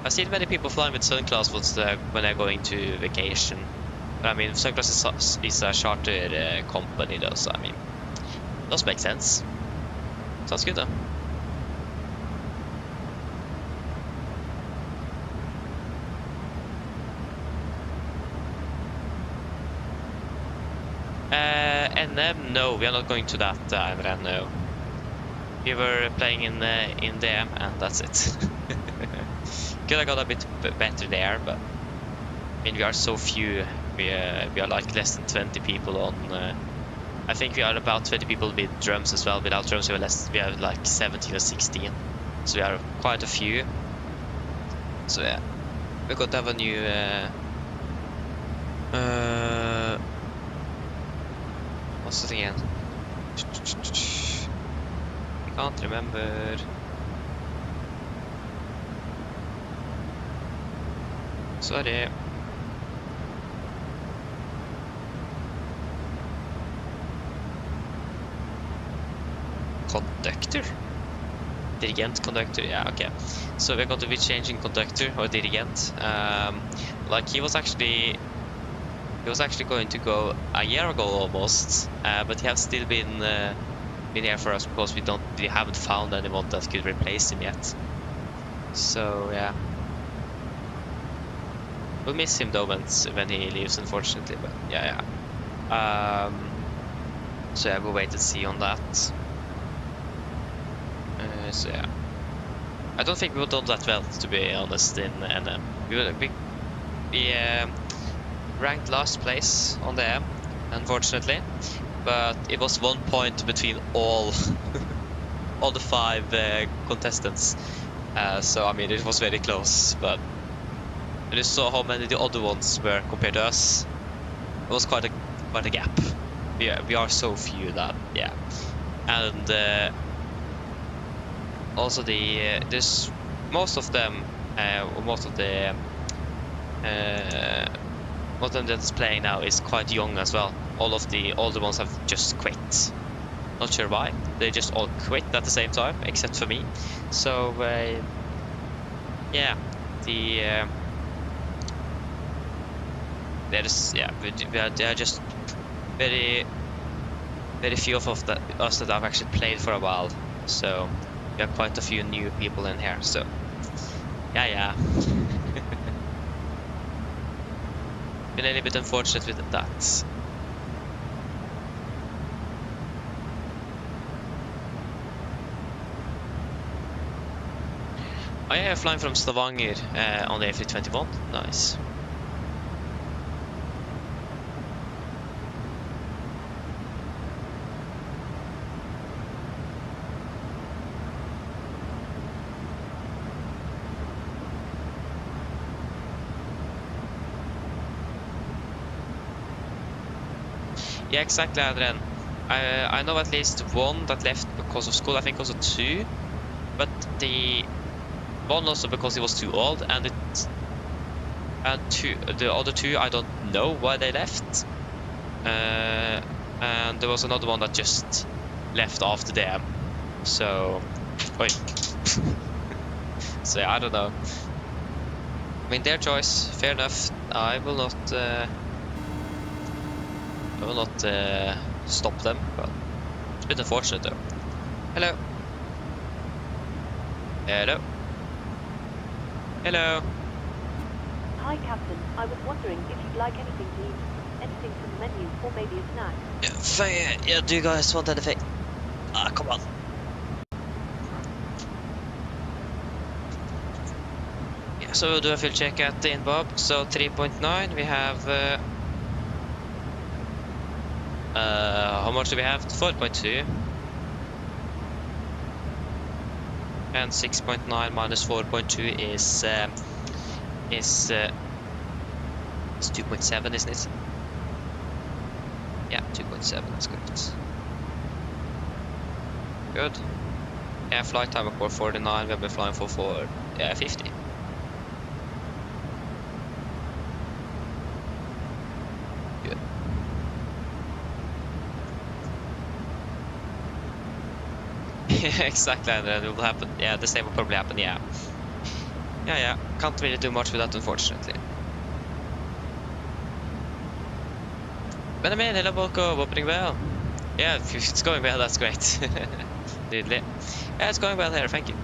I've seen many people flying with Sunclass when they're going to vacation. But I mean, Sunclass is a charter company though, so I mean, it does make sense. Sounds good though. NM, no, we are not going to that NM, no. We were playing in DM and that's it. Could have got a bit better there, but I mean we are so few. We are like less than 20 people on. I think we are about 20 people with drums as well. Without drums, we have like 17 or 16. So we are quite a few. So yeah, we got to have a new. What's it again? I can't remember. Sorry. Conductor? Dirigent, conductor, yeah, okay. So we're going to be changing conductor or dirigent. Like he was actually going to go a year ago almost, but he has still been here for us because we haven't found anyone that could replace him yet. So yeah, we'll miss him though when he leaves, unfortunately. But yeah. So yeah, we'll wait and see on that. So yeah, I don't think we've done that well, to be honest. In NM, we ranked last place on the M, unfortunately, but it was 1 point between all the 5 contestants. So I mean, it was very close. But when you saw how many the other ones were compared to us, it was quite a gap. We are so few that yeah, and also there's most of them that's playing now is quite young as well. All of the older ones have just quit. Not sure why. They just all quit at the same time, except for me. So yeah, there are just very few of us that have actually played for a while. So we have quite a few new people in here. So yeah. Been a little bit unfortunate with that. Oh yeah, flying from Stavanger on the A321. Nice. Yeah, exactly, Adrian. I know at least one that left because of school, I think also 2. But the one also because he was too old, and the other 2, I don't know why they left. And there was another one that just left after them. So, wait. So yeah, I don't know. I mean, their choice, fair enough. I will not stop them, but it's a bit unfortunate though. Hello. Hello. Hello. Hi, Captain. I was wondering if you'd like anything to eat. Anything from the menu, or maybe a snack. Yeah, do you guys want anything? Ah, come on. Yeah, so we'll do a full check at the Bob. So 3.9, we have... how much do we have? 4.2. And 6.9 minus 4.2 is 2.7, isn't it? Yeah, 2.7, that's correct. Good. Yeah, flight time of 449, we have been flying for 50. Good. Yeah, exactly, and it will happen. Yeah, the same will probably happen, yeah. Yeah, can't really do much with that, unfortunately. But I mean, hello, Volko, opening well. Yeah, if it's going well, that's great. Doodly. Yeah, it's going well here, thank you.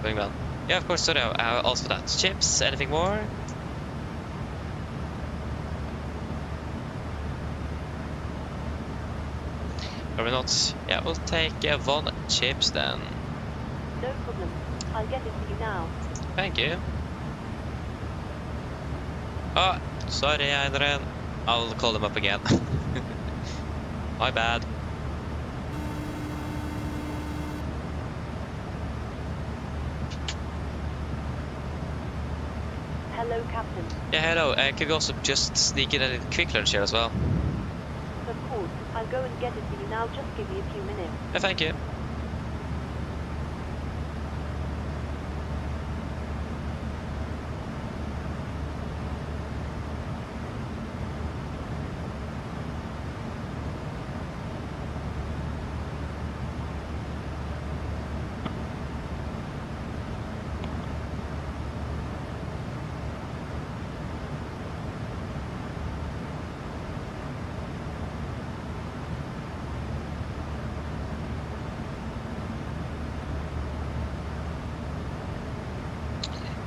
Going well. Yeah, of course, sorry, also that. Chips, anything more? Probably not. Yeah, we'll take 1 chips then. No problem. I'll get it for you now. Thank you. Oh, sorry, Adrian. I'll call them up again. My bad. Hello, Captain. Yeah, hello. Could we also just sneak in a quick lunch here as well? Of course. I'll go and get it for you now. Just give me a few minutes. Yeah, thank you.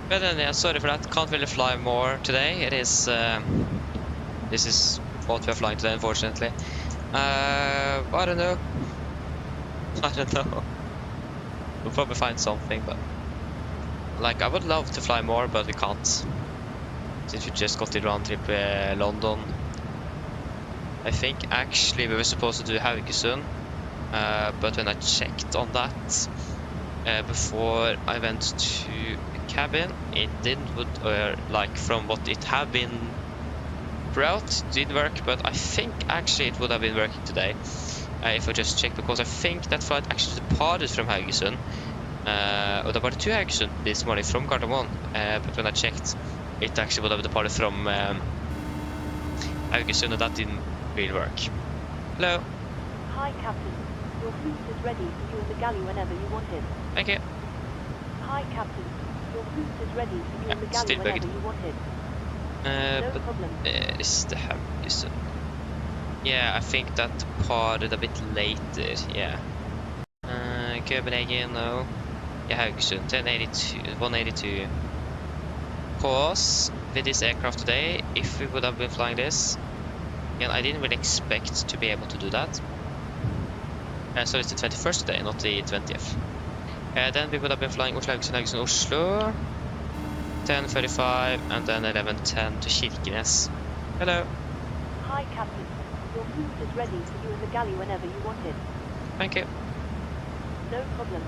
But then, yeah, sorry for that. Can't really fly more today. It is. This is what we're flying today, unfortunately. I don't know. I don't know. We'll probably find something, but like I would love to fly more, but we can't. Since we just got the round trip London. I think actually we were supposed to do Haugesund, but when I checked on that before I went to cabin, it didn't like from what it had been throughout, did work, but I think actually it would have been working today if I just checked, because I think that flight actually departed from Haugesund or departed to Haugesund this morning from Gardermoen, but when I checked it actually would have departed from Haugesund, and that didn't really work. Hello. Hi, Captain. Your food is ready for you in the galley whenever you want it. Thank you. Hi, Captain. Your food is ready for you in the galley whenever you want it. No problem. Is the Haugesund? Yeah, I think that departed a bit later. Yeah. Copenhagen, no. Yeah, Haugesund, 182. Cause with this aircraft today, if we would have been flying this, again, I didn't really expect to be able to do that. So it's the 21st today, not the 20th. Then we would have been flying Oslo, Oslo, 10:35, and then 11:10 to Kirkenes. Hello. Hi, Captain. Your food is ready for you in the galley whenever you want it. Thank you. No problem.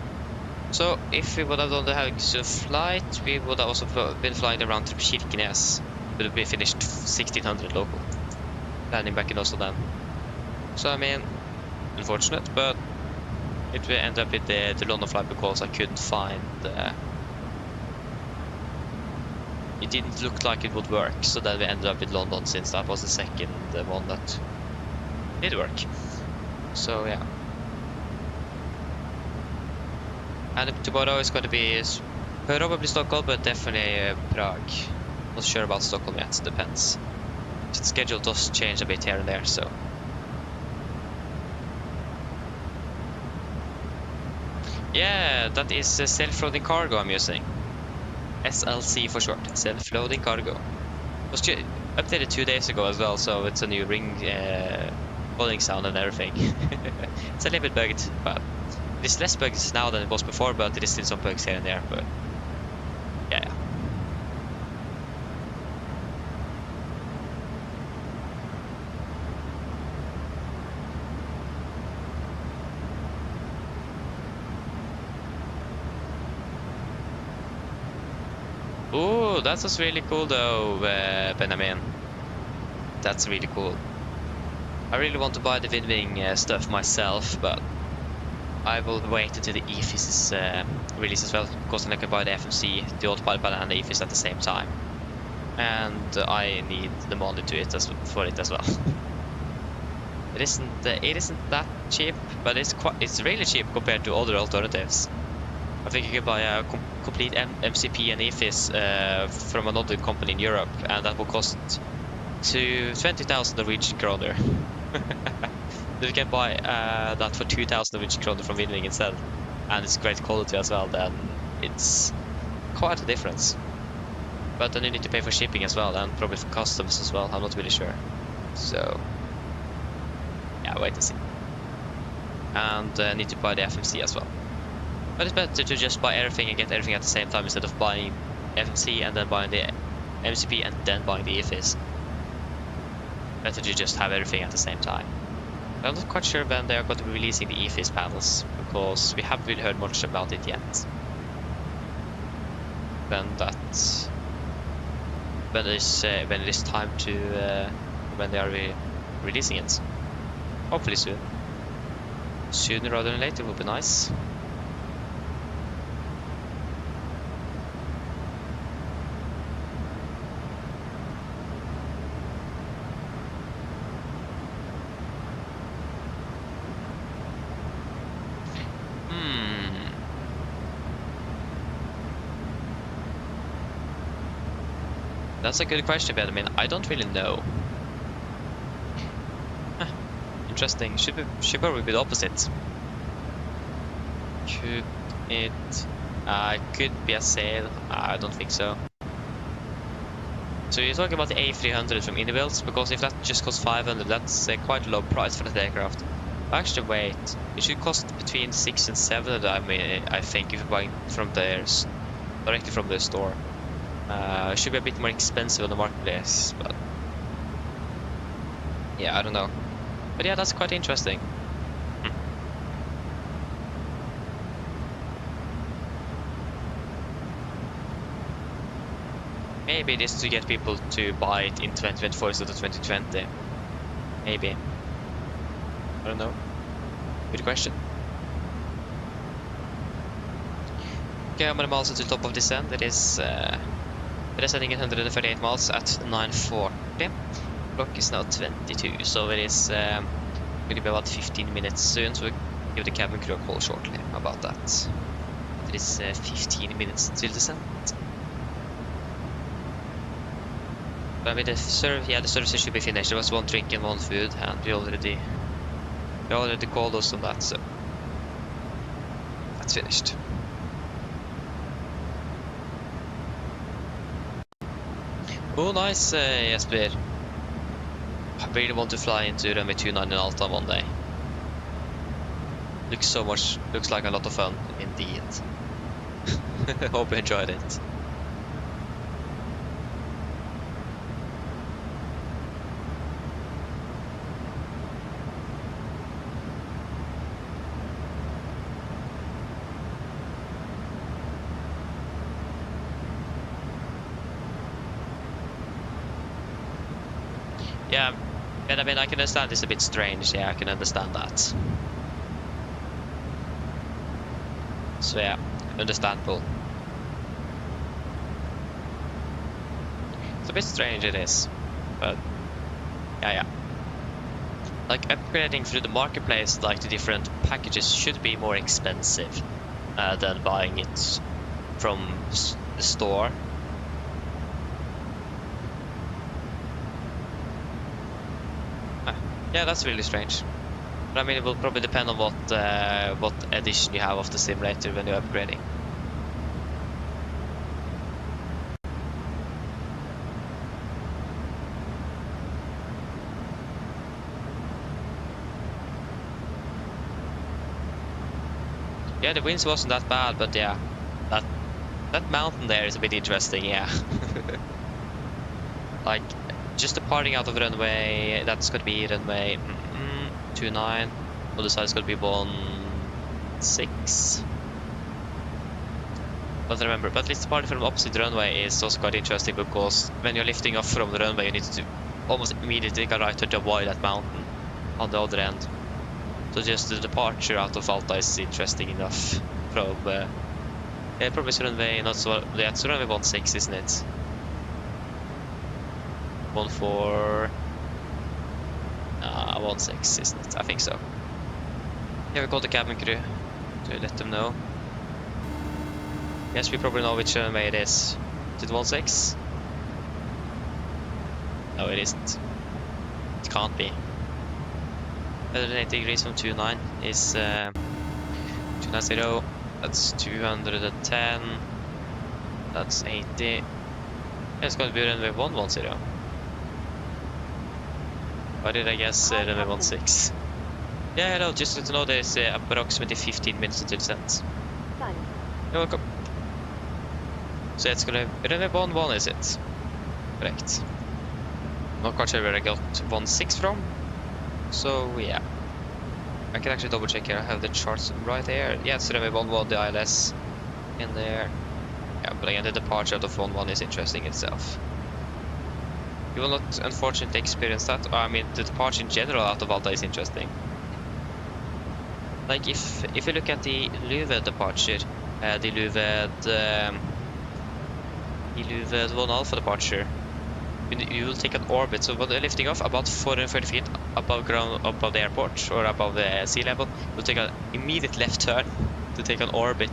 So if we would have done the Haugesund flight, we would have also been flying around to Kirkenes. Would have been finished 1600 local. Landing back in Oslo then. So I mean, unfortunate, but it will end up with the London flight because I couldn't find. It didn't look like it would work, so then we ended up with London since that was the second one that did work. So yeah. And tomorrow is going to be probably Stockholm, but definitely Prague. Not sure about Stockholm yet, depends. The schedule does change a bit here and there, so. Yeah, that is self-loading cargo I'm using. SLC for short, self-loading cargo. It was updated 2 days ago as well, so it's a new ring bowling sound and everything. It's a little bit bugged, but it is less bugs now than it was before, but there is still some bugs here and there, but yeah. Ooh, that was really cool though, Benjamin. That's really cool. I really want to buy the Windwing stuff myself, but I will wait until the EFIS is released as well, because then I can buy the FMC, the autopilot and the EFIS at the same time. And I need the money to it for it as well. It isn't that cheap, but it's really cheap compared to other alternatives. I think you can buy a complete MCP and EFIS from another company in Europe, and that will cost to 20,000 Norwegian kroner. If you can buy that for 2,000 Norwegian kroner from Windwing instead, and it's great quality as well, then it's quite a difference. But then you need to pay for shipping as well, and probably for customs as well. I'm not really sure. So yeah, wait and see. And need to buy the FMC as well. But it's better to just buy everything and get everything at the same time instead of buying FMC and then buying the MCP and then buying the EFIS. Better to just have everything at the same time. But I'm not quite sure when they are going to be releasing the EFIS panels, because we haven't really heard much about it yet. When it is time to when they are releasing it. Hopefully soon. Sooner rather than later would be nice. That's a good question, Benjamin. I don't really know. Huh. Interesting. Should probably be the opposite. Could it? Could be a sale. I don't think so. So you're talking about the A300 from Indibuild, because if that just costs 500, that's quite a low price for the aircraft. Actually, wait. It should cost between 600 and 700. I think if you're buying from theirs directly from their store. It should be a bit more expensive on the marketplace, but yeah, I don't know. But yeah, that's quite interesting. Maybe it is to get people to buy it in 2024 instead of 2020. Maybe. I don't know. Good question. Okay, how many miles to the top of descent? It is descending at 138 miles at 9:40. Clock is now 22, so it is going to be about 15 minutes soon, so we'll give the cabin crew a call shortly about that. It is 15 minutes till descent. But with the services should be finished. There was one drink and one food, and we already called us on that, so that's finished. Oh, nice, Jesper. I really want to fly into runway 29 in Alta one day. Looks like a lot of fun, indeed. Hope you enjoyed it. Yeah, Yeah, I mean, I can understand it's a bit strange. Yeah, I can understand that. So yeah, understandable. It's a bit strange, it is, but yeah. Like upgrading through the marketplace, like the different packages, should be more expensive than buying it from the store. Yeah, that's really strange. But I mean, it will probably depend on what edition you have of the simulator when you're upgrading. Yeah, the winds wasn't that bad, but yeah, that mountain there is a bit interesting, yeah. Like, just departing out of runway, that's going to be runway 29. Other side is going to be 16. But remember, but at least departing from the opposite runway is also quite interesting, because when you're lifting off from the runway, you need to almost immediately take a right to avoid that mountain on the other end. So just the departure out of Alta is interesting enough from yeah, probably it's runway, not so, yeah, it's runway 16, isn't it? 14, 16, isn't it? I think so. Yeah, we called the cabin crew to let them know. Yes, we probably know which runway it is. Is it 16? No, it isn't. It can't be. 180 degrees from 29 is 290. That's 210. That's 80. It's going to be runway 110. Why did I guess runway 16? Yeah, hello, just to know there's approximately 15 minutes until descent. You're welcome. So it's going to be runway 11, is it? Correct. Not quite sure where I got 16 from. So yeah. I can actually double check here. I have the charts right there. Yeah, it's runway 11, the ILS in there. Yeah, but again, the departure out of 11 is interesting itself. You will not, unfortunately, experience that. I mean, the departure in general out of Alta is interesting. Like, if you look at the Luve departure, the Luve 1 Alpha departure, you will take an orbit. So when you're lifting off about 430 feet above ground, above the airport, or above the sea level, you'll take an immediate left turn to take an orbit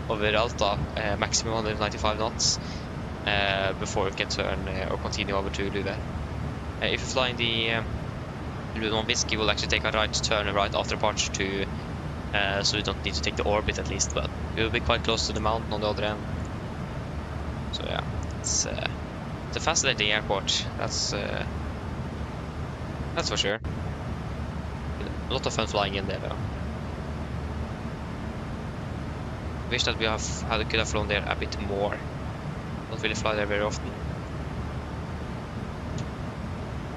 over Alta, maximum 195 knots. Before it can turn or continue over to Luve. If you're flying the Luve 1 Whiskey, will actually take a right turn right after departure to, so you don't need to take the orbit at least, but you'll be quite close to the mountain on the other end. So yeah, it's a fascinating airport. That's for sure. A lot of fun flying in there though. Wish that we could have flown there a bit more. Don't really fly there very often.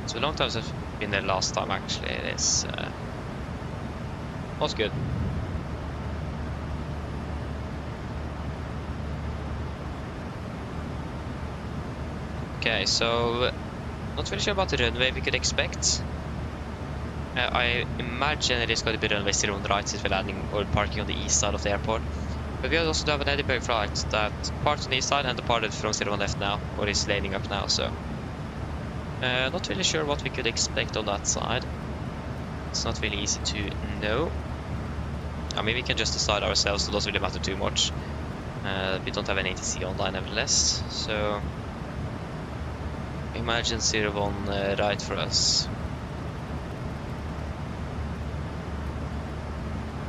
So long times I've been there last time actually. It is was good. Okay, so not really sure about the runway we could expect. I imagine it is going to be runway 01 right since we're landing or parking on the east side of the airport. But we also have an Edinburgh flight that parts on the east side and departed from 01 left now, or is landing up now, so not really sure what we could expect on that side. It's not really easy to know. I mean, we can just decide ourselves, so it doesn't really matter too much. We don't have an ATC online nevertheless, so imagine 01 right for us.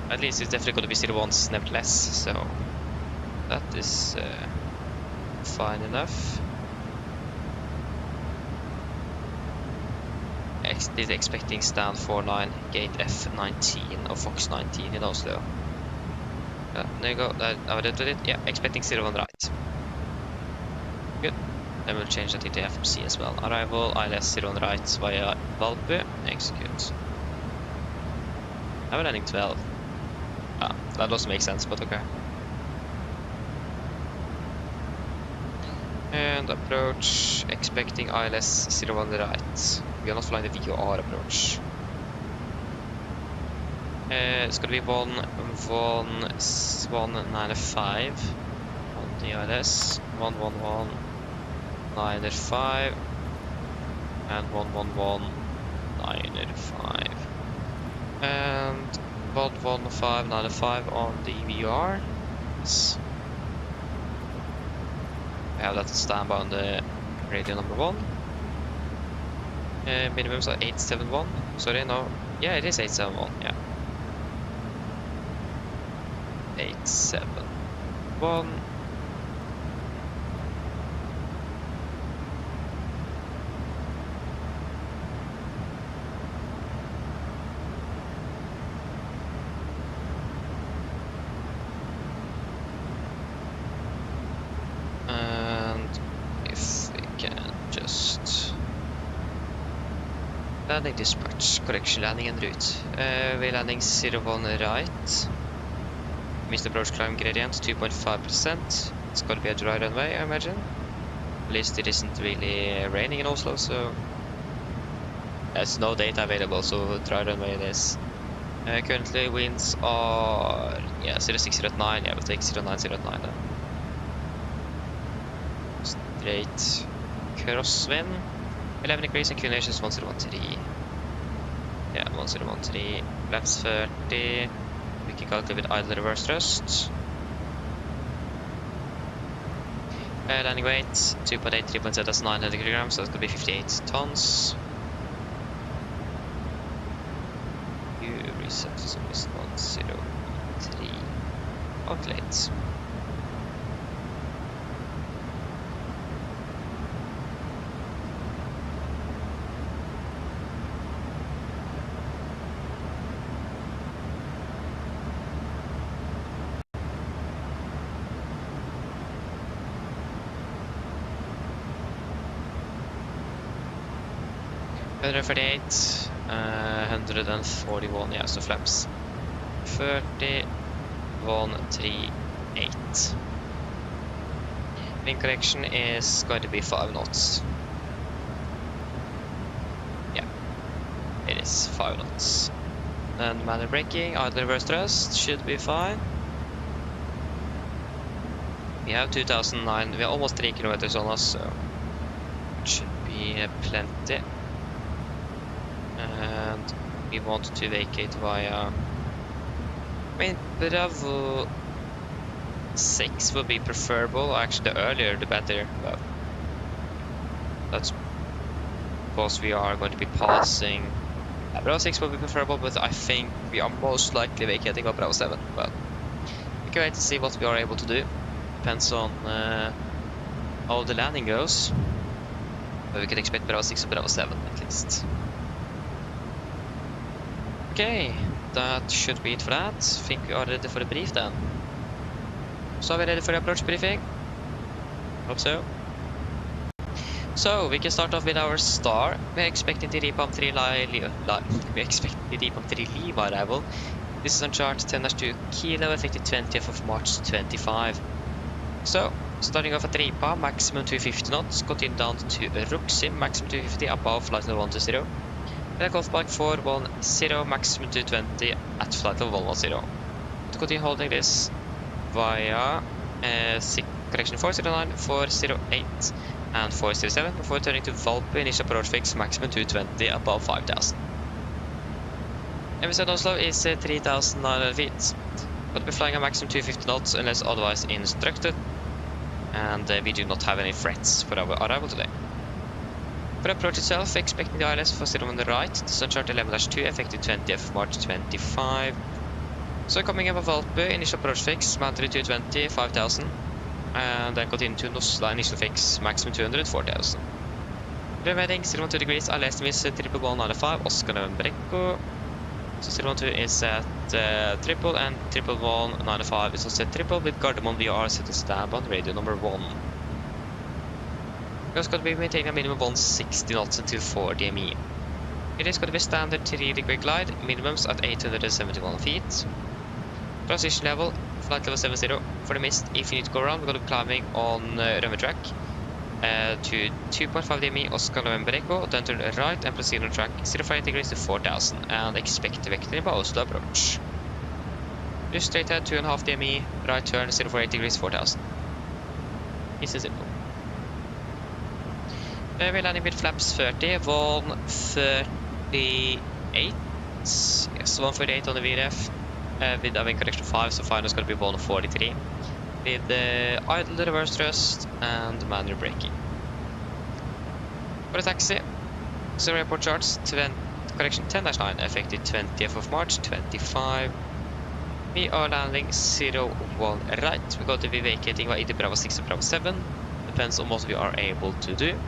At least it's definitely going to be 01s nevertheless, so that is fine enough. Is expecting stand 49 gate F19 or Fox 19 in Oslo. There you go. I did it. Yeah, expecting 01 right. Good. Then we'll change that into FMC as well. Arrival ILS 01 right via Valby. Execute. I'm landing 12. That doesn't make sense, but okay. And approach, expecting ILS 01 right. We are not flying the VOR approach. It's gonna be 11195 on the ILS, 11195 and 11195 and 11595 on the VOR. Yes. I have that standby on the Radeon number 1. Minimums are 871. Sorry, no. Yeah, it is 871. Yeah. 871. And if we can just landing dispatch, correction, landing en route. We're landing 01 right. Missed approach climb gradient 2.5%. It's gonna be a dry runway, I imagine. At least it isn't really raining in Oslo, so there's no data available, so dry runway it is. Currently winds are 0609. Yeah, we'll take 0909 then. Straight crosswind. 11 degrees, inclination is 1013. Yeah, 1013. Flaps 30. We can calculate with idle reverse thrust. Landing weight 2.8, 3.7, that's 900 kilograms, so that's going to be 58 tons. You reset, so it's 103. Calculate. $148, 141, yeah, so flaps 3138. Wind correction is going to be 5 knots. Yeah, it is 5 knots. And manual braking, idle reverse thrust should be fine. We have 2009, we have almost 3 kilometers on us, so it should be plenty. And we want to vacate via, I mean, Bravo 6 would be preferable. Actually, the earlier the better, but that's because we are going to be passing. Bravo 6 would be preferable, but I think we are most likely vacating of Bravo 7, but we can wait to see what we are able to do. Depends on how the landing goes, but we can expect Bravo 6 or Bravo 7 at least. Okay, that should be it for that. I think we are ready for the brief then. So are we ready for the approach briefing? Hope so. So we can start off with our star. We're expecting the Repam 3 Lima arrival. This is on chart 10-2 kilo, effective 20th of March 25. So starting off at Repam, maximum 250 knots, continue down to Ruxim, maximum 250 above flight level 120. Takeoff back 410, maximum 220 at flight level 110. To continue holding this via correction 409, 408 and 407 before turning to Valpe, initial approach fix, maximum 220 above 5000. MSFS Oslo is 3900 feet. But we're flying a maximum 250 knots unless otherwise instructed, and we do not have any threats for our arrival today. For approach itself, expecting the ILS for 0 on the right, the sun chart 11-2, effective 20th March 25. So coming up of Valpe, initial approach fix, mounted 220, 5000, and then continue to Nosla, initial fix, maximum 200, 4000. We're heading 012 degrees, ILS is 11195, Oscar November Echo. So 012 is at triple, and 11195 is also set triple with Gardermoen VR set to stab on radio number 1. We're going to be maintaining a minimum 160 knots until 4 DME. It is going to be standard 3-degree glide, minimums at 871 feet. Transition level, flight level 70. For the mist, if you need to go around, we're going to be climbing on runway track. to 2.5 DME Oslo November Echo, then turn right and proceed on track 058 degrees to 4000 and expect vector by Oslo approach. Just straight ahead 2.5 DME, right turn 048 degrees 4000. Easy simple. We're landing with flaps 30, 138. Yes, 138 on the VRF. With a wing correction 5, so final is going to be 143. With the idle reverse thrust and manual braking. For the taxi, zero airport charts, correction 10-9, effective 20th of March 25. We are landing 01 right. We got to be vacating by either Bravo 6 or Bravo 7. Depends on what we are able to do.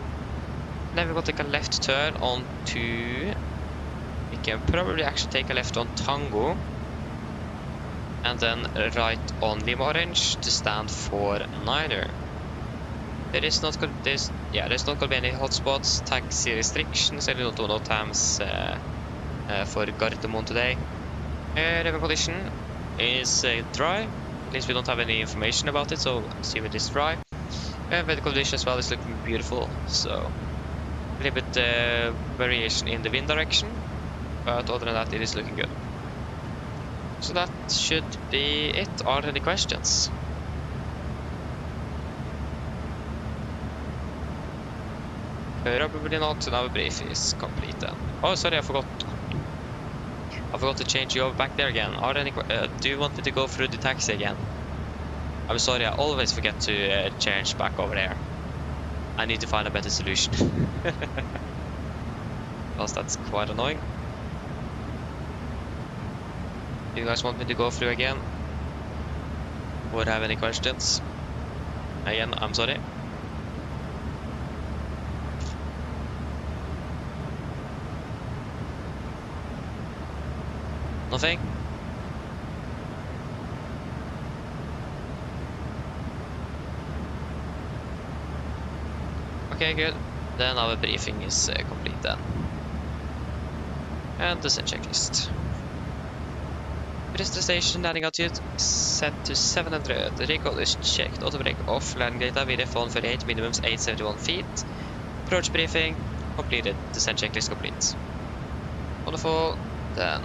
Then we will take a left turn on to... We can probably actually take a left on Tango. And then right on Lima Orange to stand for Niner. There's not going to be any hotspots, taxi restrictions, and no Notams for Gardermoen today. River condition is dry. At least we don't have any information about it, so assume it is dry. Weather condition as well is looking beautiful, so a little bit variation in the wind direction, but other than that it is looking good. So that should be it. Are there any questions? Probably not, so now the brief is complete then. Oh, sorry, I forgot to change you over back there again. Are there any do you want me to go through the taxi again? I'm sorry, I always forget to change back over there. I need to find a better solution. Because that's quite annoying. Do you guys want me to go through again? Or have any questions? Again, I'm sorry. Nothing? Okay, good. Then our briefing is complete then. And the set checklist. Rest station landing altitude set to 700. The recall is checked. Auto brake off. Landing data VRF 148, minimums 871 feet. Approach briefing completed. Descent checklist complete. Wonderful. Then,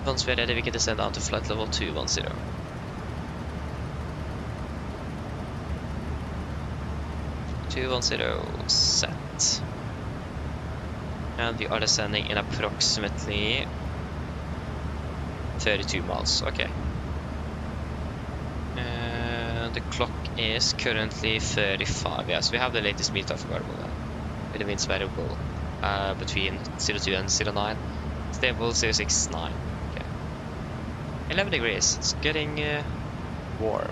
once we're ready, we can descend down to flight level 210. Set. And we are descending in approximately 32 miles, okay. The clock is currently 35, yes, we have the latest meet off variable with the winds variable between 02 and 09, stable 069, okay. 11 degrees, it's getting warm,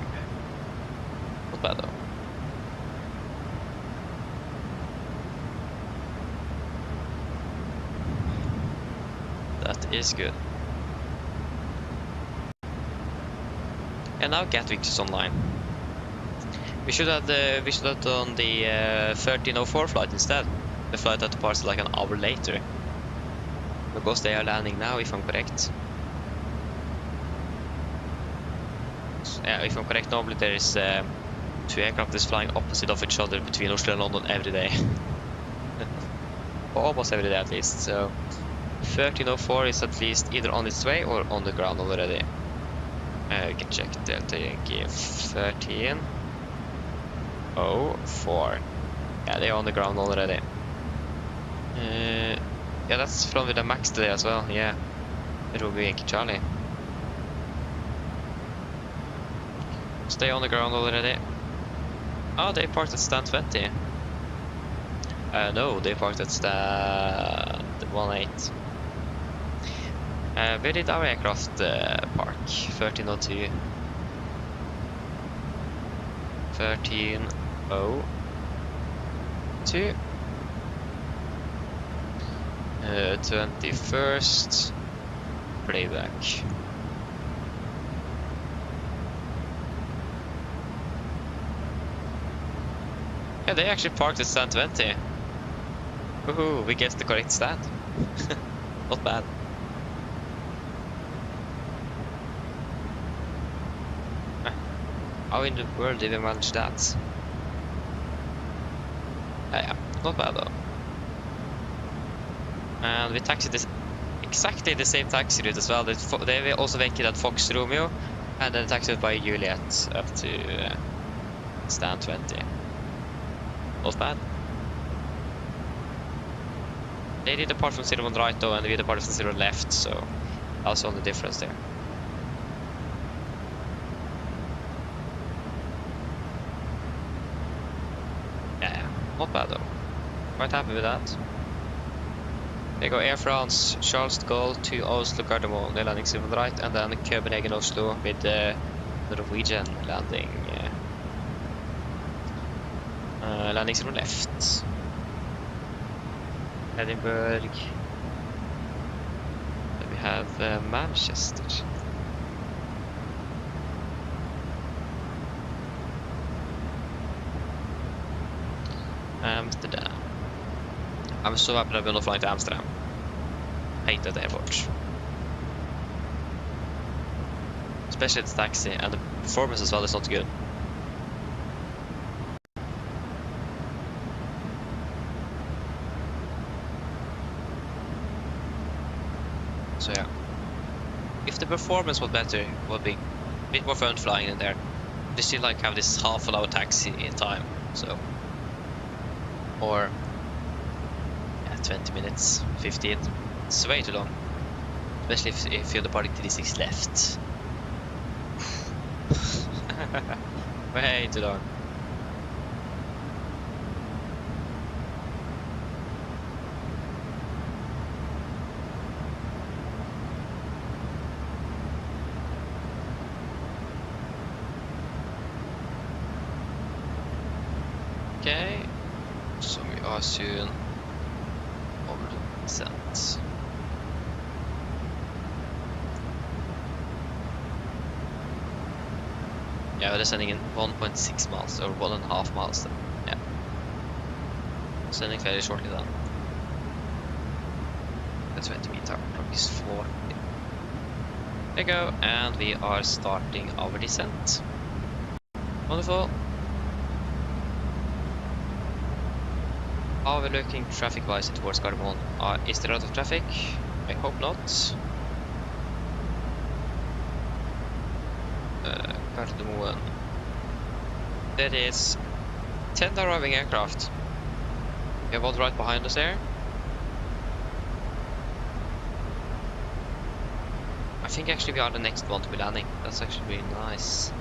not bad though. That is good. And now Gatwick is online. We should have done the 1304 flight instead. The flight that departs like an hour later. Because they are landing now, if I'm correct. Yeah, if I'm correct, normally there is 2 aircraft is flying opposite of each other between Oslo and London every day. Almost every day at least, so 1304 is at least either on its way or on the ground already. We can check Delta Yankee 1304. Yeah, they're on the ground already. Yeah, that's from with the max today as well. Yeah, it will be Yankee Charlie. Stay on the ground already. Oh, they parked at stand 20. No, they parked at stand 18. Where did our aircraft park? 1302. 1302. 21st. Playback. Yeah, they actually parked at stand 20. Woohoo, we guessed the correct stand. Not bad. How in the world did we manage that? Yeah, not bad though. And we taxied this exactly the same taxi route as well. They also vacated at Fox Romeo, and then taxied by Juliet up to stand 20. Not bad. They did depart from 01 right though, and we departed from 0 left, so that's the only difference there. Yeah, not bad though. Quite happy with that. They go Air France, Charles de Gaulle to Oslo Gardermoen, they landing 01 right, and then Copenhagen Oslo with the Norwegian landing landing 01 left. Edinburgh. Then we have Manchester. Amsterdam. I'm so happy that we're not flying to Amsterdam. Hate that airport. Especially the taxi, and the performance as well is not good. So yeah, if the performance was better, it would be a bit more fun flying in there. They still like have this half an hour taxi in time, so or yeah, 20 minutes, 15. It's way too long, especially if you're departing TD6 left. Way too long. Okay, so we are soon over the descent. Yeah, we're descending in 1.6 miles or 1.5 miles then. Yeah, descending fairly shortly then. The 20 meter clock is 40. There you go, and we are starting our descent. Wonderful. Are we looking traffic-wise towards Gardermoen? Is there a lot of traffic? I hope not. Gardermoen. There is 10 arriving aircraft. We have one right behind us there. I think actually we are the next one to be landing. That's actually really nice.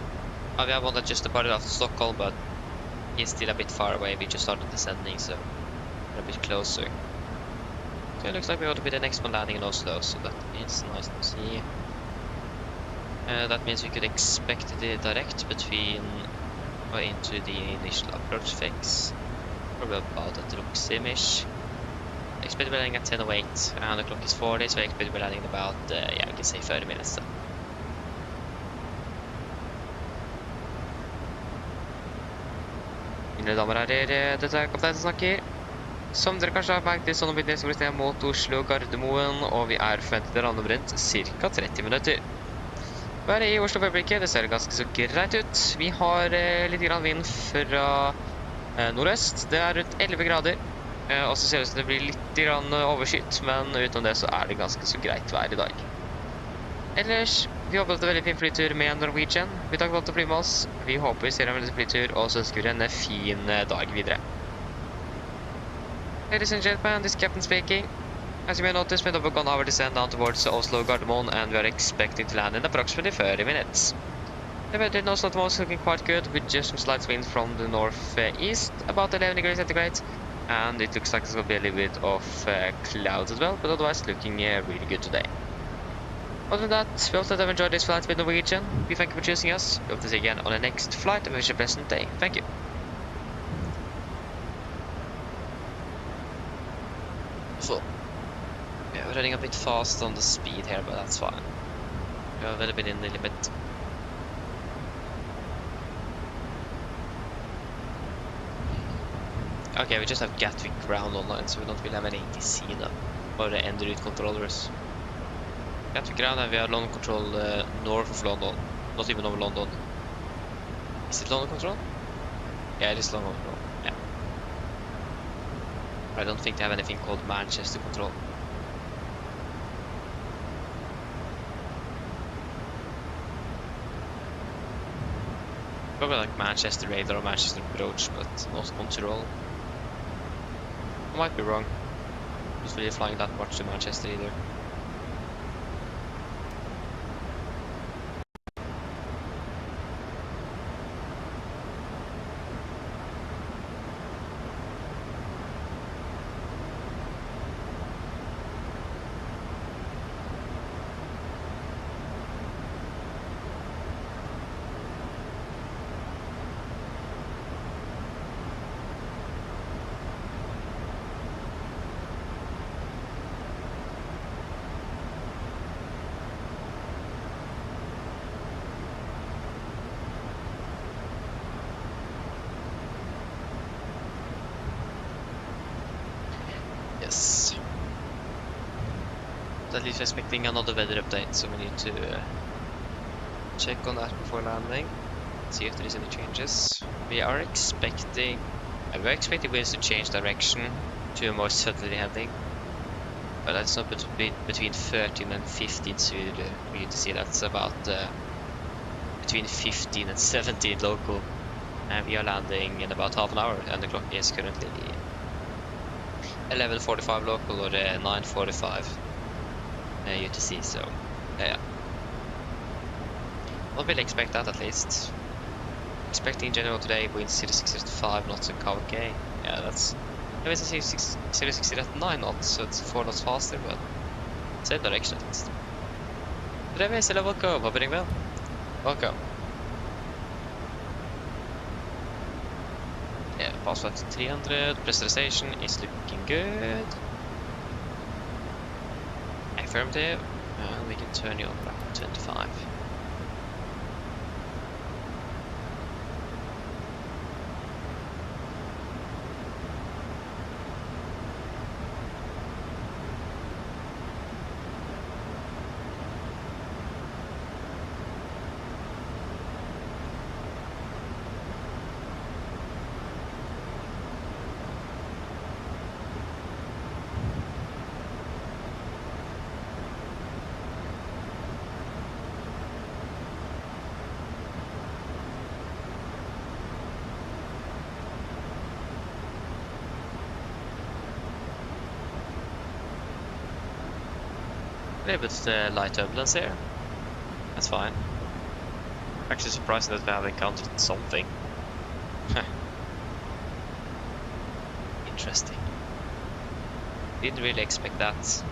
We have one that just departed after Stockholm, but he's still a bit far away. We just started descending, so a bit closer. So it looks like we ought to be the next one landing in Oslo, so that is nice to see. That means we could expect the direct between or into the initial approach phase, probably about at Roxim-ish. I expect to be landing at 10:08, and the clock is 40, so I expect to be landing in about, yeah, we can say 30 minutes then. Mine damer og herrer, dette er kapteinen som snakker. Som dere kanskje har merket, så nå blir det sted mot Oslo Gardermoen, og vi er forventet å lande om rundt ca. 30 minutter. Været i Oslo for øyeblikket, det ser ganske så greit ut. Vi har litt grann vind fra nordøst, det er rundt 11 grader. Og så ser det ut som det blir litt grann overskyet, men utenom det så er det ganske så greit vær i dag. Ellers, vi håper at det er en veldig fin flytur med Norwegian. Vi takker for at du flyr med oss. Vi håper vi ser en veldig flytur, og så ønsker vi en fin dag videre. Ladies and gentlemen, this is Captain speaking. As you may notice, we have gone over descent down towards Oslo Gardermoen, and we are expecting to land in approximately 30 minutes. The weather in Oslo at the moment is looking quite good, with just some slight winds from the northeast, about 11 degrees centigrade, and it looks like there's going to be a little bit of clouds as well, but otherwise looking really good today. Other than that, we hope that you've enjoyed this flight with Norwegian. We thank you for choosing us. We hope to see you again on the next flight, and wish you a pleasant day. Thank you. So, yeah, we're running a bit fast on the speed here, but that's fine. We have a little bit in the limit. Okay, we just have Gatwick ground online, so we don't really have any ATC now, or the end route controllers. Gatwick ground, and we have London control north of London, not even over London. Is it London control? Yeah, it is London control, yeah. I don't think they have anything called Manchester control. Probably like Manchester radar or Manchester approach, but not control. I might be wrong. I'm not really flying that much to Manchester either. Yes. But at least we're expecting another weather update, so we need to check on that before landing. See if there is any changes. We are expecting winds to change direction to a more southerly heading, but that's not between 13 and 15 for you to see. That's about between 15 and 17 local, and we are landing in about half an hour, and the clock is currently 11:45 local or 9:45 UTC. So yeah, I'll really expect that at least. Expecting in general today winds 06 knots in KVK. Yeah, that's winds 06 at 9 knots, so it's 4 knots faster, but same direction at least. Today, hello, welcome. Hope you're doing well. Welcome. Yeah, pass flight 300. Pressurization is looking good. Affirmative. We can turn you on back to 25. A little bit light turbulence here. That's fine. Actually surprised that we have encountered something. Interesting. Didn't really expect that.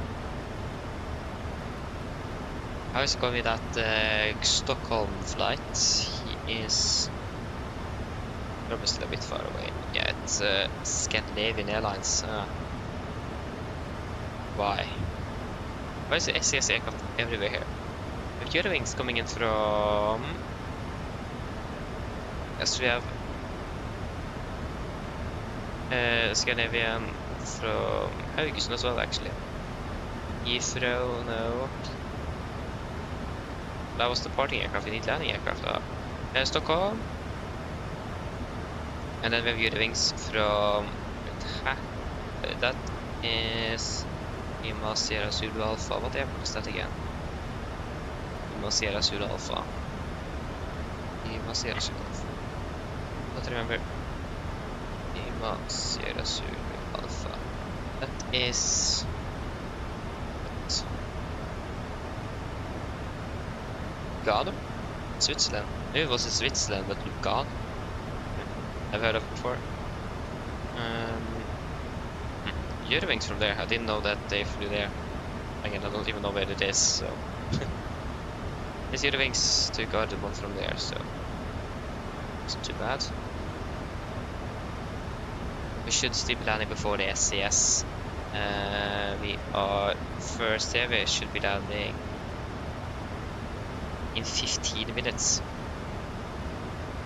How is it going with that Stockholm flight? He is probably still a bit far away. Yeah, it's Scandinavian Airlines. Why? Why is the SAS aircraft everywhere here? We have Eurowings coming in from... Yes, we have Scandinavian from Haugesund as well, actually. Heathrow, no. That was the departing aircraft, we need landing aircraft. Stockholm. And then we have Eurowings from... That is... Lima Sierra Zulu Alpha. What airport is that again? Lima Sierra Zulu Alpha. Lima Sierra Zulu Alpha. I don't remember. Lima Sierra Zulu Alpha. That is... What? Lugano? Switzerland. Maybe it was in Switzerland, but Lugano? I've heard of it before. Eurowings from there. I didn't know that they flew there. Again, I don't even know where it is, so... There's Eurowings to Gardermoen from there, so... It's not too bad. We should still be landing before the SAS. We are first here, we should be landing in 15 minutes.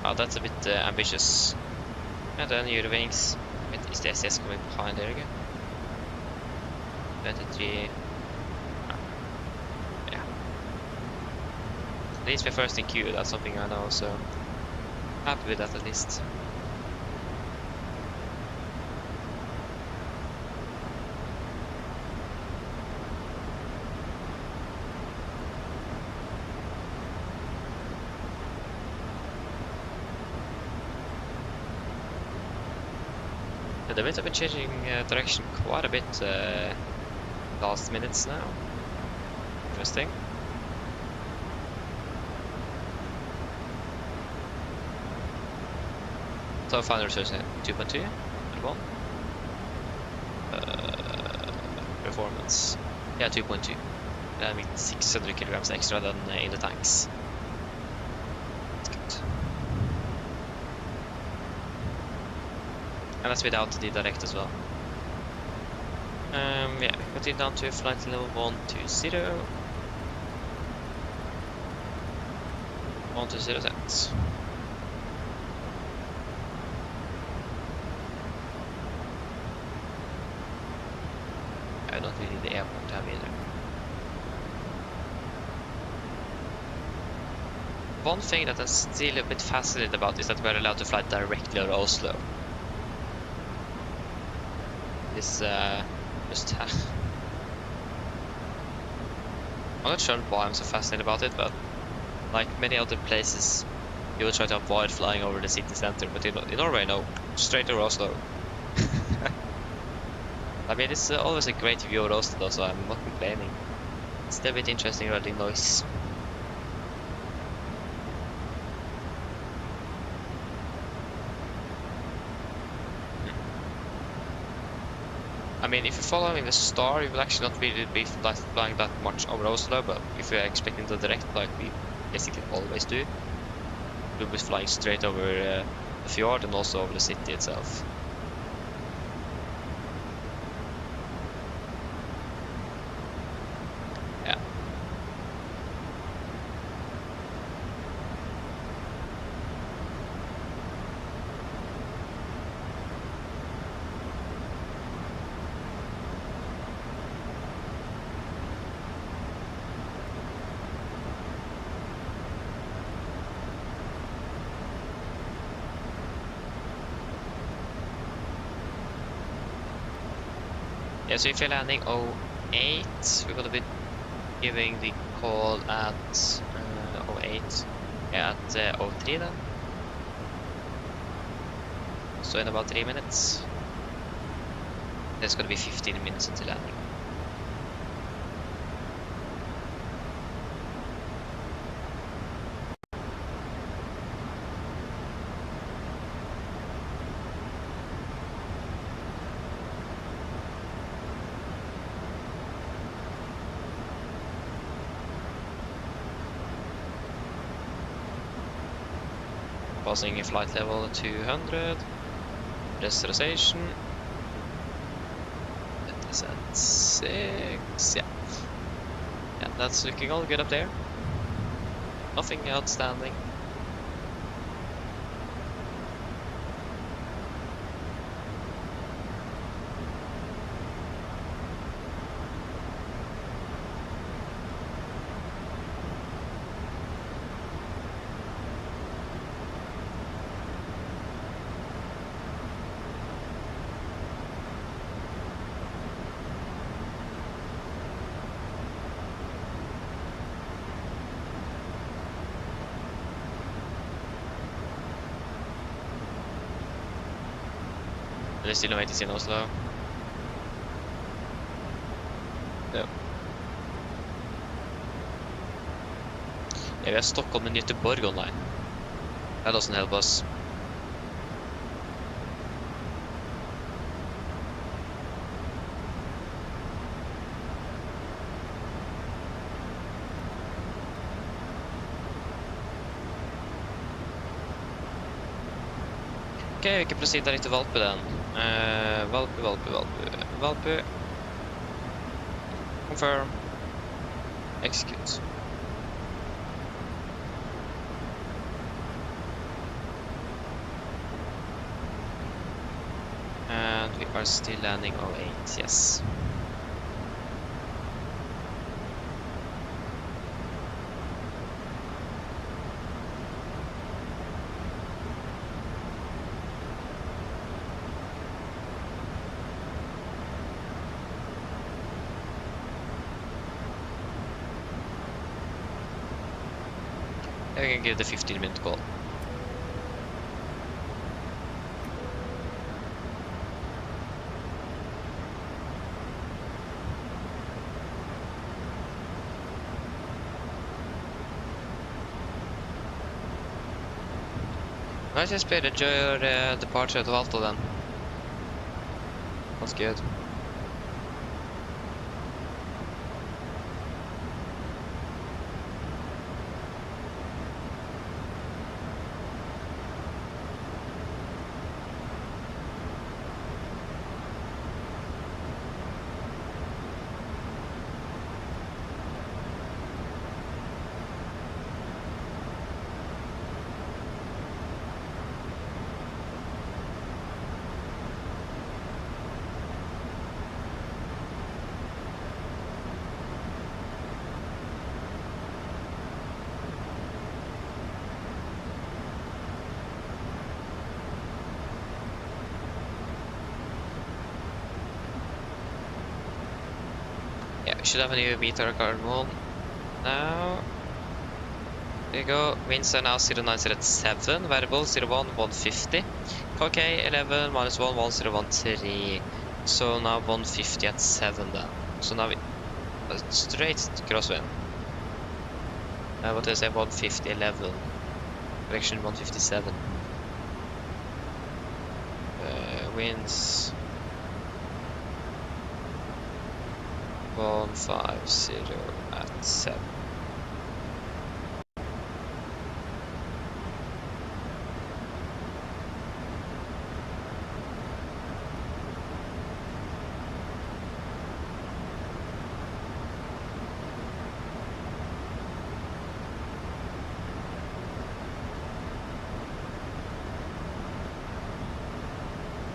Oh, that's a bit ambitious. And then Eurowings. Wait, is the SAS coming behind there again? 23. Yeah. At least we're first in queue, that's something I know, so happy with that at least. But the winds have been changing direction quite a bit last minutes now. Interesting. So final results 2.2 and 1. Performance. Yeah, 2.2. That means 600 kilograms extra than in the tanks. That's good. And that's without the direct as well. Yeah, continue down to flight level 120. 120 set. I don't really need the airport tab either. One thing that I'm still a bit fascinated about is that we're allowed to fly directly out of Oslo. This just I'm not sure why I'm so fascinated about it, but like many other places, you will try to avoid flying over the city center, but in Norway, no, straight over Oslo. I mean, it's always a great view of Oslo, though, so I'm not complaining. It's still a bit interesting regarding noise. I mean, if you're following the star, you will actually not really be flying that much over Oslo, but if you're expecting the direct, like we basically always do, we'll be flying straight over the fjord and also over the city itself. Yeah. Yeah, so if you're landing 08, we're gonna be giving the call at 08, yeah, at 03 then. So in about 3 minutes. There's gonna be 15 minutes until landing. Passing a flight level 200, pressurization, that is at 6, yeah, that's looking all good up there, nothing outstanding. Det är still waiting in Oslo. Ja. Yeah, we have Stockholm and Göteborg online. That doesn't help us. Okay, we can proceed direct to Valpu then. Valpu. Confirm. Execute. And we are still landing 08, yes. I can give the 15-minute call. Alright, let's better enjoy your departure to Alto then. That's good. Yeah, we should have a new meter card one now. There you go. Winds are now 0907, variable 01 150. KK 11 minus 1 1013. So now 150 at 7 then. So now we straight crosswind. What did I say? 150 11. Correction 157. Winds 150 at 7.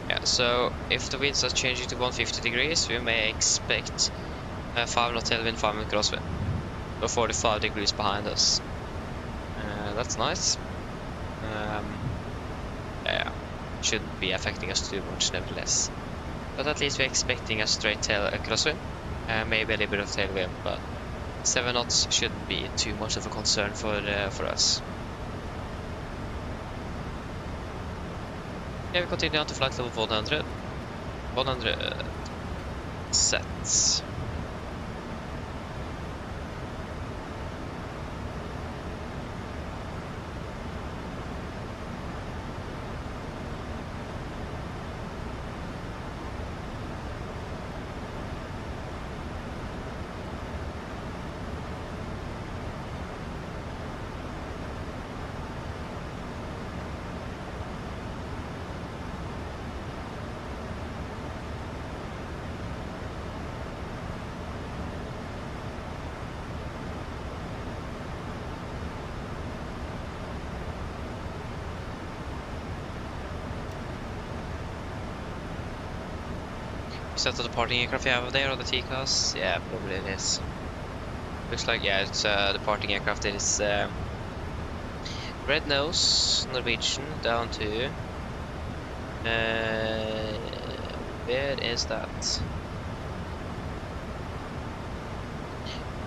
Yeah, so if the winds are changing to 150 degrees, we may expect 5 knot tailwind, 5 knot crosswind, or 45 degrees behind us. That's nice. Yeah, shouldn't be affecting us too much nevertheless. But at least we're expecting a straight tail crosswind, maybe a little bit of tailwind, but 7 knots shouldn't be too much of a concern for us. Yeah, we continue on to flight level 100. 100 sets. Is that the departing aircraft you have over there, or the Takeoffs? Yeah, probably it is. Looks like, yeah, it's a departing aircraft. It is red nose, Norwegian, down to... where is that?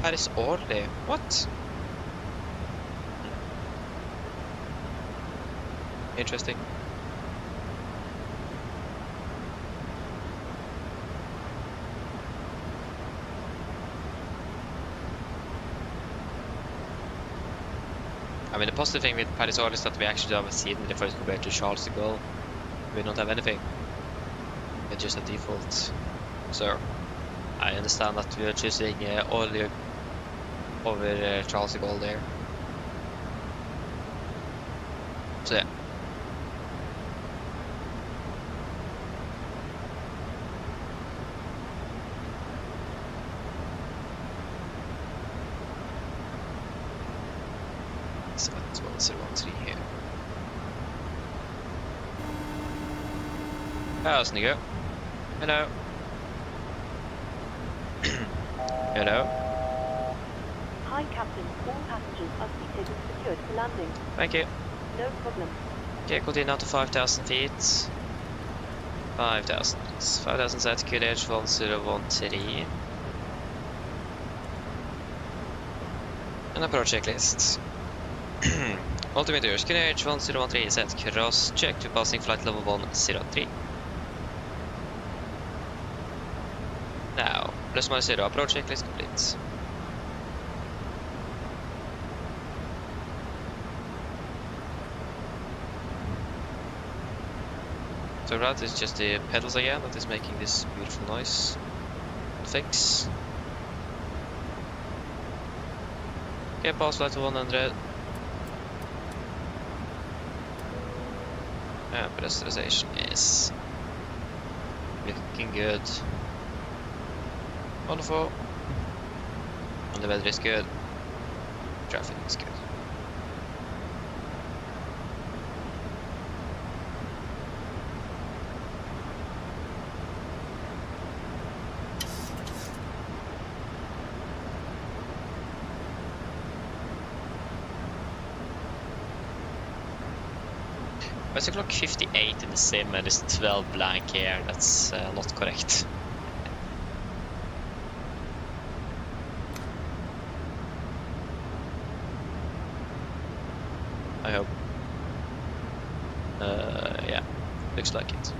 Paris Orly. What? Interesting. I mean, the positive thing with Paris Orly is that we actually have a seat in the first compared to Charles de Gaulle. We don't have anything. It's just a default. So, I understand that we are choosing Orly over Charles de Gaulle there. So yeah. So that's 1013 here. How's Nico? Hello. Hello. Hi, Captain. All passengers are seated and secured for landing. Thank you. No problem. Okay, continue now to 5,000 feet. 5,000. 5,000 set QDH 1013. And approach checklist. Altimeters QDH 1013 set cross check to passing flight level 103. Now, plus minus 0 approach checklist complete. So that is just the pedals again that is making this beautiful noise. Fix. Okay, pass flight to 100. And pressurization is looking good. Wonderful. And the weather is good. Traffic is good. It's o'clock 58 in the sim and it's 12 blank here. That's not correct. I hope. Yeah, looks like it.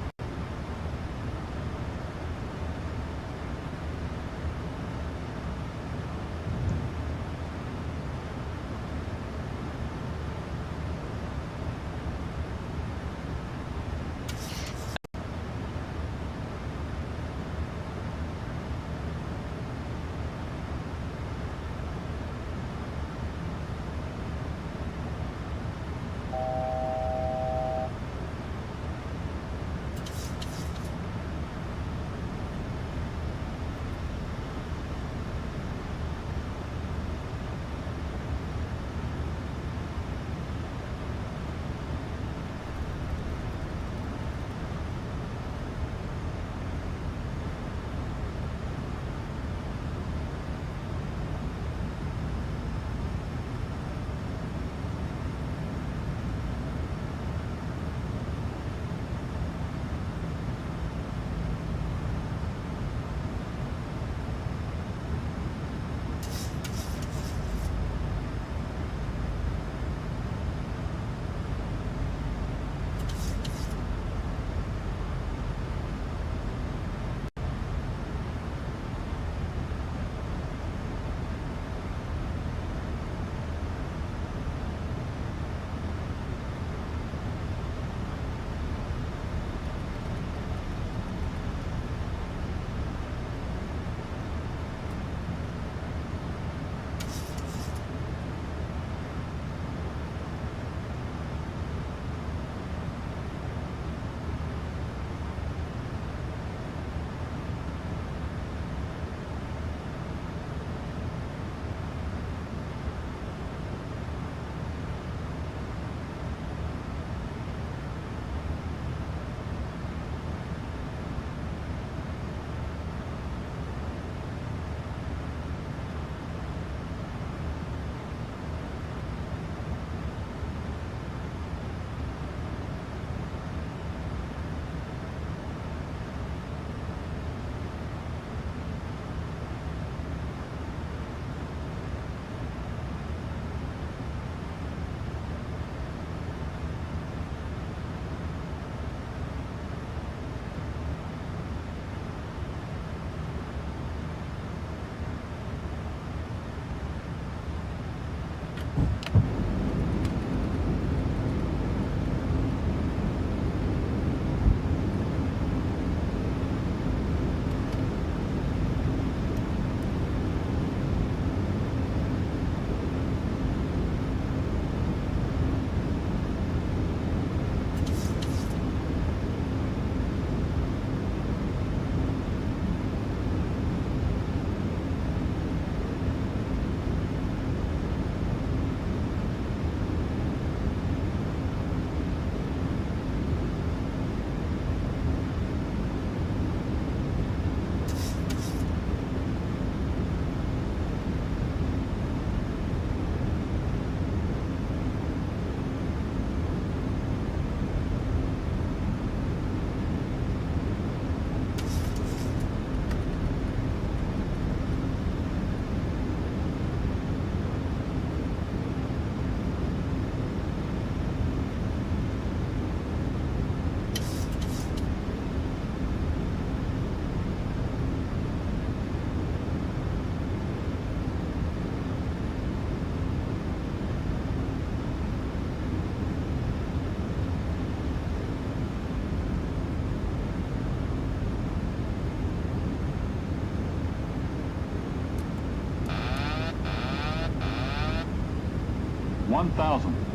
1,000.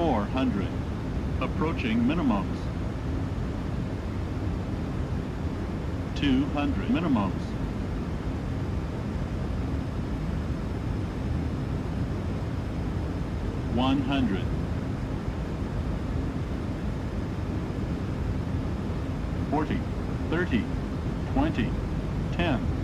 400. Approaching minimums. 200 minimums. 100. 40, 30, 20, 10. 100.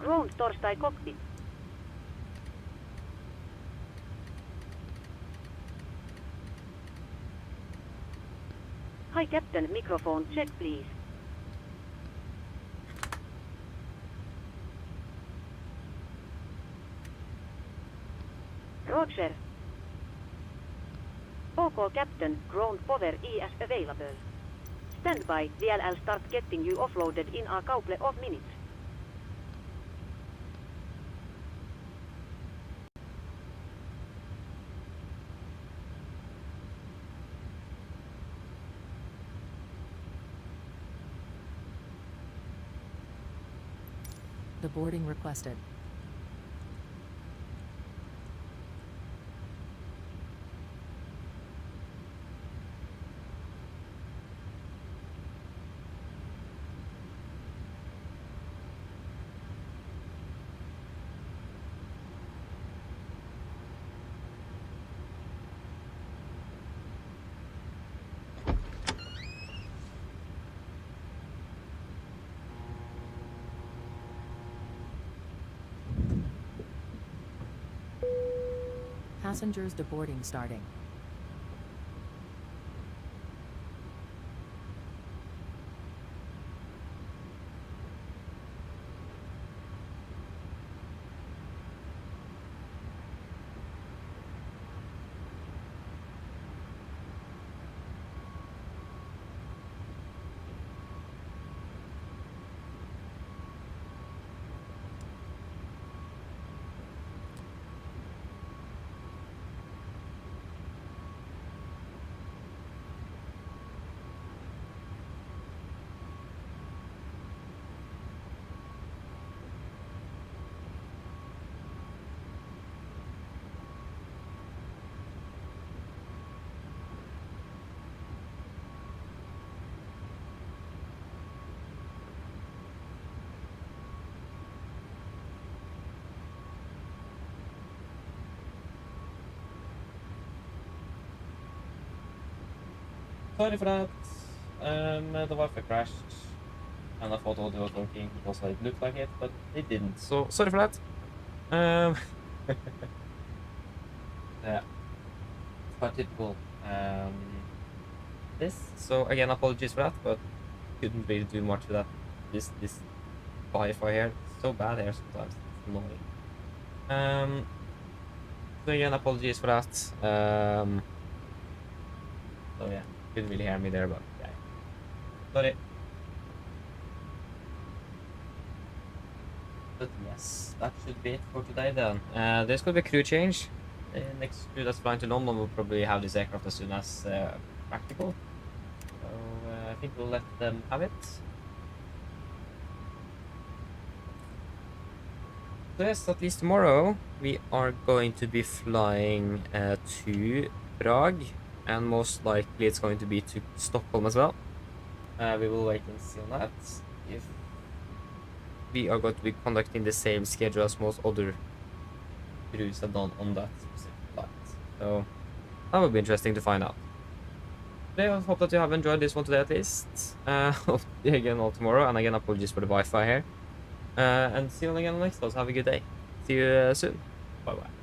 Ground torstai cockpit. Hi Captain, microphone check please. Roger. OK Captain, ground power is available. Stand by, DLL start getting you offloaded in a couple of minutes. The boarding requested. Passengers deboarding starting. Sorry for that. The Wi-Fi crashed, and I thought audio was working because it looked like it, but it didn't. So sorry for that. Yeah, it's quite typical. So again, apologies for that, but couldn't really do much with that. This Wi-Fi here, it's so bad here sometimes. It's annoying. So again, apologies for that. So yeah. Couldn't really hear me there, but yeah. Sorry. But yes, that should be it for today then. There's going to be a crew change. The next crew that's flying to London will probably have this aircraft as soon as practical. So I think we'll let them have it. So yes, at least tomorrow we are going to be flying to Prague. And most likely it's going to be to Stockholm as well. We will wait and see on that. If we are going to be conducting the same schedule as most other crews have done on that specific flight. So that will be interesting to find out. I hope that you have enjoyed this one today at least. Hope to see you again all tomorrow. And again, apologies for the Wi-Fi here. And see you again on the next one. Have a good day. See you soon. Bye bye.